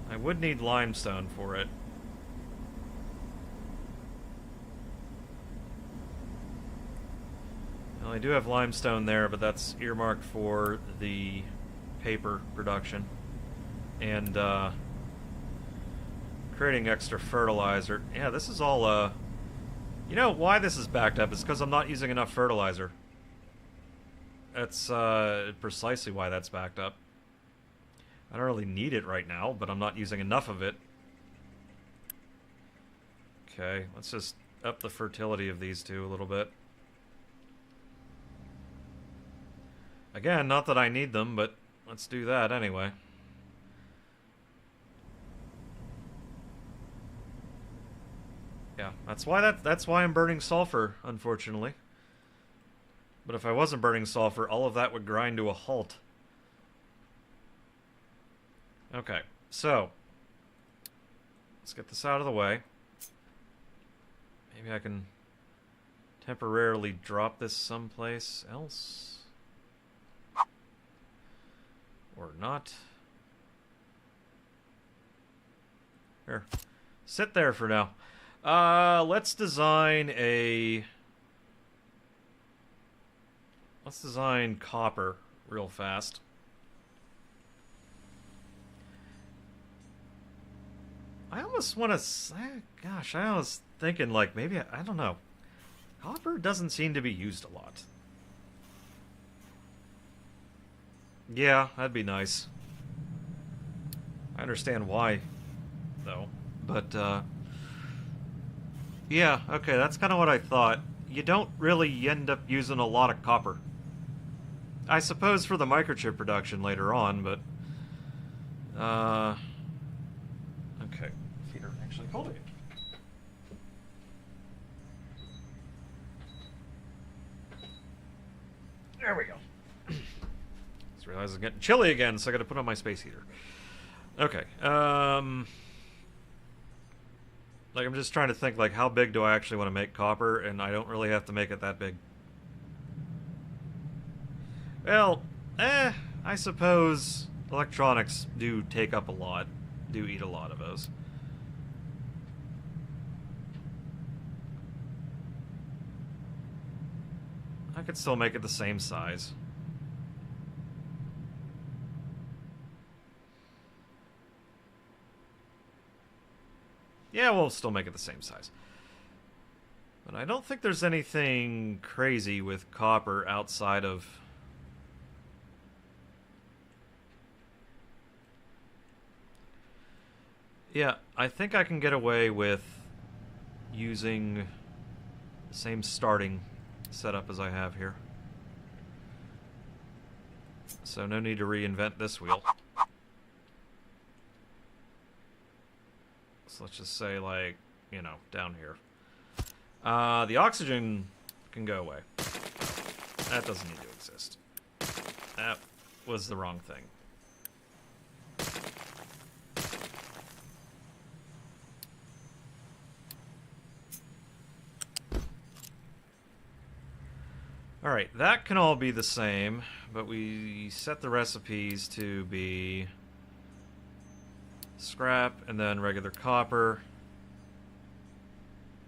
I would need limestone for it. Well, I do have limestone there, but that's earmarked for the paper production. And, creating extra fertilizer. Yeah, this is all, you know why this is backed up? It's because I'm not using enough fertilizer. That's, precisely why that's backed up. I don't really need it right now, but I'm not using enough of it. Okay, let's just up the fertility of these two a little bit. Again, not that I need them, but let's do that anyway. Yeah, that's why I'm burning sulfur, unfortunately. But if I wasn't burning sulfur, all of that would grind to a halt. Okay, so let's get this out of the way. Maybe I can temporarily drop this someplace else. Or not. Here. Sit there for now. Let's design copper real fast. I almost want to... Gosh, I was thinking, like, maybe... I don't know. Copper doesn't seem to be used a lot. Yeah, that'd be nice. I understand why, though. But, yeah, okay, that's kind of what I thought. You don't really end up using a lot of copper. I suppose for the microchip production later on, but... Okay, feet are actually holding it. There we go. Just realized it's getting chilly again, so I gotta put on my space heater. Okay, like, I'm just trying to think, like, how big do I actually want to make copper, and I don't really have to make it that big. Well, I suppose electronics do take up a lot, do eat a lot of those. I could still make it the same size. Yeah, we'll still make it the same size. But I don't think there's anything crazy with copper outside of... Yeah, I think I can get away with using the same starting setup as I have here. So no need to reinvent this wheel. So let's just say, like, you know, down here. The oxygen can go away. That doesn't need to exist. That was the wrong thing. Alright, that can all be the same, but we set the recipes to be scrap and then regular copper.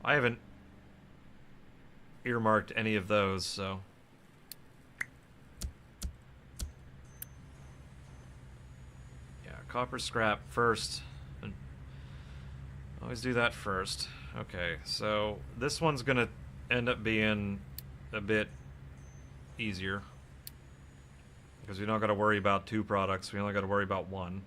I haven't earmarked any of those, so... Yeah, copper scrap first. And always do that first. Okay, so this one's gonna end up being a bit easier, because we don't got to worry about two products, we only got to worry about one.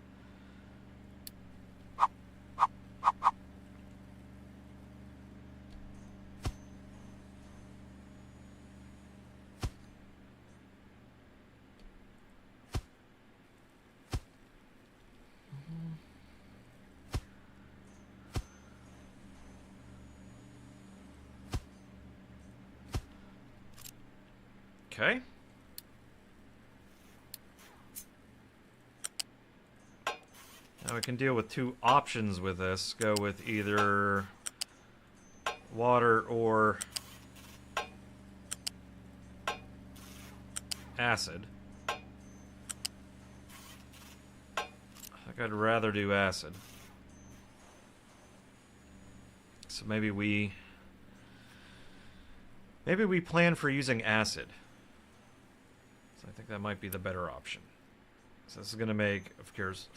Okay. I can deal with two options with this. Go with either water or acid. I think I'd rather do acid. So maybe we plan for using acid. So I think that might be the better option. So this is going to make, of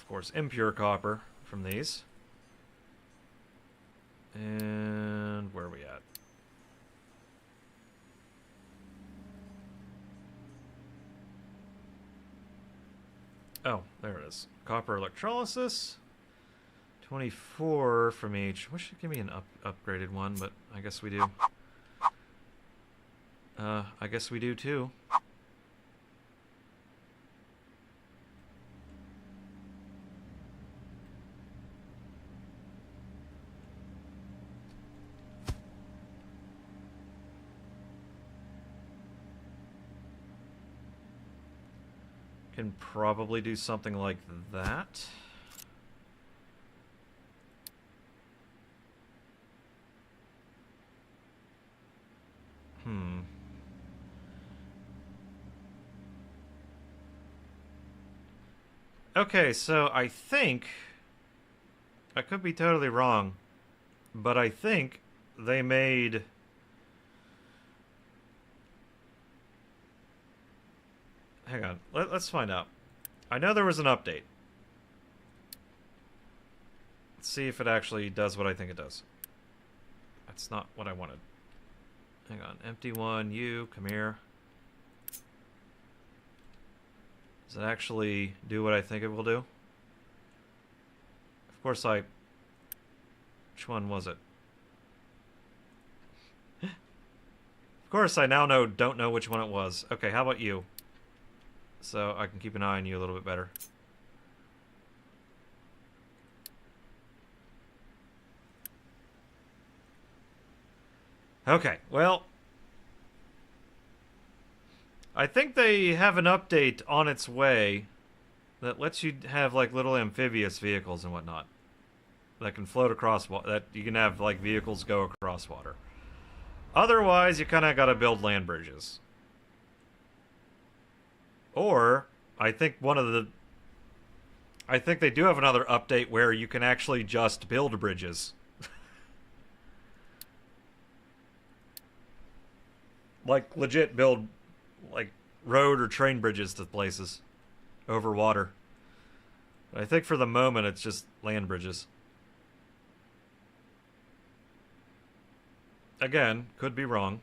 course, impure copper from these. And where are we at? Oh, there it is. Copper electrolysis. 24 from each. Wish it'd give me an upgraded one, but I guess we do. I guess we do too. Can probably do something like that. Okay, so I think, I could be totally wrong, but I think they made, hang on, let's find out. I know there was an update. Let's see if it actually does what I think it does. That's not what I wanted. Hang on, empty one, you, come here. Does it actually do what I think it will do? Of course which one was it? Of course I now don't know which one it was. Okay, how about you? So I can keep an eye on you a little bit better. Okay, well, I think they have an update on its way that lets you have like little amphibious vehicles and whatnot that can float across water, that you can have like vehicles go across water. Otherwise, you kind of got to build land bridges. Or I think I think they do have another update where you can actually just build bridges. Like legit build like road or train bridges to places over water. But I think for the moment it's just land bridges. Again, could be wrong.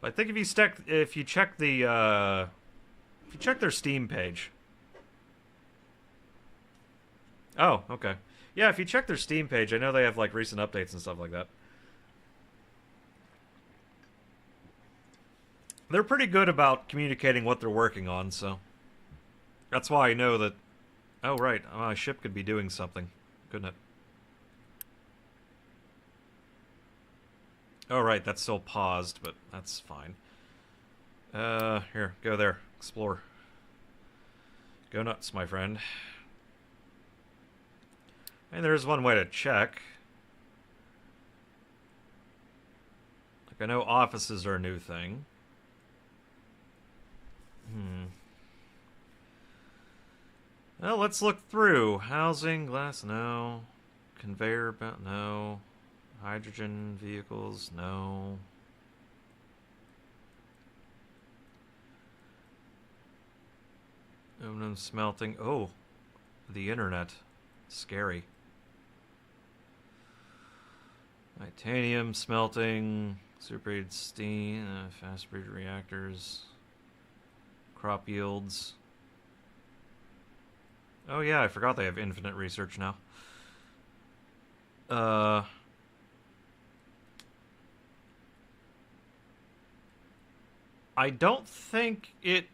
But I think if you check their Steam page. Oh, okay. Yeah, if you check their Steam page, I know they have like recent updates and stuff like that. They're pretty good about communicating what they're working on, so that's why I know that. Oh right, my ship could be doing something, couldn't it? Oh right, that's still paused, but that's fine. Here, go there, explore. Go nuts, my friend. And there's one way to check. Like, I know offices are a new thing. Well, let's look through. Housing, glass, no. Conveyor belt, no. Hydrogen vehicles, no. Aluminum smelting. Oh, the internet. Scary. Titanium smelting, superheated steam, fast breed reactors, crop yields. Oh yeah, I forgot they have infinite research now. I don't think it...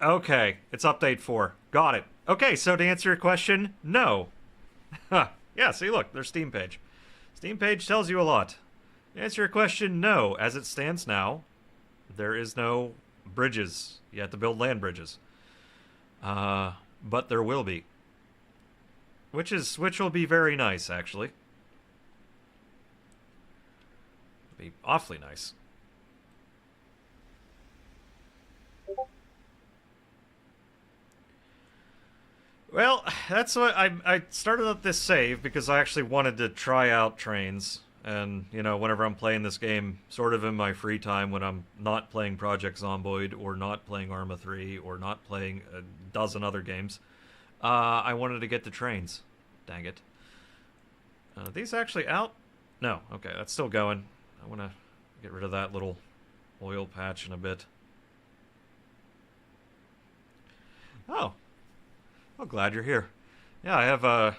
Okay, it's update 4. Got it. Okay, so to answer your question, no. Yeah, see, look, their Steam page. Steam page tells you a lot. To answer your question, no. As it stands now, there is no bridges. You have to build land bridges. But there will be. Which will be very nice, actually. Be awfully nice. Well, that's what I started up this save because I actually wanted to try out trains. And, you know, whenever I'm playing this game, sort of in my free time when I'm not playing Project Zomboid or not playing Arma 3 or not playing a dozen other games, I wanted to get the trains. Dang it. Are these actually out? No. Okay, that's still going. I want to get rid of that little oil patch in a bit. Oh. Oh, glad you're here. Yeah, I have a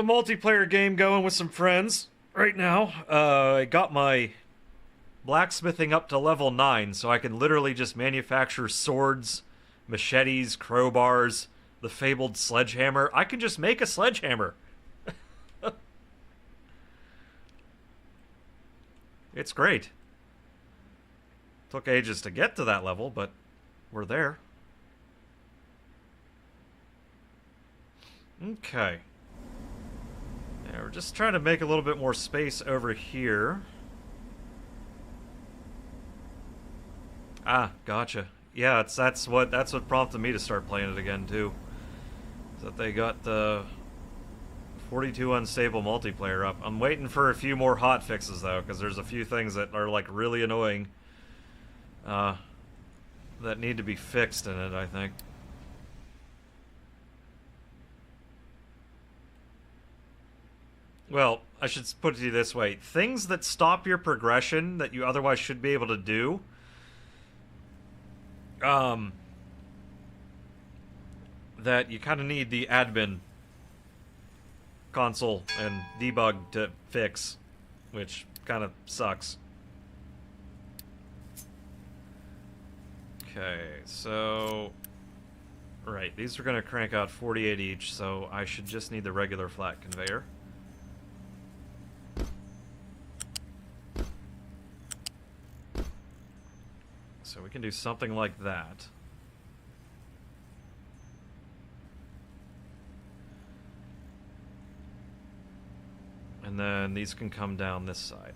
multiplayer game going with some friends right now. I got my blacksmithing up to level 9, so I can literally just manufacture swords, machetes, crowbars, the fabled sledgehammer. I can just make a sledgehammer. It's great. Took ages to get to that level, but we're there. Okay. Yeah, we're just trying to make a little bit more space over here. Ah, gotcha. Yeah, that's what prompted me to start playing it again too. Is that they got the 42 unstable multiplayer up. I'm waiting for a few more hot fixes though, because there's a few things that are like really annoying that need to be fixed in it, I think. Well, I should put it to you this way. Things that stop your progression that you otherwise should be able to do, that you kind of need the admin console and debug to fix, which kind of sucks. Okay, so... Right, these are going to crank out 48 each, so I should just need the regular flat conveyor. So we can do something like that. And then these can come down this side.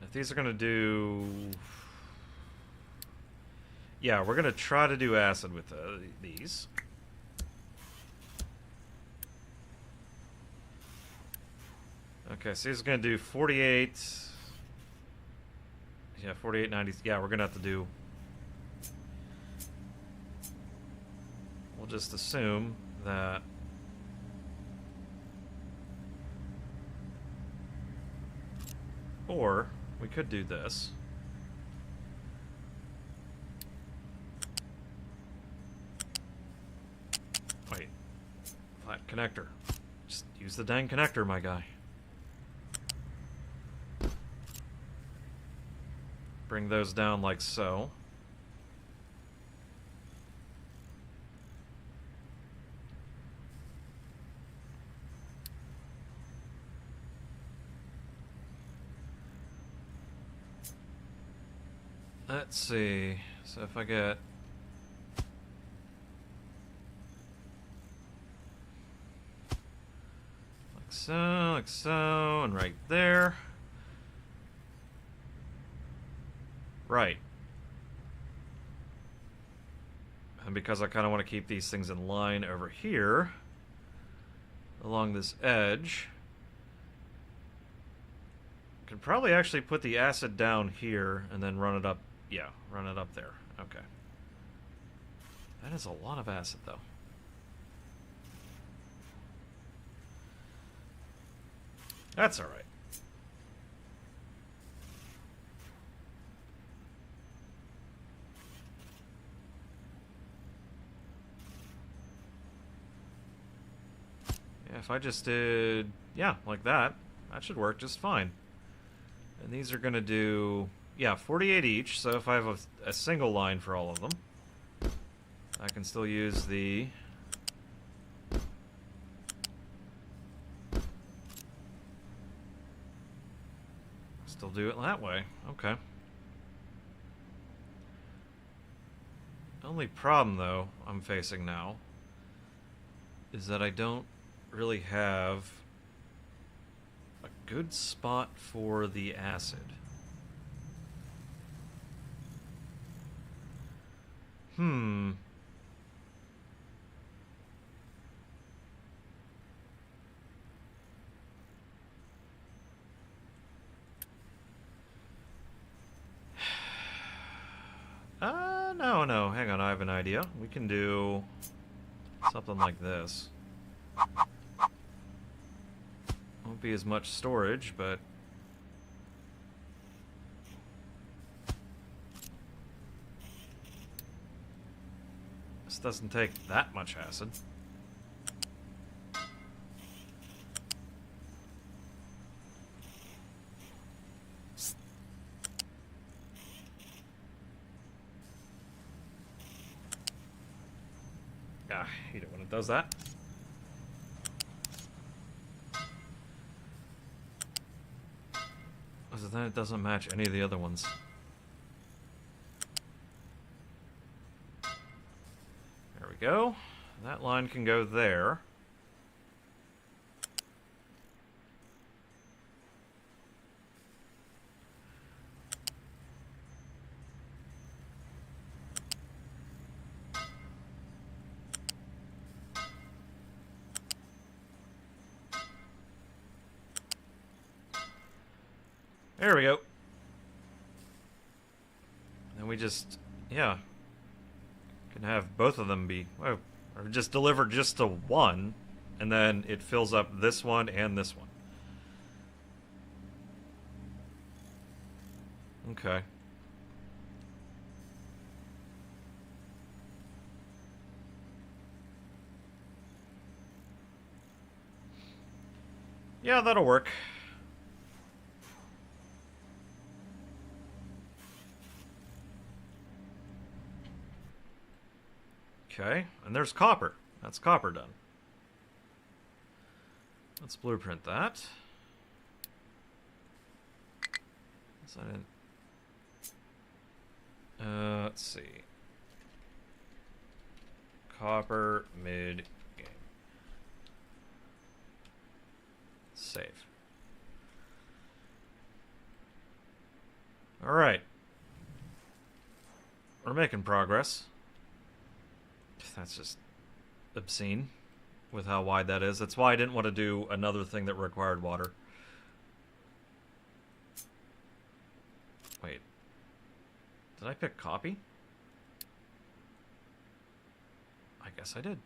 If these are going to do... Yeah, we're going to try to do acid with these. Okay, so he's going to do 48... Yeah, 4890. Yeah, we're going to have to do... We'll just assume that... Or, we could do this. Wait. Flat connector. Just use the dang connector, my guy. Bring those down like so. Let's see. So if I get... like so, and right there. Right. And because I kind of want to keep these things in line over here, along this edge, I could probably actually put the acid down here and then run it up. Yeah, run it up there. Okay. That is a lot of acid, though. That's all right. Yeah, if I just did, yeah, like that, that should work just fine. And these are going to do, yeah, 48 each, so if I have a single line for all of them, I can still use the... Still do it that way. Okay. The only problem, though, I'm facing now is that I don't really have a good spot for the acid. No, hang on, I have an idea. We can do something like this. Won't be as much storage, but... this doesn't take that much acid. Ah, you don't when it does that. So then it doesn't match any of the other ones. There we go. That line can go there. There we go. And we just, yeah, can have both of them be, or just deliver just to one, and then it fills up this one and this one. Okay. Yeah, that'll work. Okay, and there's copper. That's copper done. Let's blueprint that. Let's see. Copper mid-game. Save. Alright. We're making progress. That's just obscene with how wide that is. That's why I didn't want to do another thing that required water. Wait. Did I pick copy? I guess I did.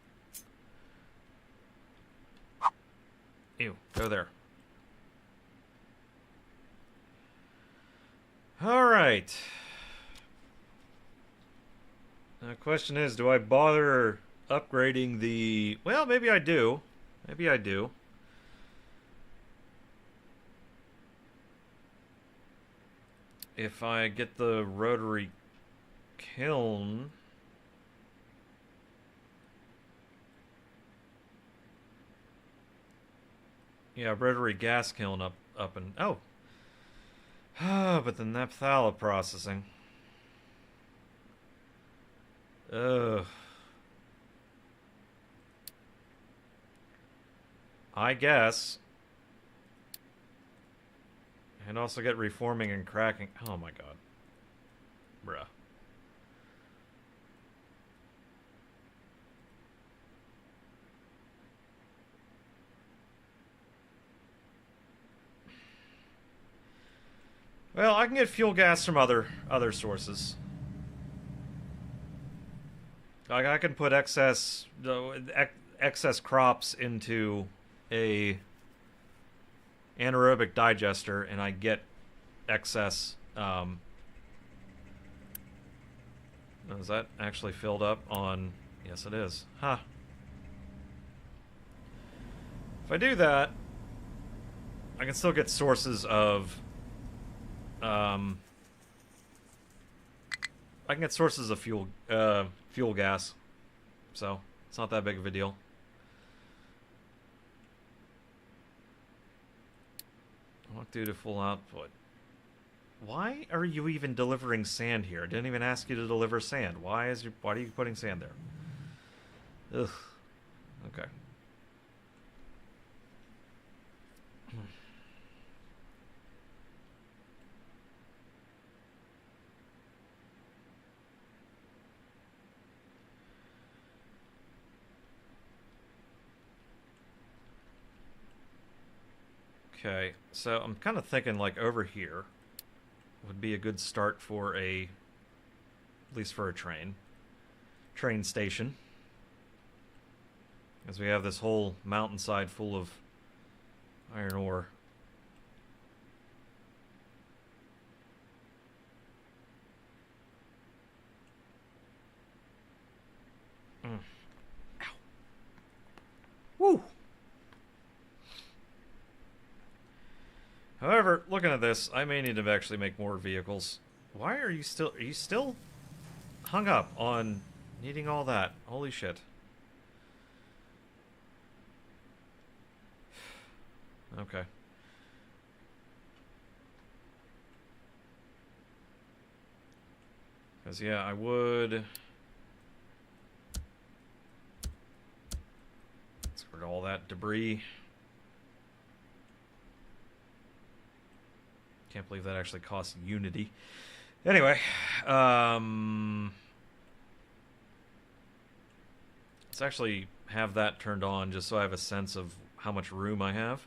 Ew, go there. Alright. The question is, do I bother upgrading the... well, maybe I do. Maybe I do. If I get the rotary kiln... yeah, rotary gas kiln up and... oh! But the naphthala processing... ugh. I guess. And also get reforming and cracking. Oh my god. Bruh. Well, I can get fuel gas from other sources. Like I can put excess crops into a anaerobic digester, and I get excess. Is that actually filled up on? Yes, it is. Huh. If I do that, I can still get sources of. I can get sources of fuel gas, so it's not that big of a deal. Walk due to full output. Why are you even delivering sand here? I didn't even ask you to deliver sand. Why are you putting sand there? Ugh. Okay. Okay, so I'm kind of thinking like over here would be a good start for at least for a train station. As we have this whole mountainside full of iron ore. Ow. Woo! However, looking at this, I may need to actually make more vehicles. Why are you still hung up on needing all that? Holy shit. Okay. Because, yeah, I would... Let's get rid of all that debris. Can't believe that actually costs Unity. Anyway, let's actually have that turned on just so I have a sense of how much room I have.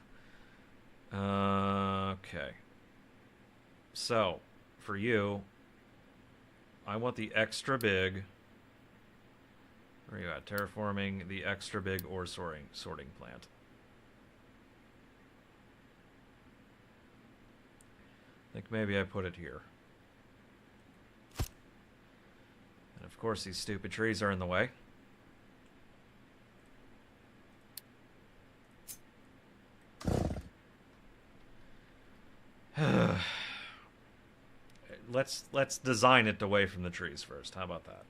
Okay. So, for you, I want the extra big... Where are you at? Terraforming the extra big ore sorting plant. I think maybe I put it here. And of course these stupid trees are in the way. Let's design it away from the trees first. How about that?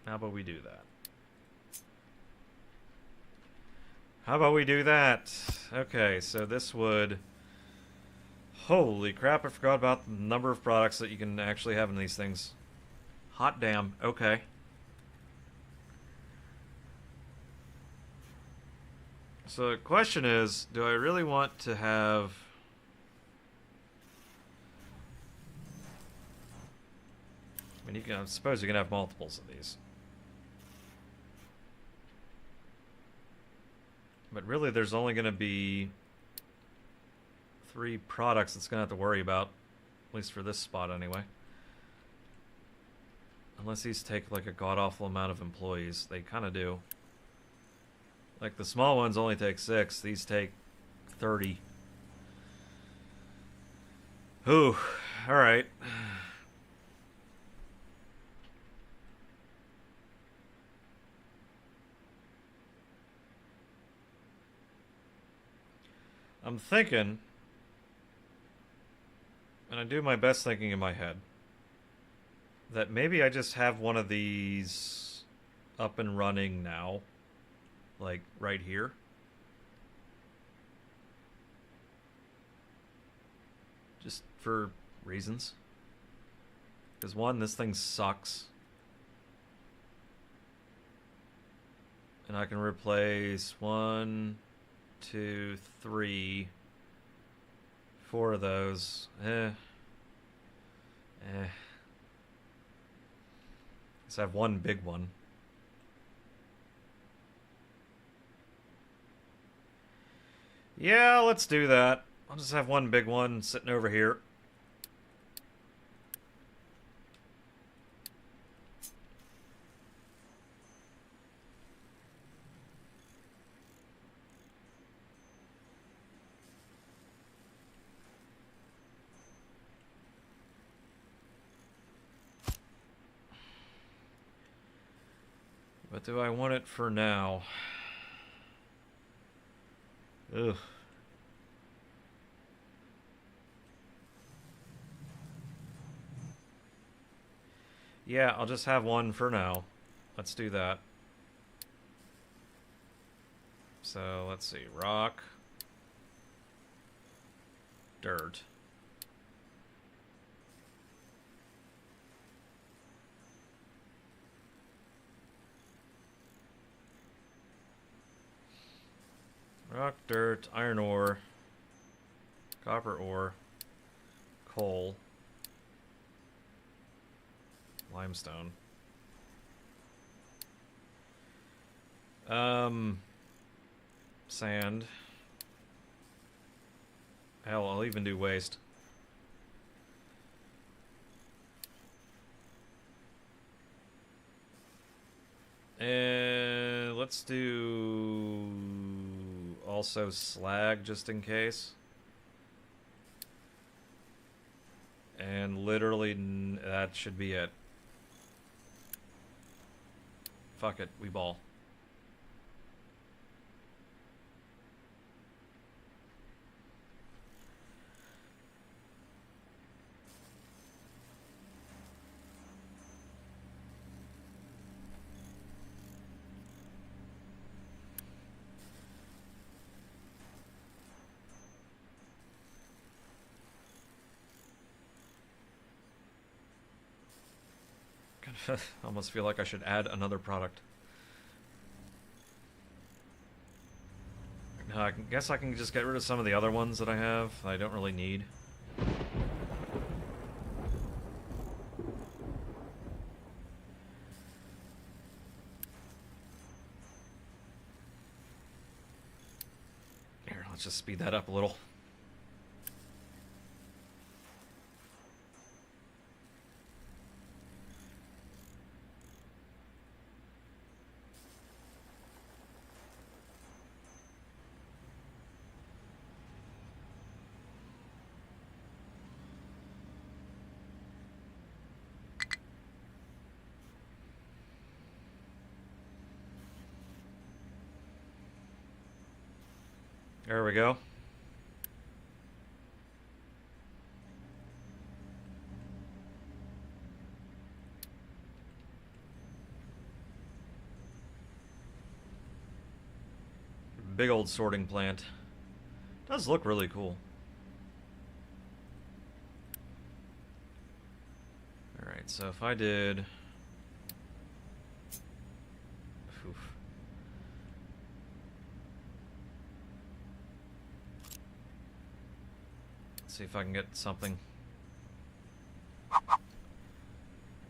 How about we do that? How about we do that? Okay, so this would... Holy crap, I forgot about the number of products that you can actually have in these things. Hot damn, okay. So the question is, do I really want to have... I mean, I suppose you can have multiples of these. But really, there's only going to be 3 products that's going to have to worry about. At least for this spot, anyway. Unless these take, like, a god-awful amount of employees. They kind of do. Like, the small ones only take 6. These take 30. Ooh. Alright. I'm thinking, and I do my best thinking in my head, that maybe I just have one of these up and running now, like right here. Just for reasons. Because one, this thing sucks. And I can replace 1, 2, 3, 4 of those. Let's have one big one. Yeah, let's do that. I'll just have one big one sitting over here. But do I want it for now? Ugh. Yeah, I'll just have one for now. Let's do that. So, let's see. Rock. Dirt. Rock, dirt, iron ore, copper ore, coal, limestone. Sand. Hell, I'll even do waste. And let's do also slag just in case. And literally that should be it. Fuck it, we ball. I almost feel like I should add another product. I guess I can just get rid of some of the other ones that I have I don't really need. Here, let's just speed that up a little. There we go. Big old sorting plant. Does look really cool. Alright, so if I did... Oof. Let's see if I can get something.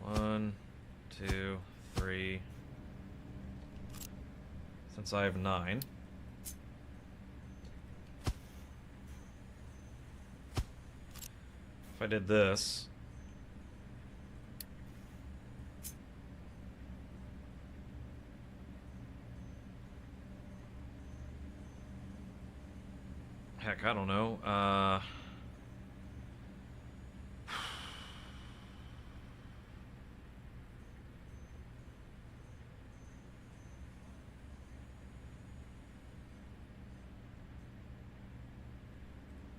1, 2, 3. Since I have 9. If I did this. Heck, I don't know.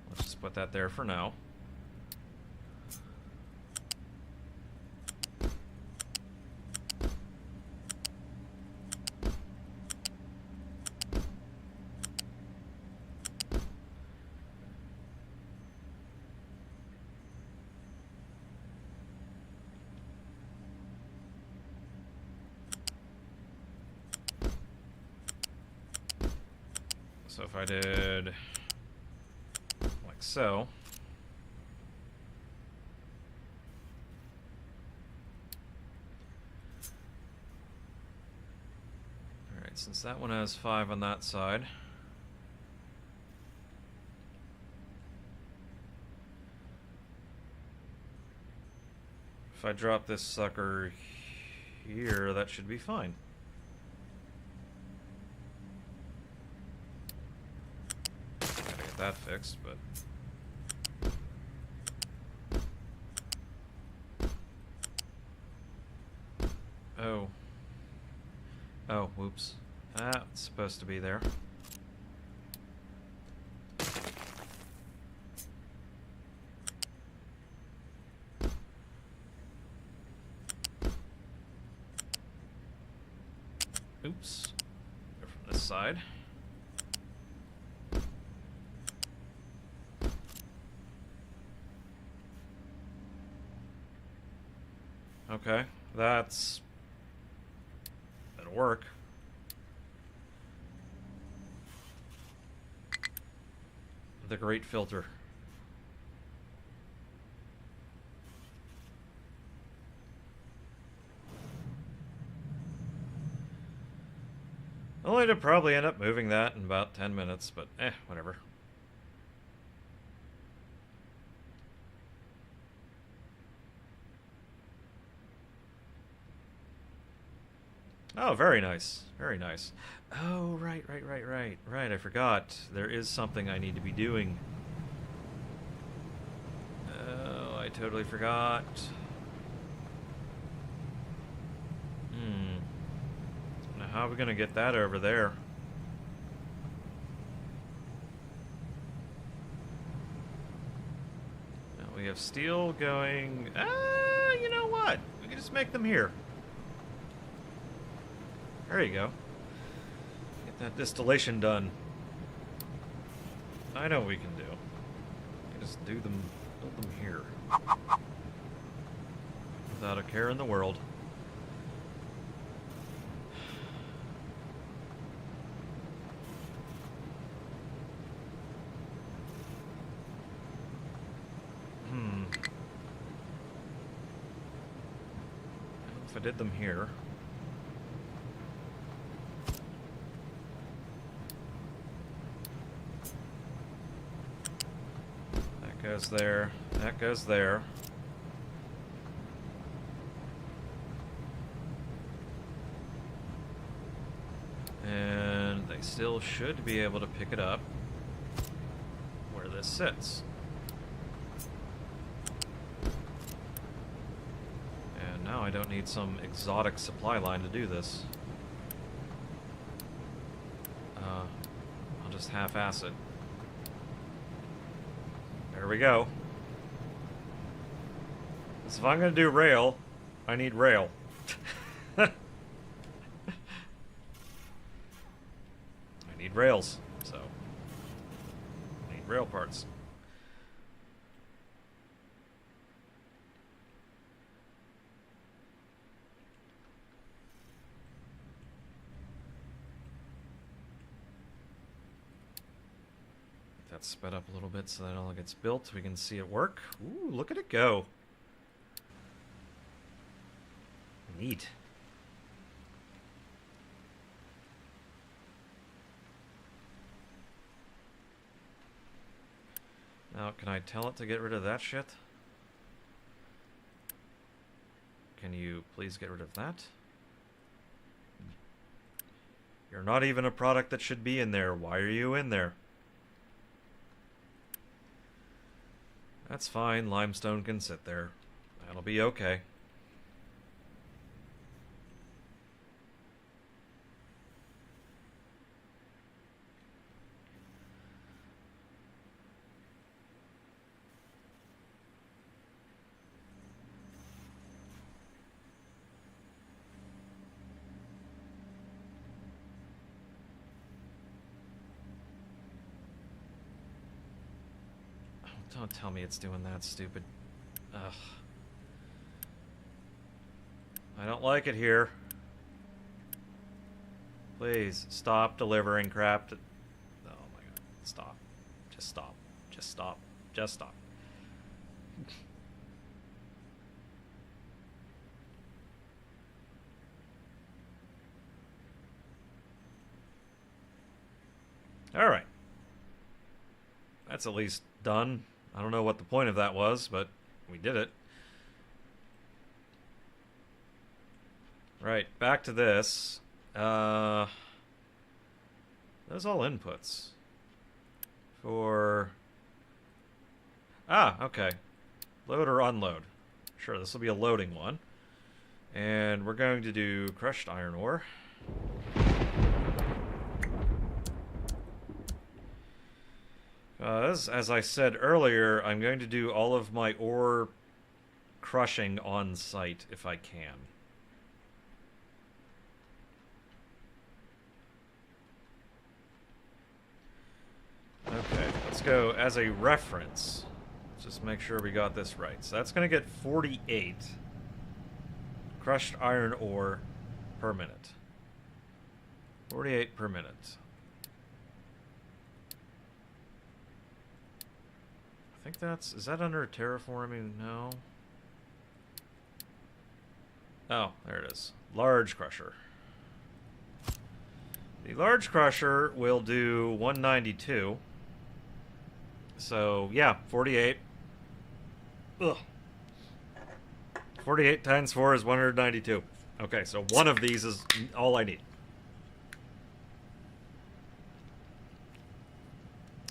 Let's just put that there for now. So if I did like so. Alright, since that one has 5 on that side. If I drop this sucker here, that should be fine. That fixed, but oh, whoops, that's supposed to be there. Oops, go from this side. Okay, that'll work. the great filter. Only to probably end up moving that in about 10 minutes, but whatever. Oh, very nice. Very nice. Oh, right. Right, I forgot. There is something I need to be doing. Oh, I totally forgot. Now, how are we going to get that over there? Now, we have steel going... you know what? We can just make them here. There you go. Get that distillation done. I know what we can do. We can just build them here. Without a care in the world. If I did them here. Goes there, that goes there. And they still should be able to pick it up where this sits. And now I don't need some exotic supply line to do this. I'll just half-ass it. There we go. So if I'm going to do rail, I need rail. I need rails, so I need rail parts. That's sped up a little bit so that it all gets built. We can see it work. Ooh, look at it go. Neat. Now, can I tell it to get rid of that shit? Can you please get rid of that? You're not even a product that should be in there. Why are you in there? That's fine. Limestone can sit there. That'll be okay. Don't tell me it's doing that, stupid. Ugh. I don't like it here. Please, stop delivering crap to... Oh my god. Stop. Just stop. Just stop. Just stop. Alright. That's at least done. I don't know what the point of that was, but we did it. Right, back to this. Those all inputs. For... Ah, okay. Load or unload. Sure, this will be a loading one. And we're going to do crushed iron ore. As I said earlier, I'm going to do all of my ore crushing on site if I can. Okay, let's go as a reference. Let's just make sure we got this right. So that's going to get 48 crushed iron ore per minute. 48 per minute. think that's... Is that under terraforming? No. Oh, there it is. Large crusher. The large crusher will do 192. So, yeah, 48. Ugh. 48 times 4 is 192. Okay, so one of these is all I need.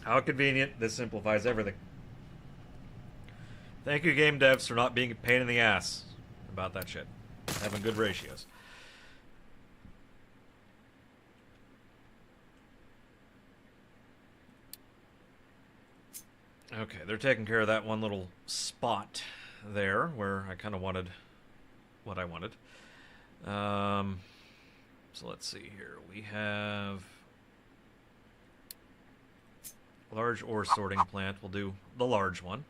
How convenient. This simplifies everything. Thank you, game devs, for not being a pain in the ass about that shit. Having good ratios. Okay, they're taking care of that one little spot there where I kind of wanted what I wanted. So let's see here. We have large ore sorting plant. We'll do the large one.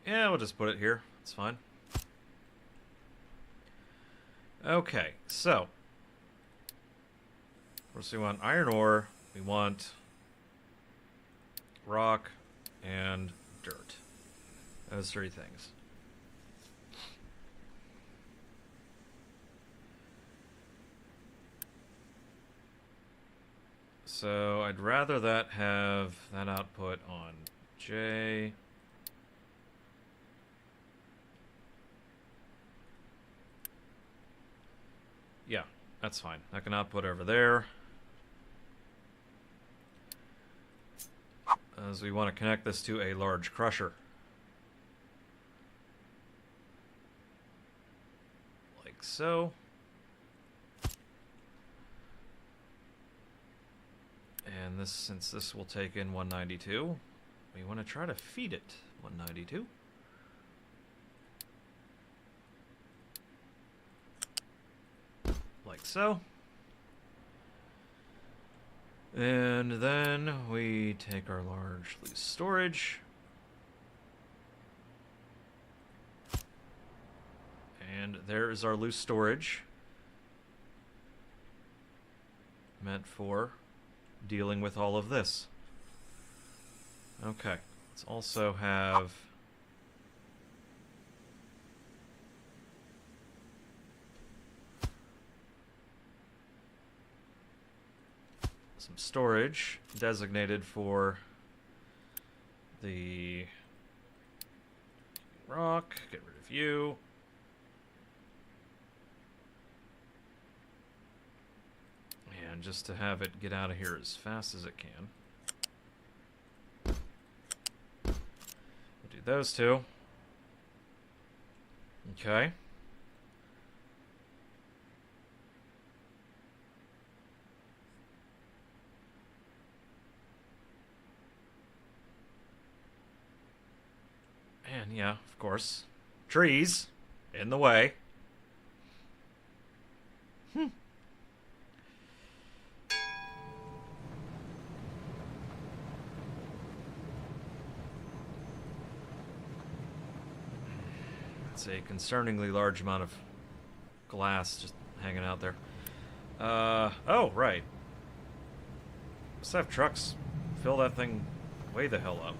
Yeah, we'll just put it here. It's fine. Okay, so first we want iron ore, we want rock, and dirt. Those three things. So I'd rather that have that output on J. Yeah, that's fine. I can output over there. As we want to connect this to a large crusher. Like so. And this, since this will take in 192, we want to try to feed it 192. Like so. And then we take our large loose storage. And there is our loose storage. Meant for dealing with all of this. Okay, let's also have some storage designated for the rock. Get rid of you. And just to have it get out of here as fast as it can. We'll do those two. Okay. And yeah, of course, trees in the way. It's a concerningly large amount of glass just hanging out there. Oh, right. Let's have trucks fill that thing way the hell up.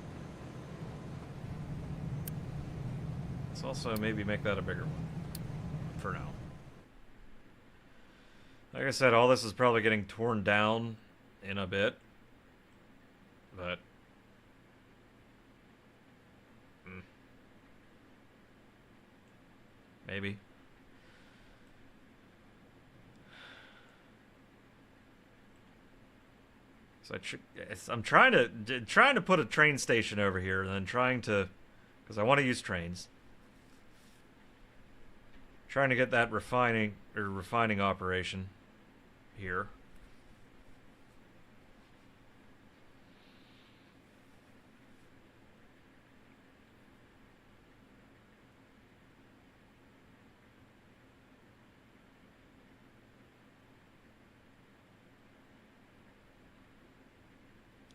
Let's also maybe make that a bigger one for now. Like I said, all this is probably getting torn down in a bit, but maybe. So I'm trying to put a train station over here, and then because I want to use trains. Trying to get that refining operation here.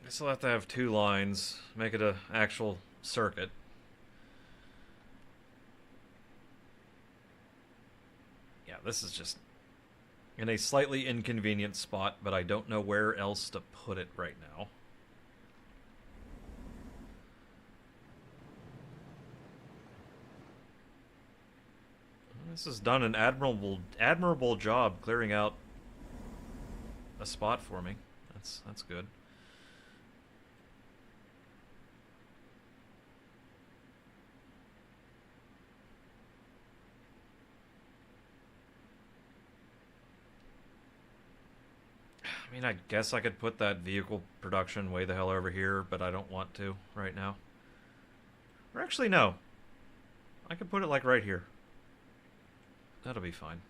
I still have to have two lines, make it an actual circuit. Yeah, this is just in a slightly inconvenient spot, but I don't know where else to put it right now. This has done an admirable job clearing out a spot for me. That's good. I mean, I guess I could put that vehicle production way the hell over here, but I don't want to right now. Or actually, no. I could put it like right here. That'll be fine.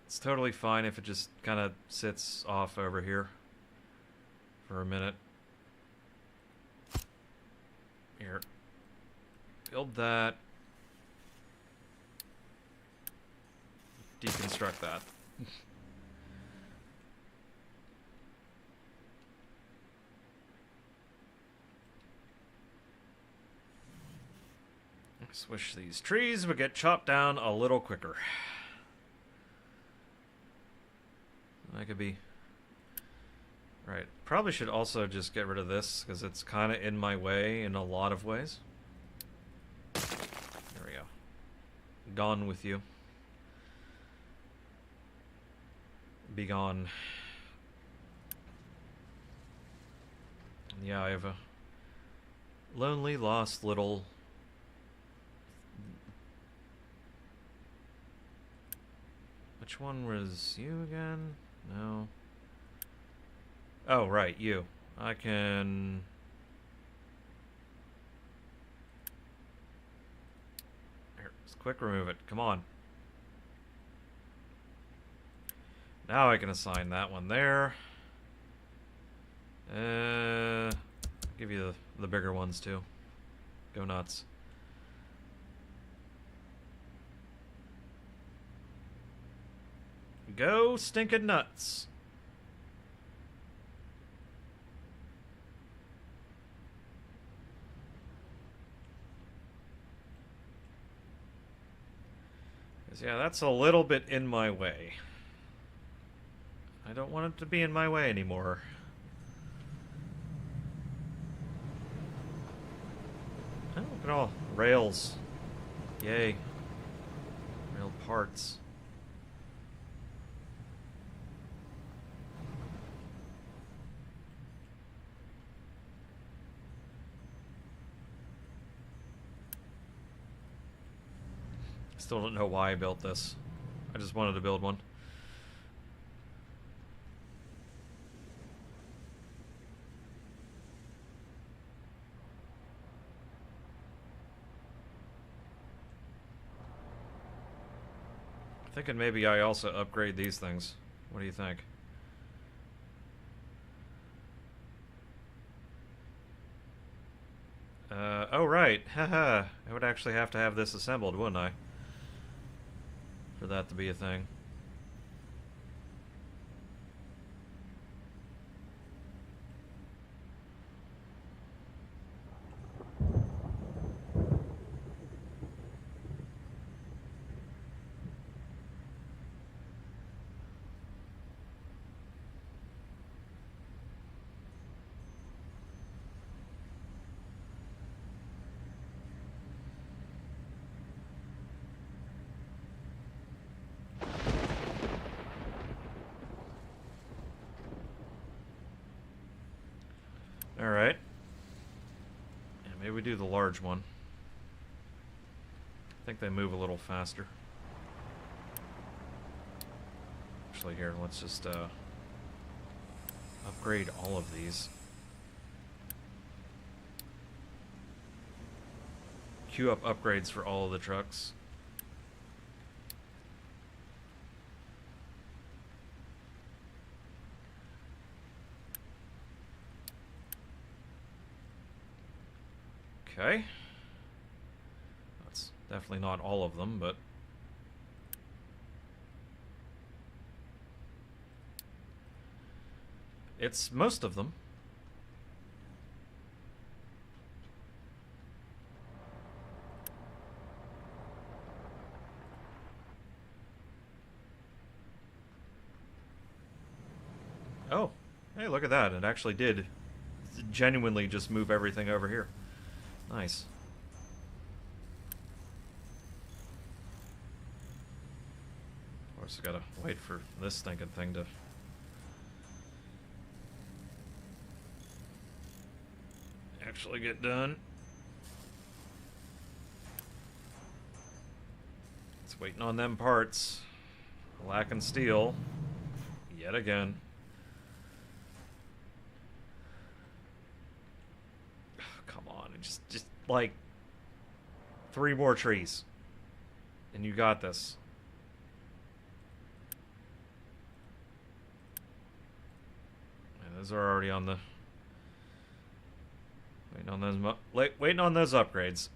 It's totally fine if it just kind of sits off over here for a minute. Here. Build that. Deconstruct that. I just wish these trees would get chopped down a little quicker. That could be... Right. Probably should also just get rid of this, because it's kind of in my way in a lot of ways. There we go. Gone with you. Be gone. Yeah, I have a lonely, lost little... Which one was you again? No. Oh, right, you. I can... Here, just quick remove it. Come on. Now I can assign that one there. I'll give you the bigger ones too. Go nuts. Go stinking nuts. Yeah, that's a little bit in my way. I don't want it to be in my way anymore. Oh, look at all rails. Yay. Rail parts. Still don't know why I built this. I just wanted to build one. Thinking maybe I also upgrade these things. What do you think? Oh right, haha. I would actually have to have this assembled, wouldn't I? For that to be a thing. Alright. Yeah, maybe we do the large one. I think they move a little faster. Actually, here, let's just upgrade all of these. Queue up upgrades for all of the trucks. Okay. That's definitely not all of them, but... It's most of them. Oh, hey, look at that. It actually did genuinely just move everything over here. Nice. Of course, I gotta wait for this stinking thing to... actually get done. It's waiting on them parts. Lacking steel. Yet again. Come on, just like 3 more trees. And you got this. And those are already on the... waiting on those upgrades.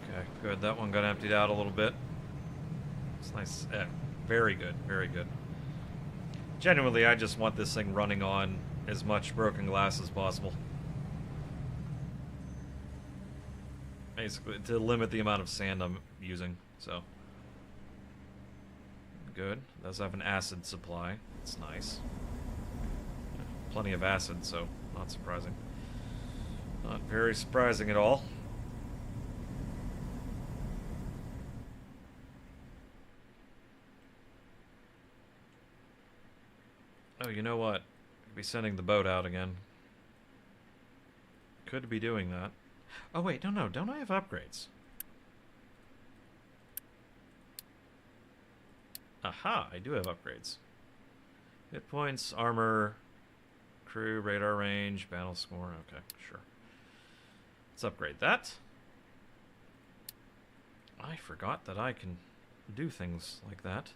Okay, good. That one got emptied out a little bit. It's nice. Yeah, very good. Very good. Genuinely, I just want this thing running on as much broken glass as possible. Basically, to limit the amount of sand I'm using, so. Good. It does have an acid supply. It's nice. Plenty of acid, so not surprising. Not very surprising at all. Oh, you know what? Could be sending the boat out again. Could be doing that. Oh wait, no, don't I have upgrades? Aha, I do have upgrades. Hit points, armor, crew, radar range, battle score. Okay, sure. Let's upgrade that. I forgot that I can do things like that.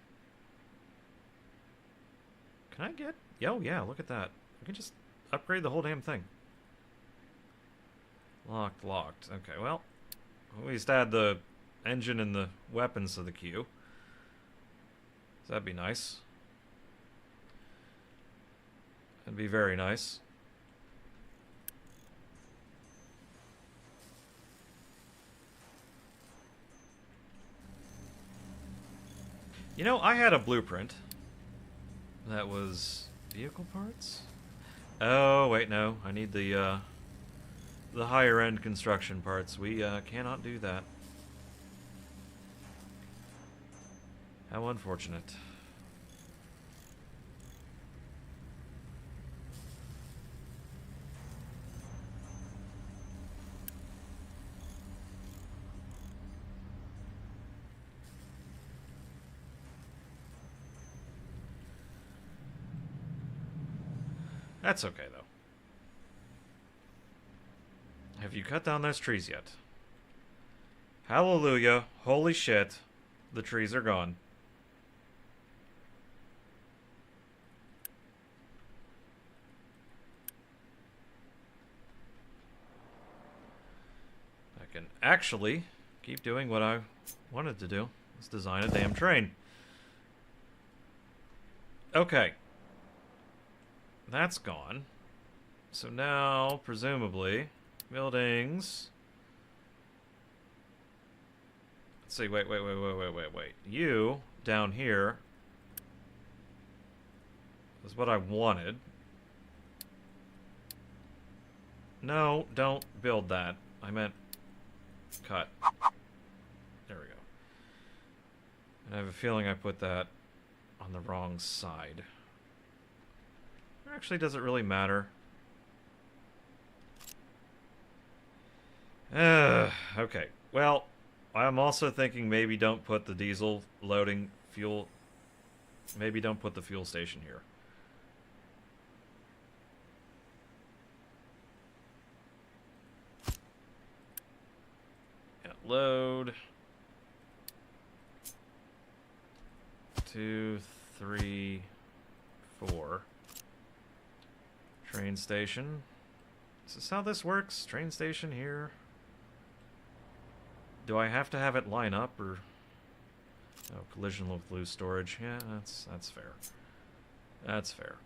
Can I get... Yo, yeah, look at that. I can just upgrade the whole damn thing. Locked. Okay, well, at least add the engine and the weapons to the queue. So that'd be nice. That'd be very nice. You know, I had a blueprint that was vehicle parts? Oh, wait, no. I need the higher end construction parts. We cannot do that. How unfortunate. That's okay, though. Have you cut down those trees yet? Hallelujah. Holy shit. The trees are gone. I can actually keep doing what I wanted to do. Let's design a damn train. Okay. That's gone. So now, presumably, buildings. Let's see, wait. You, down here, is what I wanted. No, don't build that. I meant cut. There we I have a feeling I put that on the wrong side. Actually, does it really matter? Okay. Well, I'm also thinking maybe don't put the diesel loading fuel... Maybe don't put the fuel station here. Yeah, load. 2, 3, 4. Train station. Is this how this works? Train station here. Do I have to have it line up, or... Oh, collision with loose storage. Yeah, that's fair. That's fair.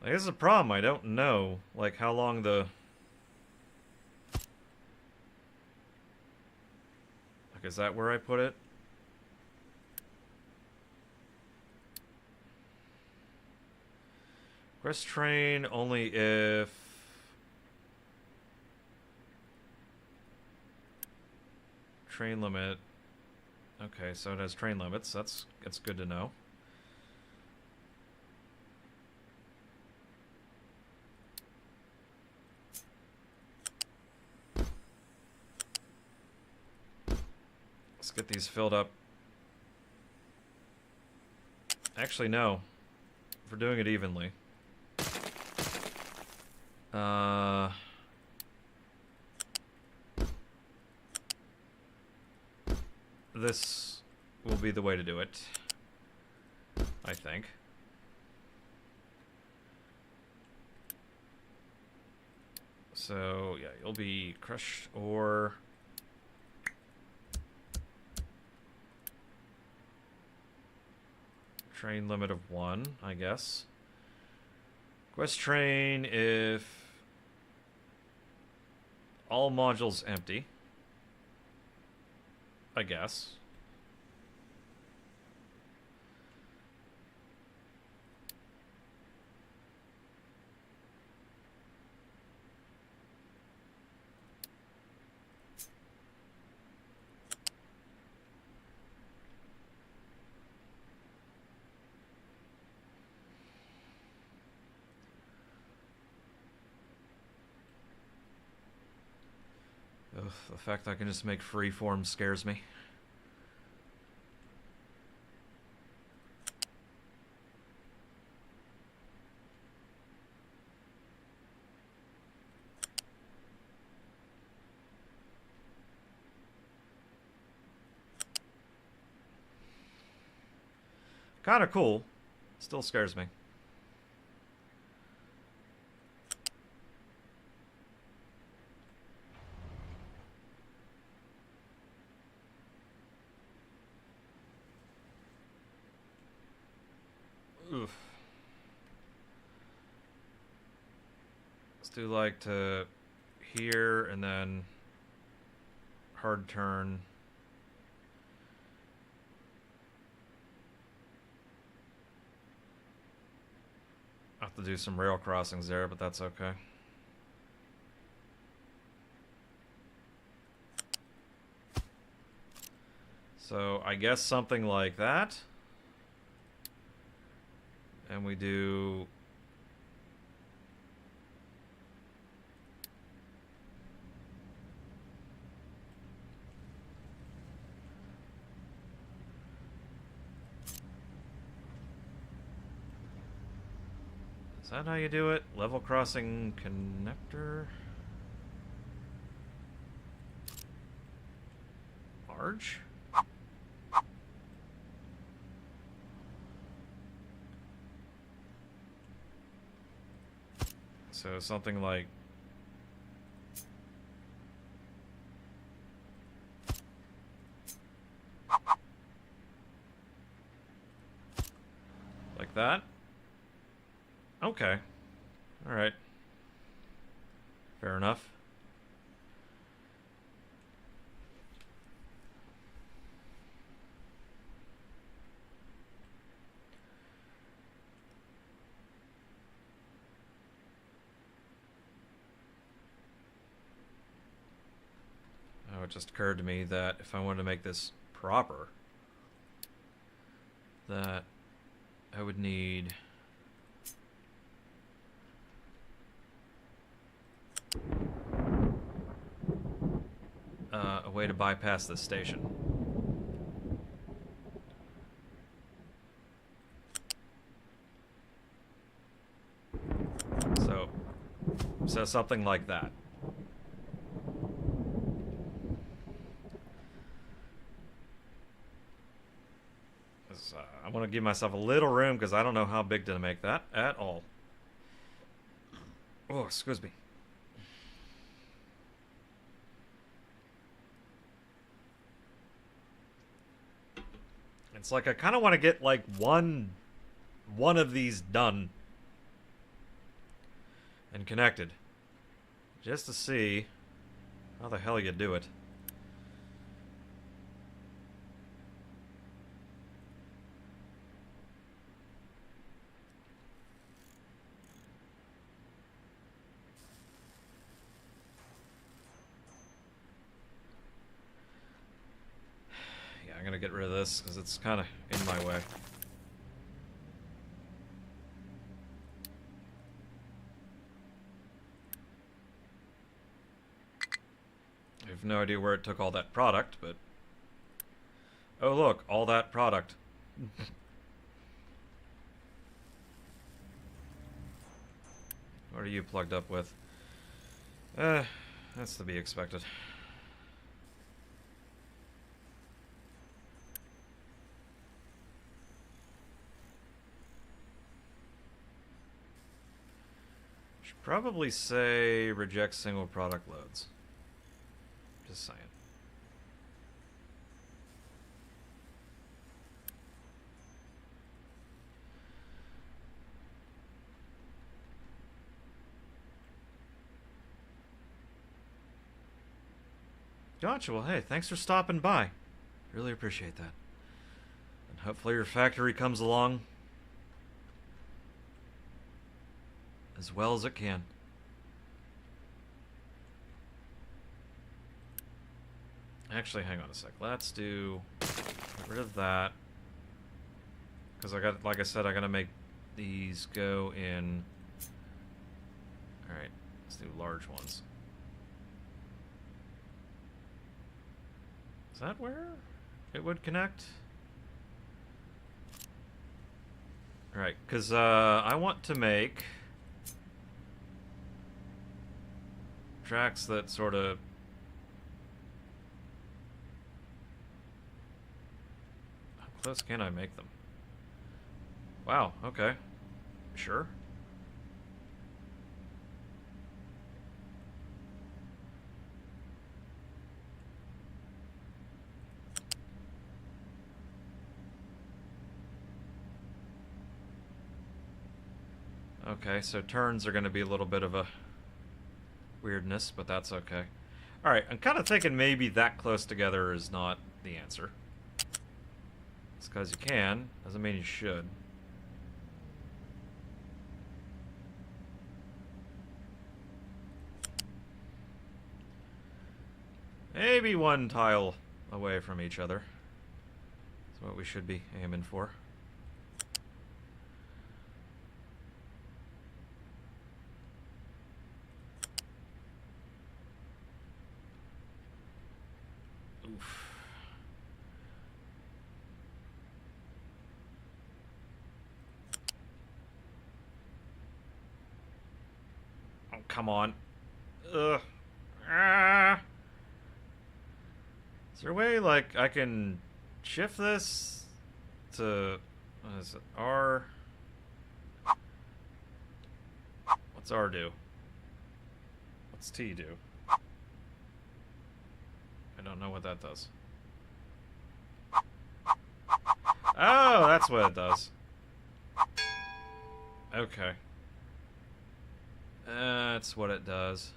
I guess the problem, I don't know, like, how long the... Like, is that where I put it? Request train only if... Train limit. Okay, so it has train limits. That's good to know. Let's get these filled up. Actually, no. If we're doing it evenly. This will be the way to do it, I think. So, yeah, you'll be crushed ore. Train limit of 1, I guess. Quest train if all modules empty, I guess. Ugh, the fact that I can just make freeform scares me. Kinda cool. Still scares me. Oof. Let's do like to here and then hard turn. I have to do some rail crossings there, but that's okay. So I guess something like that. And we do... Is that how you do it? Level crossing connector? Large? So something like... Like that? Okay. Alright. Fair enough. it just occurred to me that if I wanted to make this proper, that I would need a way to bypass this station. So something like that. I want to give myself a little room because I don't know how big to make that at all. Oh, excuse me. It's like I kind of want to get like one of these done and connected, just to see how the hell you do it. Yeah, I'm gonna get rid of this because it's kind of in my way. I have no idea where it took all that product, but... Oh look, all that product. What are you plugged up with? That's to be expected. Should probably say reject single product loads. Just saying. Gotcha. Well, hey, thanks for stopping by. Really appreciate that. And hopefully your factory comes along as well as it can. Actually, hang on a sec. Let's get rid of that. Because like I said, I gotta make these go in. Alright, let's do large ones. Is that where it would connect? Alright, because I want to make tracks that sort of... How close can I make them? Wow, okay. Sure. Okay, so turns are going to be a little bit of a weirdness, but that's okay. Alright, I'm kind of thinking maybe that close together is not the answer. It's because you can, doesn't mean you should. Maybe one tile away from each other. That's what we should be aiming for. Oof. Oh, come on. Ugh. Ah. Is there a way, like, I can shift this to... What is it? R? What's R do? What's T do? I don't know what that does. Oh, that's what it does. Okay. That's what it does.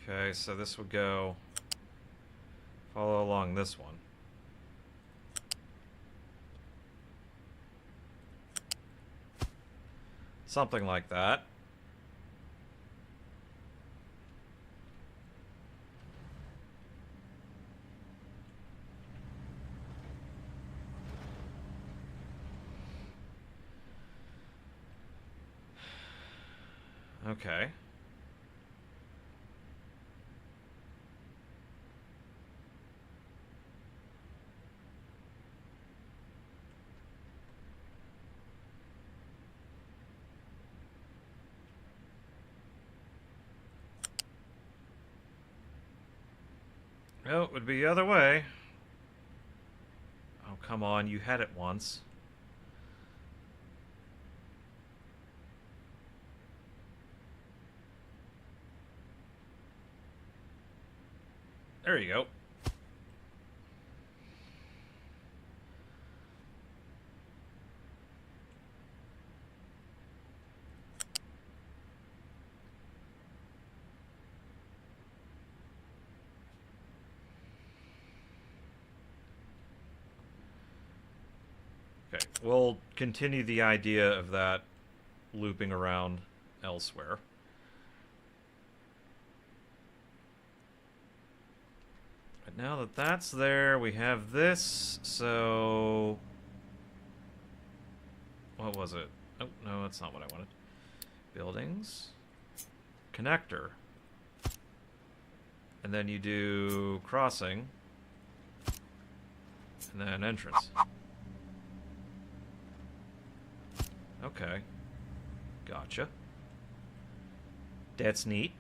Okay, so this would go... follow along this one. Something like that. Okay. No, it would be the other way. Oh, come on, you had it once. There you go. Okay, we'll continue the idea of that looping around elsewhere. But now that that's there, we have this, so... what was it? Oh, no, that's not what I wanted. Buildings. Connector. And then you do crossing. And then entrance. Okay. Gotcha. That's neat.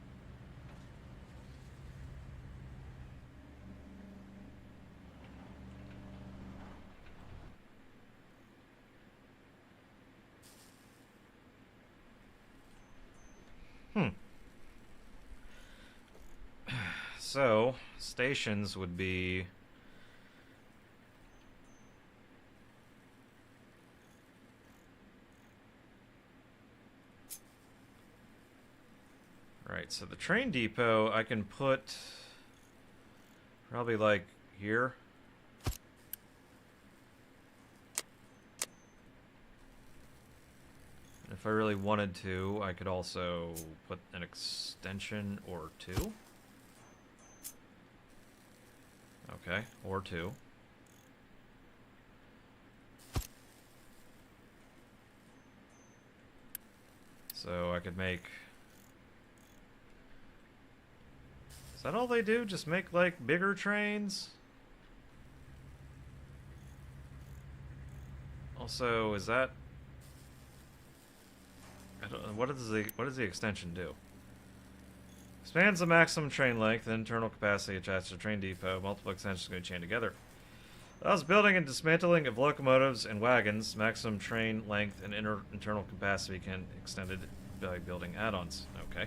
So, stations would be... right, so the train depot I can put probably like here. If I really wanted to, I could also put an extension or two. Okay, or two. So I could make... is that all they do? Just make, like, bigger trains? Also, is that... I don't know, what does the extension do? Expands the maximum train length and internal capacity attached to the train depot. Multiple extensions can be chained together. Allows building and dismantling of locomotives and wagons. Maximum train length and internal capacity can be extended by building add-ons. Okay.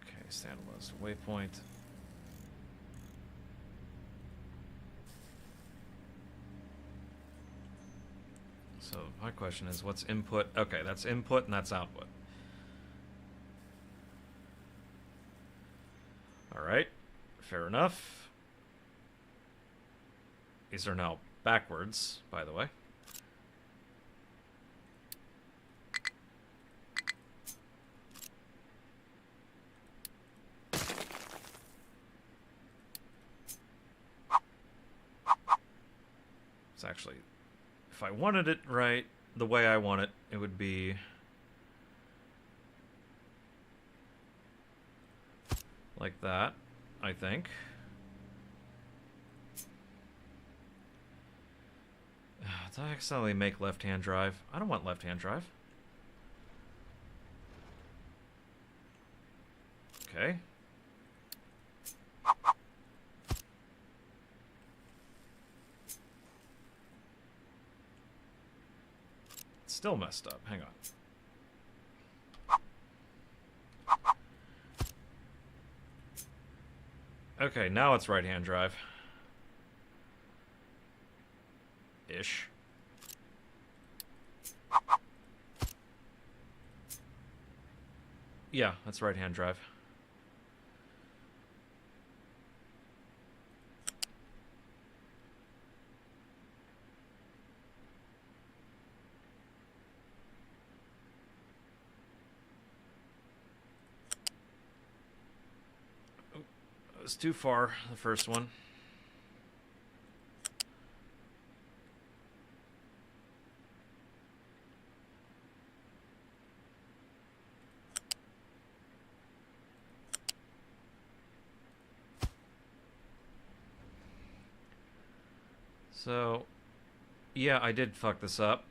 Okay, standalone waypoint. So my question is, what's input? Okay, that's input and that's output. Alright, fair enough. These are now backwards, by the way. It's actually... if I wanted it right, the way I want it, it would be like that, I think. Did I accidentally make left-hand drive? I don't want left-hand drive. Okay. Still messed up. Hang on. Okay, now it's right-hand drive. Ish. ish. Yeah, that's right-hand drive. Oh, that was too far, the first one. So, yeah, I did fuck this up.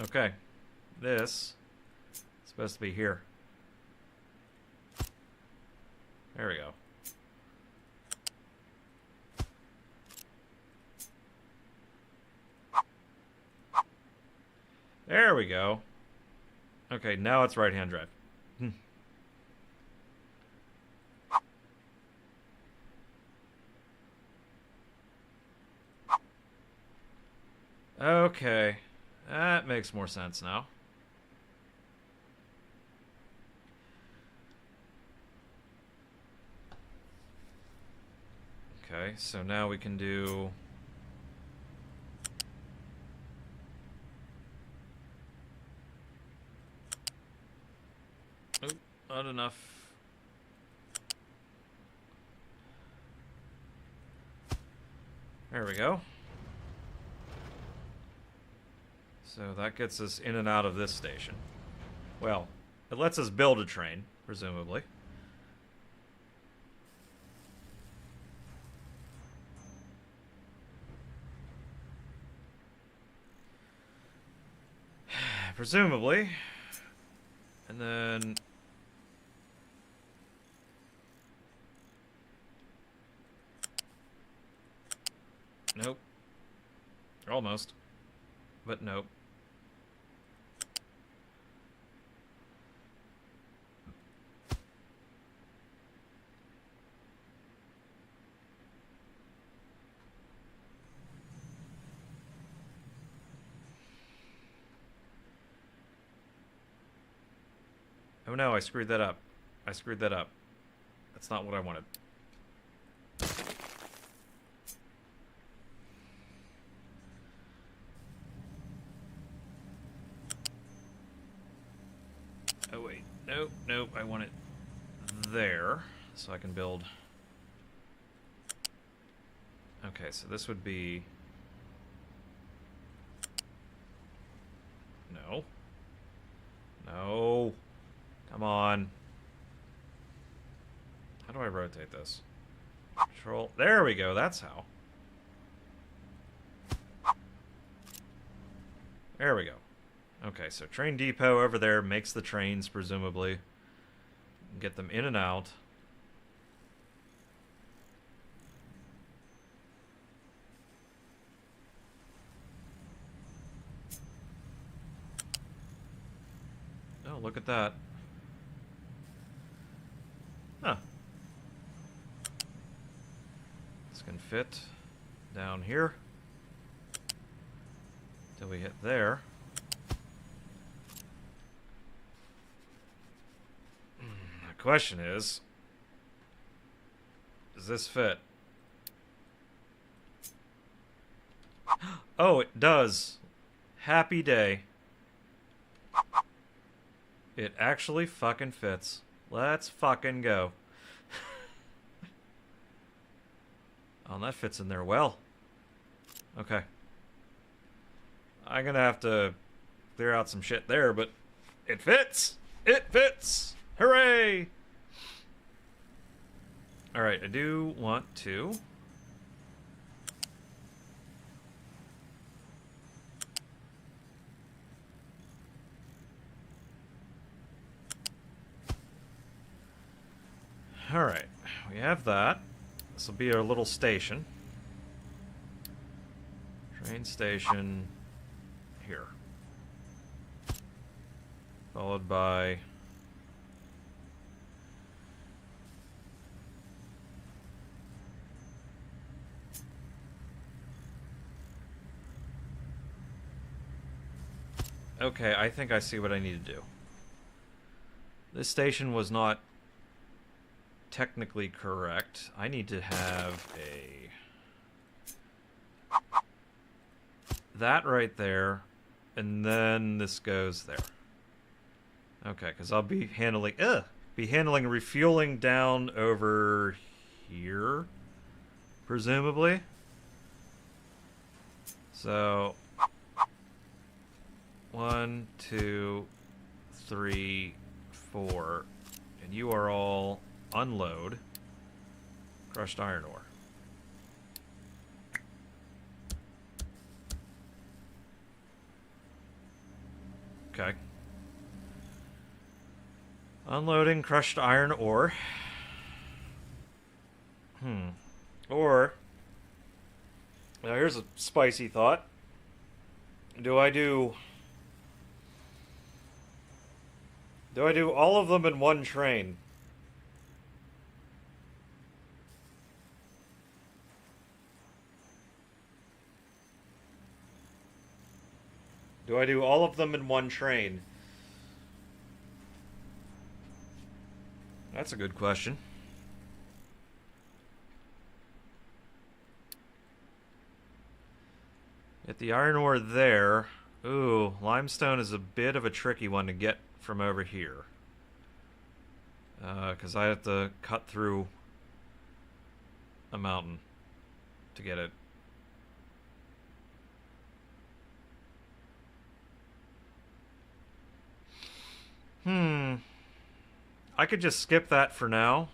Okay. This is supposed to be here. There we go. There we go. Okay, now it's right-hand drive. Okay, that makes more sense now. Okay, so now we can do... Oh, not enough. There we go. So that gets us in and out of this station. Well, it lets us build a train, presumably. Presumably. And then... Nope. Almost. But nope. Oh no, I screwed that up. I screwed that up. That's not what I wanted. Oh wait, nope, nope, I want it there, so I can build... Okay, so this would be... No. No. Come on. How do I rotate this? Control. There we go. That's how. There we go. Okay, so train depot over there makes the trains, presumably. Get them in and out. Oh, look at that. Huh. This can fit down here till we hit there. The question is, does this fit? Oh, it does. Happy day. It actually fucking fits. Let's fucking go. Oh, and that fits in there well. Okay. I'm gonna have to clear out some shit there, but it fits! It fits! Hooray! Alright, I do want to... Alright, we have that. This will be our little station. Train station here. Followed by... Okay, I think I see what I need to do. This station was not technically correct. I need to have a... that right there, and then this goes there. Okay, because I'll be handling... refueling down over here, presumably. So... 1, 2, 3, 4, and you are all unload crushed iron ore. Okay. Unloading crushed iron ore. Or, now here's a spicy thought. Do I do all of them in one train? Do I do all of them in one train? That's a good question. Get the iron ore there. Ooh, limestone is a bit of a tricky one to get from over here. Because I have to cut through a mountain to get it. I could just skip that for now.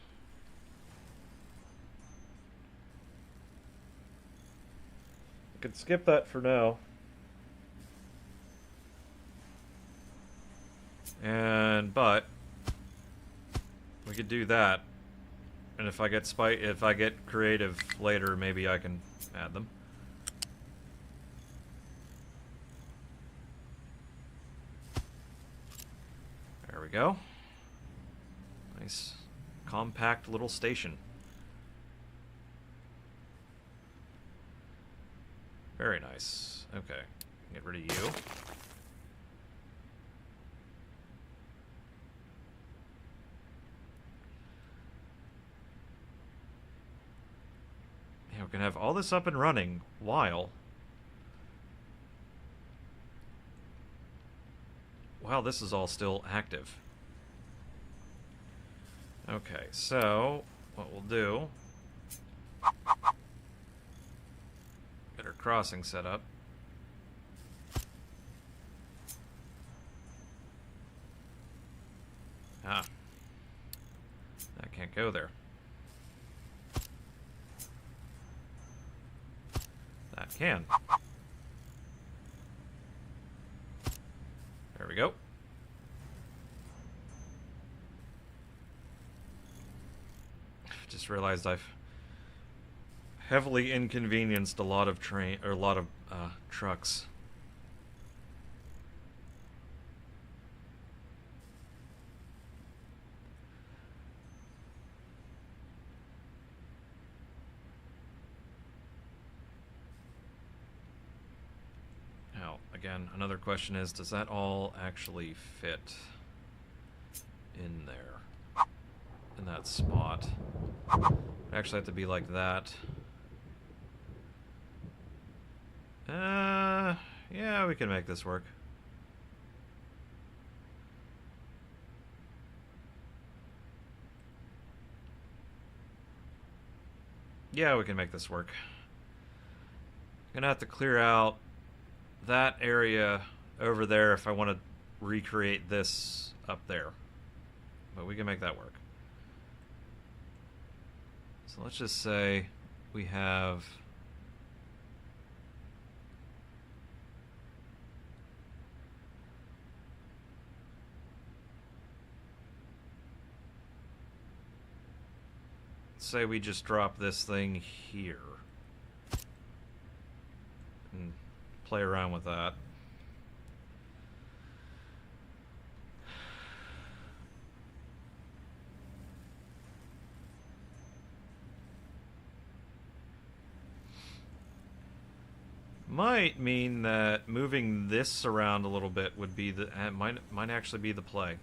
I could skip that for now. But we could do that. And if I get creative later, maybe I can add them. There we go. Nice, compact little station. Very nice. Okay, get rid of you. Yeah, we can have all this up and running while this is all still active. Okay, so what we'll do, get our crossing set up. Ah, I can't go there. That can. There we go. Just realized I've heavily inconvenienced a lot of trucks. Now, again, another question is, does that all actually fit in there? In that spot? It actually have to be like that. Yeah, we can make this work. Yeah, we can make this work. I'm gonna have to clear out that area over there if I want to recreate this up there. But we can make that work. So let's just say we have say we just drop this thing here and play around with that. might mean that moving this around a little bit would be the might actually be the play.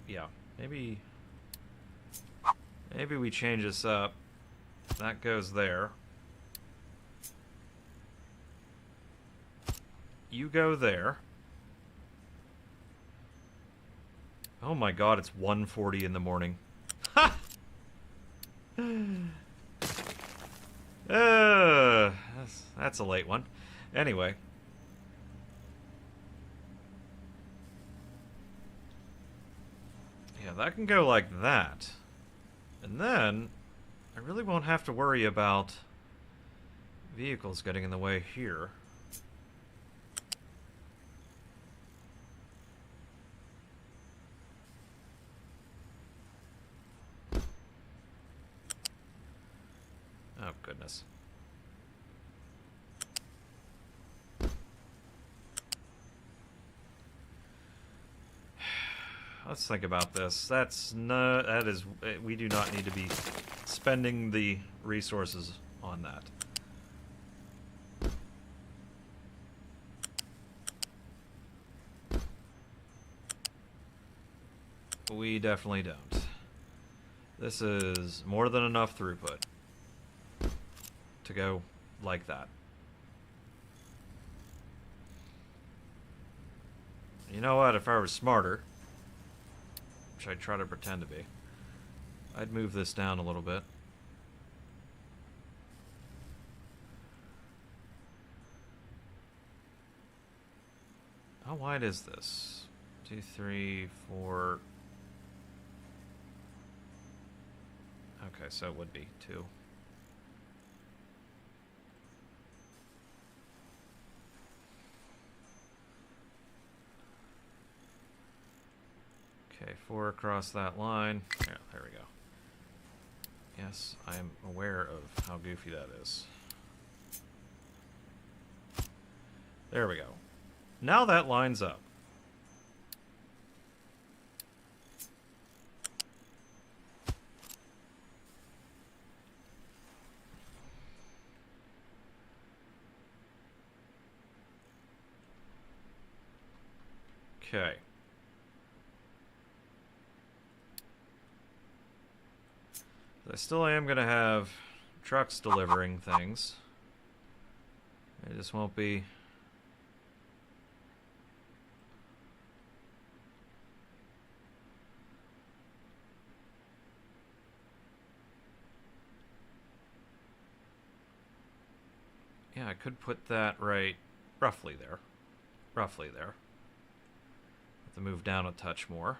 Yeah, maybe we change this up. That goes there. You go there. Oh my god, it's 1:40 in the morning. Ha! That's a late one. Anyway. Yeah, that can go like that. And then, I really won't have to worry about vehicles getting in the way here. Oh, goodness. Let's think about this. We do not need to be spending the resources on that. We definitely don't. This is more than enough throughput to go like that. You know what? If I were smarter, which I try to pretend to be, I'd move this down a little bit. How wide is this? 2, 3, 4. Okay, so it would be 2. Okay, 4 across that line. Yeah, there we go. Yes, I am aware of how goofy that is. There we go. Now that lines up. Okay. I still am going to have trucks delivering things. It just won't be... Yeah, I could put that right roughly there. Roughly there. Have to move down a touch more.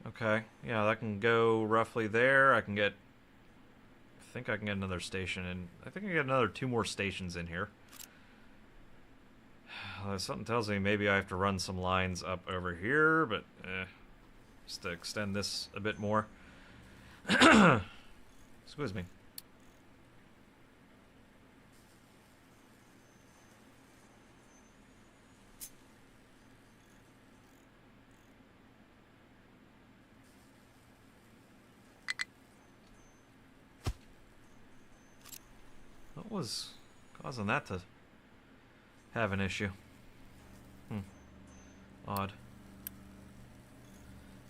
Okay, yeah, that can go roughly there. I can get... I think I can get another station in. I think I can get another 2 more stations in here. Something tells me maybe I have to run some lines up over here, but just to extend this a bit more. Excuse me. What was causing that to have an issue? Odd.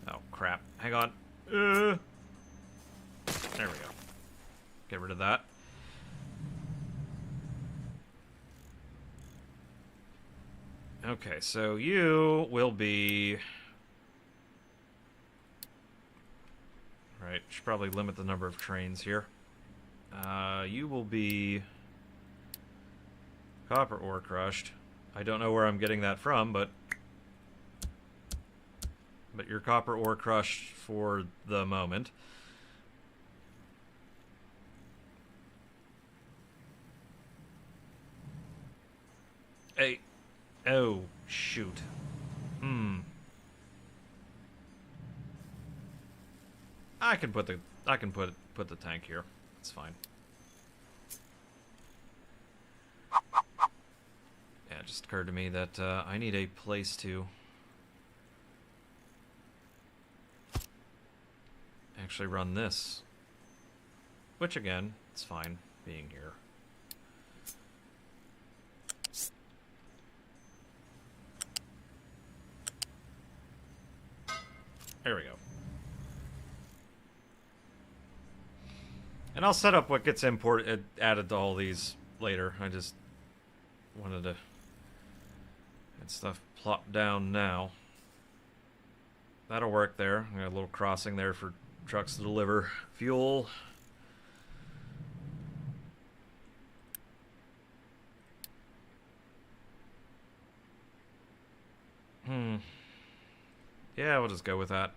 Oh, crap. Hang on. There we go. Get rid of that. Okay, so you will be... Right, should probably limit the number of trains here. You will be copper ore crushed. I don't know where I'm getting that from, but you're copper ore crushed for the moment. Hey. Oh, shoot. I can put the tank here. It's fine. Yeah, it just occurred to me that I need a place to actually run this Which again, it's fine being here. There we go. And I'll set up what gets added to all these later. I just wanted to get stuff plopped down now. That'll work there. I got a little crossing there for trucks to deliver fuel. Yeah, we'll just go with that.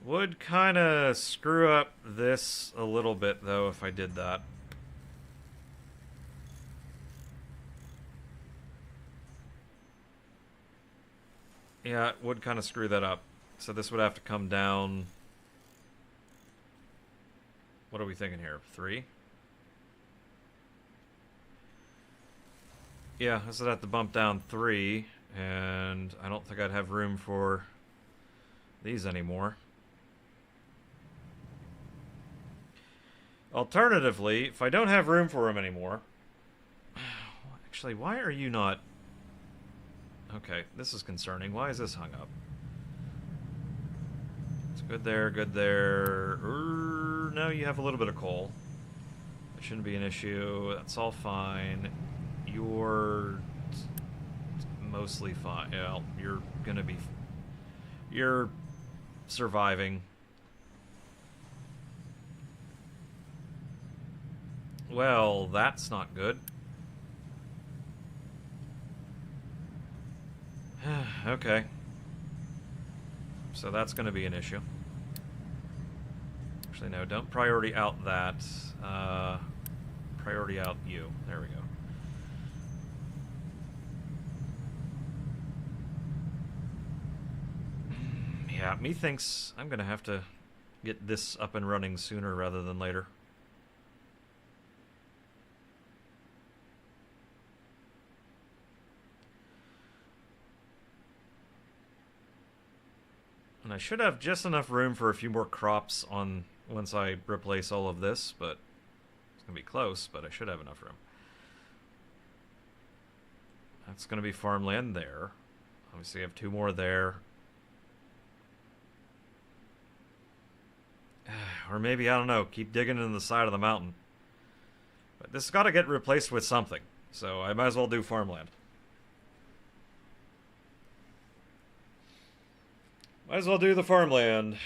Would kind of screw up this a little bit, though, if I did that. Yeah, it would kind of screw that up. So this would have to come down... What are we thinking here? 3? Yeah, this would have to bump down 3, and I don't think I'd have room for these anymore. Alternatively, if I don't have room for them anymore... Actually, why are you not... Okay, this is concerning. Why is this hung up? It's good there, good there. No, you have a little bit of coal. That shouldn't be an issue. That's all fine. You're mostly fine. Yeah, you're gonna be... You're surviving. Well, that's not good. Okay. So that's going to be an issue. Actually, no, don't priority out that. Priority out you. There we go. Yeah, methinks I'm going to have to get this up and running sooner rather than later. And I should have just enough room for a few more crops on once I replace all of this, but it's going to be close, but I should have enough room. That's going to be farmland there. Obviously, I have 2 more there. Or maybe, I don't know, keep digging in the side of the mountain. But this has got to get replaced with something, so I might as well do farmland. Might as well do the farmland.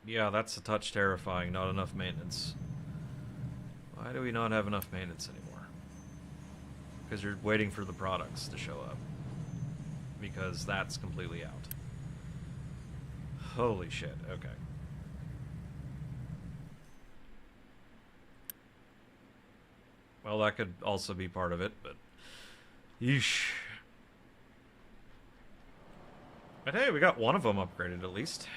Yeah, that's a touch terrifying. Not enough maintenance. Why do we not have enough maintenance anymore? Because you're waiting for the products to show up. Because that's completely out. Holy shit, okay. Well, that could also be part of it, but... Yeesh. But hey, we got one of them upgraded at least.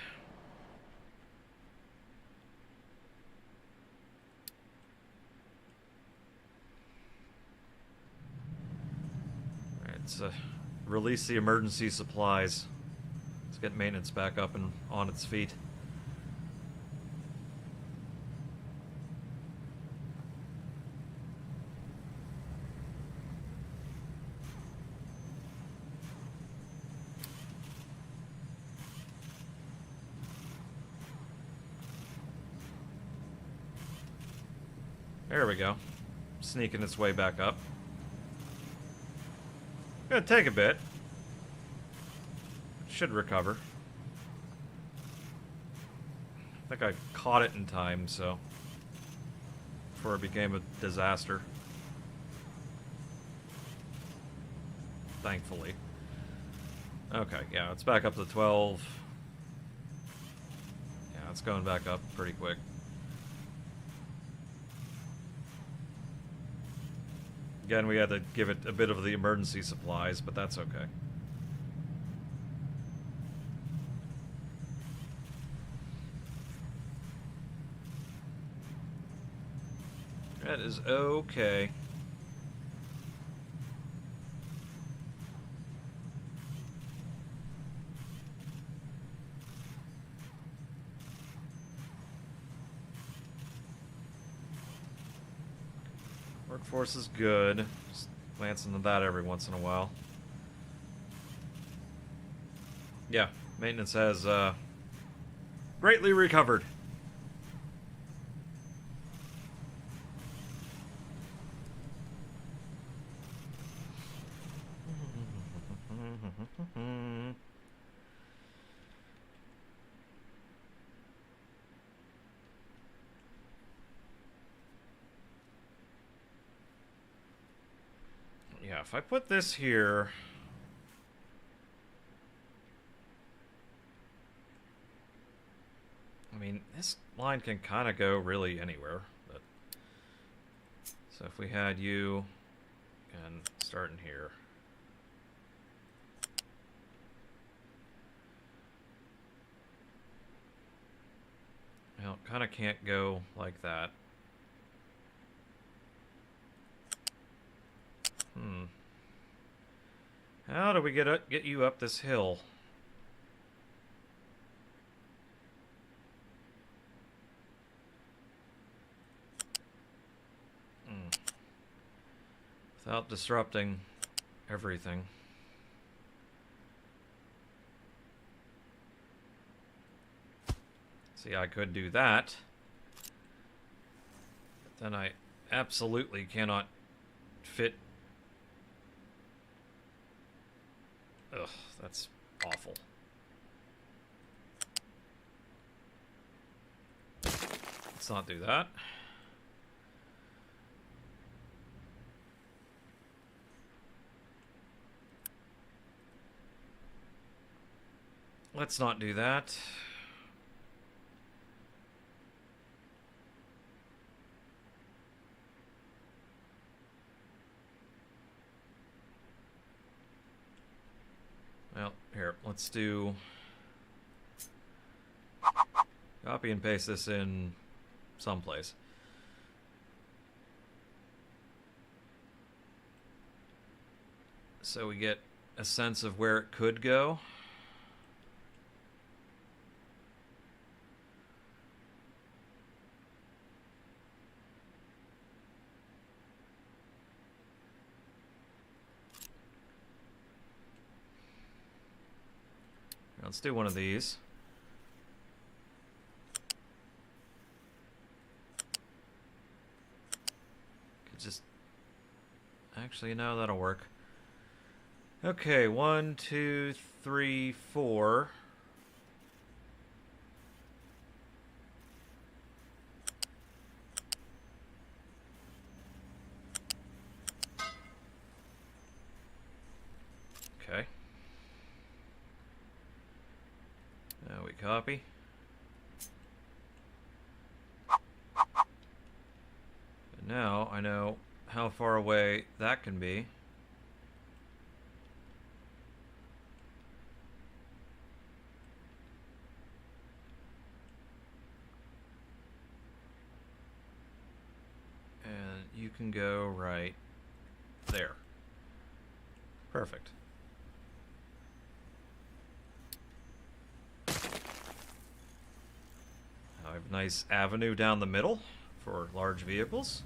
Alright, let's release the emergency supplies. Let's get maintenance back up and on its feet. There we go. Sneaking its way back up. Gonna take a bit. Should recover. I think I caught it in time, so... before it became a disaster. Thankfully. Okay, yeah, it's back up to 12. Yeah, it's going back up pretty quick. Again, we had to give it a bit of the emergency supplies, but that's okay. That is okay. Workforce is good. Just glance into that every once in a while. Yeah, maintenance has greatly recovered. Yeah, if I put this here... I mean, this line can kind of go really anywhere. But so if we had you and starting here... Well, it kind of can't go like that. How do we get you up this hill? Without disrupting everything. See, I could do that. But then I absolutely cannot fit... Ugh, that's awful. Let's not do that. Let's not do that. Well, here, let's do... Copy and paste this in someplace. So we get a sense of where it could go. Let's do one of these. Could just... Actually, no, that'll work. Okay, 1, 2, 3, 4. Okay. Now we copy. And now I know how far away that can be. And you can go right there. Perfect. I have a nice avenue down the middle for large vehicles.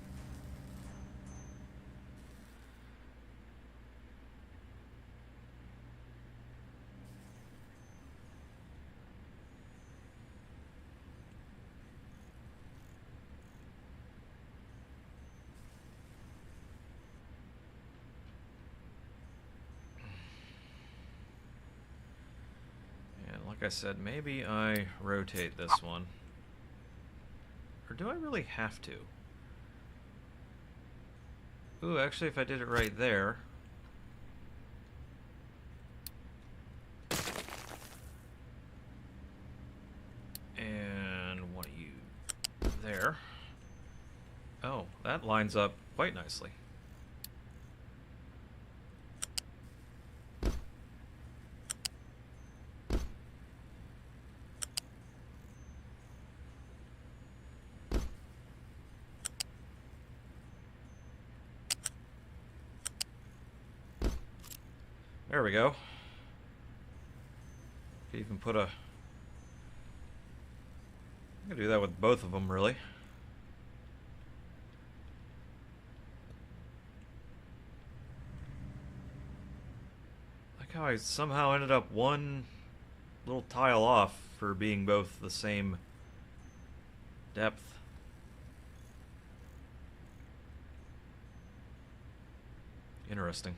And like I said, maybe I rotate this one. Or do I really have to? Ooh, actually, if I did it right there... And one of you there. Oh, that lines up quite nicely. There we go. Could even put a... I could do that with both of them, really. Like how I somehow ended up one little tile off for being both the same depth. Interesting.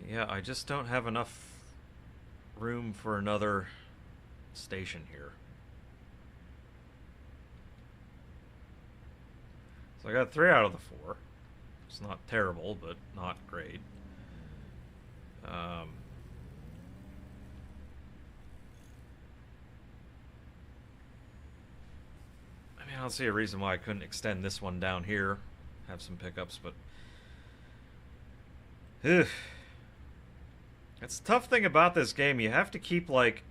Yeah, I just don't have enough room for another station here. So I got 3 out of the 4. It's not terrible, but not great. I mean, I don't see a reason why I couldn't extend this one down here, have some pickups, but... Ugh. That's the tough thing about this game. You have to keep, like,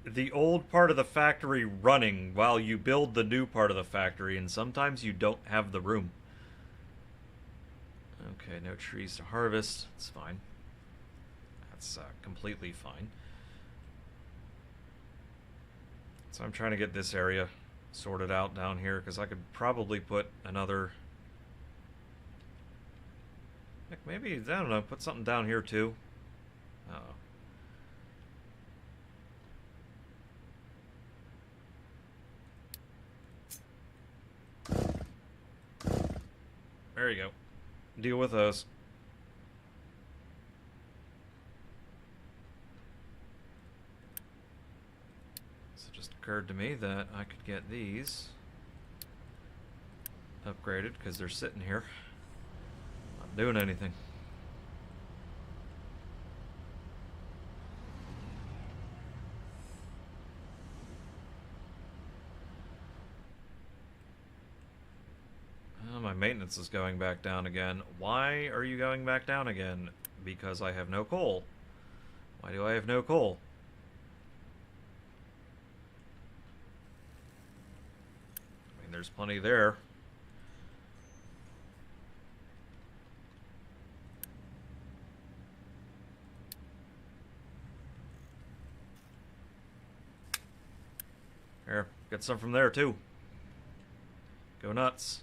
the old part of the factory running while you build the new part of the factory, and sometimes you don't have the room. Okay, no trees to harvest. It's fine. That's completely fine. So I'm trying to get this area sorted out down here, because I could probably put another... Heck, maybe, I don't know, put something down here too. Uh-oh. There you go. Deal with those. So it just occurred to me that I could get these upgraded because they're sitting here, not doing anything. My maintenance is going back down again. Why are you going back down again? Because I have no coal. Why do I have no coal? I mean, there's plenty there. Here, get some from there too. Go nuts.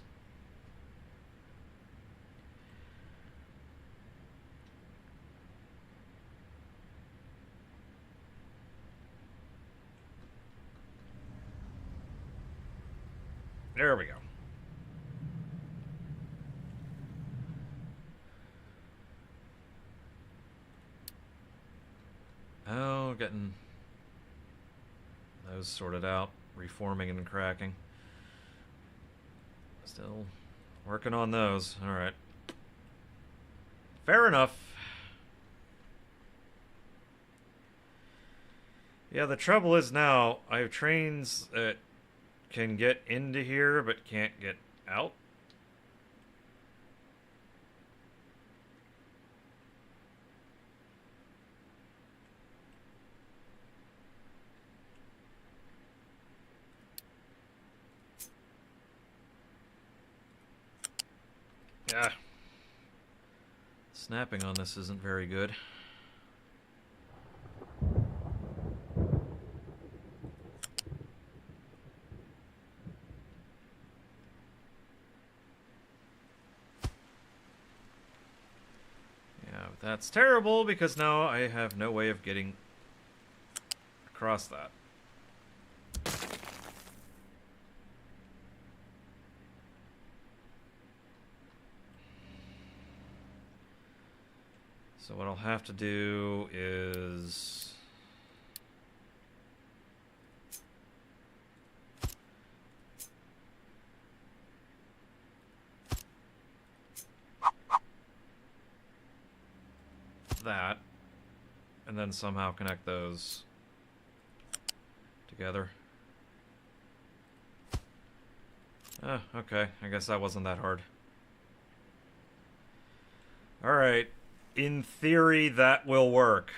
There we go. Oh, getting those sorted out, reforming and cracking. Still working on those. All right. Fair enough. Yeah, the trouble is now I have trains that can get into here but can't get out. Yeah. Snapping on this isn't very good. That's terrible because now I have no way of getting across that. So what I'll have to do is... that, and then somehow connect those together. Oh, okay. I guess that wasn't that hard. Alright. In theory, that will work.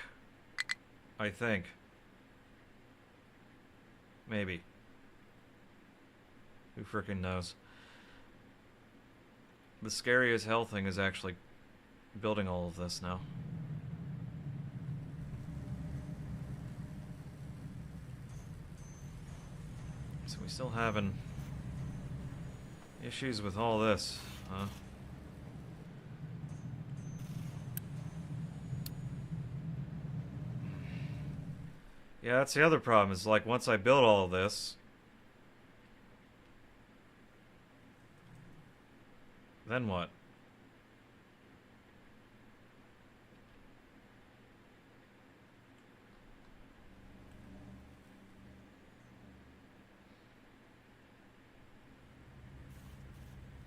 I think. Maybe. Who frickin' knows? The scary as hell thing is actually building all of this now. So we still having issues with all this, huh? Yeah, that's the other problem, is like once I build all of this, then what?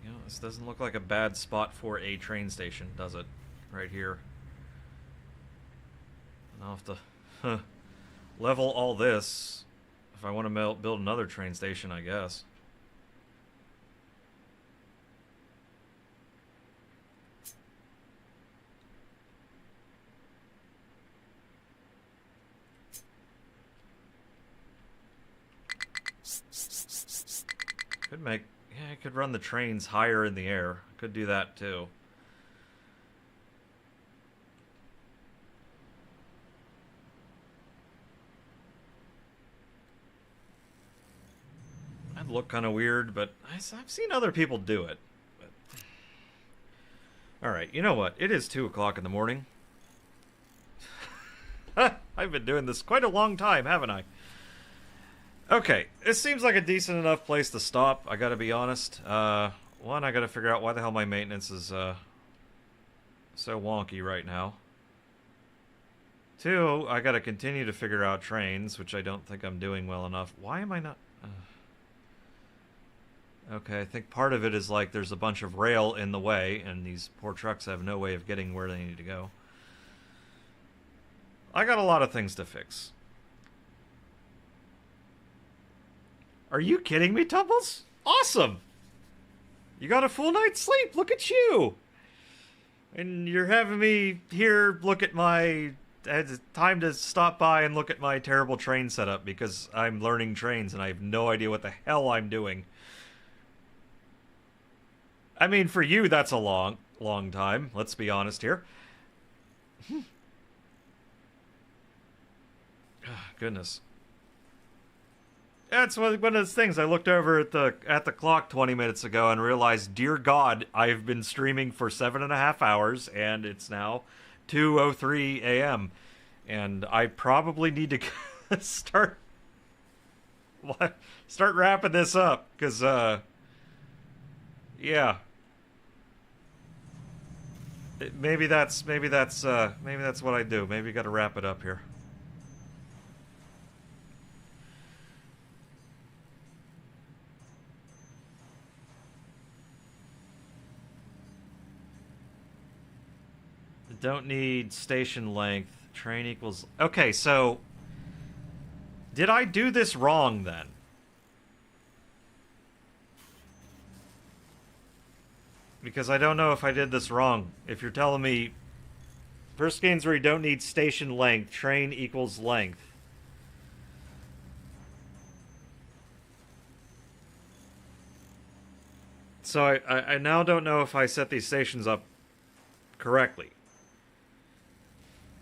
You know, this doesn't look like a bad spot for a train station, does it? Right here. I'll have to level all this if I want to build another train station, I guess. Could make... Yeah, I could run the trains higher in the air. Could do that, too. That'd look kind of weird, but I've seen other people do it. Alright, you know what? It is 2 o'clock in the morning. I've been doing this quite a long time, haven't I? Okay, this seems like a decent enough place to stop, I gotta be honest. One, I gotta figure out why the hell my maintenance is, so wonky right now. Two, I gotta continue to figure out trains, which I don't think I'm doing well enough. Why am I not... Okay, I think part of it is like there's a bunch of rail in the way, and these poor trucks have no way of getting where they need to go. I got a lot of things to fix. Are you kidding me, Tumbles? Awesome! You got a full night's sleep, look at you! And you're having me here look at my... It's time to stop by and look at my terrible train setup, because I'm learning trains and I have no idea what the hell I'm doing. I mean, for you, that's a long time, let's be honest here. Goodness. That's one of those things. I looked over at the clock 20 minutes ago and realized, dear God, I've been streaming for 7.5 hours, and it's now 2:03 a.m. And I probably need to start wrapping this up, because yeah, maybe that's what I do. Maybe got to wrap it up here. Don't need station length. Train equals... Okay, so... Did I do this wrong, then? Because I don't know if I did this wrong. If you're telling me... First games where you don't need station length, train equals length. So I now don't know if I set these stations up correctly.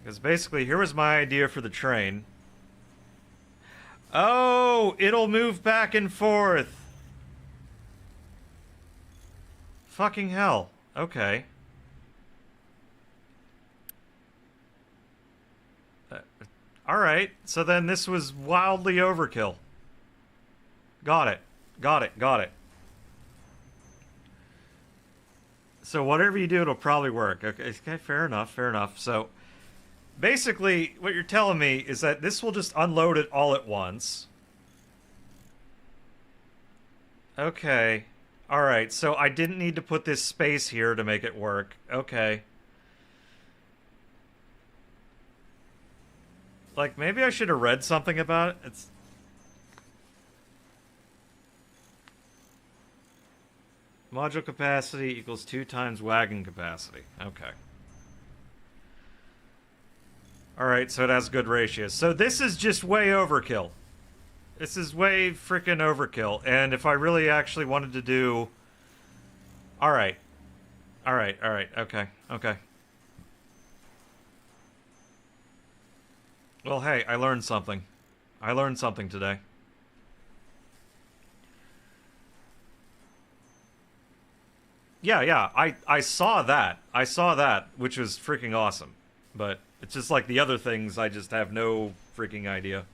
Because basically, here was my idea for the train. Oh, it'll move back and forth. Fucking hell. Okay. Alright, so then this was wildly overkill. Got it. Got it. Got it. So whatever you do, it'll probably work. Okay, fair enough, fair enough. So... Basically, what you're telling me is that this will just unload it all at once. Okay. Alright, so I didn't need to put this space here to make it work. Okay. Like, maybe I should have read something about it. It's... Module capacity equals 2 times wagon capacity. Okay. Alright, so it has good ratios. So this is just way overkill. This is way freaking overkill. And if I really actually wanted to do... Alright. Alright, alright, okay, okay. Well, hey, I learned something. I learned something today. Yeah. I saw that. I saw that, which was freaking awesome. But it's just like the other things, I just have no freaking idea.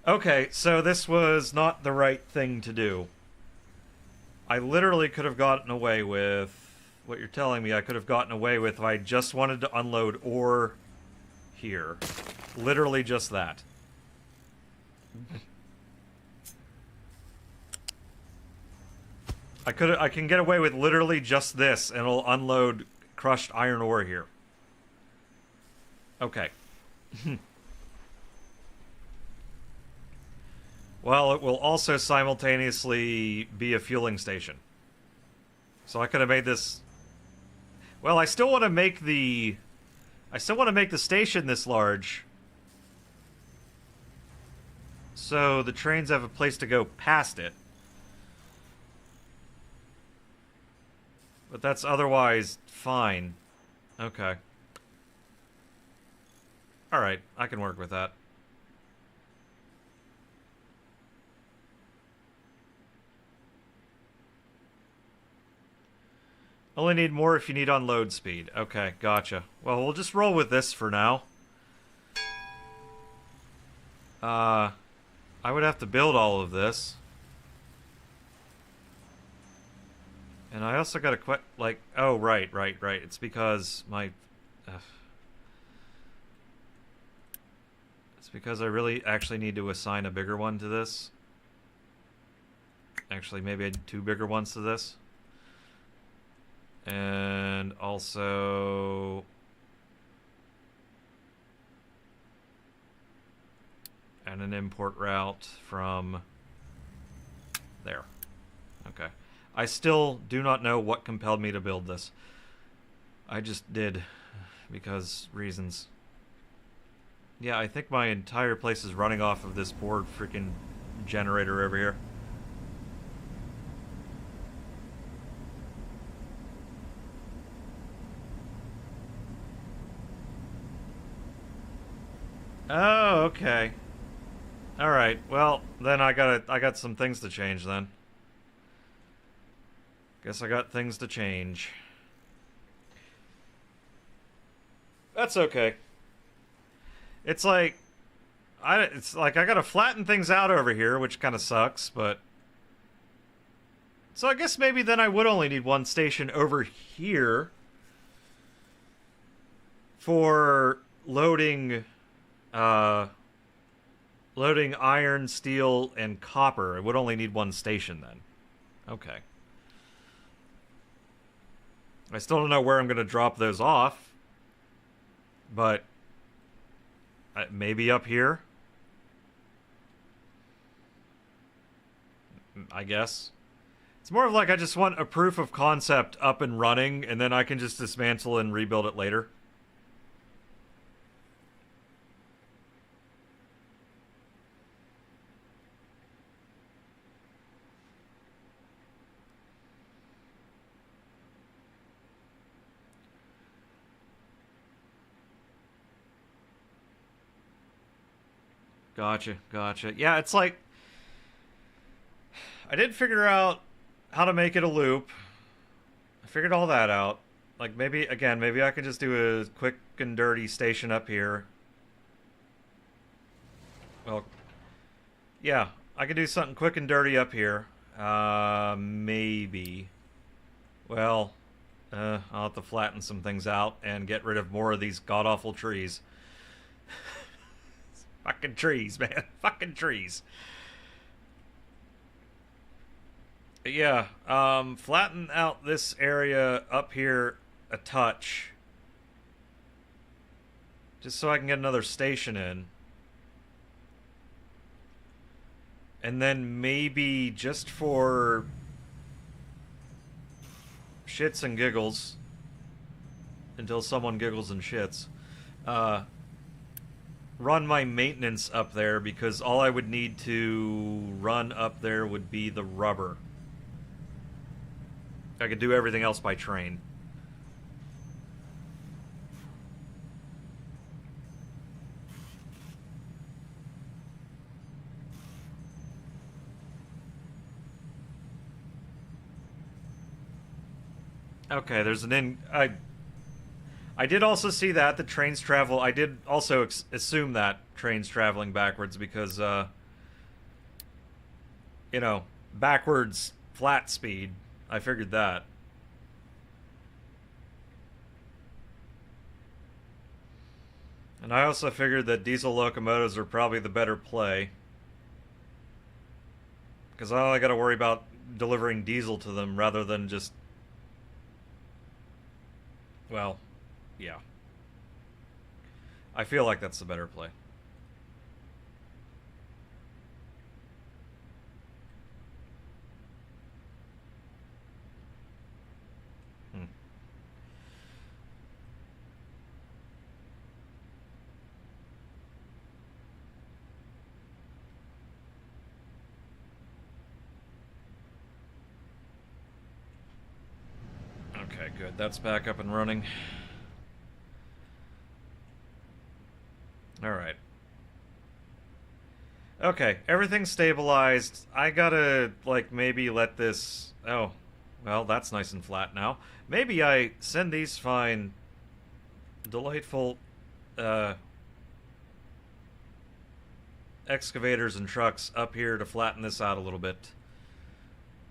Okay, so this was not the right thing to do. I literally could have gotten away with what you're telling me I could have gotten away with if I just wanted to unload ore here. Literally just that. I can get away with literally just this, and it'll unload crushed iron ore here. Okay. Well, it will also simultaneously be a fueling station. So I could have made this... Well, I still want to make the... I still want to make the station this large. So the trains have a place to go past it. But that's otherwise fine. Okay. Alright, I can work with that. Only need more if you need unload speed. Okay, gotcha. Well, we'll just roll with this for now. I would have to build all of this. And I also gotta like, oh, right. It's because my... It's because I really actually need to assign a bigger one to this. Actually, maybe I do 2 bigger ones to this. And also... And an import route from there. Okay. I still do not know what compelled me to build this. I just did, because reasons. Yeah, I think my entire place is running off of this poor freaking generator over here. Oh, okay. All right. Well, then I got some things to change then. Guess I got things to change. That's okay. It's like I gotta flatten things out over here, which kind of sucks, but so I guess maybe then I would only need one station over here for loading loading iron, steel, and copper. It would only need one station then. Okay. I still don't know where I'm going to drop those off, but maybe up here, I guess. It's more of like I just want a proof of concept up and running, and then I can just dismantle and rebuild it later. Gotcha. Yeah, it's like... I did figure out how to make it a loop. I figured all that out. Like, maybe, again, maybe I can just do a quick and dirty station up here. Well, yeah, I could do something quick and dirty up here. Maybe. Well, I'll have to flatten some things out and get rid of more of these god-awful trees. Fucking trees, man. Fucking trees. Yeah, flatten out this area up here a touch. Just so I can get another station in. And then maybe just for shits and giggles, until someone giggles and shits, run my maintenance up there, because all I would need to run up there would be the rubber. I could do everything else by train. Okay, there's an in... I did also see that, the trains travel... I did also assume that trains traveling backwards because, you know, backwards flat speed. I figured that. And I also figured that diesel locomotives are probably the better play. Because I only got to worry about delivering diesel to them rather than just... Well, yeah. I feel like that's the better play. Okay, good. That's back up and running. Alright. Okay, everything's stabilized. I gotta, like, maybe let this... Oh, well, that's nice and flat now. Maybe I send these fine, delightful, excavators and trucks up here to flatten this out a little bit.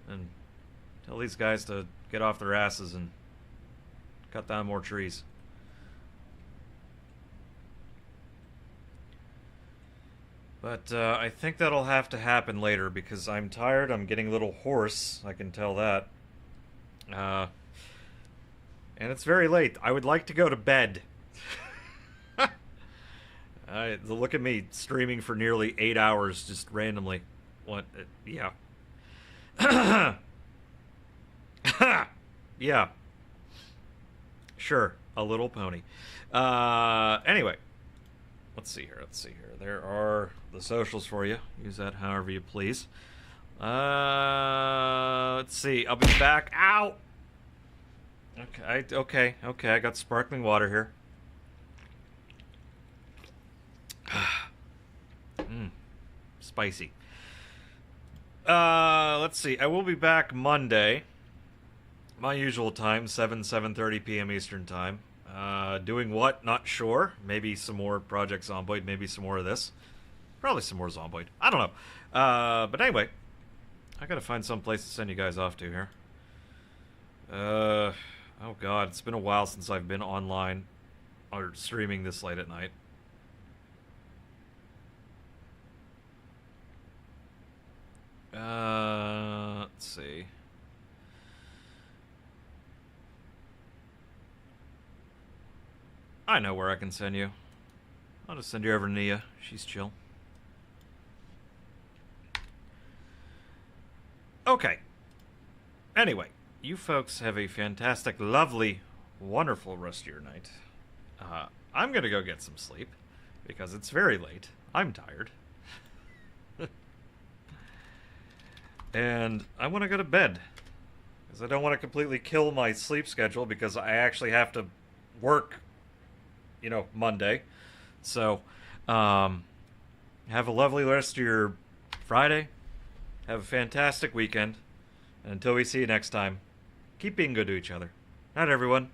And tell these guys to get off their asses and cut down more trees. But I think that'll have to happen later because I'm tired, I'm getting a little hoarse, I can tell that. And it's very late. I would like to go to bed. Look at me streaming for nearly 8 hours just randomly. What? Yeah. Yeah. Sure. A little pony. Anyway. Let's see here. There are the socials for you. Use that however you please. Let's see. I'll be back. Ow! Okay. I got sparkling water here. Spicy. Let's see. I will be back Monday. My usual time, 7:30 p.m. Eastern Time. Doing what? Not sure. Maybe some more Project Zomboid. Maybe some more of this. Probably some more Zomboid. I don't know. But anyway, I gotta find some place to send you guys off to here. Oh god, it's been a while since I've been online or streaming this late at night. Let's see. I know where I can send you. I'll just send you over to Nia. She's chill. Okay. Anyway, you folks have a fantastic, lovely, wonderful rest of your night. I'm gonna go get some sleep because it's very late. I'm tired. And I want to go to bed because I don't want to completely kill my sleep schedule because I actually have to work, you know, Monday. So, have a lovely rest of your Friday. Have a fantastic weekend. And until we see you next time, keep being good to each other. Night, everyone.